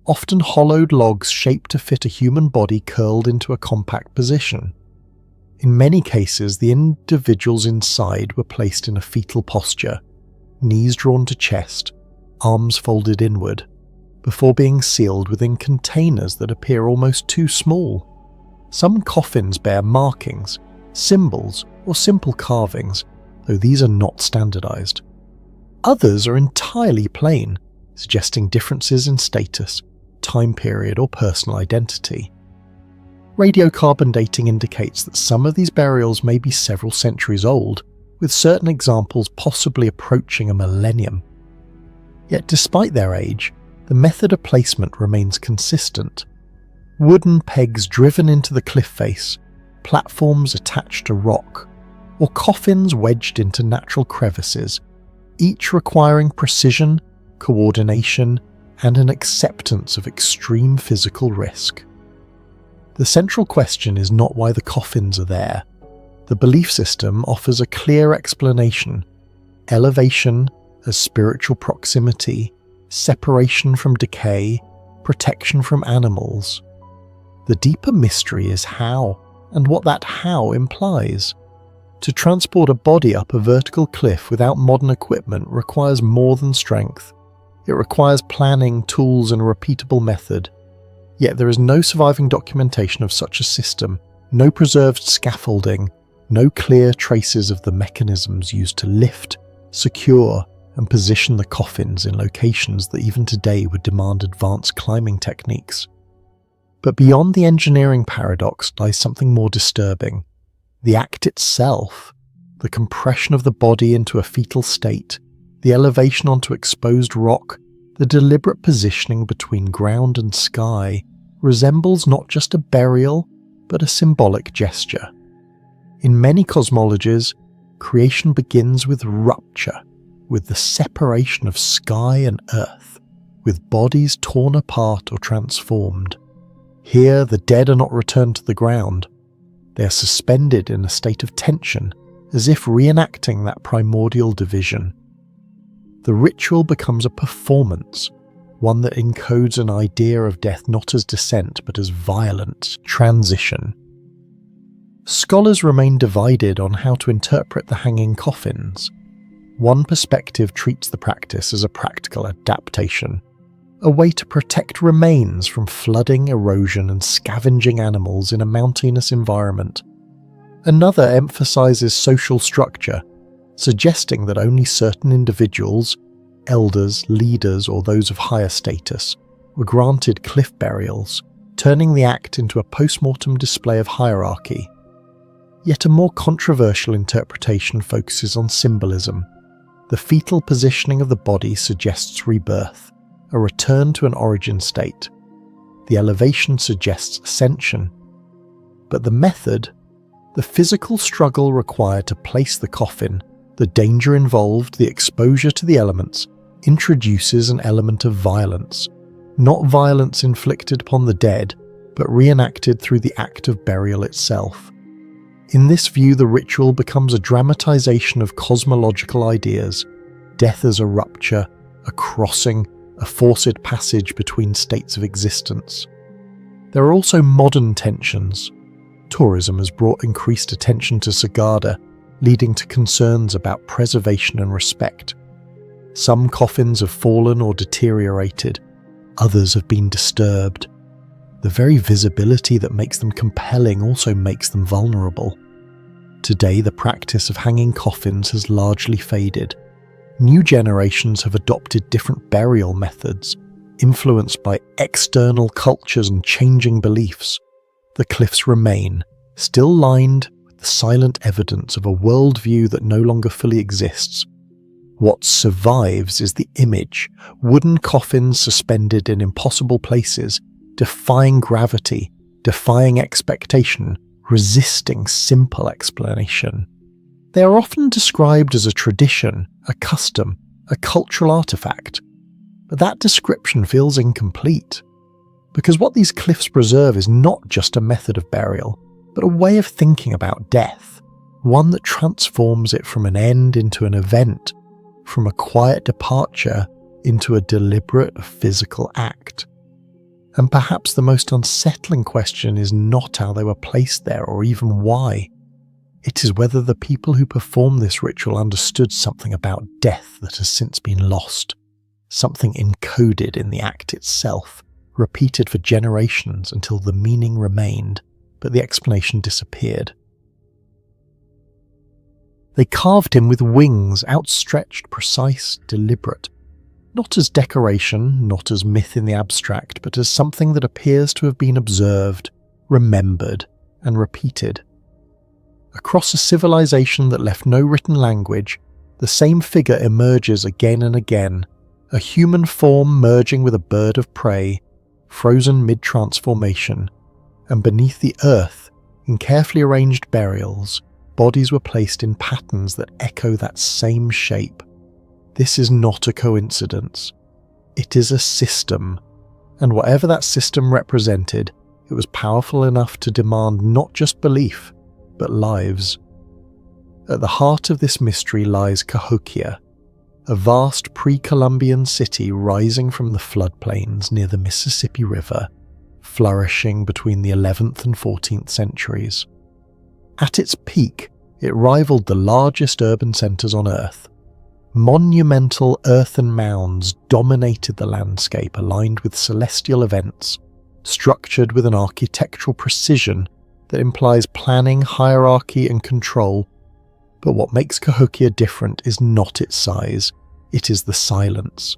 often hollowed logs shaped to fit a human body curled into a compact position. In many cases, the individuals inside were placed in a fetal posture, knees drawn to chest, arms folded inward, before being sealed within containers that appear almost too small. Some coffins bear markings, symbols, or simple carvings, though these are not standardized. Others are entirely plain, suggesting differences in status, time period, or personal identity. Radiocarbon dating indicates that some of these burials may be several centuries old, with certain examples possibly approaching a millennium. Yet despite their age, the method of placement remains consistent. Wooden pegs driven into the cliff face, platforms attached to rock, or coffins wedged into natural crevices, each requiring precision, coordination, and an acceptance of extreme physical risk. The central question is not why the coffins are there. The belief system offers a clear explanation: elevation as spiritual proximity, separation from decay, protection from animals. The deeper mystery is how, and what that how implies. To transport a body up a vertical cliff without modern equipment requires more than strength. It requires planning, tools, and a repeatable method. Yet there is no surviving documentation of such a system, no preserved scaffolding, no clear traces of the mechanisms used to lift, secure, and position the coffins in locations that even today would demand advanced climbing techniques. But beyond the engineering paradox lies something more disturbing. The act itself, the compression of the body into a fetal state, the elevation onto exposed rock, the deliberate positioning between ground and sky, resembles not just a burial, but a symbolic gesture. In many cosmologies, creation begins with rupture, with the separation of sky and earth, with bodies torn apart or transformed. Here, the dead are not returned to the ground. They are suspended in a state of tension, as if reenacting that primordial division. The ritual becomes a performance, one that encodes an idea of death not as descent but as violent transition. Scholars remain divided on how to interpret the hanging coffins. One perspective treats the practice as a practical adaptation, a way to protect remains from flooding, erosion, and scavenging animals in a mountainous environment. Another emphasizes social structure, suggesting that only certain individuals, elders, leaders, or those of higher status, were granted cliff burials, turning the act into a post-mortem display of hierarchy. Yet a more controversial interpretation focuses on symbolism. The fetal positioning of the body suggests rebirth, a return to an origin state. The elevation suggests ascension. But the method, the physical struggle required to place the coffin, the danger involved, the exposure to the elements, introduces an element of violence. Not violence inflicted upon the dead, but reenacted through the act of burial itself. In this view, the ritual becomes a dramatization of cosmological ideas, death as a rupture, a crossing, a forced passage between states of existence. There are also modern tensions. Tourism has brought increased attention to Sagada, leading to concerns about preservation and respect. Some coffins have fallen or deteriorated, others have been disturbed. The very visibility that makes them compelling also makes them vulnerable. Today, the practice of hanging coffins has largely faded. New generations have adopted different burial methods, influenced by external cultures and changing beliefs. The cliffs remain, still lined with the silent evidence of a worldview that no longer fully exists. What survives is the image, wooden coffins suspended in impossible places, defying gravity, defying expectation, resisting simple explanation. They are often described as a tradition, a custom, a cultural artifact. But that description feels incomplete, because what these cliffs preserve is not just a method of burial, but a way of thinking about death. one that transforms it from an end into an event, from a quiet departure into a deliberate physical act. And perhaps the most unsettling question is not how they were placed there or even why. It is whether the people who performed this ritual understood something about death that has since been lost, something encoded in the act itself, repeated for generations until the meaning remained, but the explanation disappeared. They carved him with wings, outstretched, precise, deliberate, not as decoration, not as myth in the abstract, but as something that appears to have been observed, remembered, and repeated. Across a civilization that left no written language, the same figure emerges again and again, a human form merging with a bird of prey, frozen mid-transformation, and beneath the earth, in carefully arranged burials, bodies were placed in patterns that echo that same shape. This is not a coincidence. It is a system, and whatever that system represented, it was powerful enough to demand not just belief, but lives. At the heart of this mystery lies Cahokia, a vast pre-Columbian city rising from the floodplains near the Mississippi River, flourishing between the 11th and 14th centuries. At its peak, it rivaled the largest urban centres on Earth. Monumental earthen mounds dominated the landscape, aligned with celestial events, structured with an architectural precision that implies planning, hierarchy and control. But what makes Cahokia different is not its size, it is the silence.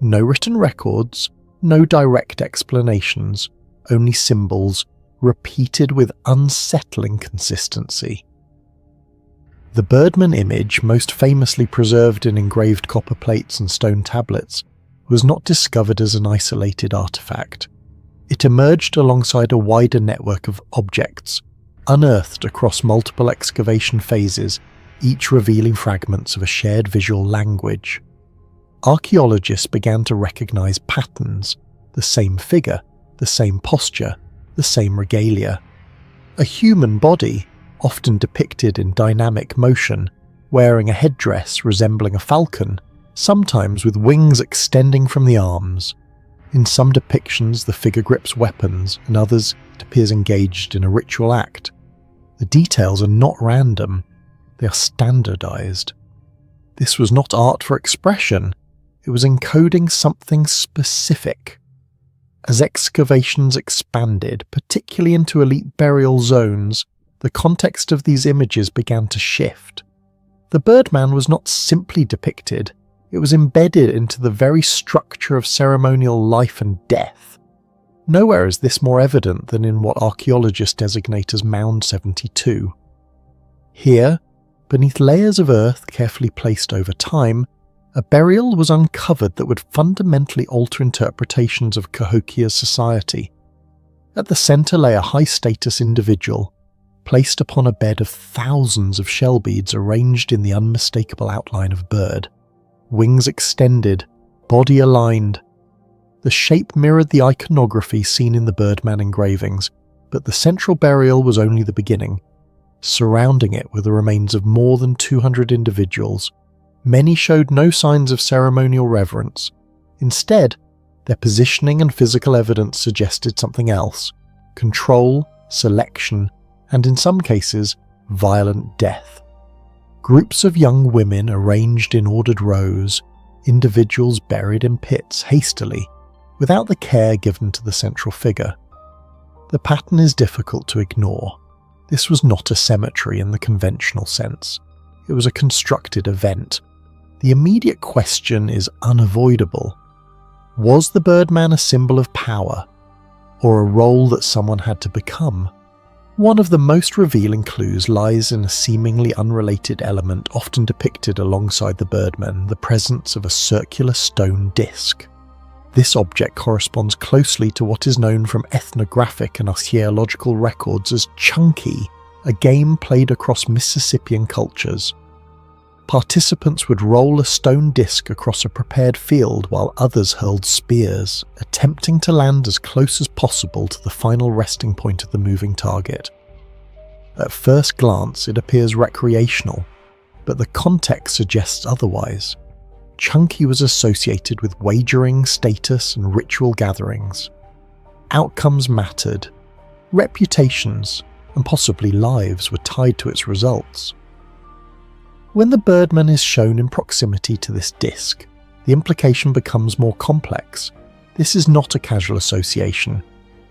No written records, no direct explanations, only symbols, repeated with unsettling consistency. The Birdman image, most famously preserved in engraved copper plates and stone tablets, was not discovered as an isolated artifact. It emerged alongside a wider network of objects, unearthed across multiple excavation phases, each revealing fragments of a shared visual language. Archaeologists began to recognize patterns, the same figure, the same posture, the same regalia. A human body, often depicted in dynamic motion, wearing a headdress resembling a falcon, sometimes with wings extending from the arms. In some depictions, the figure grips weapons, and others, it appears engaged in a ritual act. The details are not random, they are standardized. This was not art for expression, it was encoding something specific. As excavations expanded, particularly into elite burial zones, the context of these images began to shift. The Birdman was not simply depicted, it was embedded into the very structure of ceremonial life and death. Nowhere is this more evident than in what archaeologists designate as Mound 72. Here, beneath layers of earth carefully placed over time, a burial was uncovered that would fundamentally alter interpretations of Cahokia's society. At the centre lay a high-status individual, placed upon a bed of thousands of shell beads arranged in the unmistakable outline of bird. Wings extended, body aligned. The shape mirrored the iconography seen in the Birdman engravings, but the central burial was only the beginning. Surrounding it were the remains of more than 200 individuals. Many showed no signs of ceremonial reverence. Instead, their positioning and physical evidence suggested something else: control, selection, and in some cases, violent death. Groups of young women arranged in ordered rows, individuals buried in pits hastily, without the care given to the central figure. The pattern is difficult to ignore. This was not a cemetery in the conventional sense. It was a constructed event. The immediate question is unavoidable. Was the Birdman a symbol of power, or a role that someone had to become? One of the most revealing clues lies in a seemingly unrelated element often depicted alongside the Birdman, the presence of a circular stone disc. This object corresponds closely to what is known from ethnographic and archaeological records as chunky, a game played across Mississippian cultures. Participants would roll a stone disc across a prepared field while others hurled spears, attempting to land as close as possible to the final resting point of the moving target. At first glance, it appears recreational, but the context suggests otherwise. Chunky was associated with wagering, status, and ritual gatherings. Outcomes mattered. Reputations, and possibly lives, were tied to its results. When the Birdman is shown in proximity to this disc, the implication becomes more complex. This is not a casual association.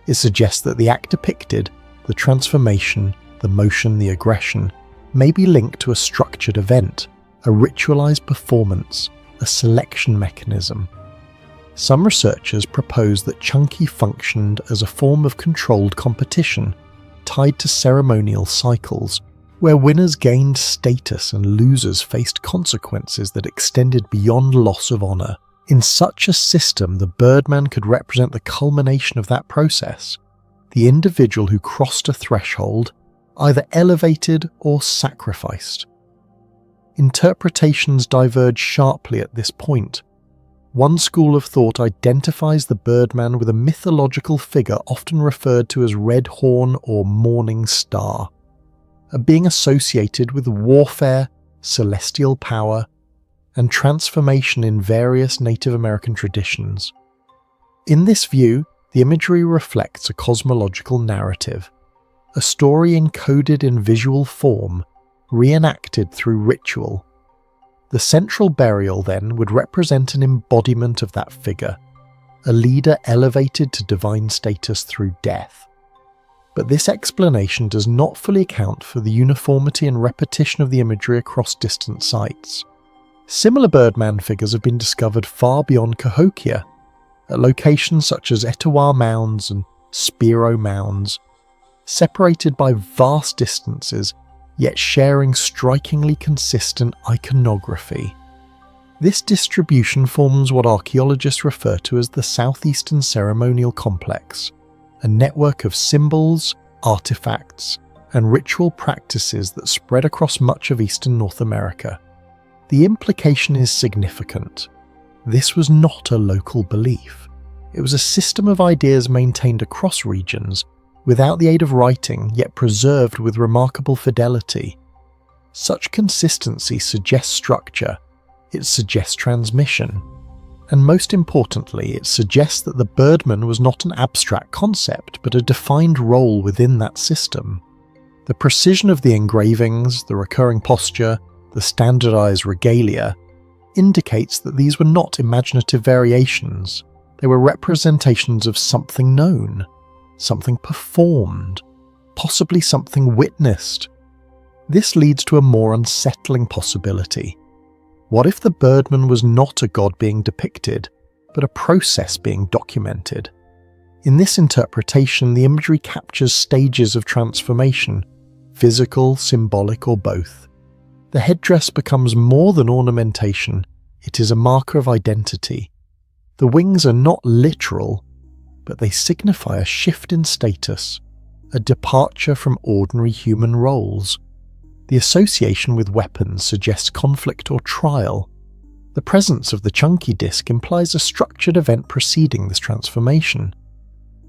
It suggests that the act depicted, the transformation, the motion, the aggression, may be linked to a structured event, a ritualized performance, a selection mechanism. Some researchers propose that Chunky functioned as a form of controlled competition, tied to ceremonial cycles, where winners gained status and losers faced consequences that extended beyond loss of honor. In such a system, the Birdman could represent the culmination of that process, the individual who crossed a threshold, either elevated or sacrificed. Interpretations diverge sharply at this point. One school of thought identifies the Birdman with a mythological figure often referred to as Red Horn or Morning Star, a being associated with warfare, celestial power, and transformation in various Native American traditions. In this view, the imagery reflects a cosmological narrative, a story encoded in visual form, reenacted through ritual. The central burial, then, would represent an embodiment of that figure, a leader elevated to divine status through death. But this explanation does not fully account for the uniformity and repetition of the imagery across distant sites. Similar Birdman figures have been discovered far beyond Cahokia, at locations such as Etowah Mounds and Spiro Mounds, separated by vast distances, yet sharing strikingly consistent iconography. This distribution forms what archaeologists refer to as the Southeastern Ceremonial Complex, a network of symbols, artifacts, and ritual practices that spread across much of eastern North America. The implication is significant. This was not a local belief. It was a system of ideas maintained across regions, without the aid of writing, yet preserved with remarkable fidelity. Such consistency suggests structure, it suggests transmission, and most importantly, it suggests that the Birdman was not an abstract concept, but a defined role within that system. The precision of the engravings, the recurring posture, the standardized regalia, indicates that these were not imaginative variations. They were representations of something known, something performed, possibly something witnessed. This leads to a more unsettling possibility. What if the Birdman was not a god being depicted, but a process being documented? In this interpretation, the imagery captures stages of transformation, physical, symbolic, or both. The headdress becomes more than ornamentation, it is a marker of identity. The wings are not literal, but they signify a shift in status, a departure from ordinary human roles. The association with weapons suggests conflict or trial. The presence of the chunky disc implies a structured event preceding this transformation.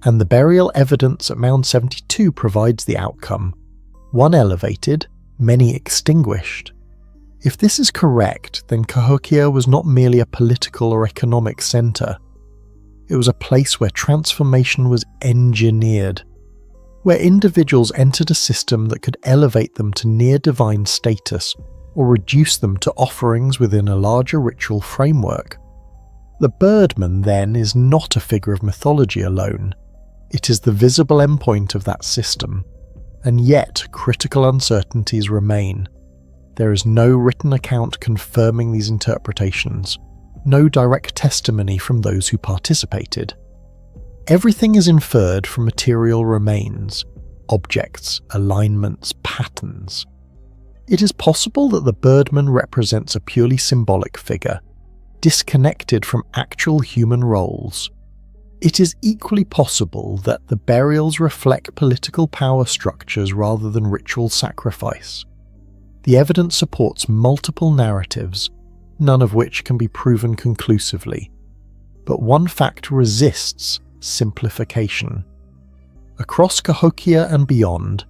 And the burial evidence at Mound 72 provides the outcome. One elevated, many extinguished. If this is correct, then Cahokia was not merely a political or economic centre. It was a place where transformation was engineered, where individuals entered a system that could elevate them to near-divine status or reduce them to offerings within a larger ritual framework. The Birdman, then, is not a figure of mythology alone. It is the visible endpoint of that system, and yet critical uncertainties remain. There is no written account confirming these interpretations, no direct testimony from those who participated. Everything is inferred from material remains, objects, alignments, patterns. It is possible that the Birdman represents a purely symbolic figure, disconnected from actual human roles. It is equally possible that the burials reflect political power structures rather than ritual sacrifice. The evidence supports multiple narratives, none of which can be proven conclusively. But one fact resists simplification. Across Cahokia and beyond,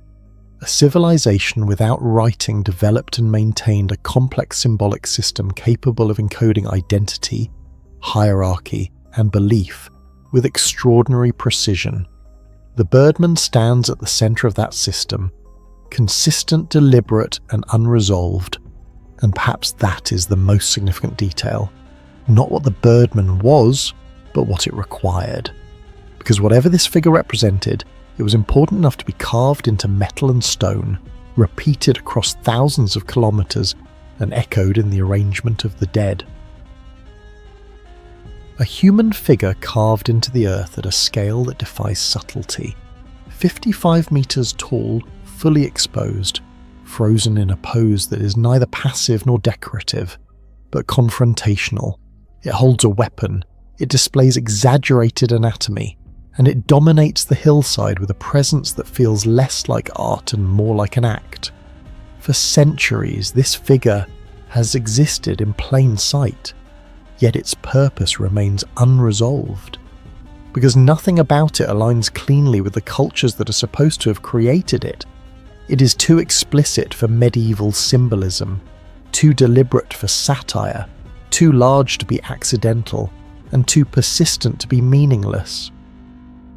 a civilization without writing developed and maintained a complex symbolic system capable of encoding identity, hierarchy, and belief with extraordinary precision. The Birdman stands at the centre of that system, consistent, deliberate, and unresolved, and perhaps that is the most significant detail. Not what the Birdman was, but what it required. Because whatever this figure represented, it was important enough to be carved into metal and stone, repeated across thousands of kilometres, and echoed in the arrangement of the dead. A human figure carved into the earth at a scale that defies subtlety. 55 metres tall, fully exposed, frozen in a pose that is neither passive nor decorative, but confrontational. It holds a weapon, it displays exaggerated anatomy, and it dominates the hillside with a presence that feels less like art and more like an act. For centuries, this figure has existed in plain sight, yet its purpose remains unresolved. Because nothing about it aligns cleanly with the cultures that are supposed to have created it. It is too explicit for medieval symbolism, too deliberate for satire, too large to be accidental, and too persistent to be meaningless.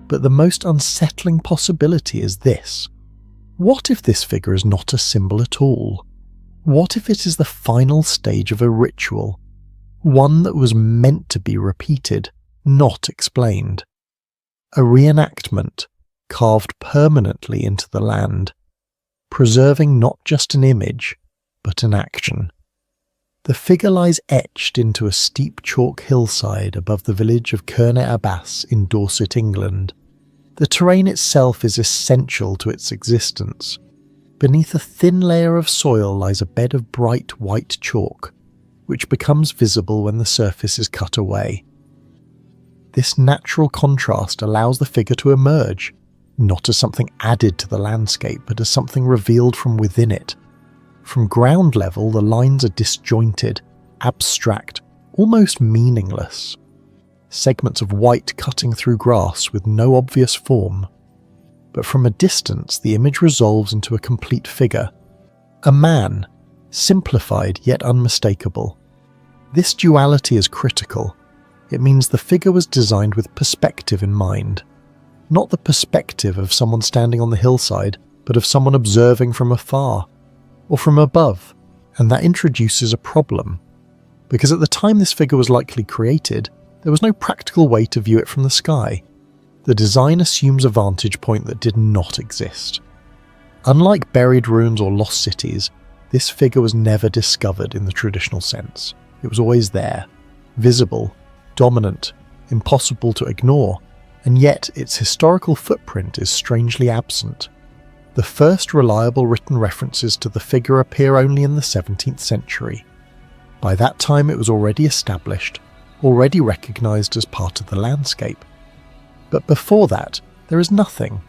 But the most unsettling possibility is this. What if this figure is not a symbol at all? What if it is the final stage of a ritual? One that was meant to be repeated, not explained. A reenactment, carved permanently into the land, preserving not just an image, but an action. The figure lies etched into a steep chalk hillside above the village of Kerne Abbas in Dorset, England. The terrain itself is essential to its existence. Beneath a thin layer of soil lies a bed of bright white chalk, which becomes visible when the surface is cut away. This natural contrast allows the figure to emerge, not as something added to the landscape, but as something revealed from within it. From ground level, the lines are disjointed, abstract, almost meaningless. Segments of white cutting through grass with no obvious form. But from a distance, the image resolves into a complete figure. A man, simplified yet unmistakable. This duality is critical. It means the figure was designed with perspective in mind. Not the perspective of someone standing on the hillside, but of someone observing from afar, or from above, and that introduces a problem. Because at the time this figure was likely created, there was no practical way to view it from the sky. The design assumes a vantage point that did not exist. Unlike buried ruins or lost cities, this figure was never discovered in the traditional sense. It was always there, visible, dominant, impossible to ignore, and yet its historical footprint is strangely absent. The first reliable written references to the figure appear only in the 17th century. By that time it was already established, already recognised as part of the landscape. But before that, there is nothing.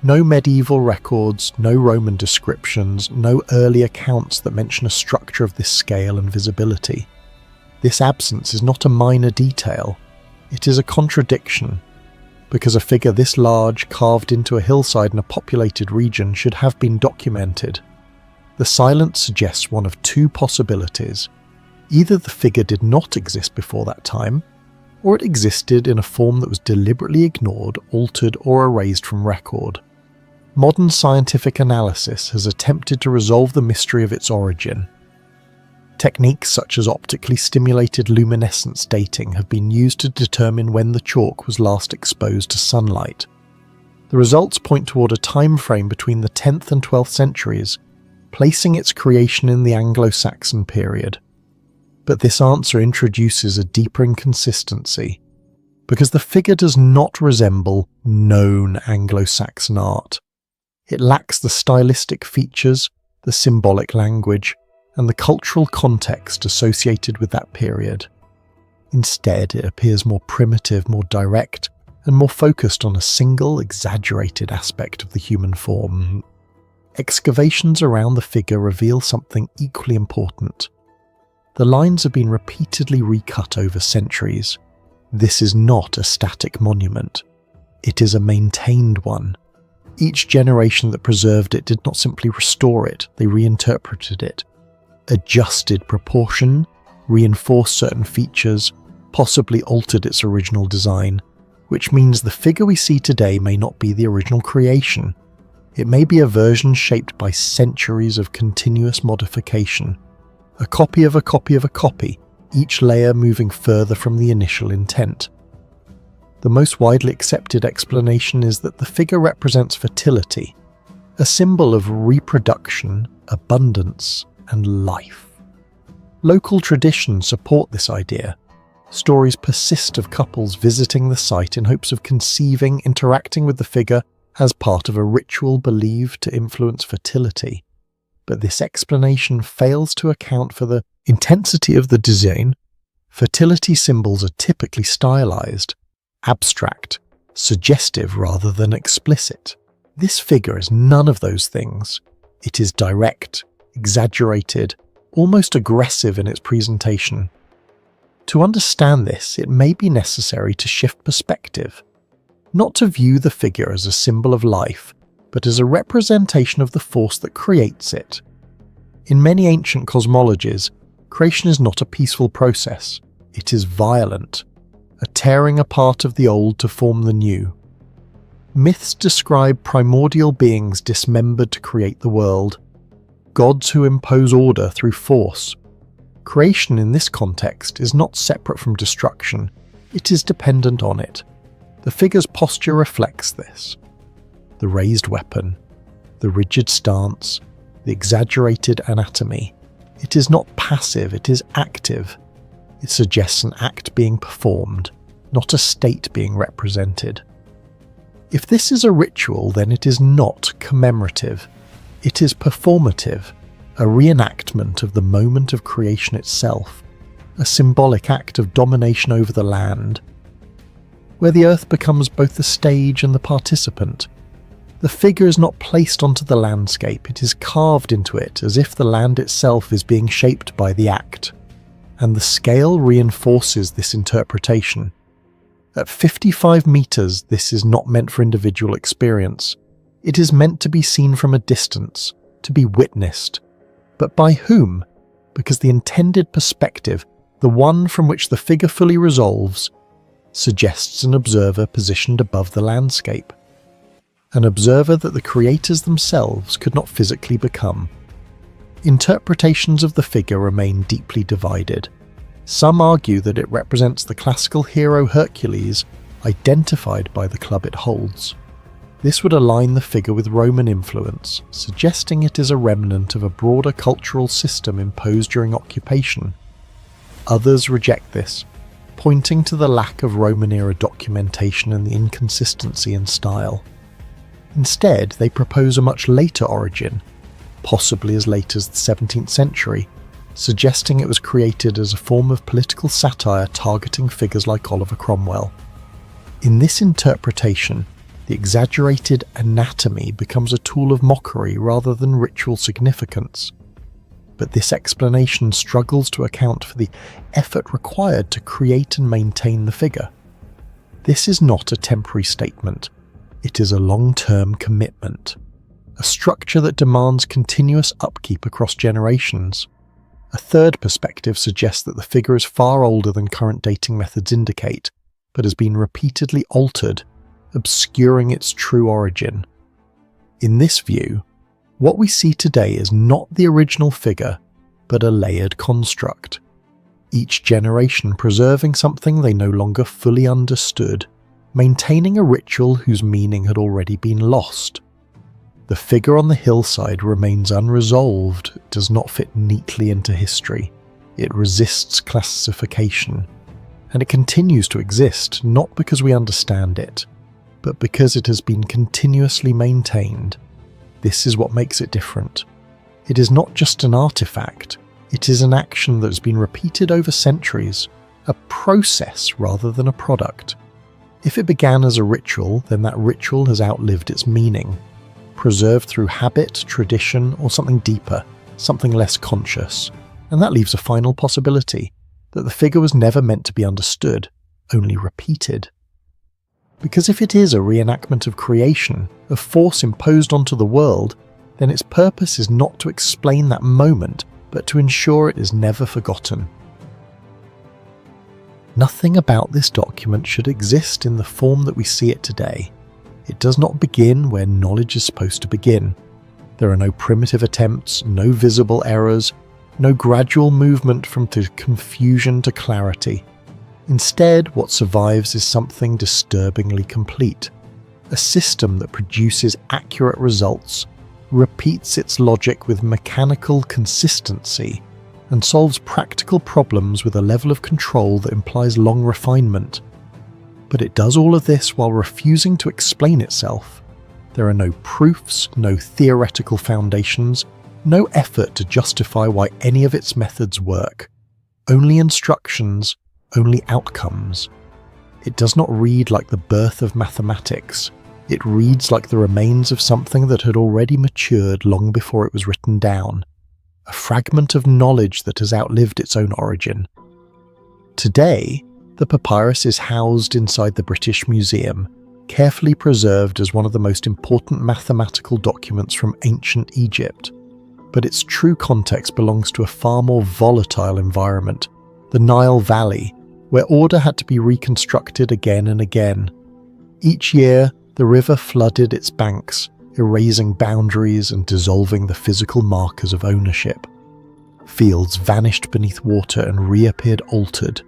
No medieval records, no Roman descriptions, no early accounts that mention a structure of this scale and visibility. This absence is not a minor detail, it is a contradiction, because a figure this large carved into a hillside in a populated region should have been documented. The silence suggests one of two possibilities. Either the figure did not exist before that time, or it existed in a form that was deliberately ignored, altered, or erased from record. Modern scientific analysis has attempted to resolve the mystery of its origin. Techniques such as optically stimulated luminescence dating have been used to determine when the chalk was last exposed to sunlight. The results point toward a time frame between the 10th and 12th centuries, placing its creation in the Anglo-Saxon period. But this answer introduces a deeper inconsistency, because the figure does not resemble known Anglo-Saxon art. It lacks the stylistic features, the symbolic language, and the cultural context associated with that period. Instead, it appears more primitive, more direct, and more focused on a single, exaggerated aspect of the human form. Excavations around the figure reveal something equally important. The lines have been repeatedly recut over centuries. This is not a static monument. It is a maintained one. Each generation that preserved it did not simply restore it, they reinterpreted it, adjusted proportion, reinforced certain features, possibly altered its original design, which means the figure we see today may not be the original creation. It may be a version shaped by centuries of continuous modification, a copy of a copy of a copy, each layer moving further from the initial intent. The most widely accepted explanation is that the figure represents fertility, a symbol of reproduction, abundance, and life. Local traditions support this idea. Stories persist of couples visiting the site in hopes of conceiving, interacting with the figure as part of a ritual believed to influence fertility. But this explanation fails to account for the intensity of the design. Fertility symbols are typically stylized, abstract, suggestive rather than explicit. This figure is none of those things. It is direct, exaggerated, almost aggressive in its presentation. To understand this, it may be necessary to shift perspective, not to view the figure as a symbol of life, but as a representation of the force that creates it. In many ancient cosmologies, creation is not a peaceful process. It is violent, a tearing apart of the old to form the new. Myths describe primordial beings dismembered to create the world, gods who impose order through force. Creation in this context is not separate from destruction, it is dependent on it. The figure's posture reflects this. The raised weapon, the rigid stance, the exaggerated anatomy. It is not passive, it is active. It suggests an act being performed, not a state being represented. If this is a ritual, then it is not commemorative. It is performative, a reenactment of the moment of creation itself, a symbolic act of domination over the land, where the earth becomes both the stage and the participant. The figure is not placed onto the landscape, it is carved into it as if the land itself is being shaped by the act, and the scale reinforces this interpretation. At 55 meters, this is not meant for individual experience. It is meant to be seen from a distance, to be witnessed. But by whom? Because the intended perspective, the one from which the figure fully resolves, suggests an observer positioned above the landscape. An observer that the creators themselves could not physically become. Interpretations of the figure remain deeply divided. Some argue that it represents the classical hero Hercules, identified by the club it holds. This would align the figure with Roman influence, suggesting it is a remnant of a broader cultural system imposed during occupation. Others reject this, pointing to the lack of Roman-era documentation and the inconsistency in style. Instead, they propose a much later origin, possibly as late as the 17th century, suggesting it was created as a form of political satire targeting figures like Oliver Cromwell. In this interpretation, the exaggerated anatomy becomes a tool of mockery rather than ritual significance. But this explanation struggles to account for the effort required to create and maintain the figure. This is not a temporary statement, it is a long-term commitment, a structure that demands continuous upkeep across generations. A third perspective suggests that the figure is far older than current dating methods indicate, but has been repeatedly altered, obscuring its true origin. In this view, what we see today is not the original figure, but a layered construct, each generation preserving something they no longer fully understood, maintaining a ritual whose meaning had already been lost. The figure on the hillside remains unresolved, it does not fit neatly into history, it resists classification, and it continues to exist not because we understand it, but because it has been continuously maintained. This is what makes it different. It is not just an artifact, it is an action that has been repeated over centuries, a process rather than a product. If it began as a ritual, then that ritual has outlived its meaning, preserved through habit, tradition, or something deeper, something less conscious. And that leaves a final possibility, that the figure was never meant to be understood, only repeated. Because if it is a reenactment of creation, of force imposed onto the world, then its purpose is not to explain that moment, but to ensure it is never forgotten. Nothing about this document should exist in the form that we see it today. It does not begin where knowledge is supposed to begin. There are no primitive attempts, no visible errors, no gradual movement from confusion to clarity. Instead, what survives is something disturbingly complete. A system that produces accurate results, repeats its logic with mechanical consistency, and solves practical problems with a level of control that implies long refinement. But it does all of this while refusing to explain itself. There are no proofs, no theoretical foundations, no effort to justify why any of its methods work. Only instructions, only outcomes. It does not read like the birth of mathematics. It reads like the remains of something that had already matured long before it was written down. A fragment of knowledge that has outlived its own origin. Today, the papyrus is housed inside the British Museum, carefully preserved as one of the most important mathematical documents from ancient Egypt. But its true context belongs to a far more volatile environment, the Nile Valley, where order had to be reconstructed again and again. Each year, the river flooded its banks, erasing boundaries and dissolving the physical markers of ownership. Fields vanished beneath water and reappeared altered,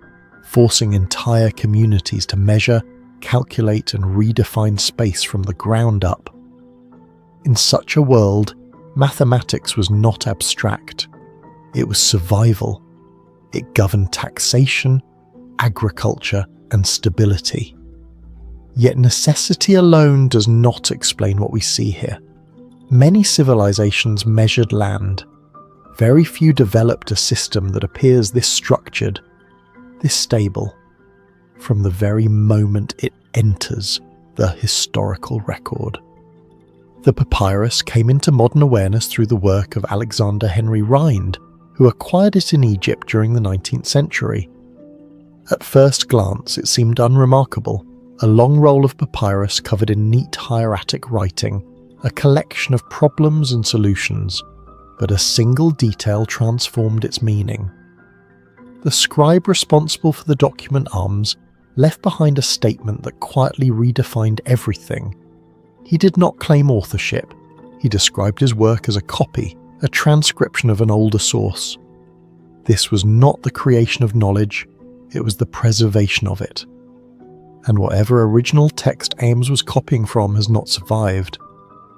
forcing entire communities to measure, calculate and redefine space from the ground up. In such a world, mathematics was not abstract. It was survival. It governed taxation, agriculture, and stability. Yet necessity alone does not explain what we see here. Many civilizations measured land. Very few developed a system that appears this structured, this stable, from the very moment it enters the historical record. The papyrus came into modern awareness through the work of Alexander Henry Rind, who acquired it in Egypt during the 19th century. At first glance, it seemed unremarkable, a long roll of papyrus covered in neat hieratic writing, a collection of problems and solutions, but a single detail transformed its meaning. The scribe responsible for the document alms left behind a statement that quietly redefined everything. He did not claim authorship. He described his work as a copy, a transcription of an older source. This was not the creation of knowledge, it was the preservation of it. And whatever original text Ames was copying from has not survived.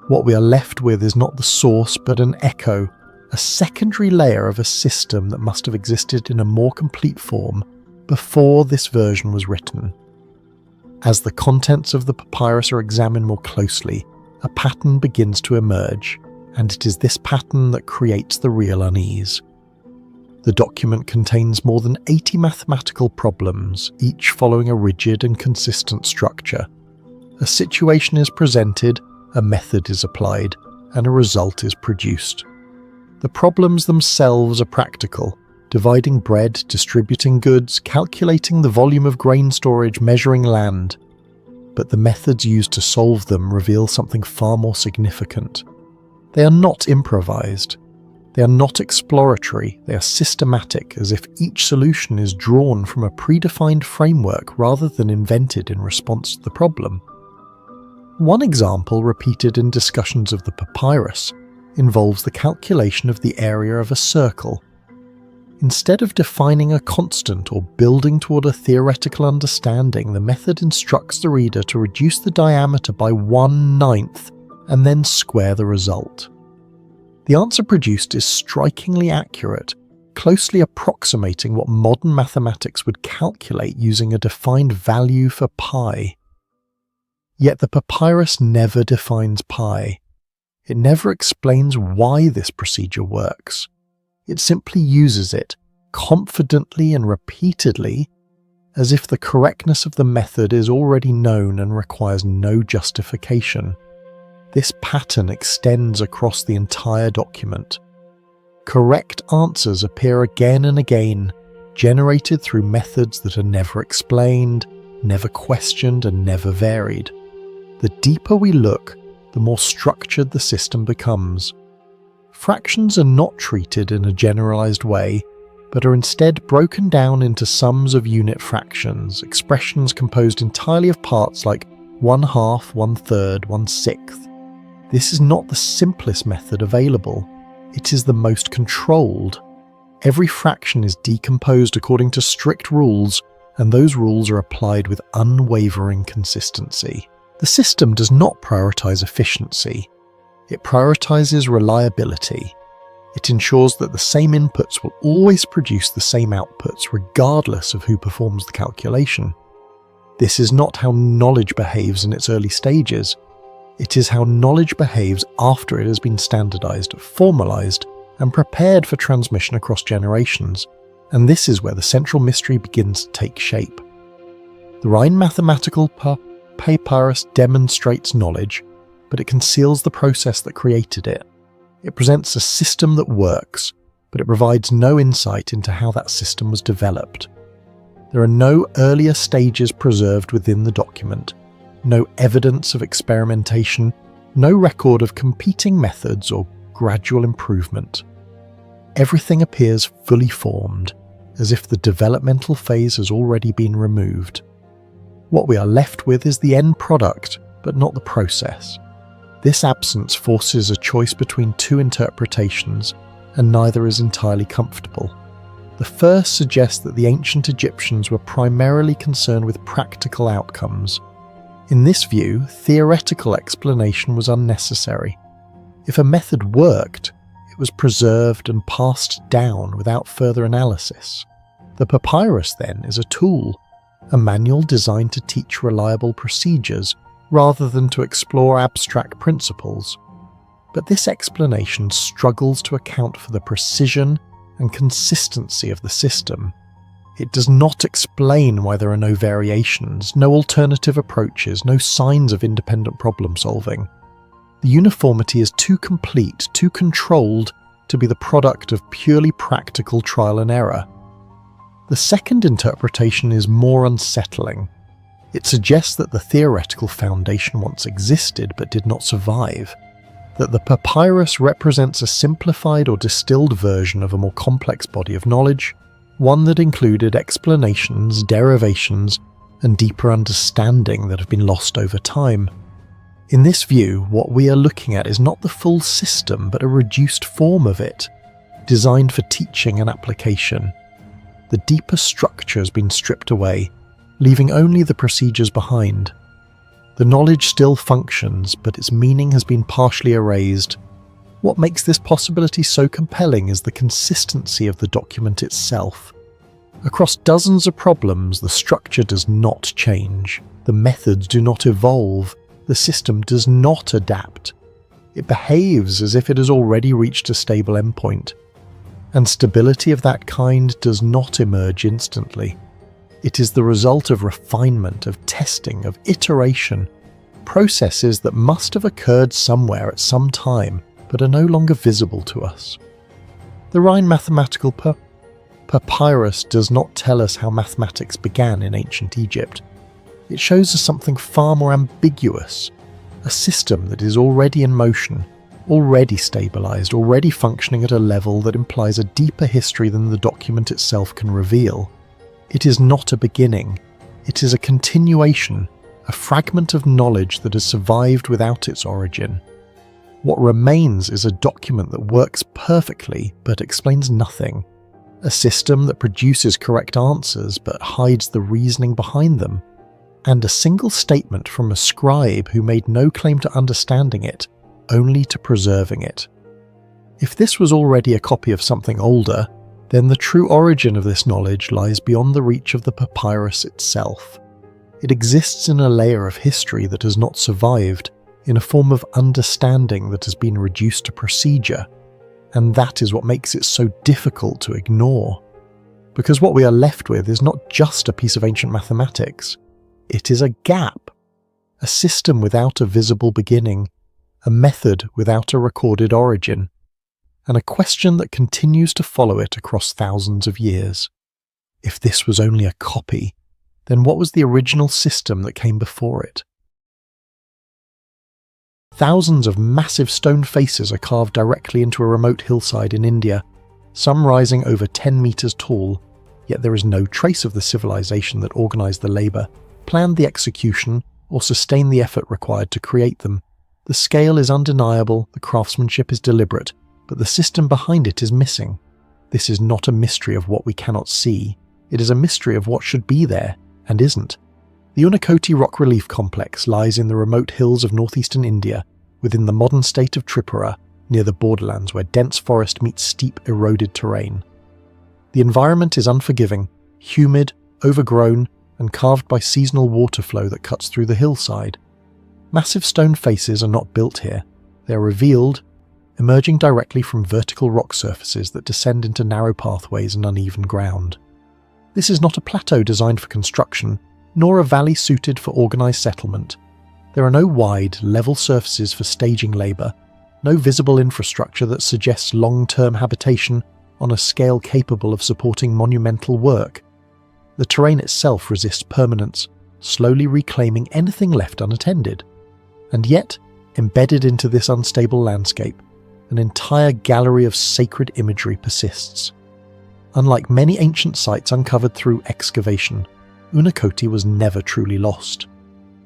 What we are left with is not the source but an echo, a secondary layer of a system that must have existed in a more complete form before this version was written. As the contents of the papyrus are examined more closely, a pattern begins to emerge, and it is this pattern that creates the real unease. The document contains more than 80 mathematical problems, each following a rigid and consistent structure. A situation is presented, a method is applied, and a result is produced. The problems themselves are practical, dividing bread, distributing goods, calculating the volume of grain storage, measuring land. But the methods used to solve them reveal something far more significant. They are not improvised. They are not exploratory, they are systematic, as if each solution is drawn from a predefined framework rather than invented in response to the problem. One example repeated in discussions of the papyrus involves the calculation of the area of a circle. Instead of defining a constant or building toward a theoretical understanding, the method instructs the reader to reduce the diameter by 1/9 and then square the result. The answer produced is strikingly accurate, closely approximating what modern mathematics would calculate using a defined value for pi. Yet the papyrus never defines pi. It never explains why this procedure works. It simply uses it, confidently and repeatedly, as if the correctness of the method is already known and requires no justification. This pattern extends across the entire document. Correct answers appear again and again, generated through methods that are never explained, never questioned and never varied. The deeper we look, the more structured the system becomes. Fractions are not treated in a generalized way, but are instead broken down into sums of unit fractions, expressions composed entirely of parts like 1/2, 1/3, 1/6. This is not the simplest method available. It is the most controlled. Every fraction is decomposed according to strict rules, and those rules are applied with unwavering consistency. The system does not prioritize efficiency. It prioritizes reliability. It ensures that the same inputs will always produce the same outputs regardless of who performs the calculation. This is not how knowledge behaves in its early stages. It is how knowledge behaves after it has been standardized, formalized, and prepared for transmission across generations, and this is where the central mystery begins to take shape. The Rhine mathematical papyrus demonstrates knowledge, but it conceals the process that created it. It presents a system that works, but it provides no insight into how that system was developed. There are no earlier stages preserved within the document, no evidence of experimentation, no record of competing methods or gradual improvement. Everything appears fully formed, as if the developmental phase has already been removed. What we are left with is the end product, but not the process. This absence forces a choice between two interpretations, and neither is entirely comfortable. The first suggests that the ancient Egyptians were primarily concerned with practical outcomes. In this view, theoretical explanation was unnecessary. If a method worked, it was preserved and passed down without further analysis. The papyrus, then, is a tool, a manual designed to teach reliable procedures rather than to explore abstract principles. But this explanation struggles to account for the precision and consistency of the system. It does not explain why there are no variations, no alternative approaches, no signs of independent problem solving. The uniformity is too complete, too controlled to be the product of purely practical trial and error. The second interpretation is more unsettling. It suggests that the theoretical foundation once existed but did not survive, that the papyrus represents a simplified or distilled version of a more complex body of knowledge, one that included explanations, derivations, and deeper understanding that have been lost over time. In this view, what we are looking at is not the full system, but a reduced form of it, designed for teaching and application. The deeper structure has been stripped away, leaving only the procedures behind. The knowledge still functions, but its meaning has been partially erased. What makes this possibility so compelling is the consistency of the document itself. Across dozens of problems, the structure does not change. The methods do not evolve. The system does not adapt. It behaves as if it has already reached a stable endpoint. And stability of that kind does not emerge instantly. It is the result of refinement, of testing, of iteration, processes that must have occurred somewhere at some time, but are no longer visible to us. The Rhine mathematical papyrus does not tell us how mathematics began in ancient Egypt. It shows us something far more ambiguous, a system that is already in motion, already stabilized, already functioning at a level that implies a deeper history than the document itself can reveal. It is not a beginning. It is a continuation, a fragment of knowledge that has survived without its origin. What remains is a document that works perfectly but explains nothing, a system that produces correct answers but hides the reasoning behind them, and a single statement from a scribe who made no claim to understanding it, only to preserving it. If this was already a copy of something older, then the true origin of this knowledge lies beyond the reach of the papyrus itself. It exists in a layer of history that has not survived, in a form of understanding that has been reduced to procedure, and that is what makes it so difficult to ignore. Because what we are left with is not just a piece of ancient mathematics, it is a gap, a system without a visible beginning, a method without a recorded origin, and a question that continues to follow it across thousands of years. If this was only a copy, then what was the original system that came before it? Thousands of massive stone faces are carved directly into a remote hillside in India, some rising over 10 meters tall, yet there is no trace of the civilization that organized the labor, planned the execution, or sustained the effort required to create them. The scale is undeniable, the craftsmanship is deliberate, but the system behind it is missing. This is not a mystery of what we cannot see, it is a mystery of what should be there, and isn't. The Unakoti rock relief complex lies in the remote hills of northeastern India, within the modern state of Tripura, near the borderlands where dense forest meets steep, eroded terrain. The environment is unforgiving, humid, overgrown, and carved by seasonal water flow that cuts through the hillside. Massive stone faces are not built here. They are revealed, emerging directly from vertical rock surfaces that descend into narrow pathways and uneven ground. This is not a plateau designed for construction, nor a valley suited for organised settlement. There are no wide, level surfaces for staging labour, no visible infrastructure that suggests long-term habitation on a scale capable of supporting monumental work. The terrain itself resists permanence, slowly reclaiming anything left unattended. And yet, embedded into this unstable landscape, an entire gallery of sacred imagery persists. Unlike many ancient sites uncovered through excavation, Unakoti was never truly lost.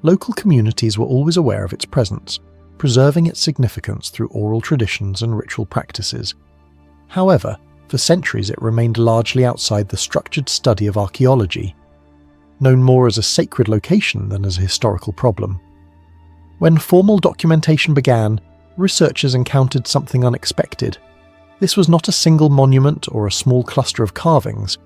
Local communities were always aware of its presence, preserving its significance through oral traditions and ritual practices. However, for centuries it remained largely outside the structured study of archaeology, known more as a sacred location than as a historical problem. When formal documentation began, researchers encountered something unexpected. This was not a single monument or a small cluster of carvings.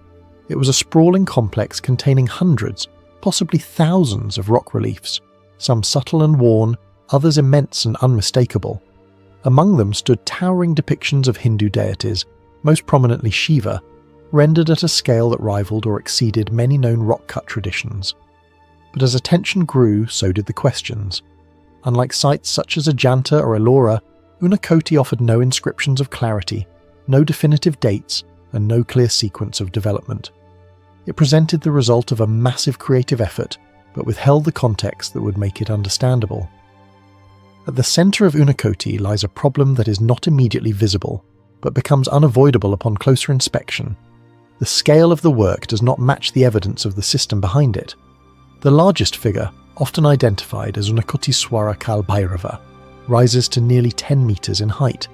It was a sprawling complex containing hundreds, possibly thousands of rock reliefs, some subtle and worn, others immense and unmistakable. Among them stood towering depictions of Hindu deities, most prominently Shiva, rendered at a scale that rivaled or exceeded many known rock-cut traditions. But as attention grew, so did the questions. Unlike sites such as Ajanta or Ellora, Unakoti offered no inscriptions of clarity, no definitive dates, and no clear sequence of development. It presented the result of a massive creative effort, but withheld the context that would make it understandable. At the centre of Unakoti lies a problem that is not immediately visible, but becomes unavoidable upon closer inspection. The scale of the work does not match the evidence of the system behind it. The largest figure, often identified as Unakoteswara Kal Bhairava, rises to nearly 10 meters in height.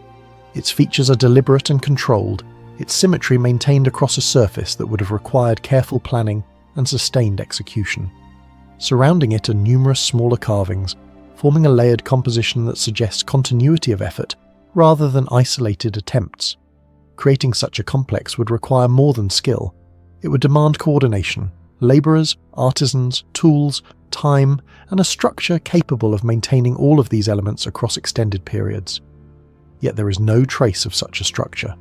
Its features are deliberate and controlled, its symmetry maintained across a surface that would have required careful planning and sustained execution. Surrounding it are numerous smaller carvings, forming a layered composition that suggests continuity of effort rather than isolated attempts. Creating such a complex would require more than skill. It would demand coordination, labourers, artisans, tools, time, and a structure capable of maintaining all of these elements across extended periods. Yet there is no trace of such a structure.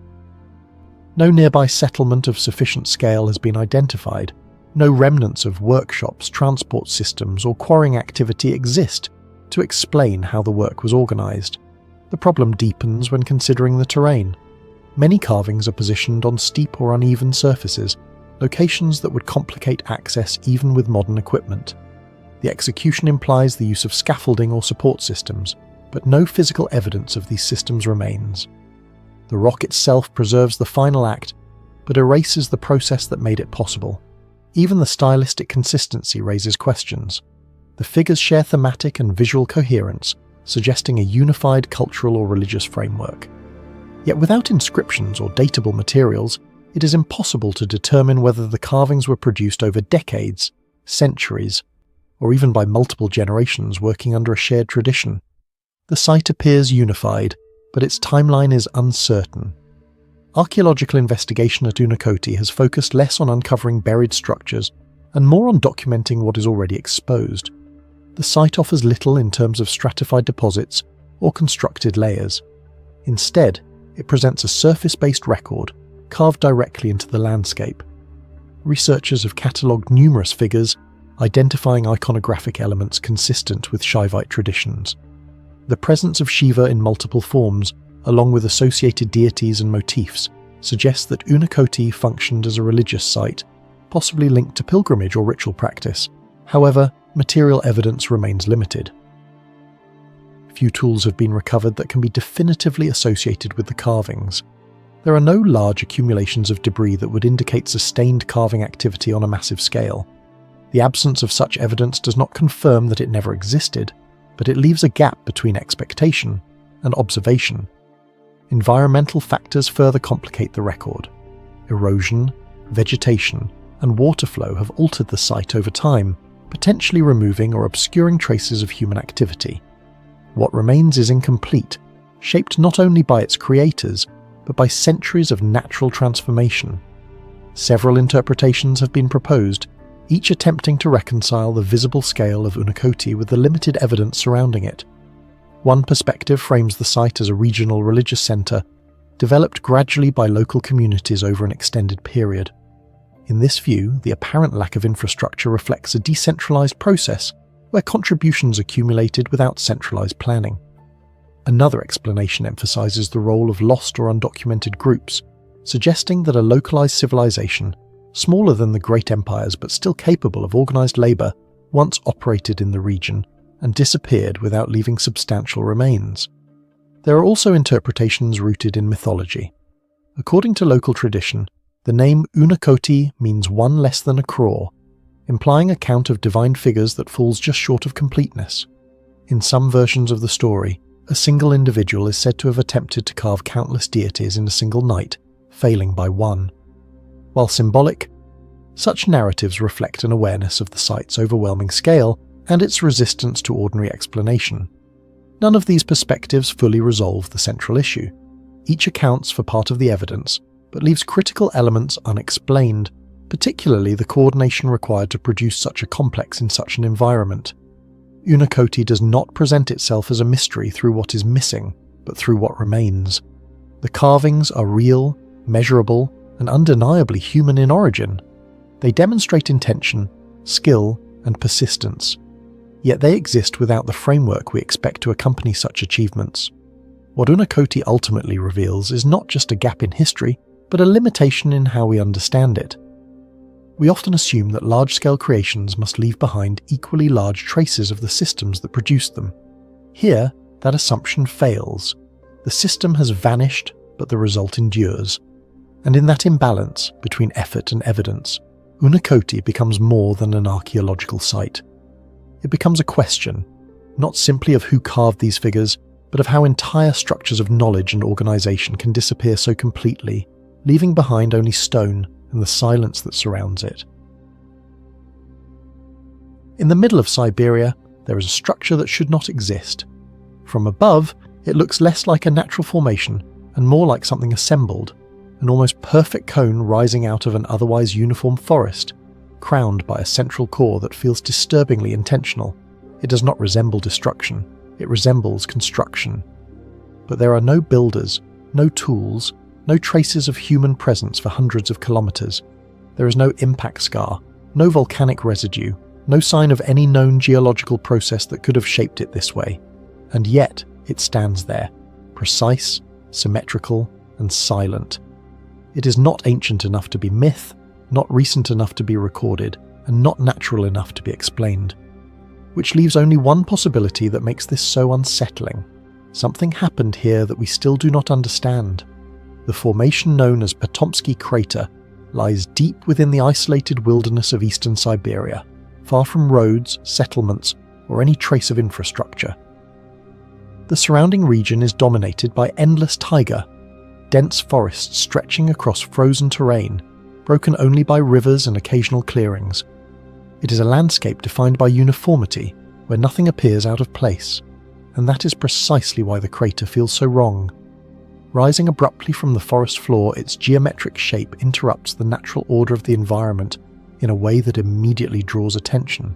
No nearby settlement of sufficient scale has been identified. No remnants of workshops, transport systems, or quarrying activity exist to explain how the work was organised. The problem deepens when considering the terrain. Many carvings are positioned on steep or uneven surfaces, locations that would complicate access even with modern equipment. The execution implies the use of scaffolding or support systems, but no physical evidence of these systems remains. The rock itself preserves the final act, but erases the process that made it possible. Even the stylistic consistency raises questions. The figures share thematic and visual coherence, suggesting a unified cultural or religious framework. Yet without inscriptions or datable materials, it is impossible to determine whether the carvings were produced over decades, centuries, or even by multiple generations working under a shared tradition. The site appears unified, but its timeline is uncertain. Archaeological investigation at Unakoti has focused less on uncovering buried structures and more on documenting what is already exposed. The site offers little in terms of stratified deposits or constructed layers. Instead, it presents a surface-based record, carved directly into the landscape. Researchers have catalogued numerous figures, identifying iconographic elements consistent with Shaivite traditions. The presence of Shiva in multiple forms, along with associated deities and motifs, suggests that Unakoti functioned as a religious site, possibly linked to pilgrimage or ritual practice. However, material evidence remains limited. Few tools have been recovered that can be definitively associated with the carvings. There are no large accumulations of debris that would indicate sustained carving activity on a massive scale. The absence of such evidence does not confirm that it never existed, but it leaves a gap between expectation and observation. Environmental factors further complicate the record. Erosion, vegetation, and water flow have altered the site over time, potentially removing or obscuring traces of human activity. What remains is incomplete, shaped not only by its creators, but by centuries of natural transformation. Several interpretations have been proposed, each attempting to reconcile the visible scale of Unakoti with the limited evidence surrounding it. One perspective frames the site as a regional religious centre, developed gradually by local communities over an extended period. In this view, the apparent lack of infrastructure reflects a decentralised process where contributions accumulated without centralised planning. Another explanation emphasises the role of lost or undocumented groups, suggesting that a localised civilization, smaller than the great empires but still capable of organised labour, once operated in the region and disappeared without leaving substantial remains. There are also interpretations rooted in mythology. According to local tradition, the name Unakoti means one less than a crore, implying a count of divine figures that falls just short of completeness. In some versions of the story, a single individual is said to have attempted to carve countless deities in a single night, failing by one. While symbolic, such narratives reflect an awareness of the site's overwhelming scale and its resistance to ordinary explanation. None of these perspectives fully resolve the central issue. Each accounts for part of the evidence, but leaves critical elements unexplained, particularly the coordination required to produce such a complex in such an environment. Unakoti does not present itself as a mystery through what is missing, but through what remains. The carvings are real, measurable, and undeniably human in origin. They demonstrate intention, skill, and persistence. Yet they exist without the framework we expect to accompany such achievements. What Unakoti ultimately reveals is not just a gap in history, but a limitation in how we understand it. We often assume that large-scale creations must leave behind equally large traces of the systems that produced them. Here, that assumption fails. The system has vanished, but the result endures. And in that imbalance between effort and evidence, Unakoti becomes more than an archaeological site. It becomes a question, not simply of who carved these figures, but of how entire structures of knowledge and organisation can disappear so completely, leaving behind only stone and the silence that surrounds it. In the middle of Siberia, there is a structure that should not exist. From above, it looks less like a natural formation and more like something assembled, an almost perfect cone rising out of an otherwise uniform forest, crowned by a central core that feels disturbingly intentional. It does not resemble destruction, it resembles construction. But there are no builders, no tools, no traces of human presence for hundreds of kilometres. There is no impact scar, no volcanic residue, no sign of any known geological process that could have shaped it this way. And yet, it stands there, precise, symmetrical, and silent. It is not ancient enough to be myth, not recent enough to be recorded, and not natural enough to be explained. Which leaves only one possibility that makes this so unsettling. Something happened here that we still do not understand. The formation known as Patomsky Crater lies deep within the isolated wilderness of eastern Siberia, far from roads, settlements, or any trace of infrastructure. The surrounding region is dominated by endless taiga, dense forests stretching across frozen terrain, broken only by rivers and occasional clearings. It is a landscape defined by uniformity, where nothing appears out of place, and that is precisely why the crater feels so wrong. Rising abruptly from the forest floor, its geometric shape interrupts the natural order of the environment in a way that immediately draws attention.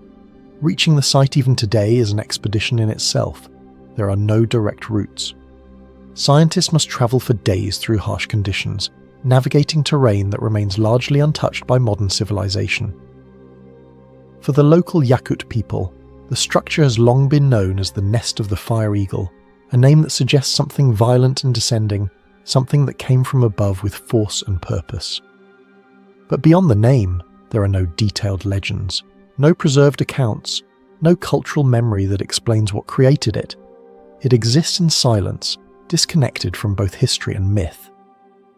Reaching the site even today is an expedition in itself. There are no direct routes. Scientists must travel for days through harsh conditions, navigating terrain that remains largely untouched by modern civilization. For the local Yakut people, the structure has long been known as the Nest of the Fire Eagle, a name that suggests something violent and descending, something that came from above with force and purpose. But beyond the name, There are no detailed legends, no preserved accounts, no cultural memory that explains what created it. It exists in silence, disconnected from both history and myth.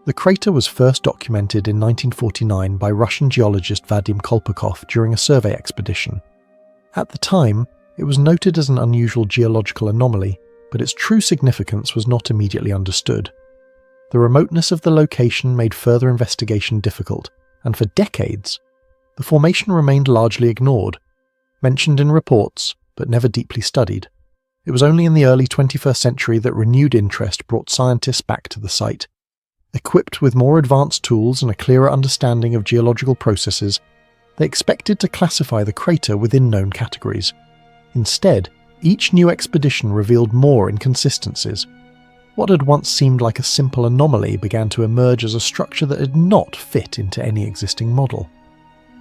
The crater was first documented in 1949 by Russian geologist Vadim Kolpakov during a survey expedition. At the time, it was noted as an unusual geological anomaly, but its true significance was not immediately understood. The remoteness of the location made further investigation difficult, and for decades, the formation remained largely ignored, mentioned in reports, but never deeply studied. It was only in the early 21st century that renewed interest brought scientists back to the site. Equipped with more advanced tools and a clearer understanding of geological processes, they expected to classify the crater within known categories. Instead, each new expedition revealed more inconsistencies. What had once seemed like a simple anomaly began to emerge as a structure that did not fit into any existing model.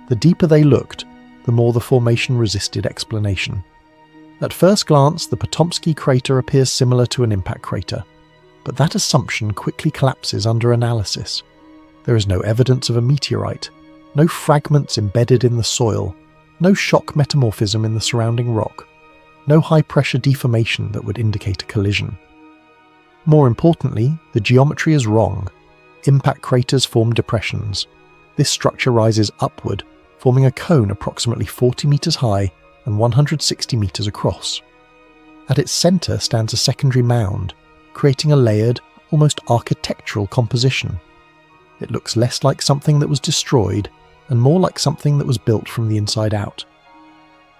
The deeper they looked, the more the formation resisted explanation. At first glance, the Patomsky Crater appears similar to an impact crater, but that assumption quickly collapses under analysis. There is no evidence of a meteorite, no fragments embedded in the soil, no shock metamorphism in the surrounding rock, no high-pressure deformation that would indicate a collision. More importantly, the geometry is wrong. Impact craters form depressions. This structure rises upward, forming a cone approximately 40 meters high and 160 meters across. At its center stands a secondary mound, creating a layered, almost architectural composition. It looks less like something that was destroyed and more like something that was built from the inside out.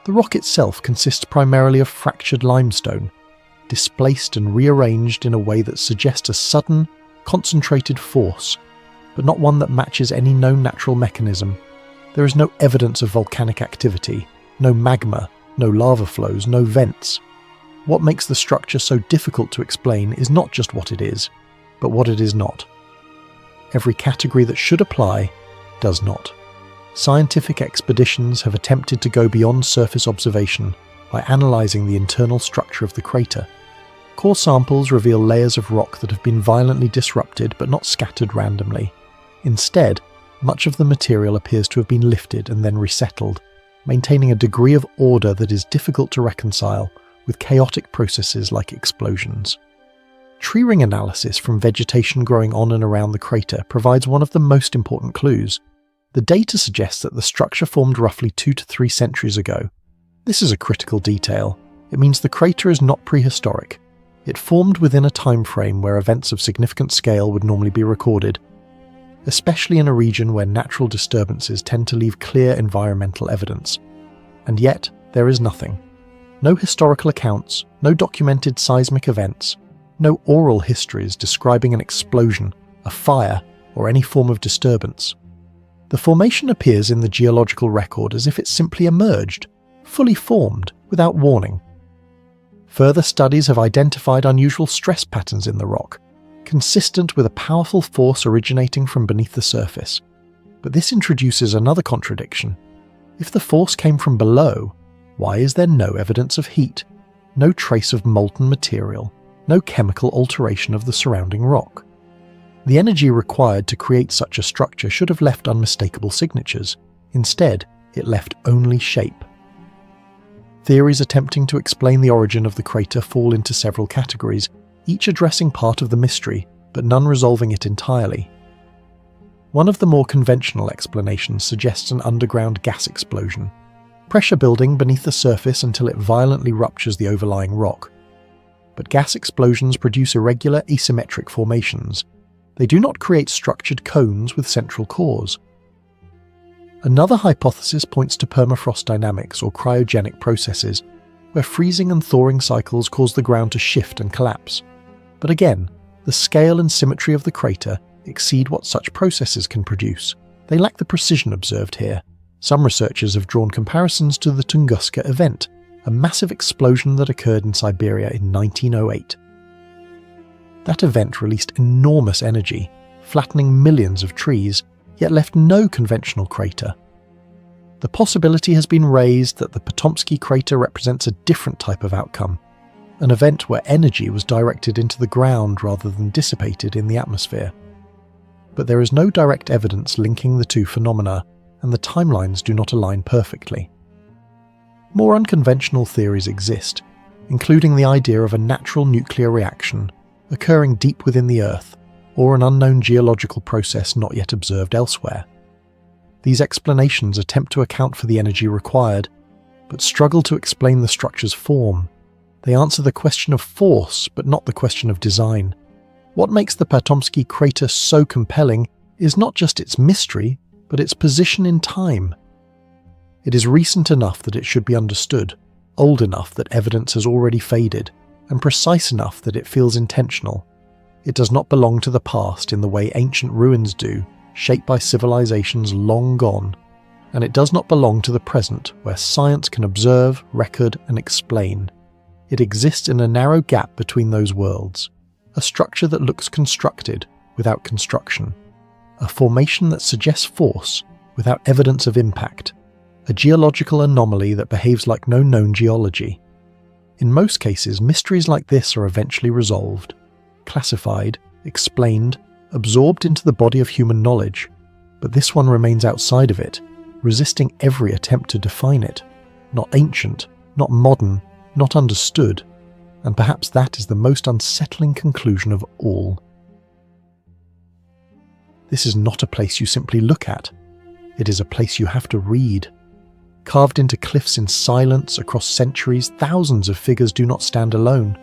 The rock itself consists primarily of fractured limestone, displaced and rearranged in a way that suggests a sudden, concentrated force, but not one that matches any known natural mechanism. There is no evidence of volcanic activity, no magma, no lava flows, no vents. What makes the structure so difficult to explain is not just what it is, but what it is not. Every category that should apply does not. Scientific expeditions have attempted to go beyond surface observation by analysing the internal structure of the crater. Core samples reveal layers of rock that have been violently disrupted but not scattered randomly. Instead, much of the material appears to have been lifted and then resettled, maintaining a degree of order that is difficult to reconcile with chaotic processes like explosions. Tree ring analysis from vegetation growing on and around the crater provides one of the most important clues. The data suggests that the structure formed roughly 2 to 3 centuries ago. This is a critical detail. It means the crater is not prehistoric. It formed within a time frame where events of significant scale would normally be recorded, especially in a region where natural disturbances tend to leave clear environmental evidence. And yet, there is nothing. No historical accounts, no documented seismic events, no oral histories describing an explosion, a fire, or any form of disturbance. The formation appears in the geological record as if it simply emerged, fully formed, without warning. Further studies have identified unusual stress patterns in the rock, consistent with a powerful force originating from beneath the surface. But this introduces another contradiction. If the force came from below, why is there no evidence of heat, no trace of molten material, no chemical alteration of the surrounding rock? The energy required to create such a structure should have left unmistakable signatures. Instead, it left only shape. Theories attempting to explain the origin of the crater fall into several categories, each addressing part of the mystery, but none resolving it entirely. One of the more conventional explanations suggests an underground gas explosion, pressure building beneath the surface until it violently ruptures the overlying rock. But gas explosions produce irregular asymmetric formations. They do not create structured cones with central cores. Another hypothesis points to permafrost dynamics or cryogenic processes, where freezing and thawing cycles cause the ground to shift and collapse. But again, the scale and symmetry of the crater exceed what such processes can produce. They lack the precision observed here. Some researchers have drawn comparisons to the Tunguska event, a massive explosion that occurred in Siberia in 1908. That event released enormous energy, flattening millions of trees, yet left no conventional crater. The possibility has been raised that the Patomsky Crater represents a different type of outcome, an event where energy was directed into the ground rather than dissipated in the atmosphere. But there is no direct evidence linking the two phenomena, and the timelines do not align perfectly. More unconventional theories exist, including the idea of a natural nuclear reaction occurring deep within the Earth, or an unknown geological process not yet observed elsewhere. These explanations attempt to account for the energy required, but struggle to explain the structure's form. They answer the question of force, but not the question of design. What makes the Patomsky Crater so compelling is not just its mystery, but its position in time. It is recent enough that it should be understood, old enough that evidence has already faded, and precise enough that it feels intentional. It does not belong to the past in the way ancient ruins do, shaped by civilizations long gone, and it does not belong to the present where science can observe, record, and explain. It exists in a narrow gap between those worlds, a structure that looks constructed without construction, a formation that suggests force without evidence of impact, a geological anomaly that behaves like no known geology. In most cases, mysteries like this are eventually resolved, classified, explained, absorbed into the body of human knowledge, but this one remains outside of it, resisting every attempt to define it. Not ancient, not modern, not understood, and perhaps that is the most unsettling conclusion of all. This is not a place you simply look at. It is a place you have to read. Carved into cliffs in silence across centuries, thousands of figures do not stand alone.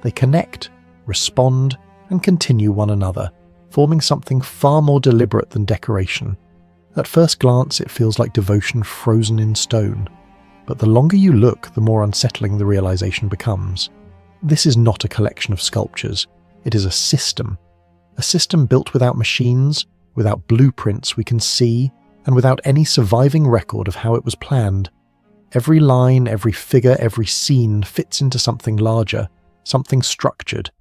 They connect, respond, and continue one another, forming something far more deliberate than decoration. At first glance, it feels like devotion frozen in stone, but the longer you look, the more unsettling the realization becomes. This is not a collection of sculptures. It is a system built without machines, without blueprints we can see, and without any surviving record of how it was planned. Every line, every figure, every scene fits into something larger, something structured.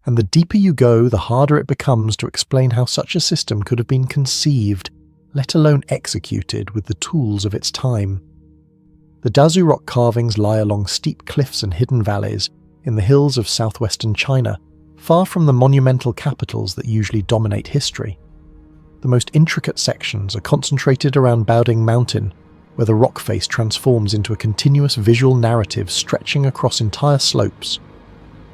And the deeper you go, the harder it becomes to explain how such a system could have been conceived, let alone executed with the tools of its time. The Dazu rock carvings lie along steep cliffs and hidden valleys in the hills of southwestern China, far from the monumental capitals that usually dominate history. The most intricate sections are concentrated around Baoding Mountain, where the rock face transforms into a continuous visual narrative stretching across entire slopes.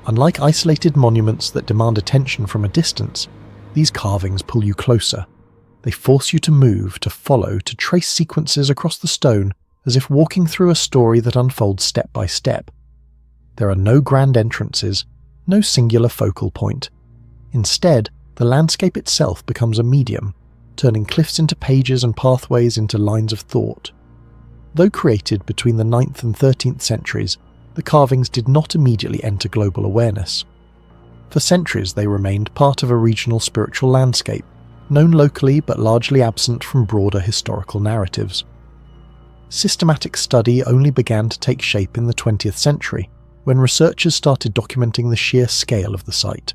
Unlike isolated monuments that demand attention from a distance, these carvings pull you closer. They force you to move, to follow, to trace sequences across the stone as if walking through a story that unfolds step by step. There are no grand entrances, no singular focal point. Instead, the landscape itself becomes a medium, turning cliffs into pages and pathways into lines of thought. Though created between the 9th and 13th centuries, the carvings did not immediately enter global awareness. For centuries they remained part of a regional spiritual landscape, known locally but largely absent from broader historical narratives. Systematic study only began to take shape in the 20th century, when researchers started documenting the sheer scale of the site.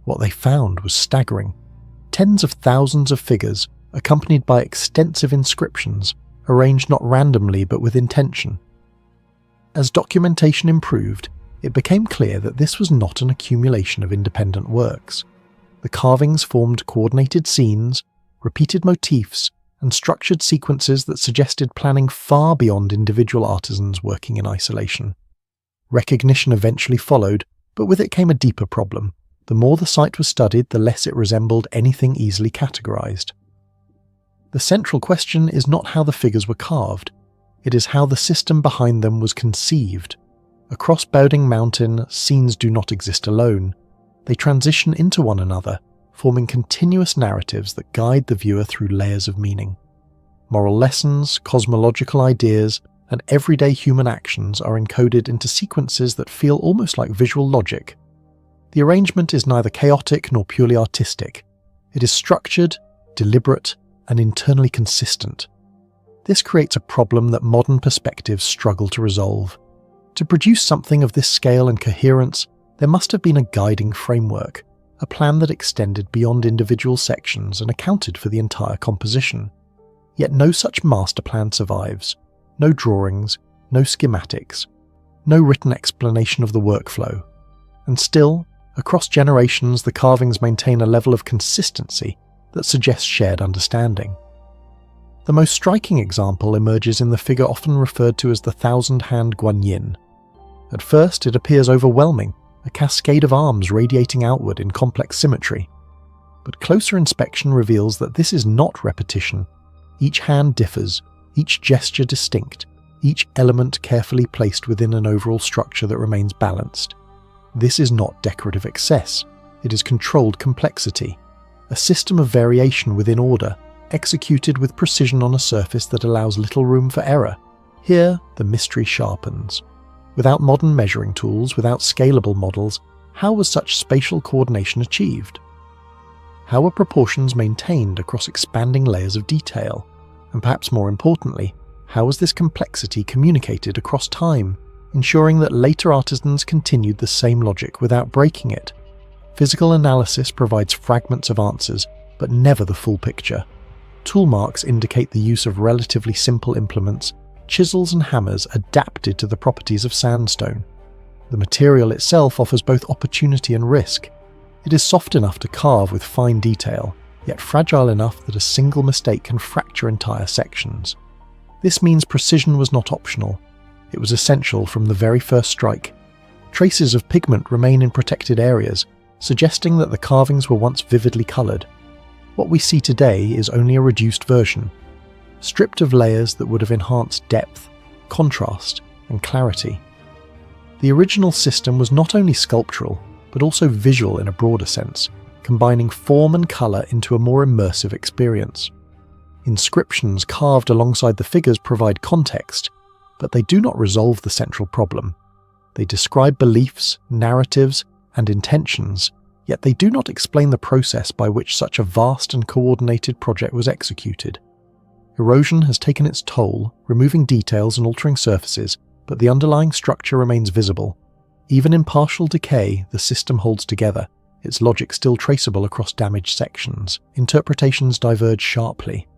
What they found was staggering. Tens of thousands of figures, accompanied by extensive inscriptions, arranged not randomly but with intention. As documentation improved, it became clear that this was not an accumulation of independent works. The carvings formed coordinated scenes, repeated motifs, and structured sequences that suggested planning far beyond individual artisans working in isolation. Recognition eventually followed, but with it came a deeper problem. The more the site was studied, the less it resembled anything easily categorized. The central question is not how the figures were carved, it is how the system behind them was conceived. Across Baoding Mountain, scenes do not exist alone. They transition into one another, forming continuous narratives that guide the viewer through layers of meaning. Moral lessons, cosmological ideas, and everyday human actions are encoded into sequences that feel almost like visual logic. The arrangement is neither chaotic nor purely artistic. It is structured, deliberate, and internally consistent. This creates a problem that modern perspectives struggle to resolve. To produce something of this scale and coherence, there must have been a guiding framework, a plan that extended beyond individual sections and accounted for the entire composition. Yet no such master plan survives. No drawings, no schematics, no written explanation of the workflow. And still, across generations, the carvings maintain a level of consistency that suggests shared understanding. The most striking example emerges in the figure often referred to as the thousand-hand Guanyin. At first, it appears overwhelming, a cascade of arms radiating outward in complex symmetry. But closer inspection reveals that this is not repetition. Each hand differs, each gesture distinct, each element carefully placed within an overall structure that remains balanced. This is not decorative excess, it is controlled complexity, a system of variation within order, executed with precision on a surface that allows little room for error. Here, the mystery sharpens. Without modern measuring tools, without scalable models, how was such spatial coordination achieved? How were proportions maintained across expanding layers of detail? And perhaps more importantly, how was this complexity communicated across time, ensuring that later artisans continued the same logic without breaking it? Physical analysis provides fragments of answers, but never the full picture. Tool marks indicate the use of relatively simple implements, chisels and hammers adapted to the properties of sandstone. The material itself offers both opportunity and risk. It is soft enough to carve with fine detail, yet fragile enough that a single mistake can fracture entire sections. This means precision was not optional. It was essential from the very first strike. Traces of pigment remain in protected areas, suggesting that the carvings were once vividly coloured. What we see today is only a reduced version, stripped of layers that would have enhanced depth, contrast, and clarity. The original system was not only sculptural, but also visual in a broader sense, combining form and colour into a more immersive experience. Inscriptions carved alongside the figures provide context, but they do not resolve the central problem. They describe beliefs, narratives, and intentions, yet they do not explain the process by which such a vast and coordinated project was executed. Erosion has taken its toll, removing details and altering surfaces, but the underlying structure remains visible. Even in partial decay, the system holds together, its logic still traceable across damaged sections. Interpretations diverge sharply.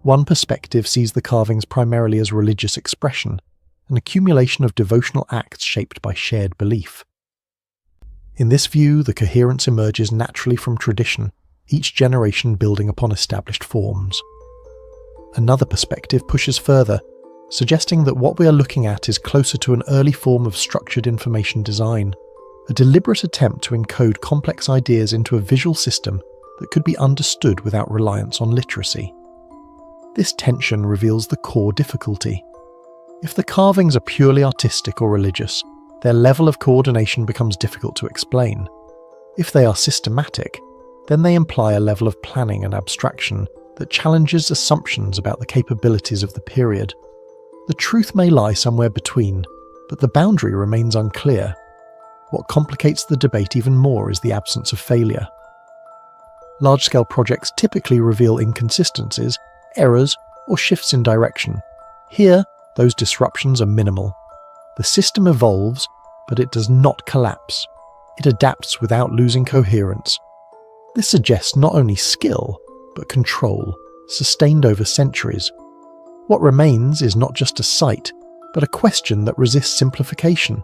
One perspective sees the carvings primarily as religious expression, an accumulation of devotional acts shaped by shared belief. In this view, the coherence emerges naturally from tradition, each generation building upon established forms. Another perspective pushes further, suggesting that what we are looking at is closer to an early form of structured information design, a deliberate attempt to encode complex ideas into a visual system that could be understood without reliance on literacy. This tension reveals the core difficulty. If the carvings are purely artistic or religious, their level of coordination becomes difficult to explain. If they are systematic, then they imply a level of planning and abstraction that challenges assumptions about the capabilities of the period. The truth may lie somewhere between, but the boundary remains unclear. What complicates the debate even more is the absence of failure. Large-scale projects typically reveal inconsistencies, errors, or shifts in direction. Here, those disruptions are minimal. The system evolves, but it does not collapse. It adapts without losing coherence. This suggests not only skill, but control, sustained over centuries. What remains is not just a site, but a question that resists simplification.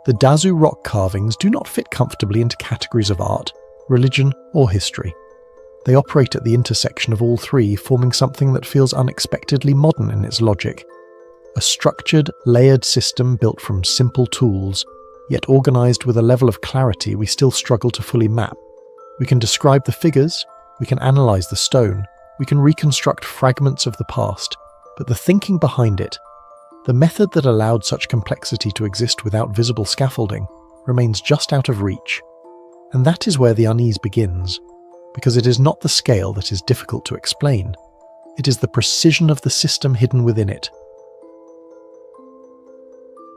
The Dazu rock carvings do not fit comfortably into categories of art, religion, or history. They operate at the intersection of all three, forming something that feels unexpectedly modern in its logic. A structured, layered system built from simple tools, yet organised with a level of clarity we still struggle to fully map. We can describe the figures, we can analyse the stone, we can reconstruct fragments of the past, but the thinking behind it, the method that allowed such complexity to exist without visible scaffolding, remains just out of reach. And that is where the unease begins, because it is not the scale that is difficult to explain, it is the precision of the system hidden within it.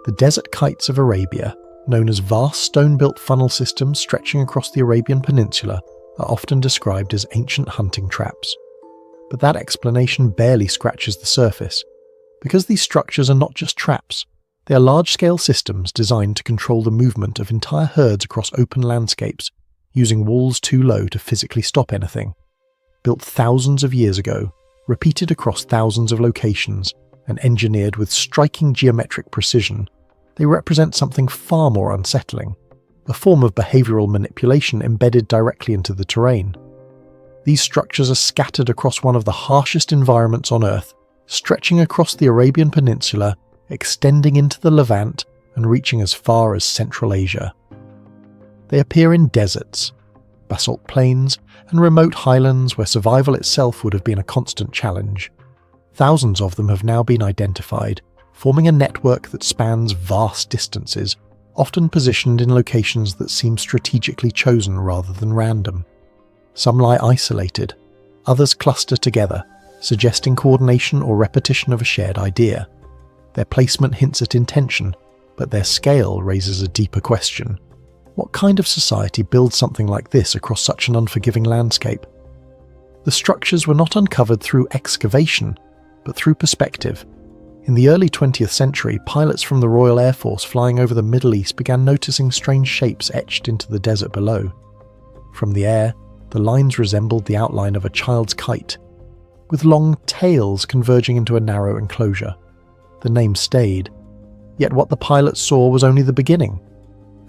The desert kites of Arabia, known as vast stone-built funnel systems stretching across the Arabian Peninsula, are often described as ancient hunting traps. But that explanation barely scratches the surface, because these structures are not just traps, they are large-scale systems designed to control the movement of entire herds across open landscapes, using walls too low to physically stop anything. Built thousands of years ago, repeated across thousands of locations, and engineered with striking geometric precision, they represent something far more unsettling, a form of behavioural manipulation embedded directly into the terrain. These structures are scattered across one of the harshest environments on Earth, stretching across the Arabian Peninsula, extending into the Levant, and reaching as far as Central Asia. They appear in deserts, basalt plains, and remote highlands where survival itself would have been a constant challenge. Thousands of them have now been identified, forming a network that spans vast distances, often positioned in locations that seem strategically chosen rather than random. Some lie isolated, others cluster together, suggesting coordination or repetition of a shared idea. Their placement hints at intention, but their scale raises a deeper question. What kind of society builds something like this across such an unforgiving landscape? The structures were not uncovered through excavation, but through perspective. In the early 20th century, pilots from the Royal Air Force flying over the Middle East began noticing strange shapes etched into the desert below. From the air, the lines resembled the outline of a child's kite, with long tails converging into a narrow enclosure. The name stayed, yet what the pilots saw was only the beginning.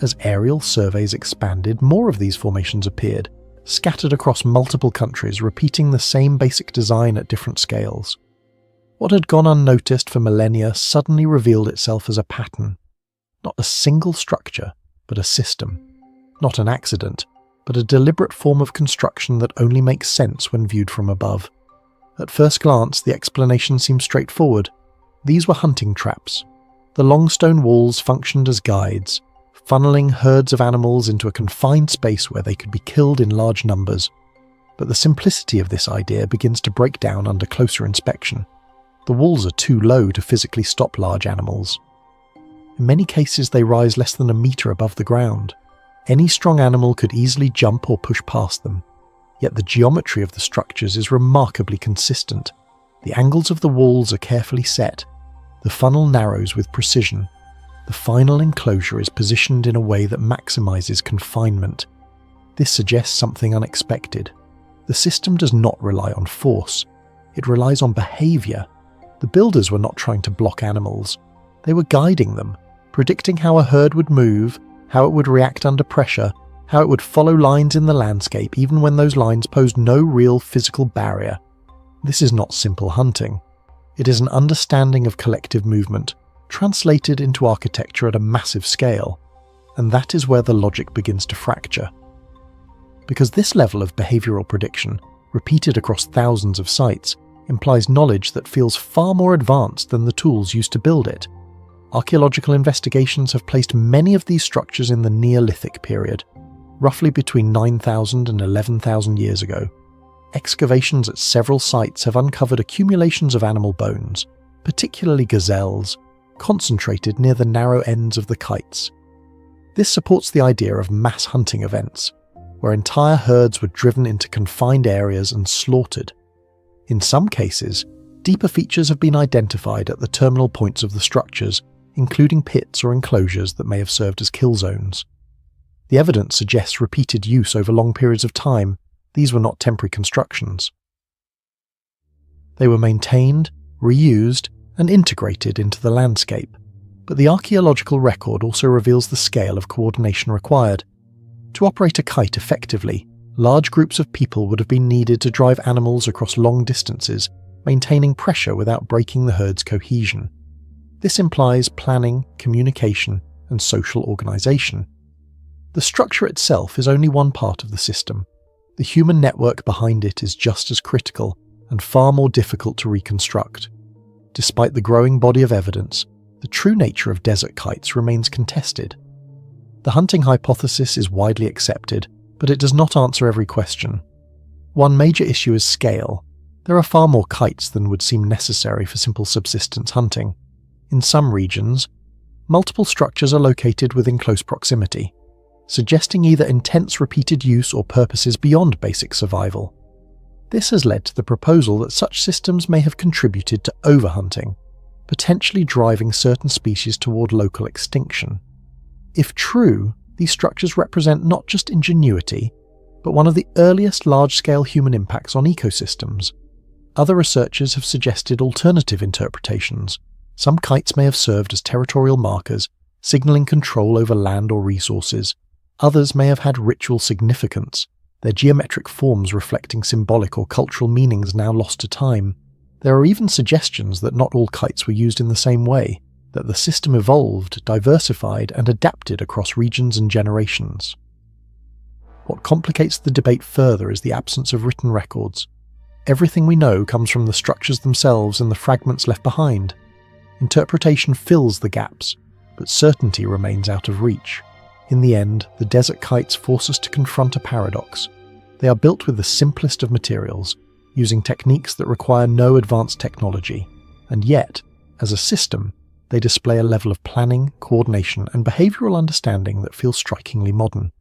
As aerial surveys expanded, more of these formations appeared, scattered across multiple countries, repeating the same basic design at different scales. What had gone unnoticed for millennia suddenly revealed itself as a pattern. Not a single structure, but a system. Not an accident, but a deliberate form of construction that only makes sense when viewed from above. At first glance, the explanation seemed straightforward. These were hunting traps. The long stone walls functioned as guides, funneling herds of animals into a confined space where they could be killed in large numbers. But the simplicity of this idea begins to break down under closer inspection. The walls are too low to physically stop large animals. In many cases, they rise less than a metre above the ground. Any strong animal could easily jump or push past them. Yet the geometry of the structures is remarkably consistent. The angles of the walls are carefully set. The funnel narrows with precision. The final enclosure is positioned in a way that maximizes confinement. This suggests something unexpected. The system does not rely on force. It relies on behavior. The builders were not trying to block animals. They were guiding them, predicting how a herd would move, how it would react under pressure, how it would follow lines in the landscape even when those lines posed no real physical barrier. This is not simple hunting. It is an understanding of collective movement, translated into architecture at a massive scale, and that is where the logic begins to fracture. Because this level of behavioral prediction, repeated across thousands of sites, implies knowledge that feels far more advanced than the tools used to build it. Archaeological investigations have placed many of these structures in the Neolithic period, roughly between 9,000 and 11,000 years ago. Excavations at several sites have uncovered accumulations of animal bones, particularly gazelles, concentrated near the narrow ends of the kites. This supports the idea of mass hunting events, where entire herds were driven into confined areas and slaughtered. In some cases, deeper features have been identified at the terminal points of the structures, including pits or enclosures that may have served as kill zones. The evidence suggests repeated use over long periods of time. These were not temporary constructions. They were maintained, reused, and integrated into the landscape, but the archaeological record also reveals the scale of coordination required. To operate a kite effectively, large groups of people would have been needed to drive animals across long distances, maintaining pressure without breaking the herd's cohesion. This implies planning, communication, and social organization. The structure itself is only one part of the system. The human network behind it is just as critical and far more difficult to reconstruct. Despite the growing body of evidence, the true nature of desert kites remains contested. The hunting hypothesis is widely accepted, but it does not answer every question. One major issue is scale. There are far more kites than would seem necessary for simple subsistence hunting. In some regions, multiple structures are located within close proximity, suggesting either intense repeated use or purposes beyond basic survival. This has led to the proposal that such systems may have contributed to overhunting, potentially driving certain species toward local extinction. If true, these structures represent not just ingenuity, but one of the earliest large-scale human impacts on ecosystems. Other researchers have suggested alternative interpretations. Some kites may have served as territorial markers, signaling control over land or resources. Others may have had ritual significance. their geometric forms reflecting symbolic or cultural meanings now lost to time. There are even suggestions that not all kites were used in the same way, that the system evolved, diversified, and adapted across regions and generations. What complicates the debate further is the absence of written records. Everything we know comes from the structures themselves and the fragments left behind. Interpretation fills the gaps, but certainty remains out of reach. In the end, the desert kites force us to confront a paradox. They are built with the simplest of materials, using techniques that require no advanced technology, and yet, as a system, they display a level of planning, coordination, and behavioural understanding that feels strikingly modern.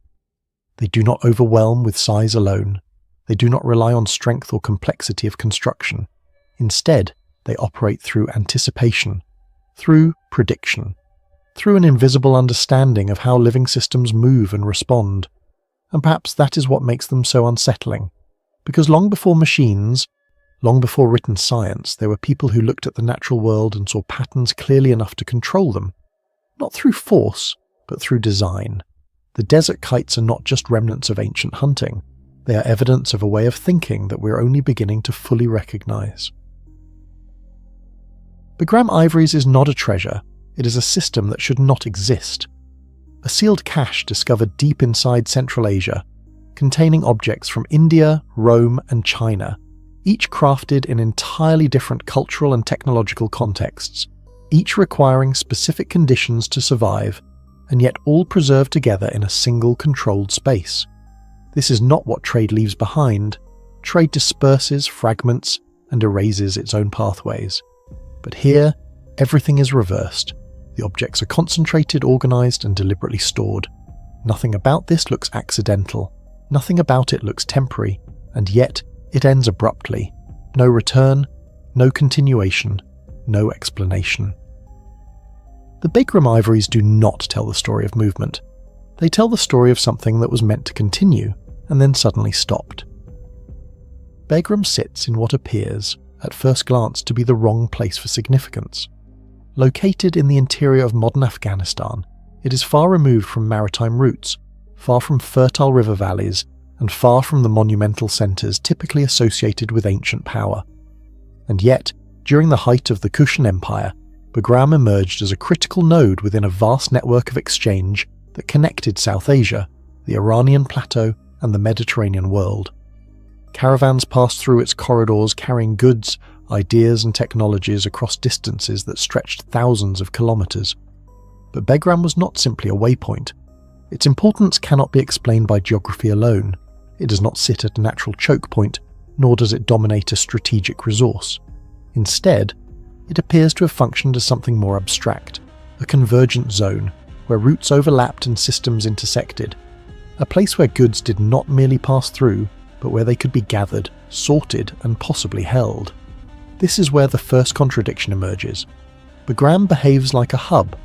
They do not overwhelm with size alone. They do not rely on strength or complexity of construction. Instead, they operate through anticipation, through prediction, through an invisible understanding of how living systems move and respond. And perhaps that is what makes them so unsettling. Because long before machines, long before written science, there were people who looked at the natural world and saw patterns clearly enough to control them. Not through force, but through design. The desert kites are not just remnants of ancient hunting. They are evidence of a way of thinking that we're only beginning to fully recognise. Bagram Ivories is not a treasure, it is a system that should not exist. A sealed cache discovered deep inside Central Asia, containing objects from India, Rome, and China, each crafted in entirely different cultural and technological contexts, each requiring specific conditions to survive, and yet all preserved together in a single controlled space. This is not what trade leaves behind. Trade disperses, fragments, and erases its own pathways. But here, everything is reversed. The objects are concentrated, organised, and deliberately stored. Nothing about this looks accidental. Nothing about it looks temporary, and yet it ends abruptly. No return, no continuation, no explanation. The Bagram Ivories do not tell the story of movement. They tell the story of something that was meant to continue, and then suddenly stopped. Bagram sits in what appears, at first glance, to be the wrong place for significance. Located in the interior of modern Afghanistan, it is far removed from maritime routes, far from fertile river valleys, and far from the monumental centres typically associated with ancient power. And yet, during the height of the Kushan Empire, Bagram emerged as a critical node within a vast network of exchange that connected South Asia, the Iranian plateau, and the Mediterranean world. Caravans passed through its corridors carrying goods, ideas, and technologies across distances that stretched thousands of kilometres. But Bagram was not simply a waypoint. Its importance cannot be explained by geography alone. It does not sit at a natural choke point, nor does it dominate a strategic resource. Instead, it appears to have functioned as something more abstract, a convergent zone where routes overlapped and systems intersected, a place where goods did not merely pass through, but where they could be gathered, sorted, and possibly held. This is where the first contradiction emerges. Bagram behaves like a hub,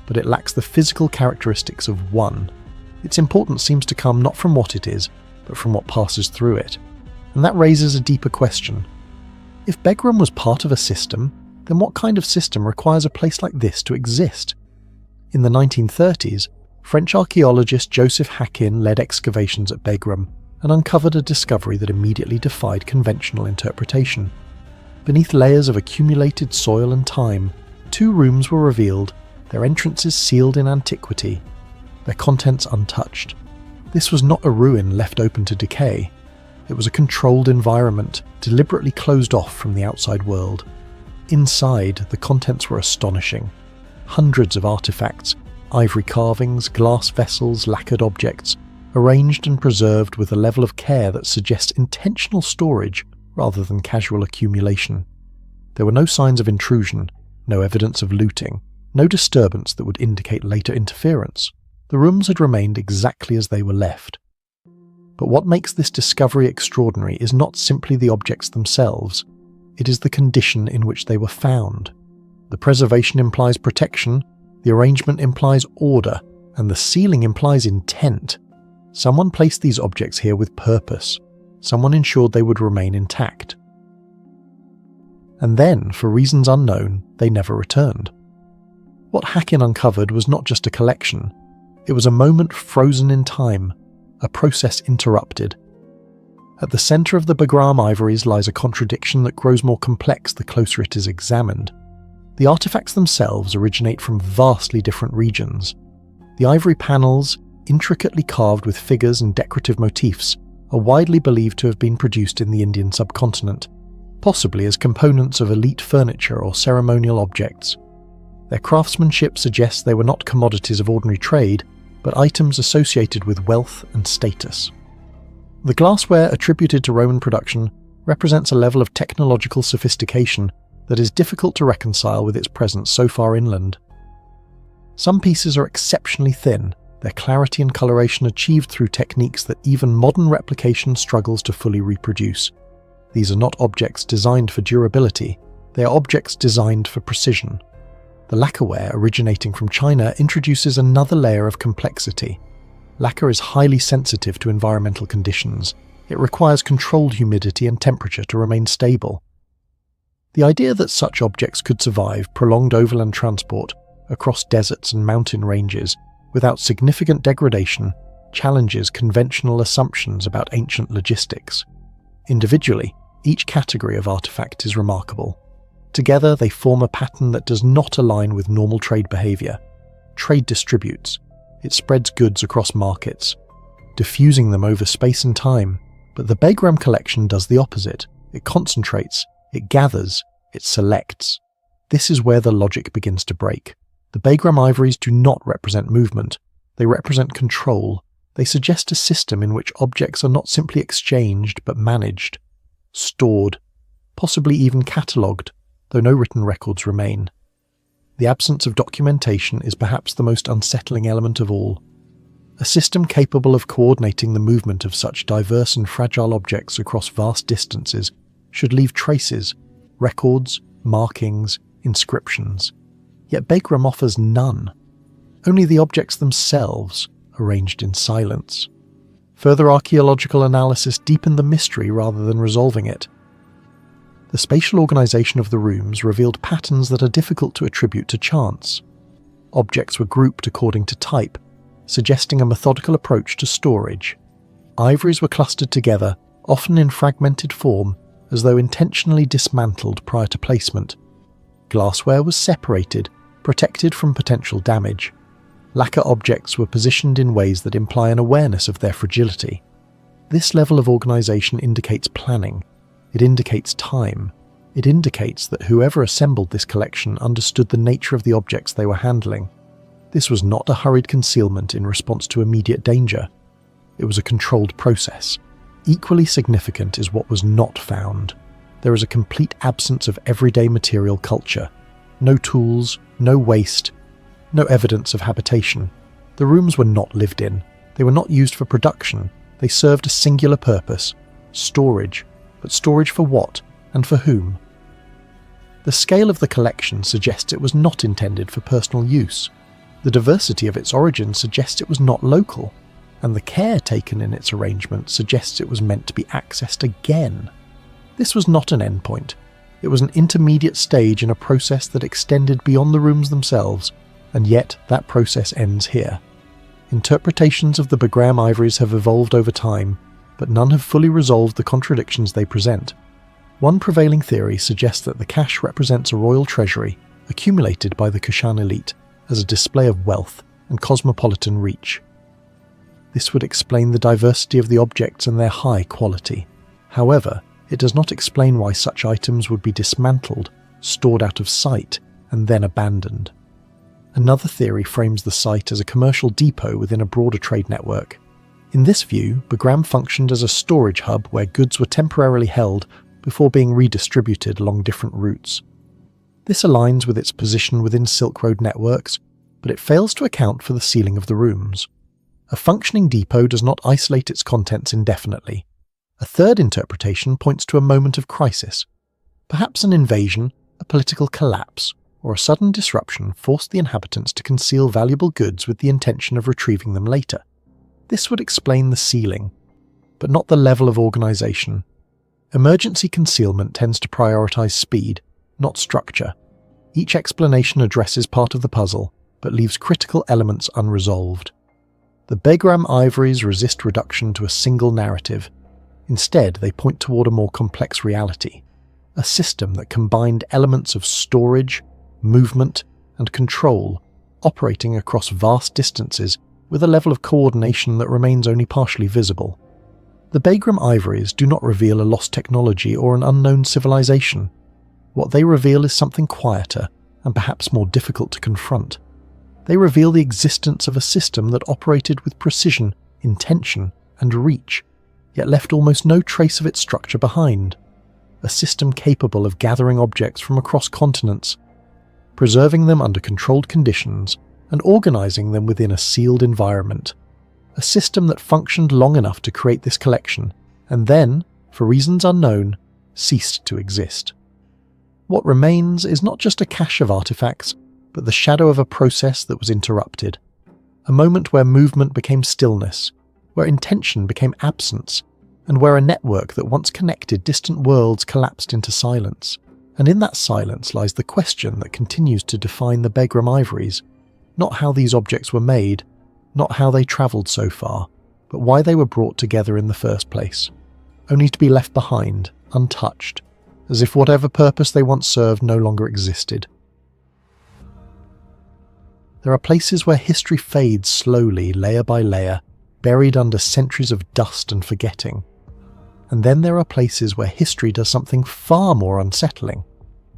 but it lacks the physical characteristics of one. Its importance seems to come not from what it is, but from what passes through it. And that raises a deeper question. If Bagram was part of a system, then what kind of system requires a place like this to exist? In the 1930s, French archaeologist Joseph Hakin led excavations at Bagram and uncovered a discovery that immediately defied conventional interpretation. Beneath layers of accumulated soil and time, 2 rooms were revealed, their entrances sealed in antiquity, their contents untouched. This was not a ruin left open to decay. It was a controlled environment, deliberately closed off from the outside world. Inside, the contents were astonishing. Hundreds of artifacts, ivory carvings, glass vessels, lacquered objects, arranged and preserved with a level of care that suggests intentional storage rather than casual accumulation. There were no signs of intrusion, no evidence of looting, no disturbance that would indicate later interference. The rooms had remained exactly as they were left. But what makes this discovery extraordinary is not simply the objects themselves, it is the condition in which they were found. The preservation implies protection, the arrangement implies order, and the sealing implies intent. Someone placed these objects here with purpose. Someone ensured they would remain intact. And then, for reasons unknown, they never returned. What Hakin uncovered was not just a collection. It was a moment frozen in time, a process interrupted, At the centre of the Bagram ivories lies a contradiction that grows more complex the closer it is examined. The artefacts themselves originate from vastly different regions. The ivory panels, intricately carved with figures and decorative motifs, are widely believed to have been produced in the Indian subcontinent, possibly as components of elite furniture or ceremonial objects. Their craftsmanship suggests they were not commodities of ordinary trade, but items associated with wealth and status. The glassware attributed to Roman production represents a level of technological sophistication that is difficult to reconcile with its presence so far inland. Some pieces are exceptionally thin, their clarity and coloration achieved through techniques that even modern replication struggles to fully reproduce. These are not objects designed for durability, they are objects designed for precision. The lacquerware originating from China introduces another layer of complexity. Lacquer is highly sensitive to environmental conditions. It requires controlled humidity and temperature to remain stable. The idea that such objects could survive prolonged overland transport across deserts and mountain ranges without significant degradation challenges conventional assumptions about ancient logistics. Individually, each category of artifact is remarkable. Together, they form a pattern that does not align with normal trade behavior. Trade distributes. It spreads goods across markets, diffusing them over space and time. But the Bagram collection does the opposite. It concentrates, it gathers, it selects. This is where the logic begins to break. The Bagram ivories do not represent movement. They represent control. They suggest a system in which objects are not simply exchanged but managed, stored, possibly even catalogued, though no written records remain. The absence of documentation is perhaps the most unsettling element of all. A system capable of coordinating the movement of such diverse and fragile objects across vast distances should leave traces, records, markings, inscriptions. Yet Bagram offers none. Only the objects themselves, arranged in silence. Further archaeological analysis deepened the mystery rather than resolving it. The spatial organization of the rooms revealed patterns that are difficult to attribute to chance. Objects were grouped according to type, suggesting a methodical approach to storage. Ivories were clustered together, often in fragmented form, as though intentionally dismantled prior to placement. Glassware was separated, protected from potential damage. Lacquer objects were positioned in ways that imply an awareness of their fragility. This level of organization indicates planning. It indicates time. It indicates that whoever assembled this collection understood the nature of the objects they were handling. This was not a hurried concealment in response to immediate danger. It was a controlled process. Equally significant is what was not found. There is a complete absence of everyday material culture. No tools, no waste, no evidence of habitation. The rooms were not lived in. They were not used for production. They served a singular purpose: storage. But storage for what, and for whom? The scale of the collection suggests it was not intended for personal use. The diversity of its origin suggests it was not local, and the care taken in its arrangement suggests it was meant to be accessed again. This was not an endpoint. It was an intermediate stage in a process that extended beyond the rooms themselves, and yet that process ends here. Interpretations of the Bagram ivories have evolved over time, but none have fully resolved the contradictions they present. One prevailing theory suggests that the cache represents a royal treasury accumulated by the Kushan elite as a display of wealth and cosmopolitan reach. This would explain the diversity of the objects and their high quality. However, it does not explain why such items would be dismantled, stored out of sight, and then abandoned. Another theory frames the site as a commercial depot within a broader trade network. In this view, Bagram functioned as a storage hub where goods were temporarily held before being redistributed along different routes. This aligns with its position within Silk Road networks, but it fails to account for the ceiling of the rooms. A functioning depot does not isolate its contents indefinitely. A third interpretation points to a moment of crisis. Perhaps an invasion, a political collapse, or a sudden disruption forced the inhabitants to conceal valuable goods with the intention of retrieving them later. This would explain the ceiling, but not the level of organization. Emergency concealment tends to prioritize speed, not structure. Each explanation addresses part of the puzzle, but leaves critical elements unresolved. The Bagram ivories resist reduction to a single narrative. Instead, they point toward a more complex reality, a system that combined elements of storage, movement, and control, operating across vast distances with a level of coordination that remains only partially visible. The Bagram ivories do not reveal a lost technology or an unknown civilization. What they reveal is something quieter and perhaps more difficult to confront. They reveal the existence of a system that operated with precision, intention, and reach, yet left almost no trace of its structure behind. A system capable of gathering objects from across continents, preserving them under controlled conditions, and organizing them within a sealed environment. A system that functioned long enough to create this collection, and then, for reasons unknown, ceased to exist. What remains is not just a cache of artifacts, but the shadow of a process that was interrupted. A moment where movement became stillness, where intention became absence, and where a network that once connected distant worlds collapsed into silence. And in that silence lies the question that continues to define the Bagram ivories. Not how these objects were made, not how they travelled so far, but why they were brought together in the first place, only to be left behind, untouched, as if whatever purpose they once served no longer existed. There are places where history fades slowly, layer by layer, buried under centuries of dust and forgetting. And then there are places where history does something far more unsettling.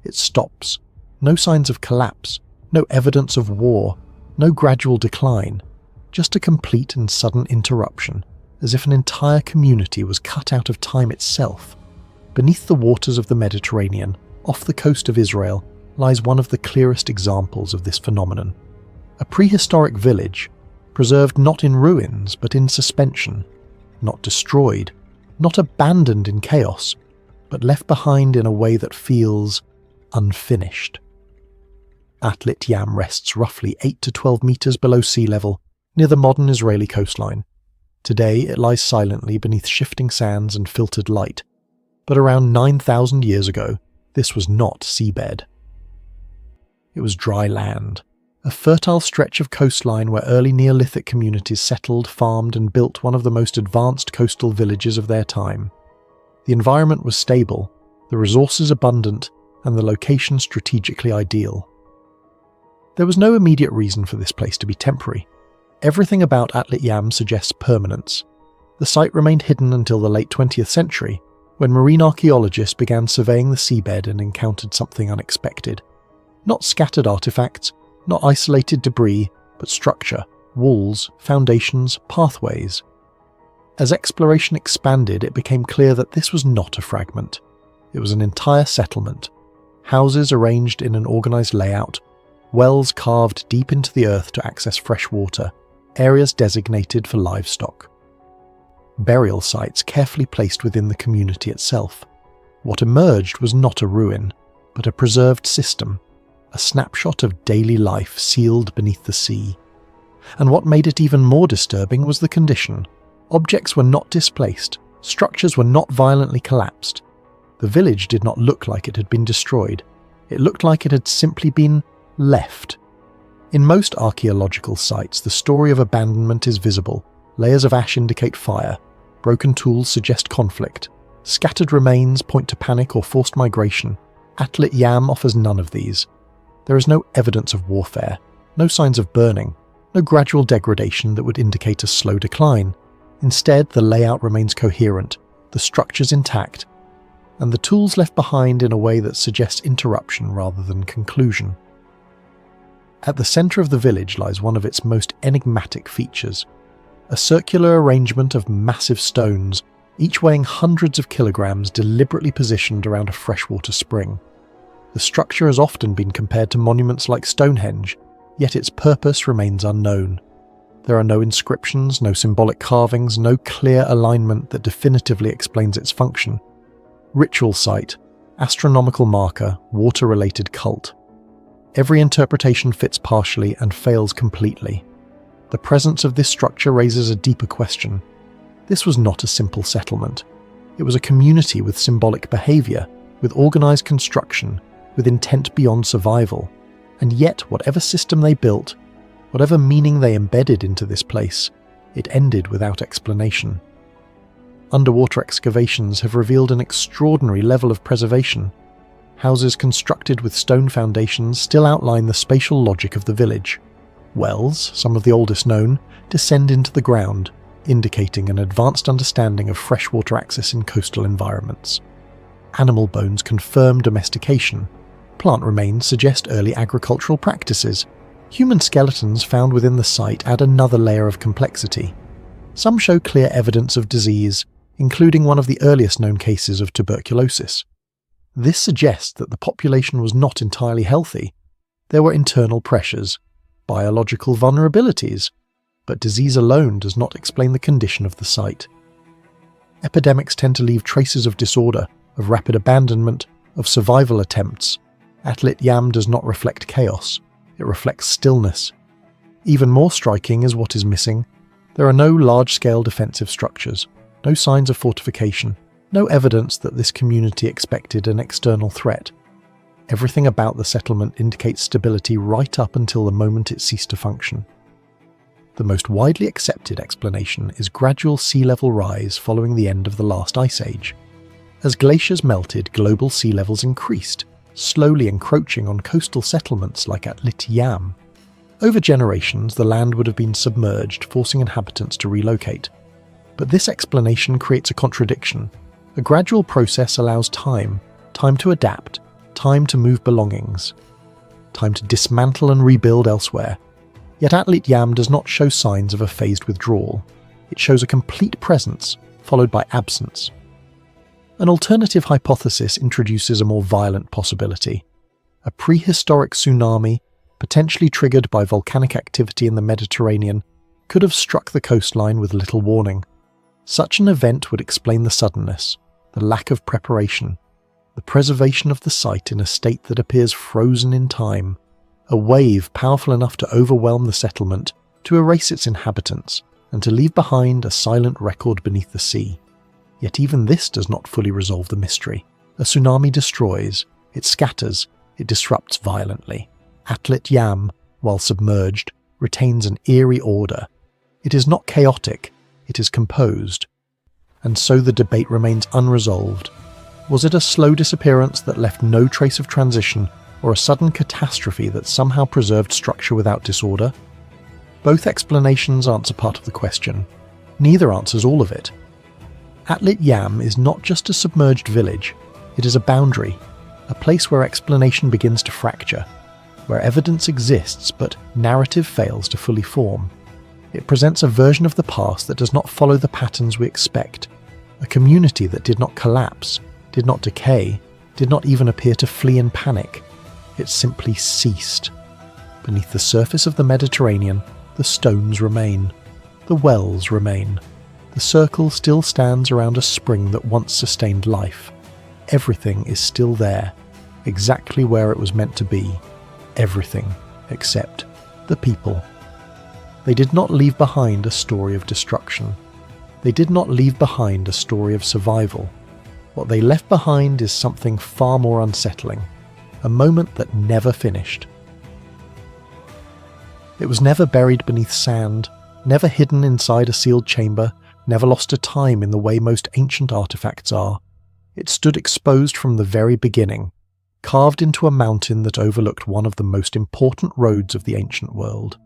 It stops. No signs of collapse, no evidence of war, no gradual decline, just a complete and sudden interruption, as if an entire community was cut out of time itself. Beneath the waters of the Mediterranean, off the coast of Israel, lies one of the clearest examples of this phenomenon. A prehistoric village, preserved not in ruins but in suspension, not destroyed, not abandoned in chaos, but left behind in a way that feels unfinished. Atlit Yam rests roughly 8 to 12 meters below sea level, near the modern Israeli coastline. Today it lies silently beneath shifting sands and filtered light, but around 9,000 years ago, this was not seabed. It was dry land, a fertile stretch of coastline where early Neolithic communities settled, farmed, and built one of the most advanced coastal villages of their time. The environment was stable, the resources abundant, and the location strategically ideal. There was no immediate reason for this place to be temporary. Everything about Atlit Yam suggests permanence. The site remained hidden until the late 20th century, when marine archaeologists began surveying the seabed and encountered something unexpected. Not scattered artifacts, not isolated debris, but structure, walls, foundations, pathways. As exploration expanded, it became clear that this was not a fragment. It was an entire settlement. Houses arranged in an organized layout, wells carved deep into the earth to access fresh water, areas designated for livestock. Burial sites carefully placed within the community itself. What emerged was not a ruin, but a preserved system, a snapshot of daily life sealed beneath the sea. And what made it even more disturbing was the condition. Objects were not displaced, structures were not violently collapsed. The village did not look like it had been destroyed. It looked like it had simply been left. In most archaeological sites, the story of abandonment is visible. Layers of ash indicate fire, broken tools suggest conflict, scattered remains point to panic or forced migration. Atlit Yam offers none of these. There is no evidence of warfare, no signs of burning, no gradual degradation that would indicate a slow decline. Instead, the layout remains coherent, the structures intact, and the tools left behind in a way that suggests interruption rather than conclusion. At the centre of the village lies one of its most enigmatic features, a circular arrangement of massive stones, each weighing hundreds of kilograms, deliberately positioned around a freshwater spring. The structure has often been compared to monuments like Stonehenge, yet its purpose remains unknown. There are no inscriptions, no symbolic carvings, no clear alignment that definitively explains its function. Ritual site, astronomical marker, water-related cult. Every interpretation fits partially and fails completely. The presence of this structure raises a deeper question. This was not a simple settlement. It was a community with symbolic behaviour, with organised construction, with intent beyond survival. And yet, whatever system they built, whatever meaning they embedded into this place, it ended without explanation. underwater excavations have revealed an extraordinary level of preservation. Houses constructed with stone foundations still outline the spatial logic of the village. Wells, some of the oldest known, descend into the ground, indicating an advanced understanding of freshwater access in coastal environments. Animal bones confirm domestication. Plant remains suggest early agricultural practices. Human skeletons found within the site add another layer of complexity. Some show clear evidence of disease, including one of the earliest known cases of tuberculosis. This suggests that the population was not entirely healthy. There were internal pressures, biological vulnerabilities, but disease alone does not explain the condition of the site. Epidemics tend to leave traces of disorder, of rapid abandonment, of survival attempts. Atlit Yam does not reflect chaos, it reflects stillness. Even more striking is what is missing. There are no large-scale defensive structures, no signs of fortification, no evidence that this community expected an external threat. Everything about the settlement indicates stability right up until the moment it ceased to function. The most widely accepted explanation is gradual sea level rise following the end of the last ice age. As glaciers melted, global sea levels increased, slowly encroaching on coastal settlements like Atlit Yam. Over generations, the land would have been submerged, forcing inhabitants to relocate. But this explanation creates a contradiction. A gradual process allows time to adapt, time to move belongings, time to dismantle and rebuild elsewhere. Yet Atlit Yam does not show signs of a phased withdrawal. It shows a complete presence, followed by absence. An alternative hypothesis introduces a more violent possibility. A prehistoric tsunami, potentially triggered by volcanic activity in the Mediterranean, could have struck the coastline with little warning. Such an event would explain the suddenness, the lack of preparation, the preservation of the site in a state that appears frozen in time, a wave powerful enough to overwhelm the settlement, to erase its inhabitants, and to leave behind a silent record beneath the sea. Yet even this does not fully resolve the mystery. A tsunami destroys, it scatters, it disrupts violently. Atlit Yam, while submerged, retains an eerie order. It is not chaotic, it is composed. And so the debate remains unresolved. Was it a slow disappearance that left no trace of transition, or a sudden catastrophe that somehow preserved structure without disorder? Both explanations answer part of the question. Neither answers all of it. Atlit Yam is not just a submerged village, it is a boundary, a place where explanation begins to fracture, where evidence exists but narrative fails to fully form. It presents a version of the past that does not follow the patterns we expect, a community that did not collapse, did not decay, did not even appear to flee in panic. It simply ceased. Beneath the surface of the Mediterranean, the stones remain, the wells remain. The circle still stands around a spring that once sustained life. Everything is still there, exactly where it was meant to be. Everything except the people. They did not leave behind a story of destruction. They did not leave behind a story of survival. What they left behind is something far more unsettling, a moment that never finished. It was never buried beneath sand, never hidden inside a sealed chamber, never lost to time in the way most ancient artifacts are. It stood exposed from the very beginning, carved into a mountain that overlooked one of the most important roads of the ancient world.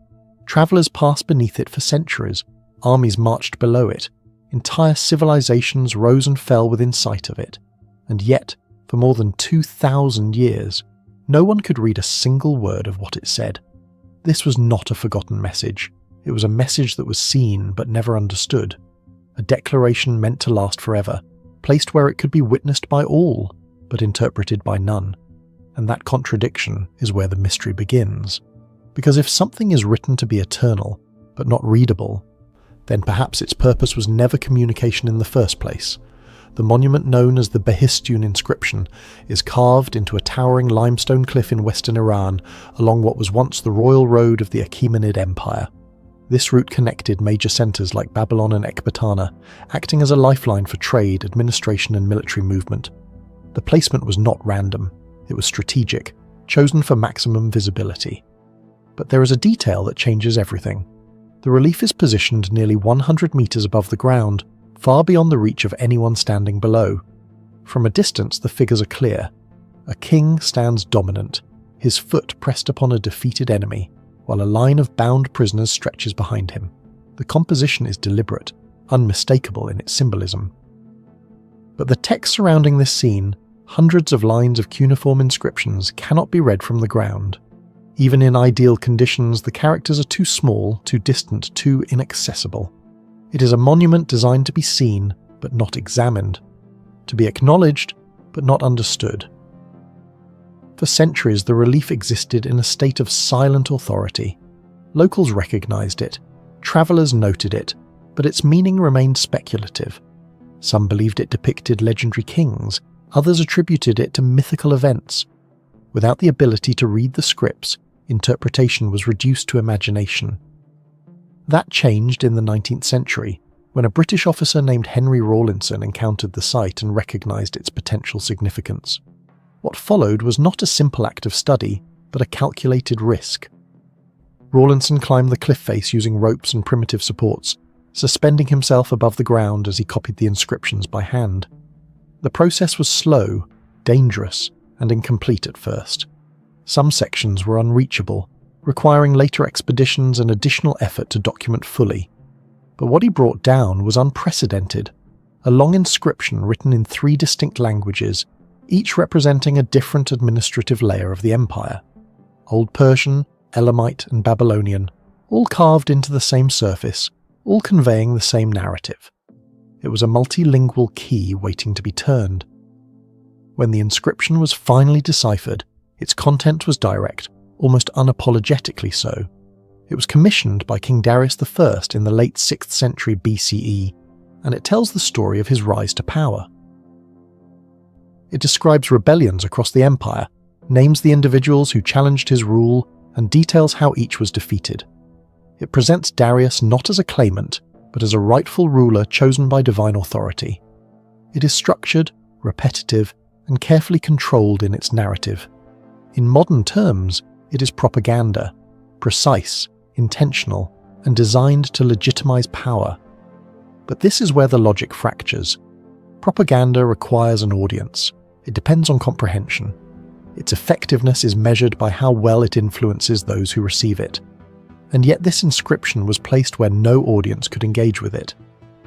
Travellers passed beneath it for centuries, armies marched below it, entire civilizations rose and fell within sight of it, and yet, for more than 2,000 years, no one could read a single word of what it said. This was not a forgotten message. It was a message that was seen but never understood. A declaration meant to last forever, placed where it could be witnessed by all, but interpreted by none. And that contradiction is where the mystery begins. Because if something is written to be eternal, but not readable, then perhaps its purpose was never communication in the first place. The monument known as the Behistun Inscription is carved into a towering limestone cliff in western Iran along what was once the royal road of the Achaemenid Empire. This route connected major centres like Babylon and Ecbatana, acting as a lifeline for trade, administration and military movement. The placement was not random, it was strategic, chosen for maximum visibility. But there is a detail that changes everything. The relief is positioned nearly 100 metres above the ground, far beyond the reach of anyone standing below. From a distance, the figures are clear. A king stands dominant, his foot pressed upon a defeated enemy, while a line of bound prisoners stretches behind him. The composition is deliberate, unmistakable in its symbolism. But the text surrounding this scene, hundreds of lines of cuneiform inscriptions, cannot be read from the ground. Even in ideal conditions, the characters are too small, too distant, too inaccessible. It is a monument designed to be seen, but not examined, to be acknowledged, but not understood. For centuries, the relief existed in a state of silent authority. Locals recognized it, travelers noted it, but its meaning remained speculative. Some believed it depicted legendary kings, others attributed it to mythical events. Without the ability to read the scripts, interpretation was reduced to imagination. That changed in the 19th century, when a British officer named Henry Rawlinson encountered the site and recognized its potential significance. What followed was not a simple act of study, but a calculated risk. Rawlinson climbed the cliff face using ropes and primitive supports, suspending himself above the ground as he copied the inscriptions by hand. The process was slow, dangerous, and incomplete at first. Some sections were unreachable, requiring later expeditions and additional effort to document fully. But what he brought down was unprecedented, a long inscription written in 3 distinct languages, each representing a different administrative layer of the empire. Old Persian, Elamite, and Babylonian, all carved into the same surface, all conveying the same narrative. It was a multilingual key waiting to be turned. When the inscription was finally deciphered, its content was direct, almost unapologetically so. It was commissioned by King Darius I in the late 6th century BCE, and it tells the story of his rise to power. It describes rebellions across the empire, names the individuals who challenged his rule, and details how each was defeated. It presents Darius not as a claimant, but as a rightful ruler chosen by divine authority. It is structured, repetitive, and carefully controlled in its narrative. In modern terms, it is propaganda, precise, intentional, and designed to legitimize power. But this is where the logic fractures. Propaganda requires an audience. It depends on comprehension. Its effectiveness is measured by how well it influences those who receive it. And yet this inscription was placed where no audience could engage with it.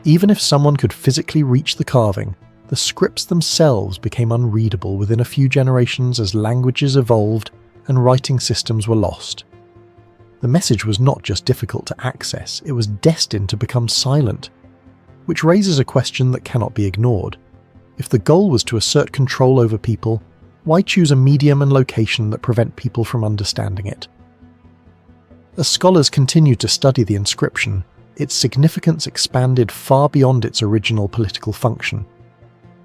Even if someone could physically reach the carving, the scripts themselves became unreadable within a few generations as languages evolved and writing systems were lost. The message was not just difficult to access, it was destined to become silent, which raises a question that cannot be ignored. If the goal was to assert control over people, why choose a medium and location that prevent people from understanding it? As scholars continued to study the inscription, its significance expanded far beyond its original political function.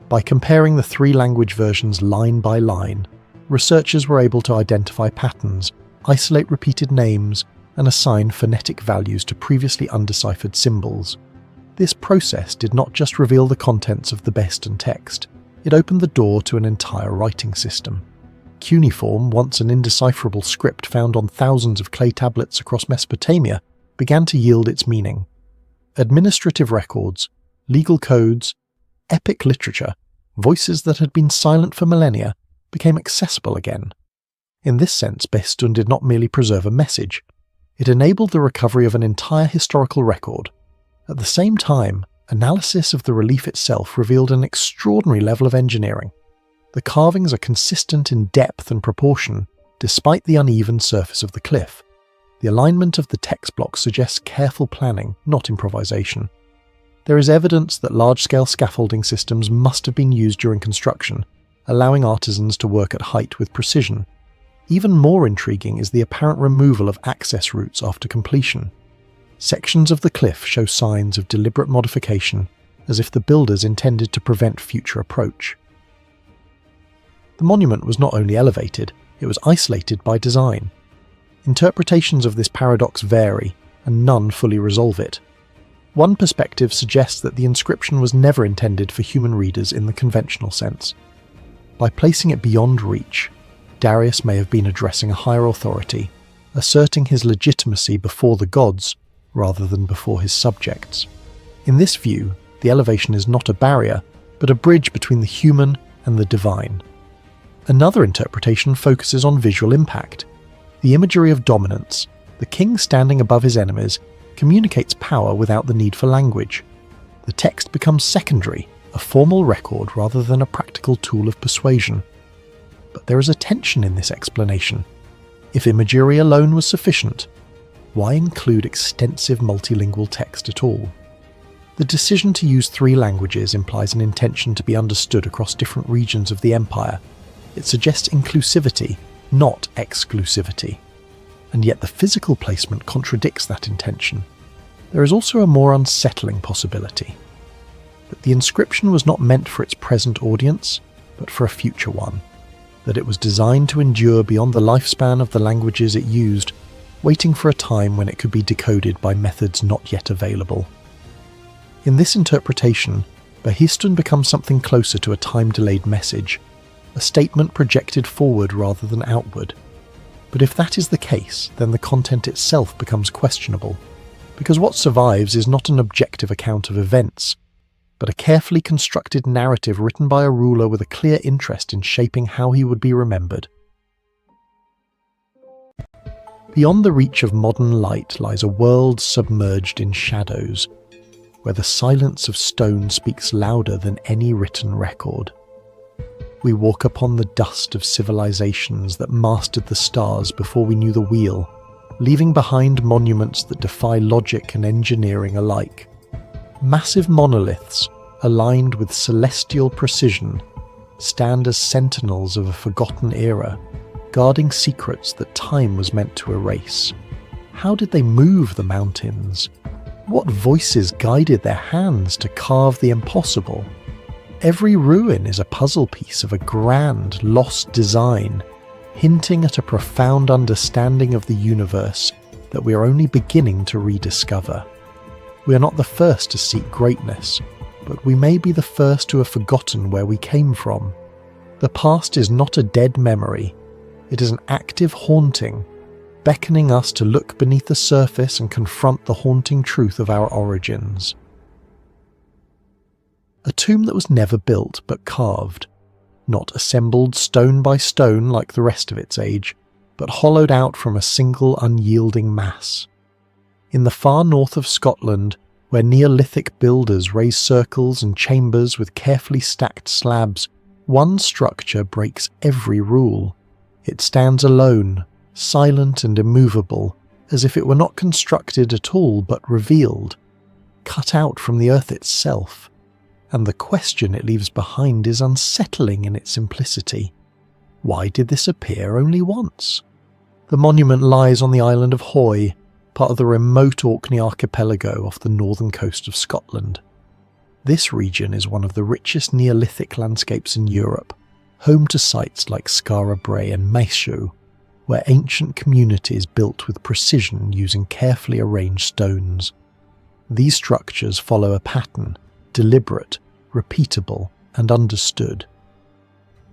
By comparing the 3 language versions line by line, researchers were able to identify patterns, isolate repeated names, and assign phonetic values to previously undeciphered symbols. This process did not just reveal the contents of the Behistun text, it opened the door to an entire writing system. Cuneiform, once an indecipherable script found on thousands of clay tablets across Mesopotamia, began to yield its meaning. Administrative records, legal codes, epic literature, voices that had been silent for millennia, became accessible again. In this sense, Behistun did not merely preserve a message, it enabled the recovery of an entire historical record. At the same time, analysis of the relief itself revealed an extraordinary level of engineering. The carvings are consistent in depth and proportion, despite the uneven surface of the cliff. The alignment of the text blocks suggests careful planning, not improvisation. There is evidence that large-scale scaffolding systems must have been used during construction, allowing artisans to work at height with precision. Even more intriguing is the apparent removal of access routes after completion. Sections of the cliff show signs of deliberate modification, as if the builders intended to prevent future approach. The monument was not only elevated, it was isolated by design. Interpretations of this paradox vary, and none fully resolve it. One perspective suggests that the inscription was never intended for human readers in the conventional sense. By placing it beyond reach, Darius may have been addressing a higher authority, asserting his legitimacy before the gods rather than before his subjects. In this view, the elevation is not a barrier, but a bridge between the human and the divine. Another interpretation focuses on visual impact. The imagery of dominance, the king standing above his enemies, communicates power without the need for language. The text becomes secondary, a formal record rather than a practical tool of persuasion. But there is a tension in this explanation. If imagery alone was sufficient, why include extensive multilingual text at all? The decision to use 3 languages implies an intention to be understood across different regions of the empire. It suggests inclusivity, not exclusivity. And yet the physical placement contradicts that intention. There is also a more unsettling possibility. That the inscription was not meant for its present audience, but for a future one. That it was designed to endure beyond the lifespan of the languages it used, waiting for a time when it could be decoded by methods not yet available. In this interpretation, Behistun becomes something closer to a time-delayed message, a statement projected forward rather than outward. But if that is the case, then the content itself becomes questionable, because what survives is not an objective account of events, but a carefully constructed narrative written by a ruler with a clear interest in shaping how he would be remembered. Beyond the reach of modern light lies a world submerged in shadows, where the silence of stone speaks louder than any written record. We walk upon the dust of civilizations that mastered the stars before we knew the wheel, leaving behind monuments that defy logic and engineering alike. Massive monoliths, aligned with celestial precision, stand as sentinels of a forgotten era, guarding secrets that time was meant to erase. How did they move the mountains? What voices guided their hands to carve the impossible? Every ruin is a puzzle piece of a grand, lost design, hinting at a profound understanding of the universe that we are only beginning to rediscover. We are not the first to seek greatness, but we may be the first to have forgotten where we came from. The past is not a dead memory. It is an active haunting, beckoning us to look beneath the surface and confront the haunting truth of our origins. A tomb that was never built but carved, not assembled stone by stone like the rest of its age, but hollowed out from a single unyielding mass. In the far north of Scotland, where Neolithic builders raised circles and chambers with carefully stacked slabs, one structure breaks every rule. It stands alone, silent and immovable, as if it were not constructed at all but revealed, cut out from the earth itself. And the question it leaves behind is unsettling in its simplicity. Why did this appear only once? The monument lies on the island of Hoy, part of the remote Orkney archipelago off the northern coast of Scotland. This region is one of the richest Neolithic landscapes in Europe, home to sites like Skara Brae and Maeshowe, where ancient communities built with precision using carefully arranged stones. These structures follow a pattern, deliberate, repeatable, and understood.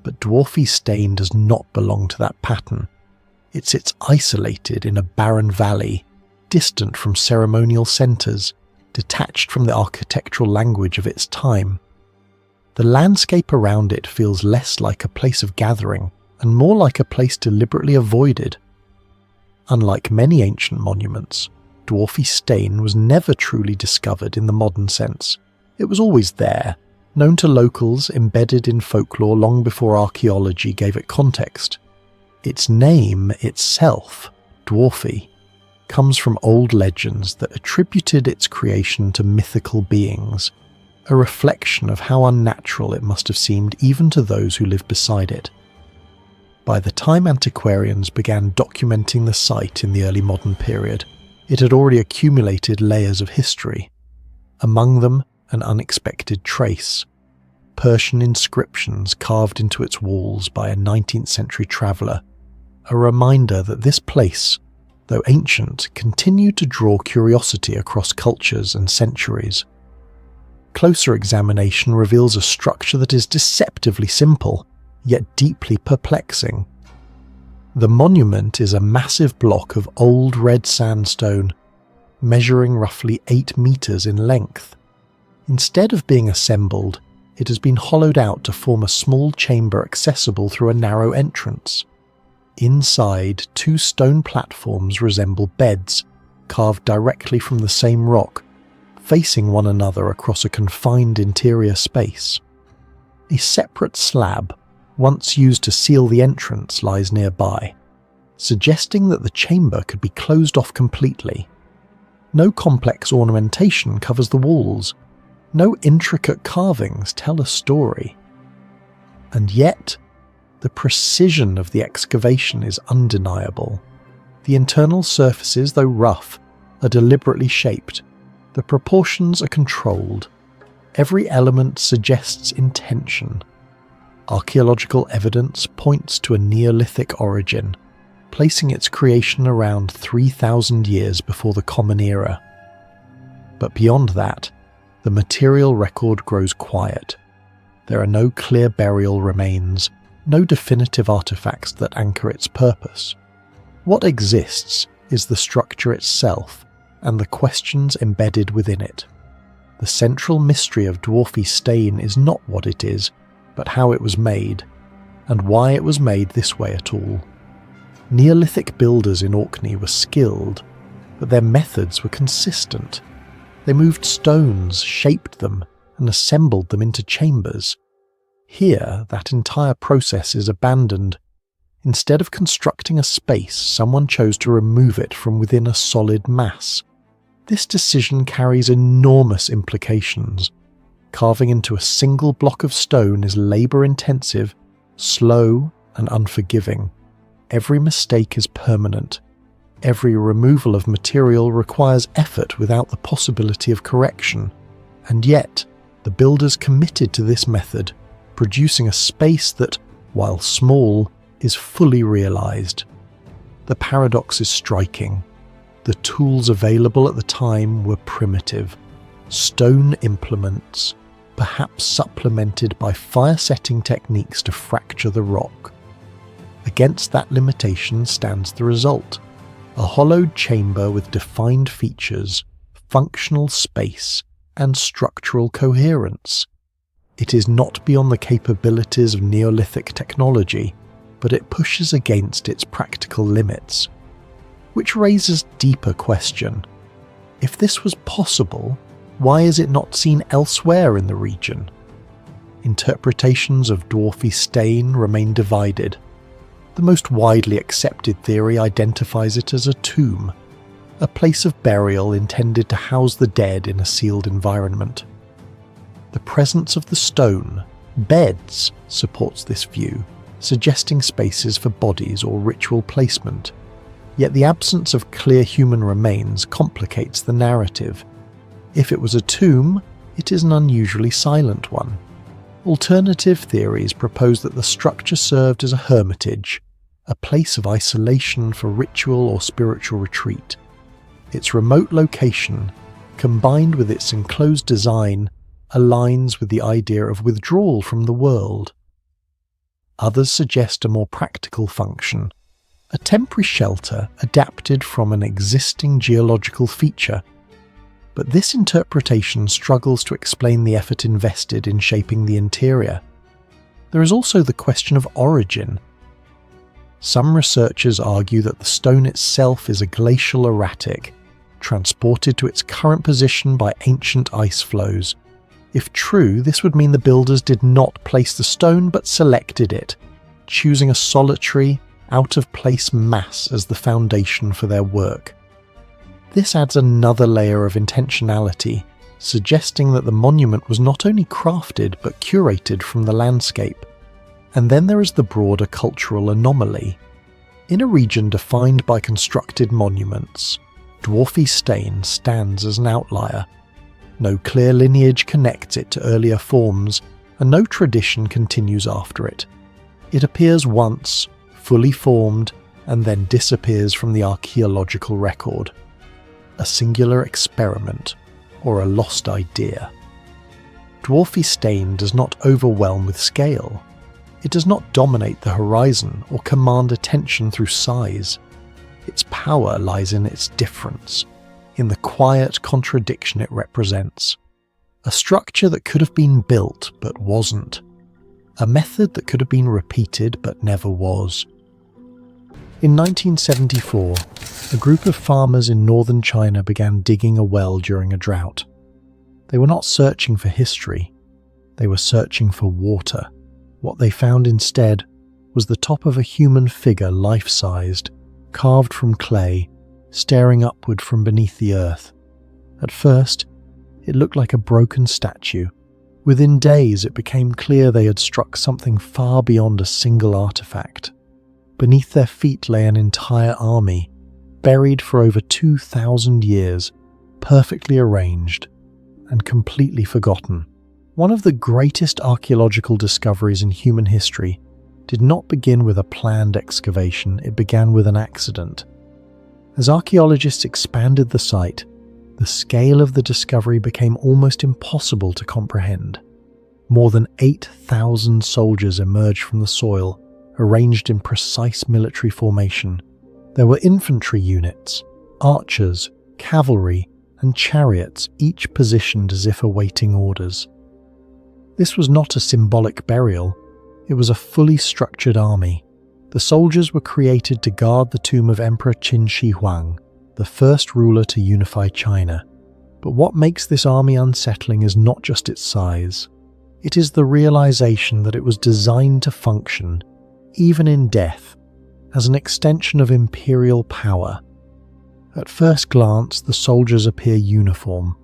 But Dwarfy Stane does not belong to that pattern. It sits isolated in a barren valley, distant from ceremonial centres, detached from the architectural language of its time. The landscape around it feels less like a place of gathering and more like a place deliberately avoided. Unlike many ancient monuments, Dwarfy Stane was never truly discovered in the modern sense. It was always there, known to locals, embedded in folklore long before archaeology gave it context. Its name itself, Dwarfy, comes from old legends that attributed its creation to mythical beings, a reflection of how unnatural it must have seemed even to those who lived beside it. By the time antiquarians began documenting the site in the early modern period, it had already accumulated layers of history. Among them, an unexpected trace: Persian inscriptions carved into its walls by a 19th century traveller, a reminder that this place, though ancient, continued to draw curiosity across cultures and centuries. Closer examination reveals a structure that is deceptively simple, yet deeply perplexing. The monument is a massive block of old red sandstone, measuring roughly 8 meters in length. Instead of being assembled, it has been hollowed out to form a small chamber accessible through a narrow entrance. Inside, 2 stone platforms resemble beds, carved directly from the same rock, facing one another across a confined interior space. A separate slab, once used to seal the entrance, lies nearby, suggesting that the chamber could be closed off completely. No complex ornamentation covers the walls. No intricate carvings tell a story. And yet, the precision of the excavation is undeniable. The internal surfaces, though rough, are deliberately shaped. The proportions are controlled. Every element suggests intention. Archaeological evidence points to a Neolithic origin, placing its creation around 3,000 years before the Common Era. But beyond that, the material record grows quiet. There are no clear burial remains, no definitive artifacts that anchor its purpose. What exists is the structure itself and the questions embedded within it. The central mystery of Dwarfy Stane is not what it is, but how it was made, and why it was made this way at all. Neolithic builders in Orkney were skilled, but their methods were consistent. They moved stones, shaped them, and assembled them into chambers. Here, that entire process is abandoned. Instead of constructing a space, someone chose to remove it from within a solid mass. This decision carries enormous implications. Carving into a single block of stone is labour-intensive, slow, and unforgiving. Every mistake is permanent. Every removal of material requires effort without the possibility of correction. And yet, the builders committed to this method, producing a space that, while small, is fully realised. The paradox is striking. The tools available at the time were primitive. Stone implements, perhaps supplemented by fire-setting techniques to fracture the rock. Against that limitation stands the result: a hollowed chamber with defined features, functional space, and structural coherence. It is not beyond the capabilities of Neolithic technology, but it pushes against its practical limits. Which raises a deeper question. If this was possible, why is it not seen elsewhere in the region? Interpretations of Dwarfy Stane remain divided. The most widely accepted theory identifies it as a tomb, a place of burial intended to house the dead in a sealed environment. The presence of the stone, beds, supports this view, suggesting spaces for bodies or ritual placement. Yet the absence of clear human remains complicates the narrative. If it was a tomb, it is an unusually silent one. Alternative theories propose that the structure served as a hermitage, a place of isolation for ritual or spiritual retreat. Its remote location, combined with its enclosed design, aligns with the idea of withdrawal from the world. Others suggest a more practical function, a temporary shelter adapted from an existing geological feature. But this interpretation struggles to explain the effort invested in shaping the interior. There is also the question of origin. Some researchers argue that the stone itself is a glacial erratic, transported to its current position by ancient ice flows. If true, this would mean the builders did not place the stone but selected it, choosing a solitary, out-of-place mass as the foundation for their work. This adds another layer of intentionality, suggesting that the monument was not only crafted but curated from the landscape. And then there is the broader cultural anomaly. In a region defined by constructed monuments, Dwarfy Stane stands as an outlier. No clear lineage connects it to earlier forms, and no tradition continues after it. It appears once, fully formed, and then disappears from the archaeological record. A singular experiment, or a lost idea. Dwarfy Stane does not overwhelm with scale. It does not dominate the horizon or command attention through size. Its power lies in its difference, in the quiet contradiction it represents. A structure that could have been built but wasn't. A method that could have been repeated but never was. In 1974, a group of farmers in northern China began digging a well during a drought. They were not searching for history, they were searching for water. What they found instead was the top of a human figure life-sized, carved from clay, staring upward from beneath the earth. At first, it looked like a broken statue. Within days, it became clear they had struck something far beyond a single artifact. Beneath their feet lay an entire army, buried for over 2,000 years, perfectly arranged and completely forgotten. One of the greatest archaeological discoveries in human history did not begin with a planned excavation, it began with an accident. As archaeologists expanded the site, the scale of the discovery became almost impossible to comprehend. More than 8,000 soldiers emerged from the soil, arranged in precise military formation. There were infantry units, archers, cavalry, and chariots, each positioned as if awaiting orders. This was not a symbolic burial, it was a fully structured army. The soldiers were created to guard the tomb of Emperor Qin Shi Huang, the first ruler to unify China. But what makes this army unsettling is not just its size. It is the realization that it was designed to function, even in death, as an extension of imperial power. At first glance, the soldiers appear uniform.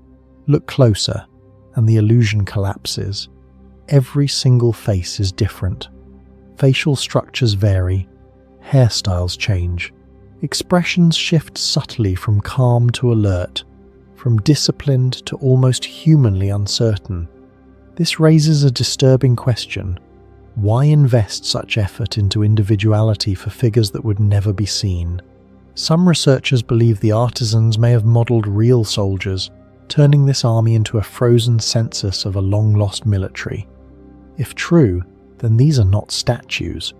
Look closer, and the illusion collapses. Every single face is different. Facial structures vary, hairstyles change. Expressions shift subtly from calm to alert, from disciplined to almost humanly uncertain. This raises a disturbing question. Why invest such effort into individuality for figures that would never be seen? Some researchers believe the artisans may have modelled real soldiers, turning this army into a frozen census of a long-lost military. If true, then these are not statues.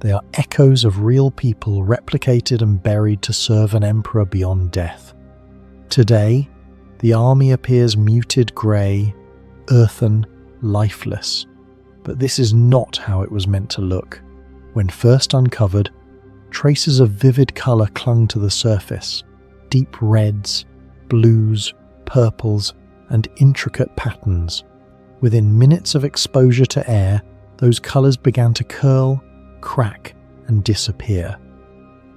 They are echoes of real people replicated and buried to serve an emperor beyond death. Today, the army appears muted grey, earthen, lifeless. But this is not how it was meant to look. When first uncovered, traces of vivid colour clung to the surface. Deep reds, blues, purples, and intricate patterns. Within minutes of exposure to air, those colours began to curl, crack, and disappear.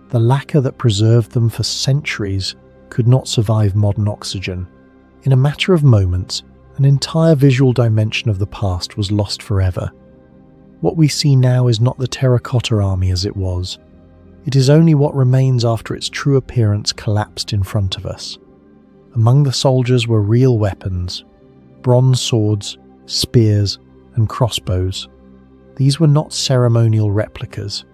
The lacquer that preserved them for centuries could not survive modern oxygen. In a matter of moments, an entire visual dimension of the past was lost forever. What we see now is not the terracotta army as it was. It is only what remains after its true appearance collapsed in front of us. Among the soldiers were real weapons, bronze swords, spears, and crossbows. These were not ceremonial replicas.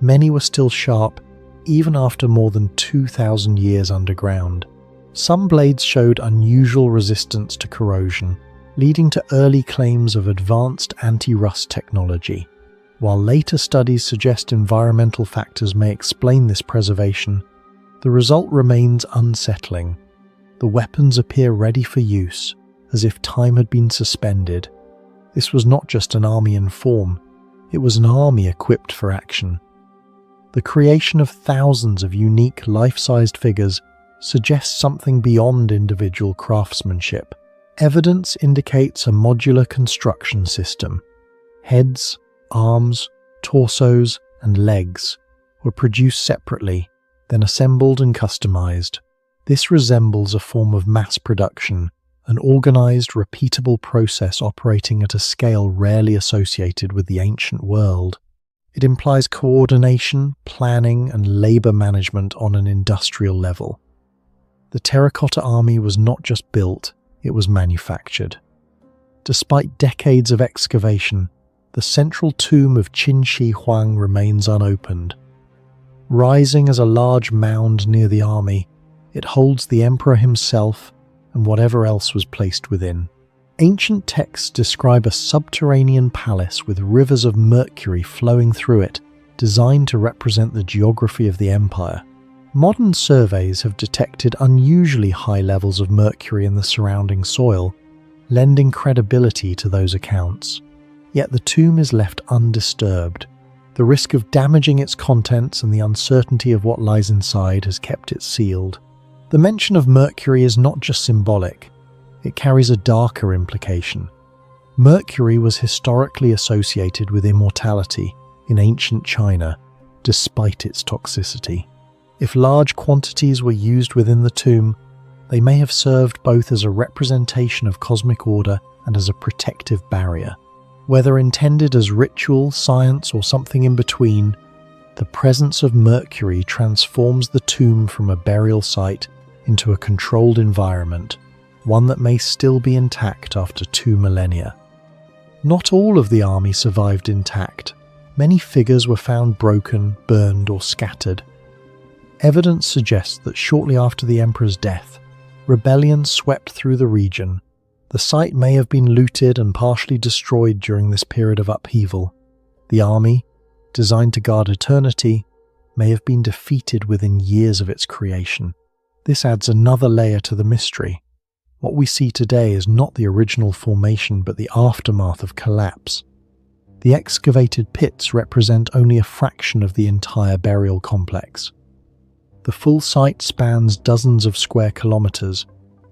Many were still sharp, even after more than 2,000 years underground. Some blades showed unusual resistance to corrosion, leading to early claims of advanced anti-rust technology. While later studies suggest environmental factors may explain this preservation, the result remains unsettling. The weapons appear ready for use, as if time had been suspended. This was not just an army in form, it was an army equipped for action. The creation of thousands of unique life-sized figures suggests something beyond individual craftsmanship. Evidence indicates a modular construction system. Heads, arms, torsos, and legs were produced separately, then assembled and customized. This resembles a form of mass production, an organized, repeatable process operating at a scale rarely associated with the ancient world. It implies coordination, planning, and labor management on an industrial level. The terracotta army was not just built, it was manufactured. Despite decades of excavation, the central tomb of Qin Shi Huang remains unopened. Rising as a large mound near the army, it holds the emperor himself and whatever else was placed within. Ancient texts describe a subterranean palace with rivers of mercury flowing through it, designed to represent the geography of the empire. Modern surveys have detected unusually high levels of mercury in the surrounding soil, lending credibility to those accounts. Yet the tomb is left undisturbed. The risk of damaging its contents and the uncertainty of what lies inside has kept it sealed. The mention of Mercury is not just symbolic, it carries a darker implication. Mercury was historically associated with immortality in ancient China, despite its toxicity. If large quantities were used within the tomb, they may have served both as a representation of cosmic order and as a protective barrier. Whether intended as ritual, science, or something in between, the presence of Mercury transforms the tomb from a burial site into a controlled environment, one that may still be intact after 2 millennia. Not all of the army survived intact. Many figures were found broken, burned, or scattered. Evidence suggests that shortly after the emperor's death, rebellion swept through the region. The site may have been looted and partially destroyed during this period of upheaval. The army, designed to guard eternity, may have been defeated within years of its creation. This adds another layer to the mystery. What we see today is not the original formation but the aftermath of collapse. The excavated pits represent only a fraction of the entire burial complex. The full site spans dozens of square kilometers,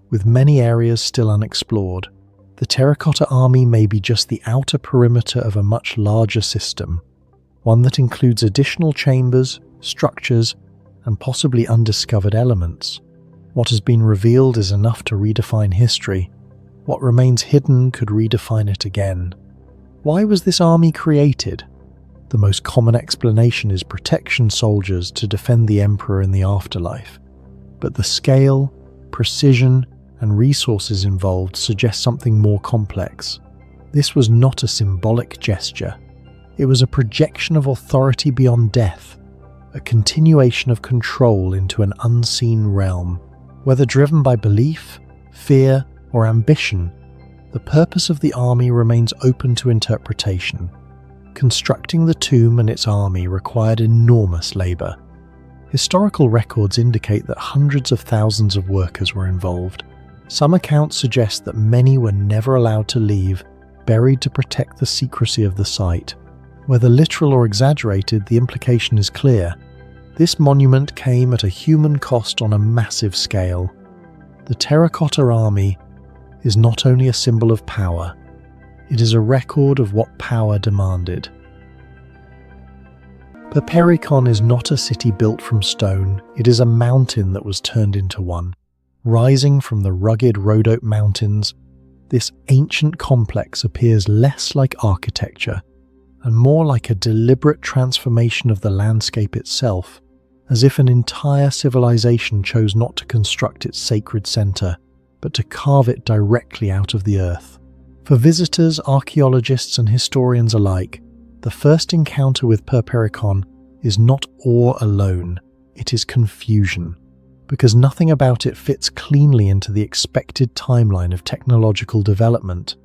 with many areas still unexplored. The terracotta army may be just the outer perimeter of a much larger system, one that includes additional chambers, structures, and possibly undiscovered elements. What has been revealed is enough to redefine history. What remains hidden could redefine it again. Why was this army created? The most common explanation is protection soldiers to defend the emperor in the afterlife. But the scale, precision, and resources involved suggest something more complex. This was not a symbolic gesture. It was a projection of authority beyond death, a continuation of control into an unseen realm. Whether driven by belief, fear, or ambition, the purpose of the army remains open to interpretation. Constructing the tomb and its army required enormous labour. Historical records indicate that hundreds of thousands of workers were involved. Some accounts suggest that many were never allowed to leave, buried to protect the secrecy of the site. Whether literal or exaggerated, the implication is clear. This monument came at a human cost on a massive scale. The terracotta army is not only a symbol of power, it is a record of what power demanded. Perperikon is not a city built from stone, it is a mountain that was turned into one. Rising from the rugged Rhodope Mountains, this ancient complex appears less like architecture and more like a deliberate transformation of the landscape itself, as if an entire civilization chose not to construct its sacred center, but to carve it directly out of the earth. For visitors, archaeologists, and historians alike, the first encounter with Perperikon is not awe alone, it is confusion, because nothing about it fits cleanly into the expected timeline of technological development.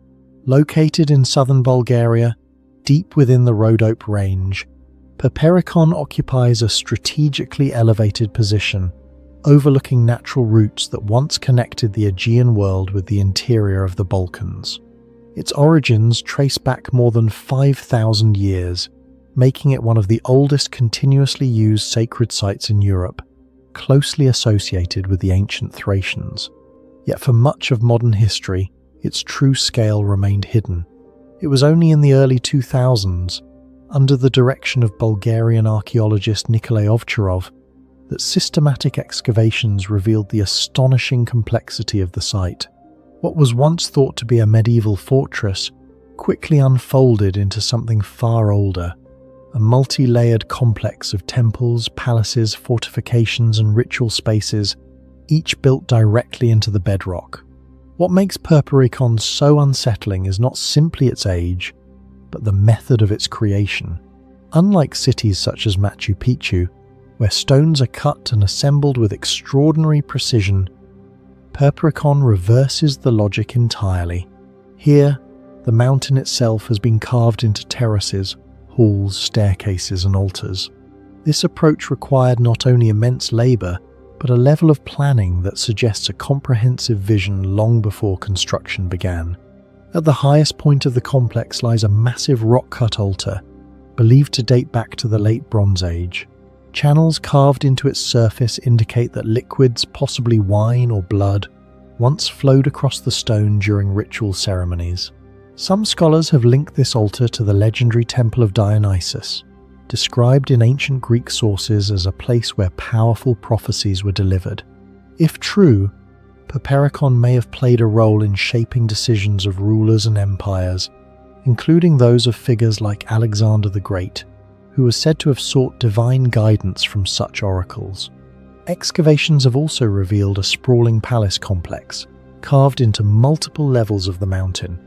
Located in southern Bulgaria, deep within the Rhodope Range, Perperikon occupies a strategically elevated position, overlooking natural routes that once connected the Aegean world with the interior of the Balkans. Its origins trace back more than 5,000 years, making it one of the oldest continuously used sacred sites in Europe, closely associated with the ancient Thracians. Yet for much of modern history, its true scale remained hidden. It was only in the early 2000s, under the direction of Bulgarian archaeologist Nikolay Ovcharov, that systematic excavations revealed the astonishing complexity of the site. What was once thought to be a medieval fortress quickly unfolded into something far older, a multi-layered complex of temples, palaces, fortifications, and ritual spaces, each built directly into the bedrock. What makes Perperikon so unsettling is not simply its age, but the method of its creation. Unlike cities such as Machu Picchu, where stones are cut and assembled with extraordinary precision, Perperikon reverses the logic entirely. Here, the mountain itself has been carved into terraces, halls, staircases, and altars. This approach required not only immense labour, but a level of planning that suggests a comprehensive vision long before construction began. At the highest point of the complex lies a massive rock-cut altar, believed to date back to the late Bronze Age. Channels carved into its surface indicate that liquids, possibly wine or blood, once flowed across the stone during ritual ceremonies. Some scholars have linked this altar to the legendary Temple of Dionysus, described in ancient Greek sources as a place where powerful prophecies were delivered. If true, Perperikon may have played a role in shaping decisions of rulers and empires, including those of figures like Alexander the Great, who was said to have sought divine guidance from such oracles. Excavations have also revealed a sprawling palace complex, carved into multiple levels of the mountain.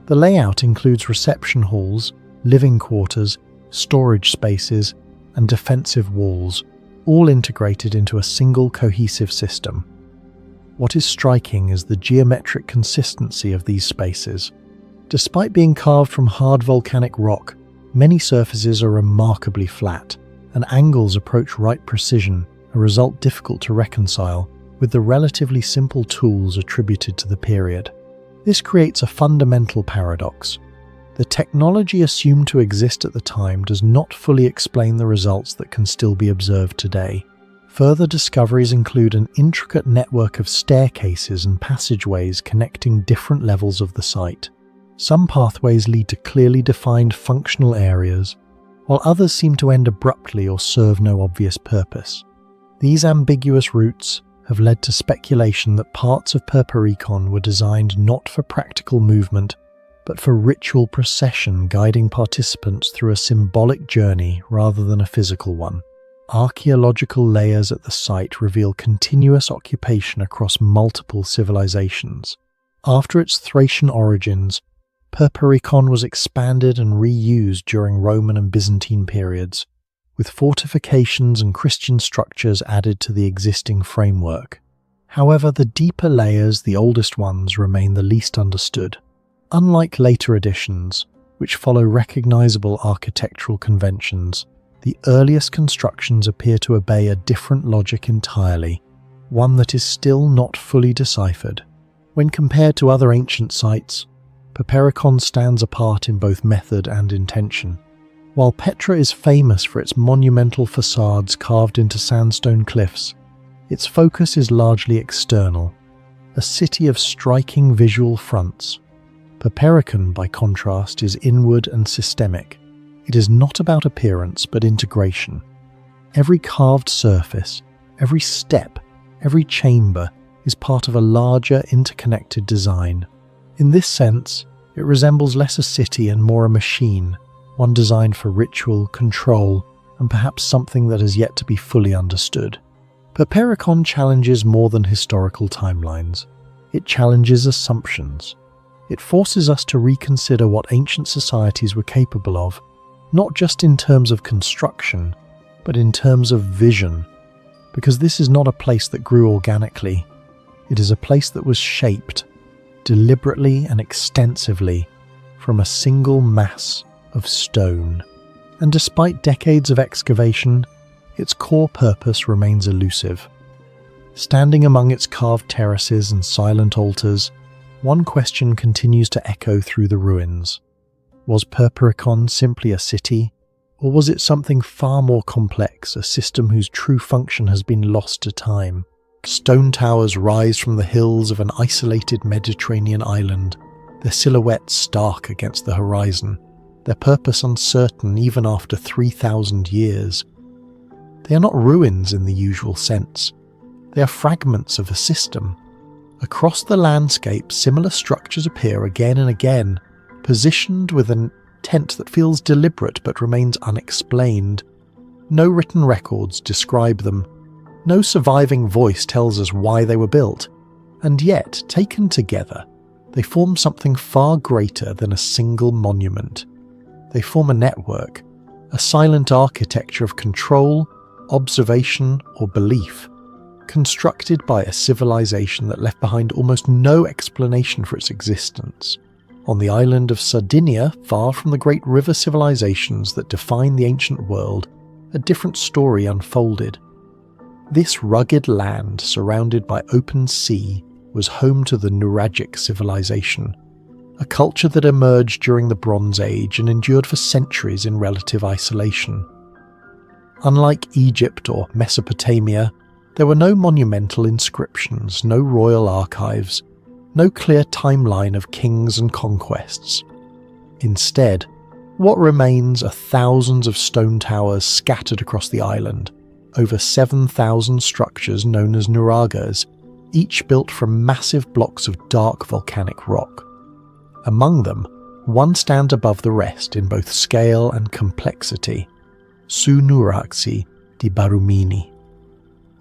The layout includes reception halls, living quarters, storage spaces, and defensive walls, all integrated into a single cohesive system. What is striking is the geometric consistency of these spaces. Despite being carved from hard volcanic rock, many surfaces are remarkably flat, and angles approach right precision, a result difficult to reconcile with the relatively simple tools attributed to the period. This creates a fundamental paradox. The technology assumed to exist at the time does not fully explain the results that can still be observed today. Further discoveries include an intricate network of staircases and passageways connecting different levels of the site. Some pathways lead to clearly defined functional areas, while others seem to end abruptly or serve no obvious purpose. These ambiguous routes have led to speculation that parts of Perperikon were designed not for practical movement, but for ritual procession guiding participants through a symbolic journey rather than a physical one. Archaeological layers at the site reveal continuous occupation across multiple civilizations. After its Thracian origins, Perperikon was expanded and reused during Roman and Byzantine periods, with fortifications and Christian structures added to the existing framework. However, the deeper layers, the oldest ones, remain the least understood. Unlike later additions, which follow recognizable architectural conventions, the earliest constructions appear to obey a different logic entirely, one that is still not fully deciphered. When compared to other ancient sites, Perperikon stands apart in both method and intention. While Petra is famous for its monumental facades carved into sandstone cliffs, its focus is largely external, a city of striking visual fronts. Perperikon, by contrast, is inward and systemic. It is not about appearance, but integration. Every carved surface, every step, every chamber is part of a larger, interconnected design. In this sense, it resembles less a city and more a machine, one designed for ritual, control, and perhaps something that has yet to be fully understood. Perperikon challenges more than historical timelines. It challenges assumptions. It forces us to reconsider what ancient societies were capable of, not just in terms of construction, but in terms of vision, because this is not a place that grew organically. It is a place that was shaped, deliberately and extensively, from a single mass of stone. And despite decades of excavation, its core purpose remains elusive. Standing among its carved terraces and silent altars, one question continues to echo through the ruins. Was Perperikon simply a city, or was it something far more complex, a system whose true function has been lost to time? Stone towers rise from the hills of an isolated Mediterranean island, their silhouettes stark against the horizon, their purpose uncertain even after 3,000 years. They are not ruins in the usual sense. They are fragments of a system. Across the landscape, similar structures appear again and again, positioned with an intent that feels deliberate but remains unexplained. No written records describe them. No surviving voice tells us why they were built. And yet, taken together, they form something far greater than a single monument. They form a network, a silent architecture of control, observation, or belief, constructed by a civilization that left behind almost no explanation for its existence. On the island of Sardinia, far from the great river civilizations that define the ancient world, a different story unfolded. This rugged land, surrounded by open sea, was home to the Nuragic civilization, a culture that emerged during the Bronze Age and endured for centuries in relative isolation. Unlike Egypt or Mesopotamia, there were no monumental inscriptions, no royal archives, no clear timeline of kings and conquests. Instead, what remains are thousands of stone towers scattered across the island, over 7,000 structures known as nuragas, each built from massive blocks of dark volcanic rock. Among them, one stands above the rest in both scale and complexity, Sunuraxi di Barumini.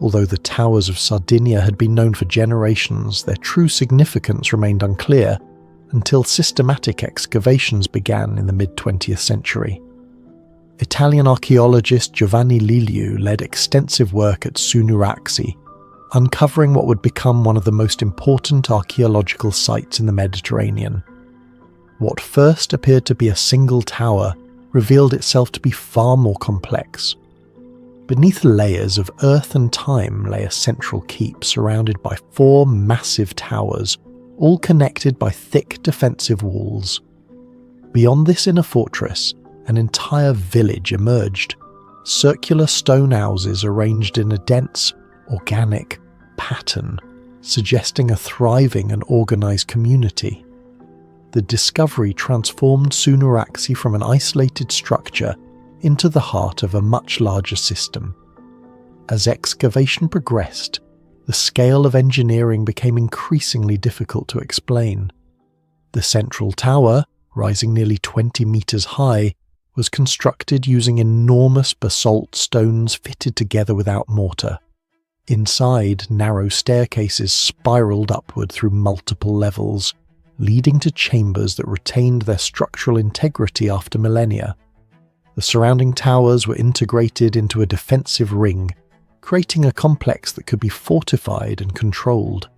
Although the towers of Sardinia had been known for generations, their true significance remained unclear until systematic excavations began in the mid-20th century. Italian archaeologist Giovanni Liliu led extensive work at Sunuraxi, uncovering what would become one of the most important archaeological sites in the Mediterranean. What first appeared to be a single tower revealed itself to be far more complex. Beneath layers of earth and time lay a central keep surrounded by 4 massive towers, all connected by thick defensive walls. Beyond this inner fortress, an entire village emerged, circular stone houses arranged in a dense, organic pattern, suggesting a thriving and organised community. The discovery transformed Sunuraxi from an isolated structure into the heart of a much larger system. As excavation progressed, the scale of engineering became increasingly difficult to explain. The central tower, rising nearly 20 metres high, was constructed using enormous basalt stones fitted together without mortar. Inside, narrow staircases spiralled upward through multiple levels, leading to chambers that retained their structural integrity after millennia. The surrounding towers were integrated into a defensive ring, creating a complex that could be fortified and controlled.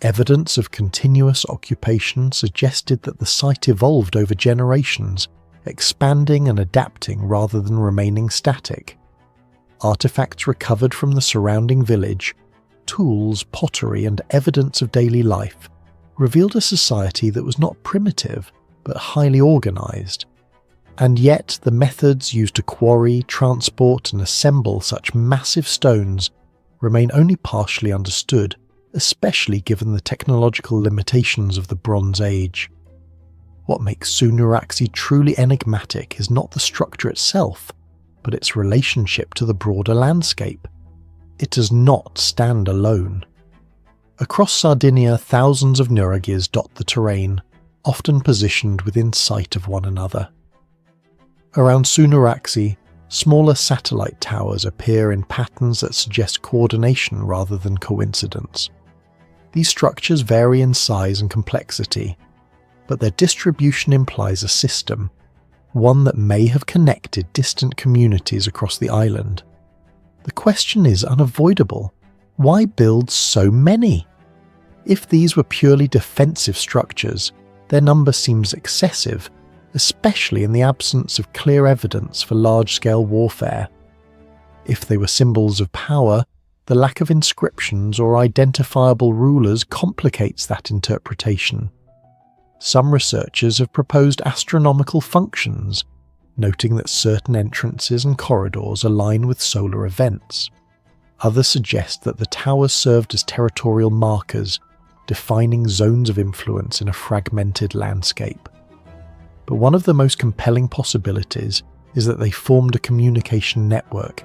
Evidence of continuous occupation suggested that the site evolved over generations, expanding and adapting rather than remaining static. Artifacts recovered from the surrounding village, tools, pottery, and evidence of daily life revealed a society that was not primitive, but highly organised. And yet the methods used to quarry, transport, and assemble such massive stones remain only partially understood, especially given the technological limitations of the Bronze Age. What makes Sunuraxi truly enigmatic is not the structure itself, but its relationship to the broader landscape. It does not stand alone. Across Sardinia, thousands of nuragis dot the terrain, often positioned within sight of one another. Around Sunuraxi, smaller satellite towers appear in patterns that suggest coordination rather than coincidence. These structures vary in size and complexity, but their distribution implies a system, one that may have connected distant communities across the island. The question is unavoidable. Why build so many? If these were purely defensive structures, their number seems excessive, especially in the absence of clear evidence for large-scale warfare. If they were symbols of power, the lack of inscriptions or identifiable rulers complicates that interpretation. Some researchers have proposed astronomical functions, noting that certain entrances and corridors align with solar events. Others suggest that the towers served as territorial markers, defining zones of influence in a fragmented landscape. But one of the most compelling possibilities is that they formed a communication network,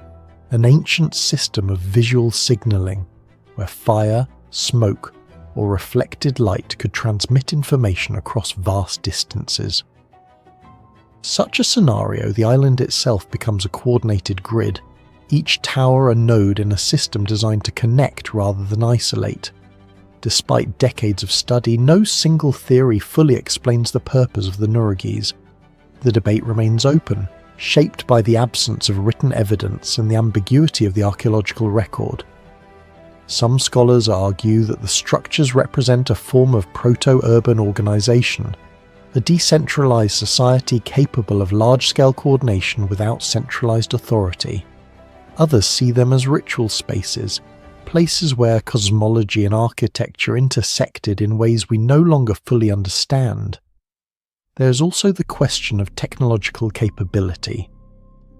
an ancient system of visual signalling, where fire, smoke, or reflected light could transmit information across vast distances. Such a scenario, the island itself becomes a coordinated grid, each tower a node in a system designed to connect rather than isolate. Despite decades of study, no single theory fully explains the purpose of the nuragis. The debate remains open, shaped by the absence of written evidence and the ambiguity of the archaeological record. Some scholars argue that the structures represent a form of proto-urban organisation, a decentralised society capable of large-scale coordination without centralised authority. Others see them as ritual spaces, places where cosmology and architecture intersected in ways we no longer fully understand. there is also the question of technological capability.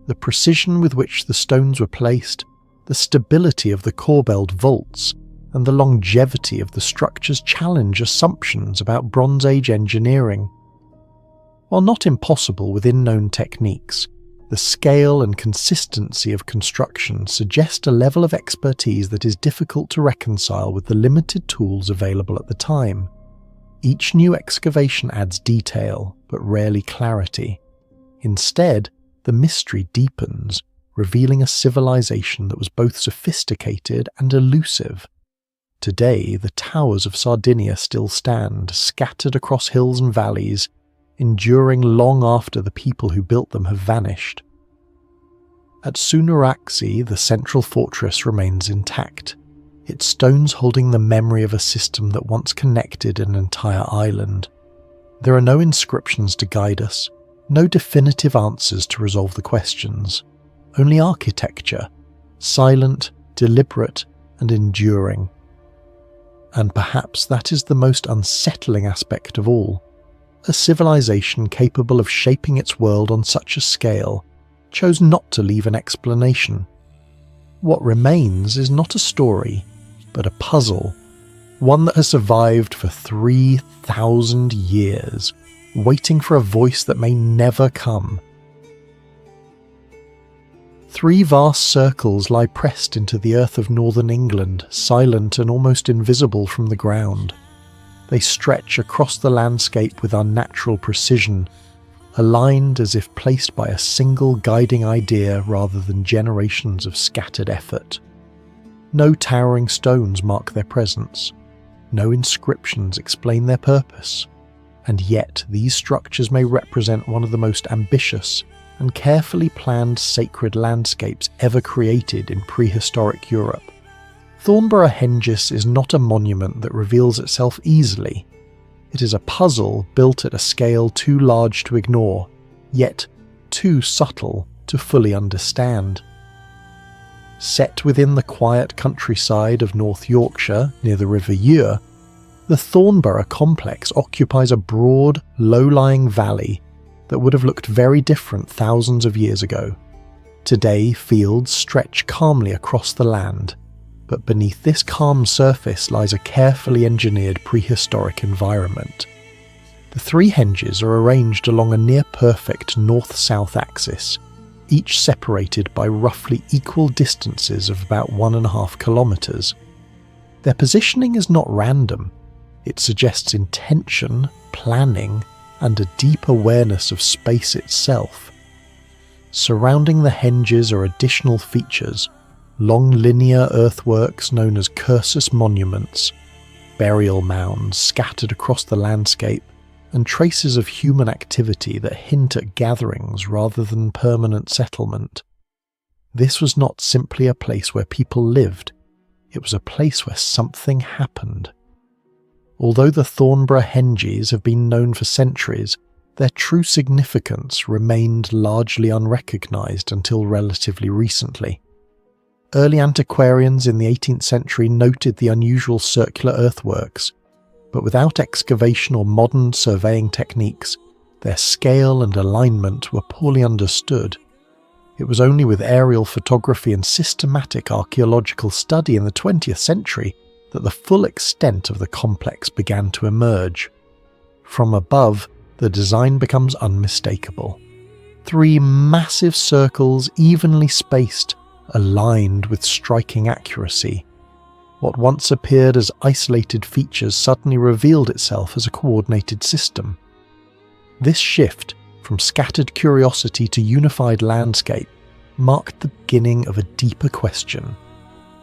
The precision with which the stones were placed, the stability of the corbelled vaults, and the longevity of the structures challenge assumptions about Bronze Age engineering. While not impossible within known techniques, the scale and consistency of construction suggest a level of expertise that is difficult to reconcile with the limited tools available at the time. Each new excavation adds detail, but rarely clarity. Instead, the mystery deepens, revealing a civilization that was both sophisticated and elusive. Today, the towers of Sardinia still stand, scattered across hills and valleys, enduring long after the people who built them have vanished. At Sunuraxi, the central fortress remains intact, its stones holding the memory of a system that once connected an entire island. There are no inscriptions to guide us, no definitive answers to resolve the questions, only architecture, silent, deliberate, and enduring. And perhaps that is the most unsettling aspect of all. A civilization capable of shaping its world on such a scale chose not to leave an explanation. What remains is not a story, but a puzzle, one that has survived for 3,000 years, waiting for a voice that may never come. 3 vast circles lie pressed into the earth of northern England, silent and almost invisible from the ground. They stretch across the landscape with unnatural precision, aligned as if placed by a single guiding idea rather than generations of scattered effort. No towering stones mark their presence, no inscriptions explain their purpose, and yet these structures may represent one of the most ambitious and carefully planned sacred landscapes ever created in prehistoric Europe. Thornborough Henges is not a monument that reveals itself easily. It is a puzzle built at a scale too large to ignore, yet too subtle to fully understand. Set within the quiet countryside of North Yorkshire, near the River Ure, the Thornborough complex occupies a broad, low-lying valley that would have looked very different thousands of years ago. Today, fields stretch calmly across the land, but beneath this calm surface lies a carefully engineered prehistoric environment. The 3 henges are arranged along a near-perfect north-south axis, each separated by roughly equal distances of about 1.5 kilometres. Their positioning is not random. It suggests intention, planning, and a deep awareness of space itself. Surrounding the henges are additional features, long linear earthworks known as cursus monuments, burial mounds scattered across the landscape, and traces of human activity that hint at gatherings rather than permanent settlement. This was not simply a place where people lived, it was a place where something happened. Although the Thornborough Henges have been known for centuries, their true significance remained largely unrecognised until relatively recently. Early antiquarians in the 18th century noted the unusual circular earthworks, but without excavation or modern surveying techniques, their scale and alignment were poorly understood. It was only with aerial photography and systematic archaeological study in the 20th century that the full extent of the complex began to emerge. From above, the design becomes unmistakable. 3 massive circles evenly spaced, aligned with striking accuracy. What once appeared as isolated features suddenly revealed itself as a coordinated system. This shift from scattered curiosity to unified landscape marked the beginning of a deeper question.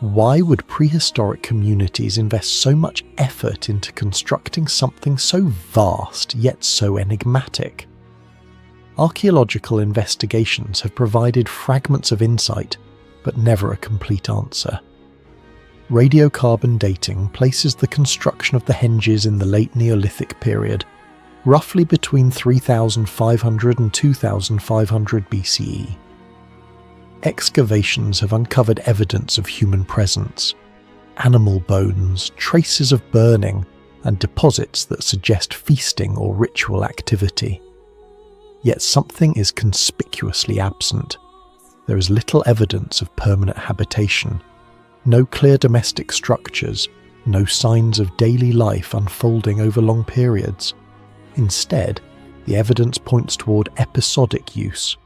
Why would prehistoric communities invest so much effort into constructing something so vast yet so enigmatic? Archaeological investigations have provided fragments of insight, but never a complete answer. Radiocarbon dating places the construction of the henges in the late Neolithic period, roughly between 3500 and 2500 BCE. Excavations have uncovered evidence of human presence, animal bones, traces of burning, and deposits that suggest feasting or ritual activity. Yet something is conspicuously absent. There is little evidence of permanent habitation, no clear domestic structures, no signs of daily life unfolding over long periods. Instead, the evidence points toward episodic use,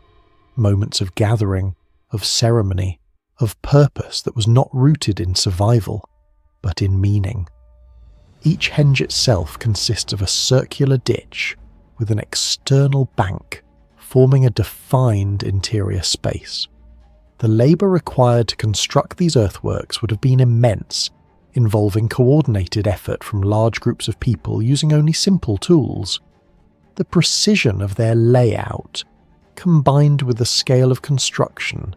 moments of gathering, of ceremony, of purpose that was not rooted in survival, but in meaning. Each henge itself consists of a circular ditch with an external bank forming a defined interior space. The labour required to construct these earthworks would have been immense, involving coordinated effort from large groups of people using only simple tools. The precision of their layout, combined with the scale of construction,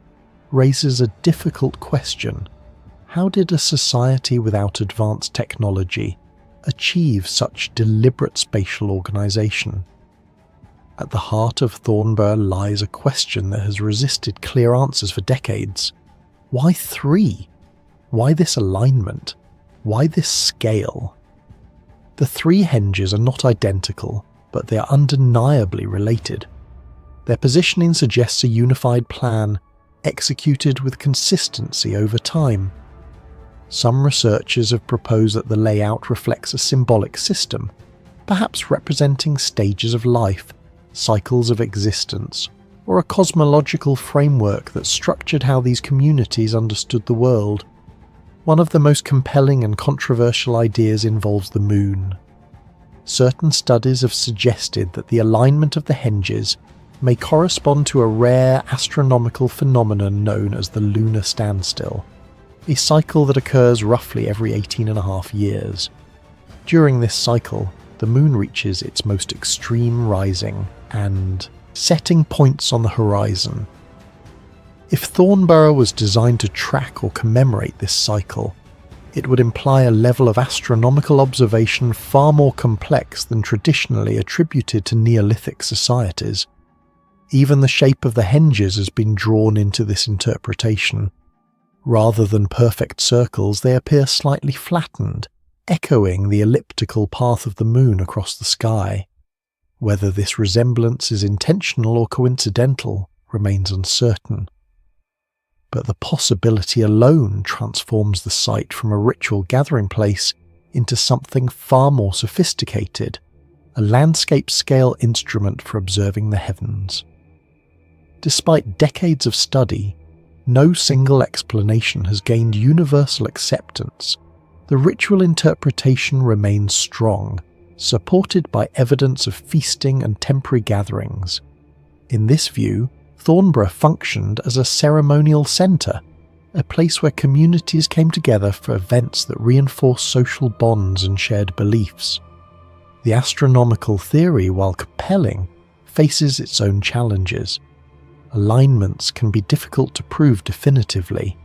raises a difficult question. How did a society without advanced technology achieve such deliberate spatial organisation? At the heart of Thornborough lies a question that has resisted clear answers for decades. Why 3? Why this alignment? Why this scale? The 3 henges are not identical, but they are undeniably related. Their positioning suggests a unified plan, executed with consistency over time. Some researchers have proposed that the layout reflects a symbolic system, perhaps representing stages of life, cycles of existence, or a cosmological framework that structured how these communities understood the world. One of the most compelling and controversial ideas involves the moon. Certain studies have suggested that the alignment of the henges may correspond to a rare astronomical phenomenon known as the lunar standstill, a cycle that occurs roughly every 18.5 years. During this cycle, the moon reaches its most extreme rising and setting points on the horizon. If Thornborough was designed to track or commemorate this cycle, it would imply a level of astronomical observation far more complex than traditionally attributed to Neolithic societies. Even the shape of the henges has been drawn into this interpretation. Rather than perfect circles, they appear slightly flattened, echoing the elliptical path of the moon across the sky. Whether this resemblance is intentional or coincidental remains uncertain. But the possibility alone transforms the site from a ritual gathering place into something far more sophisticated, a landscape-scale instrument for observing the heavens. Despite decades of study, no single explanation has gained universal acceptance. The ritual interpretation remains strong, supported by evidence of feasting and temporary gatherings. In this view, Thornborough functioned as a ceremonial centre, a place where communities came together for events that reinforced social bonds and shared beliefs. The astronomical theory, while compelling, faces its own challenges. Alignments can be difficult to prove definitively,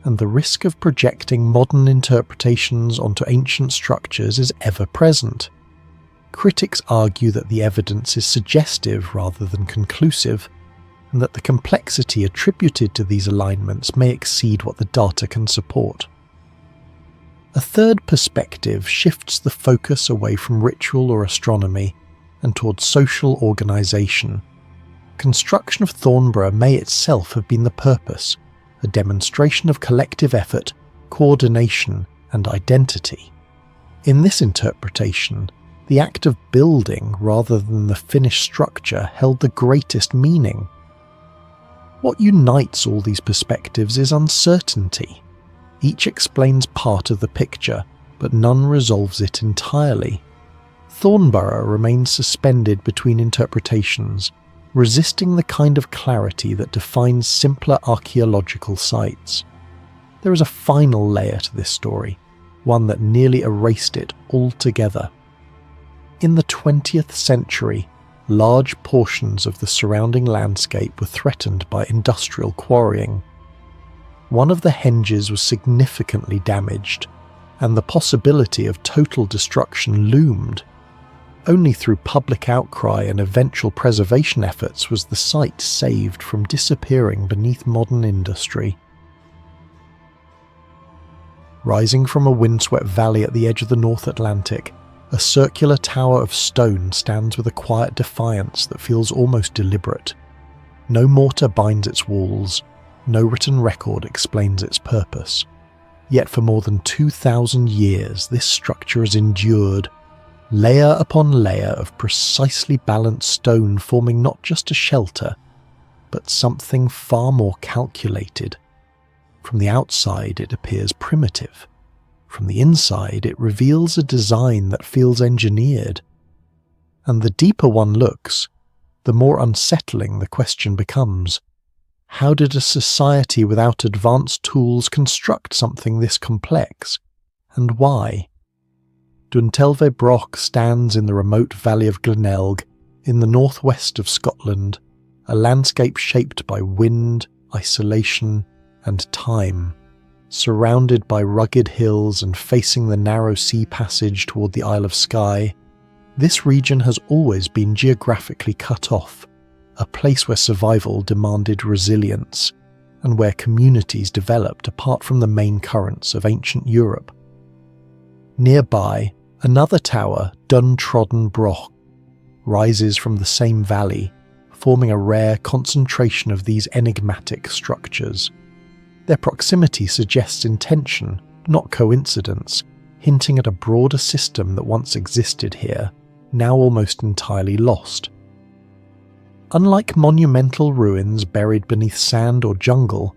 and the risk of projecting modern interpretations onto ancient structures is ever present. Critics argue that the evidence is suggestive rather than conclusive, and that the complexity attributed to these alignments may exceed what the data can support. A third perspective shifts the focus away from ritual or astronomy and towards social organisation. Construction of Thornborough may itself have been the purpose, a demonstration of collective effort, coordination, and identity. In this interpretation, the act of building rather than the finished structure held the greatest meaning. What unites all these perspectives is uncertainty. Each explains part of the picture, but none resolves it entirely. Thornborough remains suspended between interpretations, resisting the kind of clarity that defines simpler archaeological sites. There is a final layer to this story, one that nearly erased it altogether. In the 20th century, large portions of the surrounding landscape were threatened by industrial quarrying. One of the henges was significantly damaged, and the possibility of total destruction loomed. Only through public outcry and eventual preservation efforts was the site saved from disappearing beneath modern industry. Rising from a windswept valley at the edge of the North Atlantic, a circular tower of stone stands with a quiet defiance that feels almost deliberate. No mortar binds its walls, no written record explains its purpose. Yet for more than 2,000 years this structure has endured, layer upon layer of precisely balanced stone forming not just a shelter, but something far more calculated. From the outside it appears primitive. From the inside it reveals a design that feels engineered. And the deeper one looks, the more unsettling the question becomes. How did a society without advanced tools construct something this complex? And why? Duntelve Broch stands in the remote valley of Glenelg, in the northwest of Scotland, a landscape shaped by wind, isolation, and time. Surrounded by rugged hills and facing the narrow sea passage toward the Isle of Skye, this region has always been geographically cut off, a place where survival demanded resilience, and where communities developed apart from the main currents of ancient Europe. Nearby, another tower, Duntrodden Broch, rises from the same valley, forming a rare concentration of these enigmatic structures. Their proximity suggests intention, not coincidence, hinting at a broader system that once existed here, now almost entirely lost. Unlike monumental ruins buried beneath sand or jungle,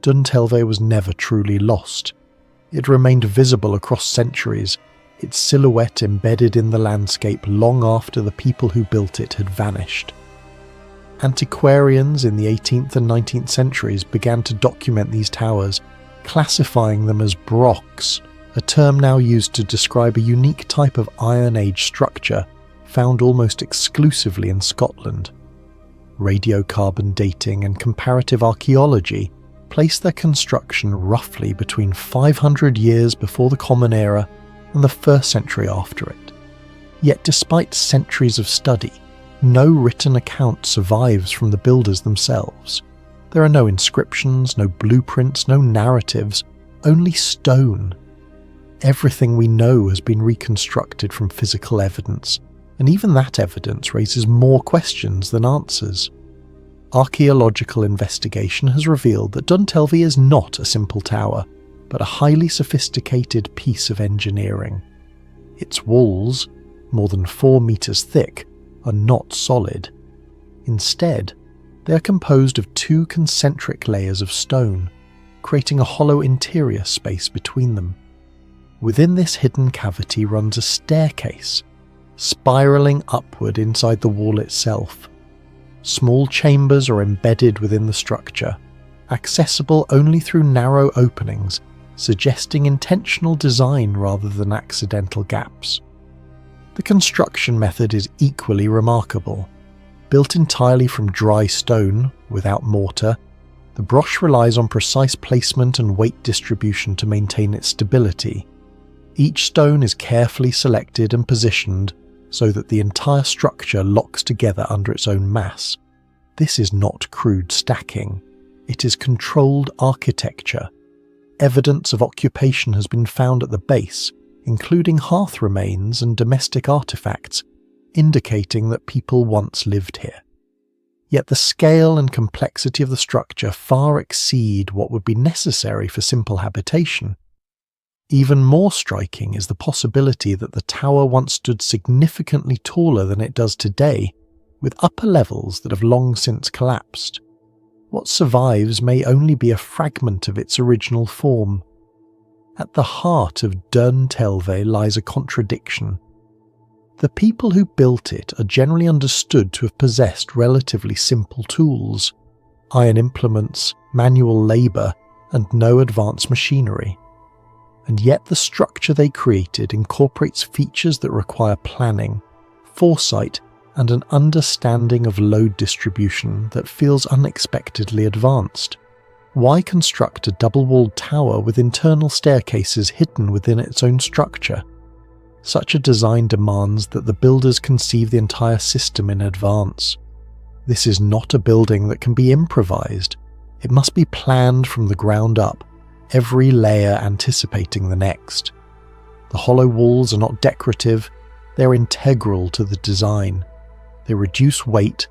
Duntelve was never truly lost. It remained visible across centuries, its silhouette embedded in the landscape long after the people who built it had vanished. Antiquarians in the 18th and 19th centuries began to document these towers, classifying them as brochs, a term now used to describe a unique type of Iron Age structure found almost exclusively in Scotland. Radiocarbon dating and comparative archaeology place their construction roughly between 500 years before the Common Era and the 1st century after it. Yet despite centuries of study, no written account survives from the builders themselves. There are no inscriptions, no blueprints, no narratives, only stone. Everything we know has been reconstructed from physical evidence, and even that evidence raises more questions than answers. Archaeological investigation has revealed that Duntelve is not a simple tower, but a highly sophisticated piece of engineering. Its walls, more than 4 meters thick, are not solid. Instead, they are composed of 2 concentric layers of stone, creating a hollow interior space between them. Within this hidden cavity runs a staircase, spiraling upward inside the wall itself. Small chambers are embedded within the structure, accessible only through narrow openings, suggesting intentional design rather than accidental gaps. The construction method is equally remarkable. Built entirely from dry stone, without mortar, the broch relies on precise placement and weight distribution to maintain its stability. Each stone is carefully selected and positioned so that the entire structure locks together under its own mass. This is not crude stacking. It is controlled architecture. Evidence of occupation has been found at the base, including hearth remains and domestic artifacts, indicating that people once lived here. Yet the scale and complexity of the structure far exceed what would be necessary for simple habitation. Even more striking is the possibility that the tower once stood significantly taller than it does today, with upper levels that have long since collapsed. What survives may only be a fragment of its original form. At the heart of Duntelve lies a contradiction. The people who built it are generally understood to have possessed relatively simple tools, iron implements, manual labour, and no advanced machinery. And yet the structure they created incorporates features that require planning, foresight, and an understanding of load distribution that feels unexpectedly advanced. Why construct a double-walled tower with internal staircases hidden within its own structure? Such a design demands that the builders conceive the entire system in advance. This is not a building that can be improvised. It must be planned from the ground up, every layer anticipating the next. The hollow walls are not decorative, They're integral to the design. They reduce weight,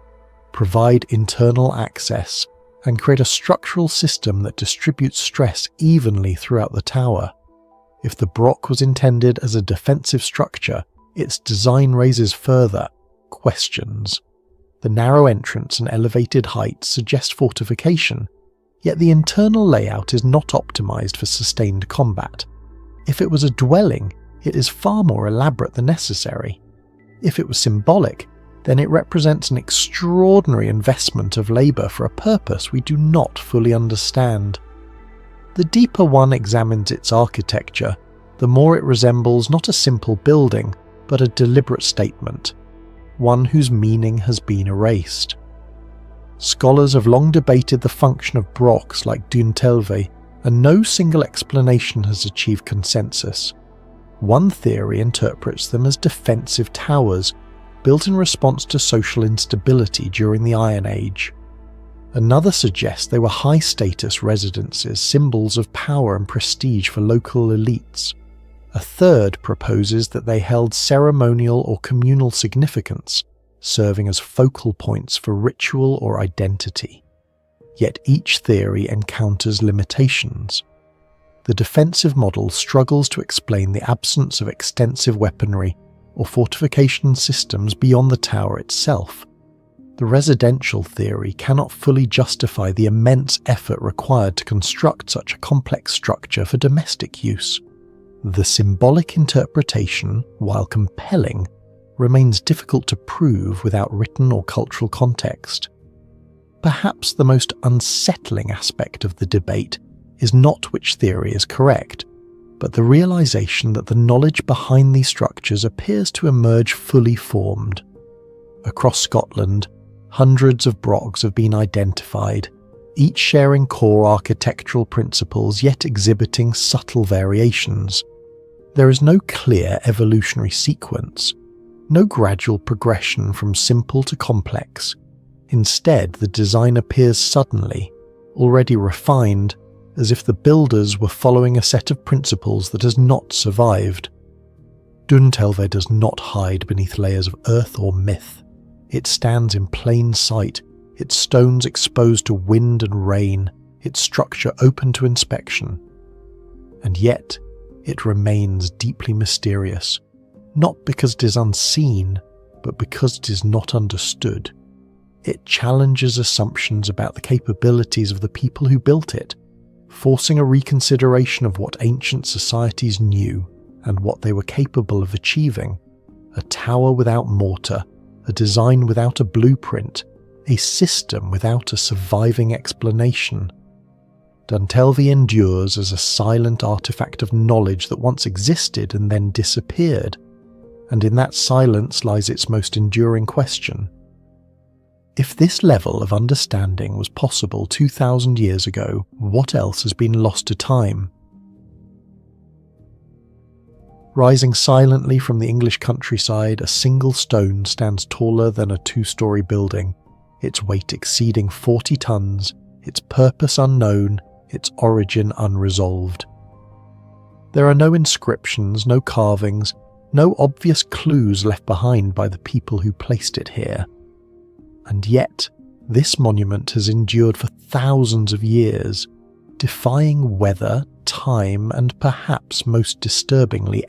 provide internal access, and create a structural system that distributes stress evenly throughout the tower. If the Broch was intended as a defensive structure, its design raises further questions. The narrow entrance and elevated height suggest fortification, yet the internal layout is not optimized for sustained combat. If it was a dwelling, it is far more elaborate than necessary. If it was symbolic, then it represents an extraordinary investment of labour for a purpose we do not fully understand. The deeper one examines its architecture, the more it resembles not a simple building, but a deliberate statement, one whose meaning has been erased. Scholars have long debated the function of brochs like Duintelve, and no single explanation has achieved consensus. One theory interprets them as defensive towers, built in response to social instability during the Iron Age. Another suggests they were high-status residences, symbols of power and prestige for local elites. A third proposes that they held ceremonial or communal significance, serving as focal points for ritual or identity. Yet each theory encounters limitations. The defensive model struggles to explain the absence of extensive weaponry or fortification systems beyond the tower itself. The residential theory cannot fully justify the immense effort required to construct such a complex structure for domestic use. The symbolic interpretation, while compelling, remains difficult to prove without written or cultural context. Perhaps the most unsettling aspect of the debate is not which theory is correct, but the realization that the knowledge behind these structures appears to emerge fully formed. Across Scotland, hundreds of brochs have been identified, each sharing core architectural principles yet exhibiting subtle variations. There is no clear evolutionary sequence, no gradual progression from simple to complex. Instead, the design appears suddenly, already refined, as if the builders were following a set of principles that has not survived. Duintelve does not hide beneath layers of earth or myth. It stands in plain sight, its stones exposed to wind and rain, its structure open to inspection. And yet, it remains deeply mysterious, not because it is unseen, but because it is not understood. It challenges assumptions about the capabilities of the people who built it, forcing a reconsideration of what ancient societies knew and what they were capable of achieving. A tower without mortar, a design without a blueprint, a system without a surviving explanation. Duintelve endures as a silent artifact of knowledge that once existed and then disappeared, and in that silence lies its most enduring question. If this level of understanding was possible 2,000 years ago, what else has been lost to time? Rising silently from the English countryside, a single stone stands taller than a two-storey building, its weight exceeding 40 tons, its purpose unknown, its origin unresolved. There are no inscriptions, no carvings, no obvious clues left behind by the people who placed it here. And yet, this monument has endured for thousands of years, defying weather, time, and perhaps most disturbingly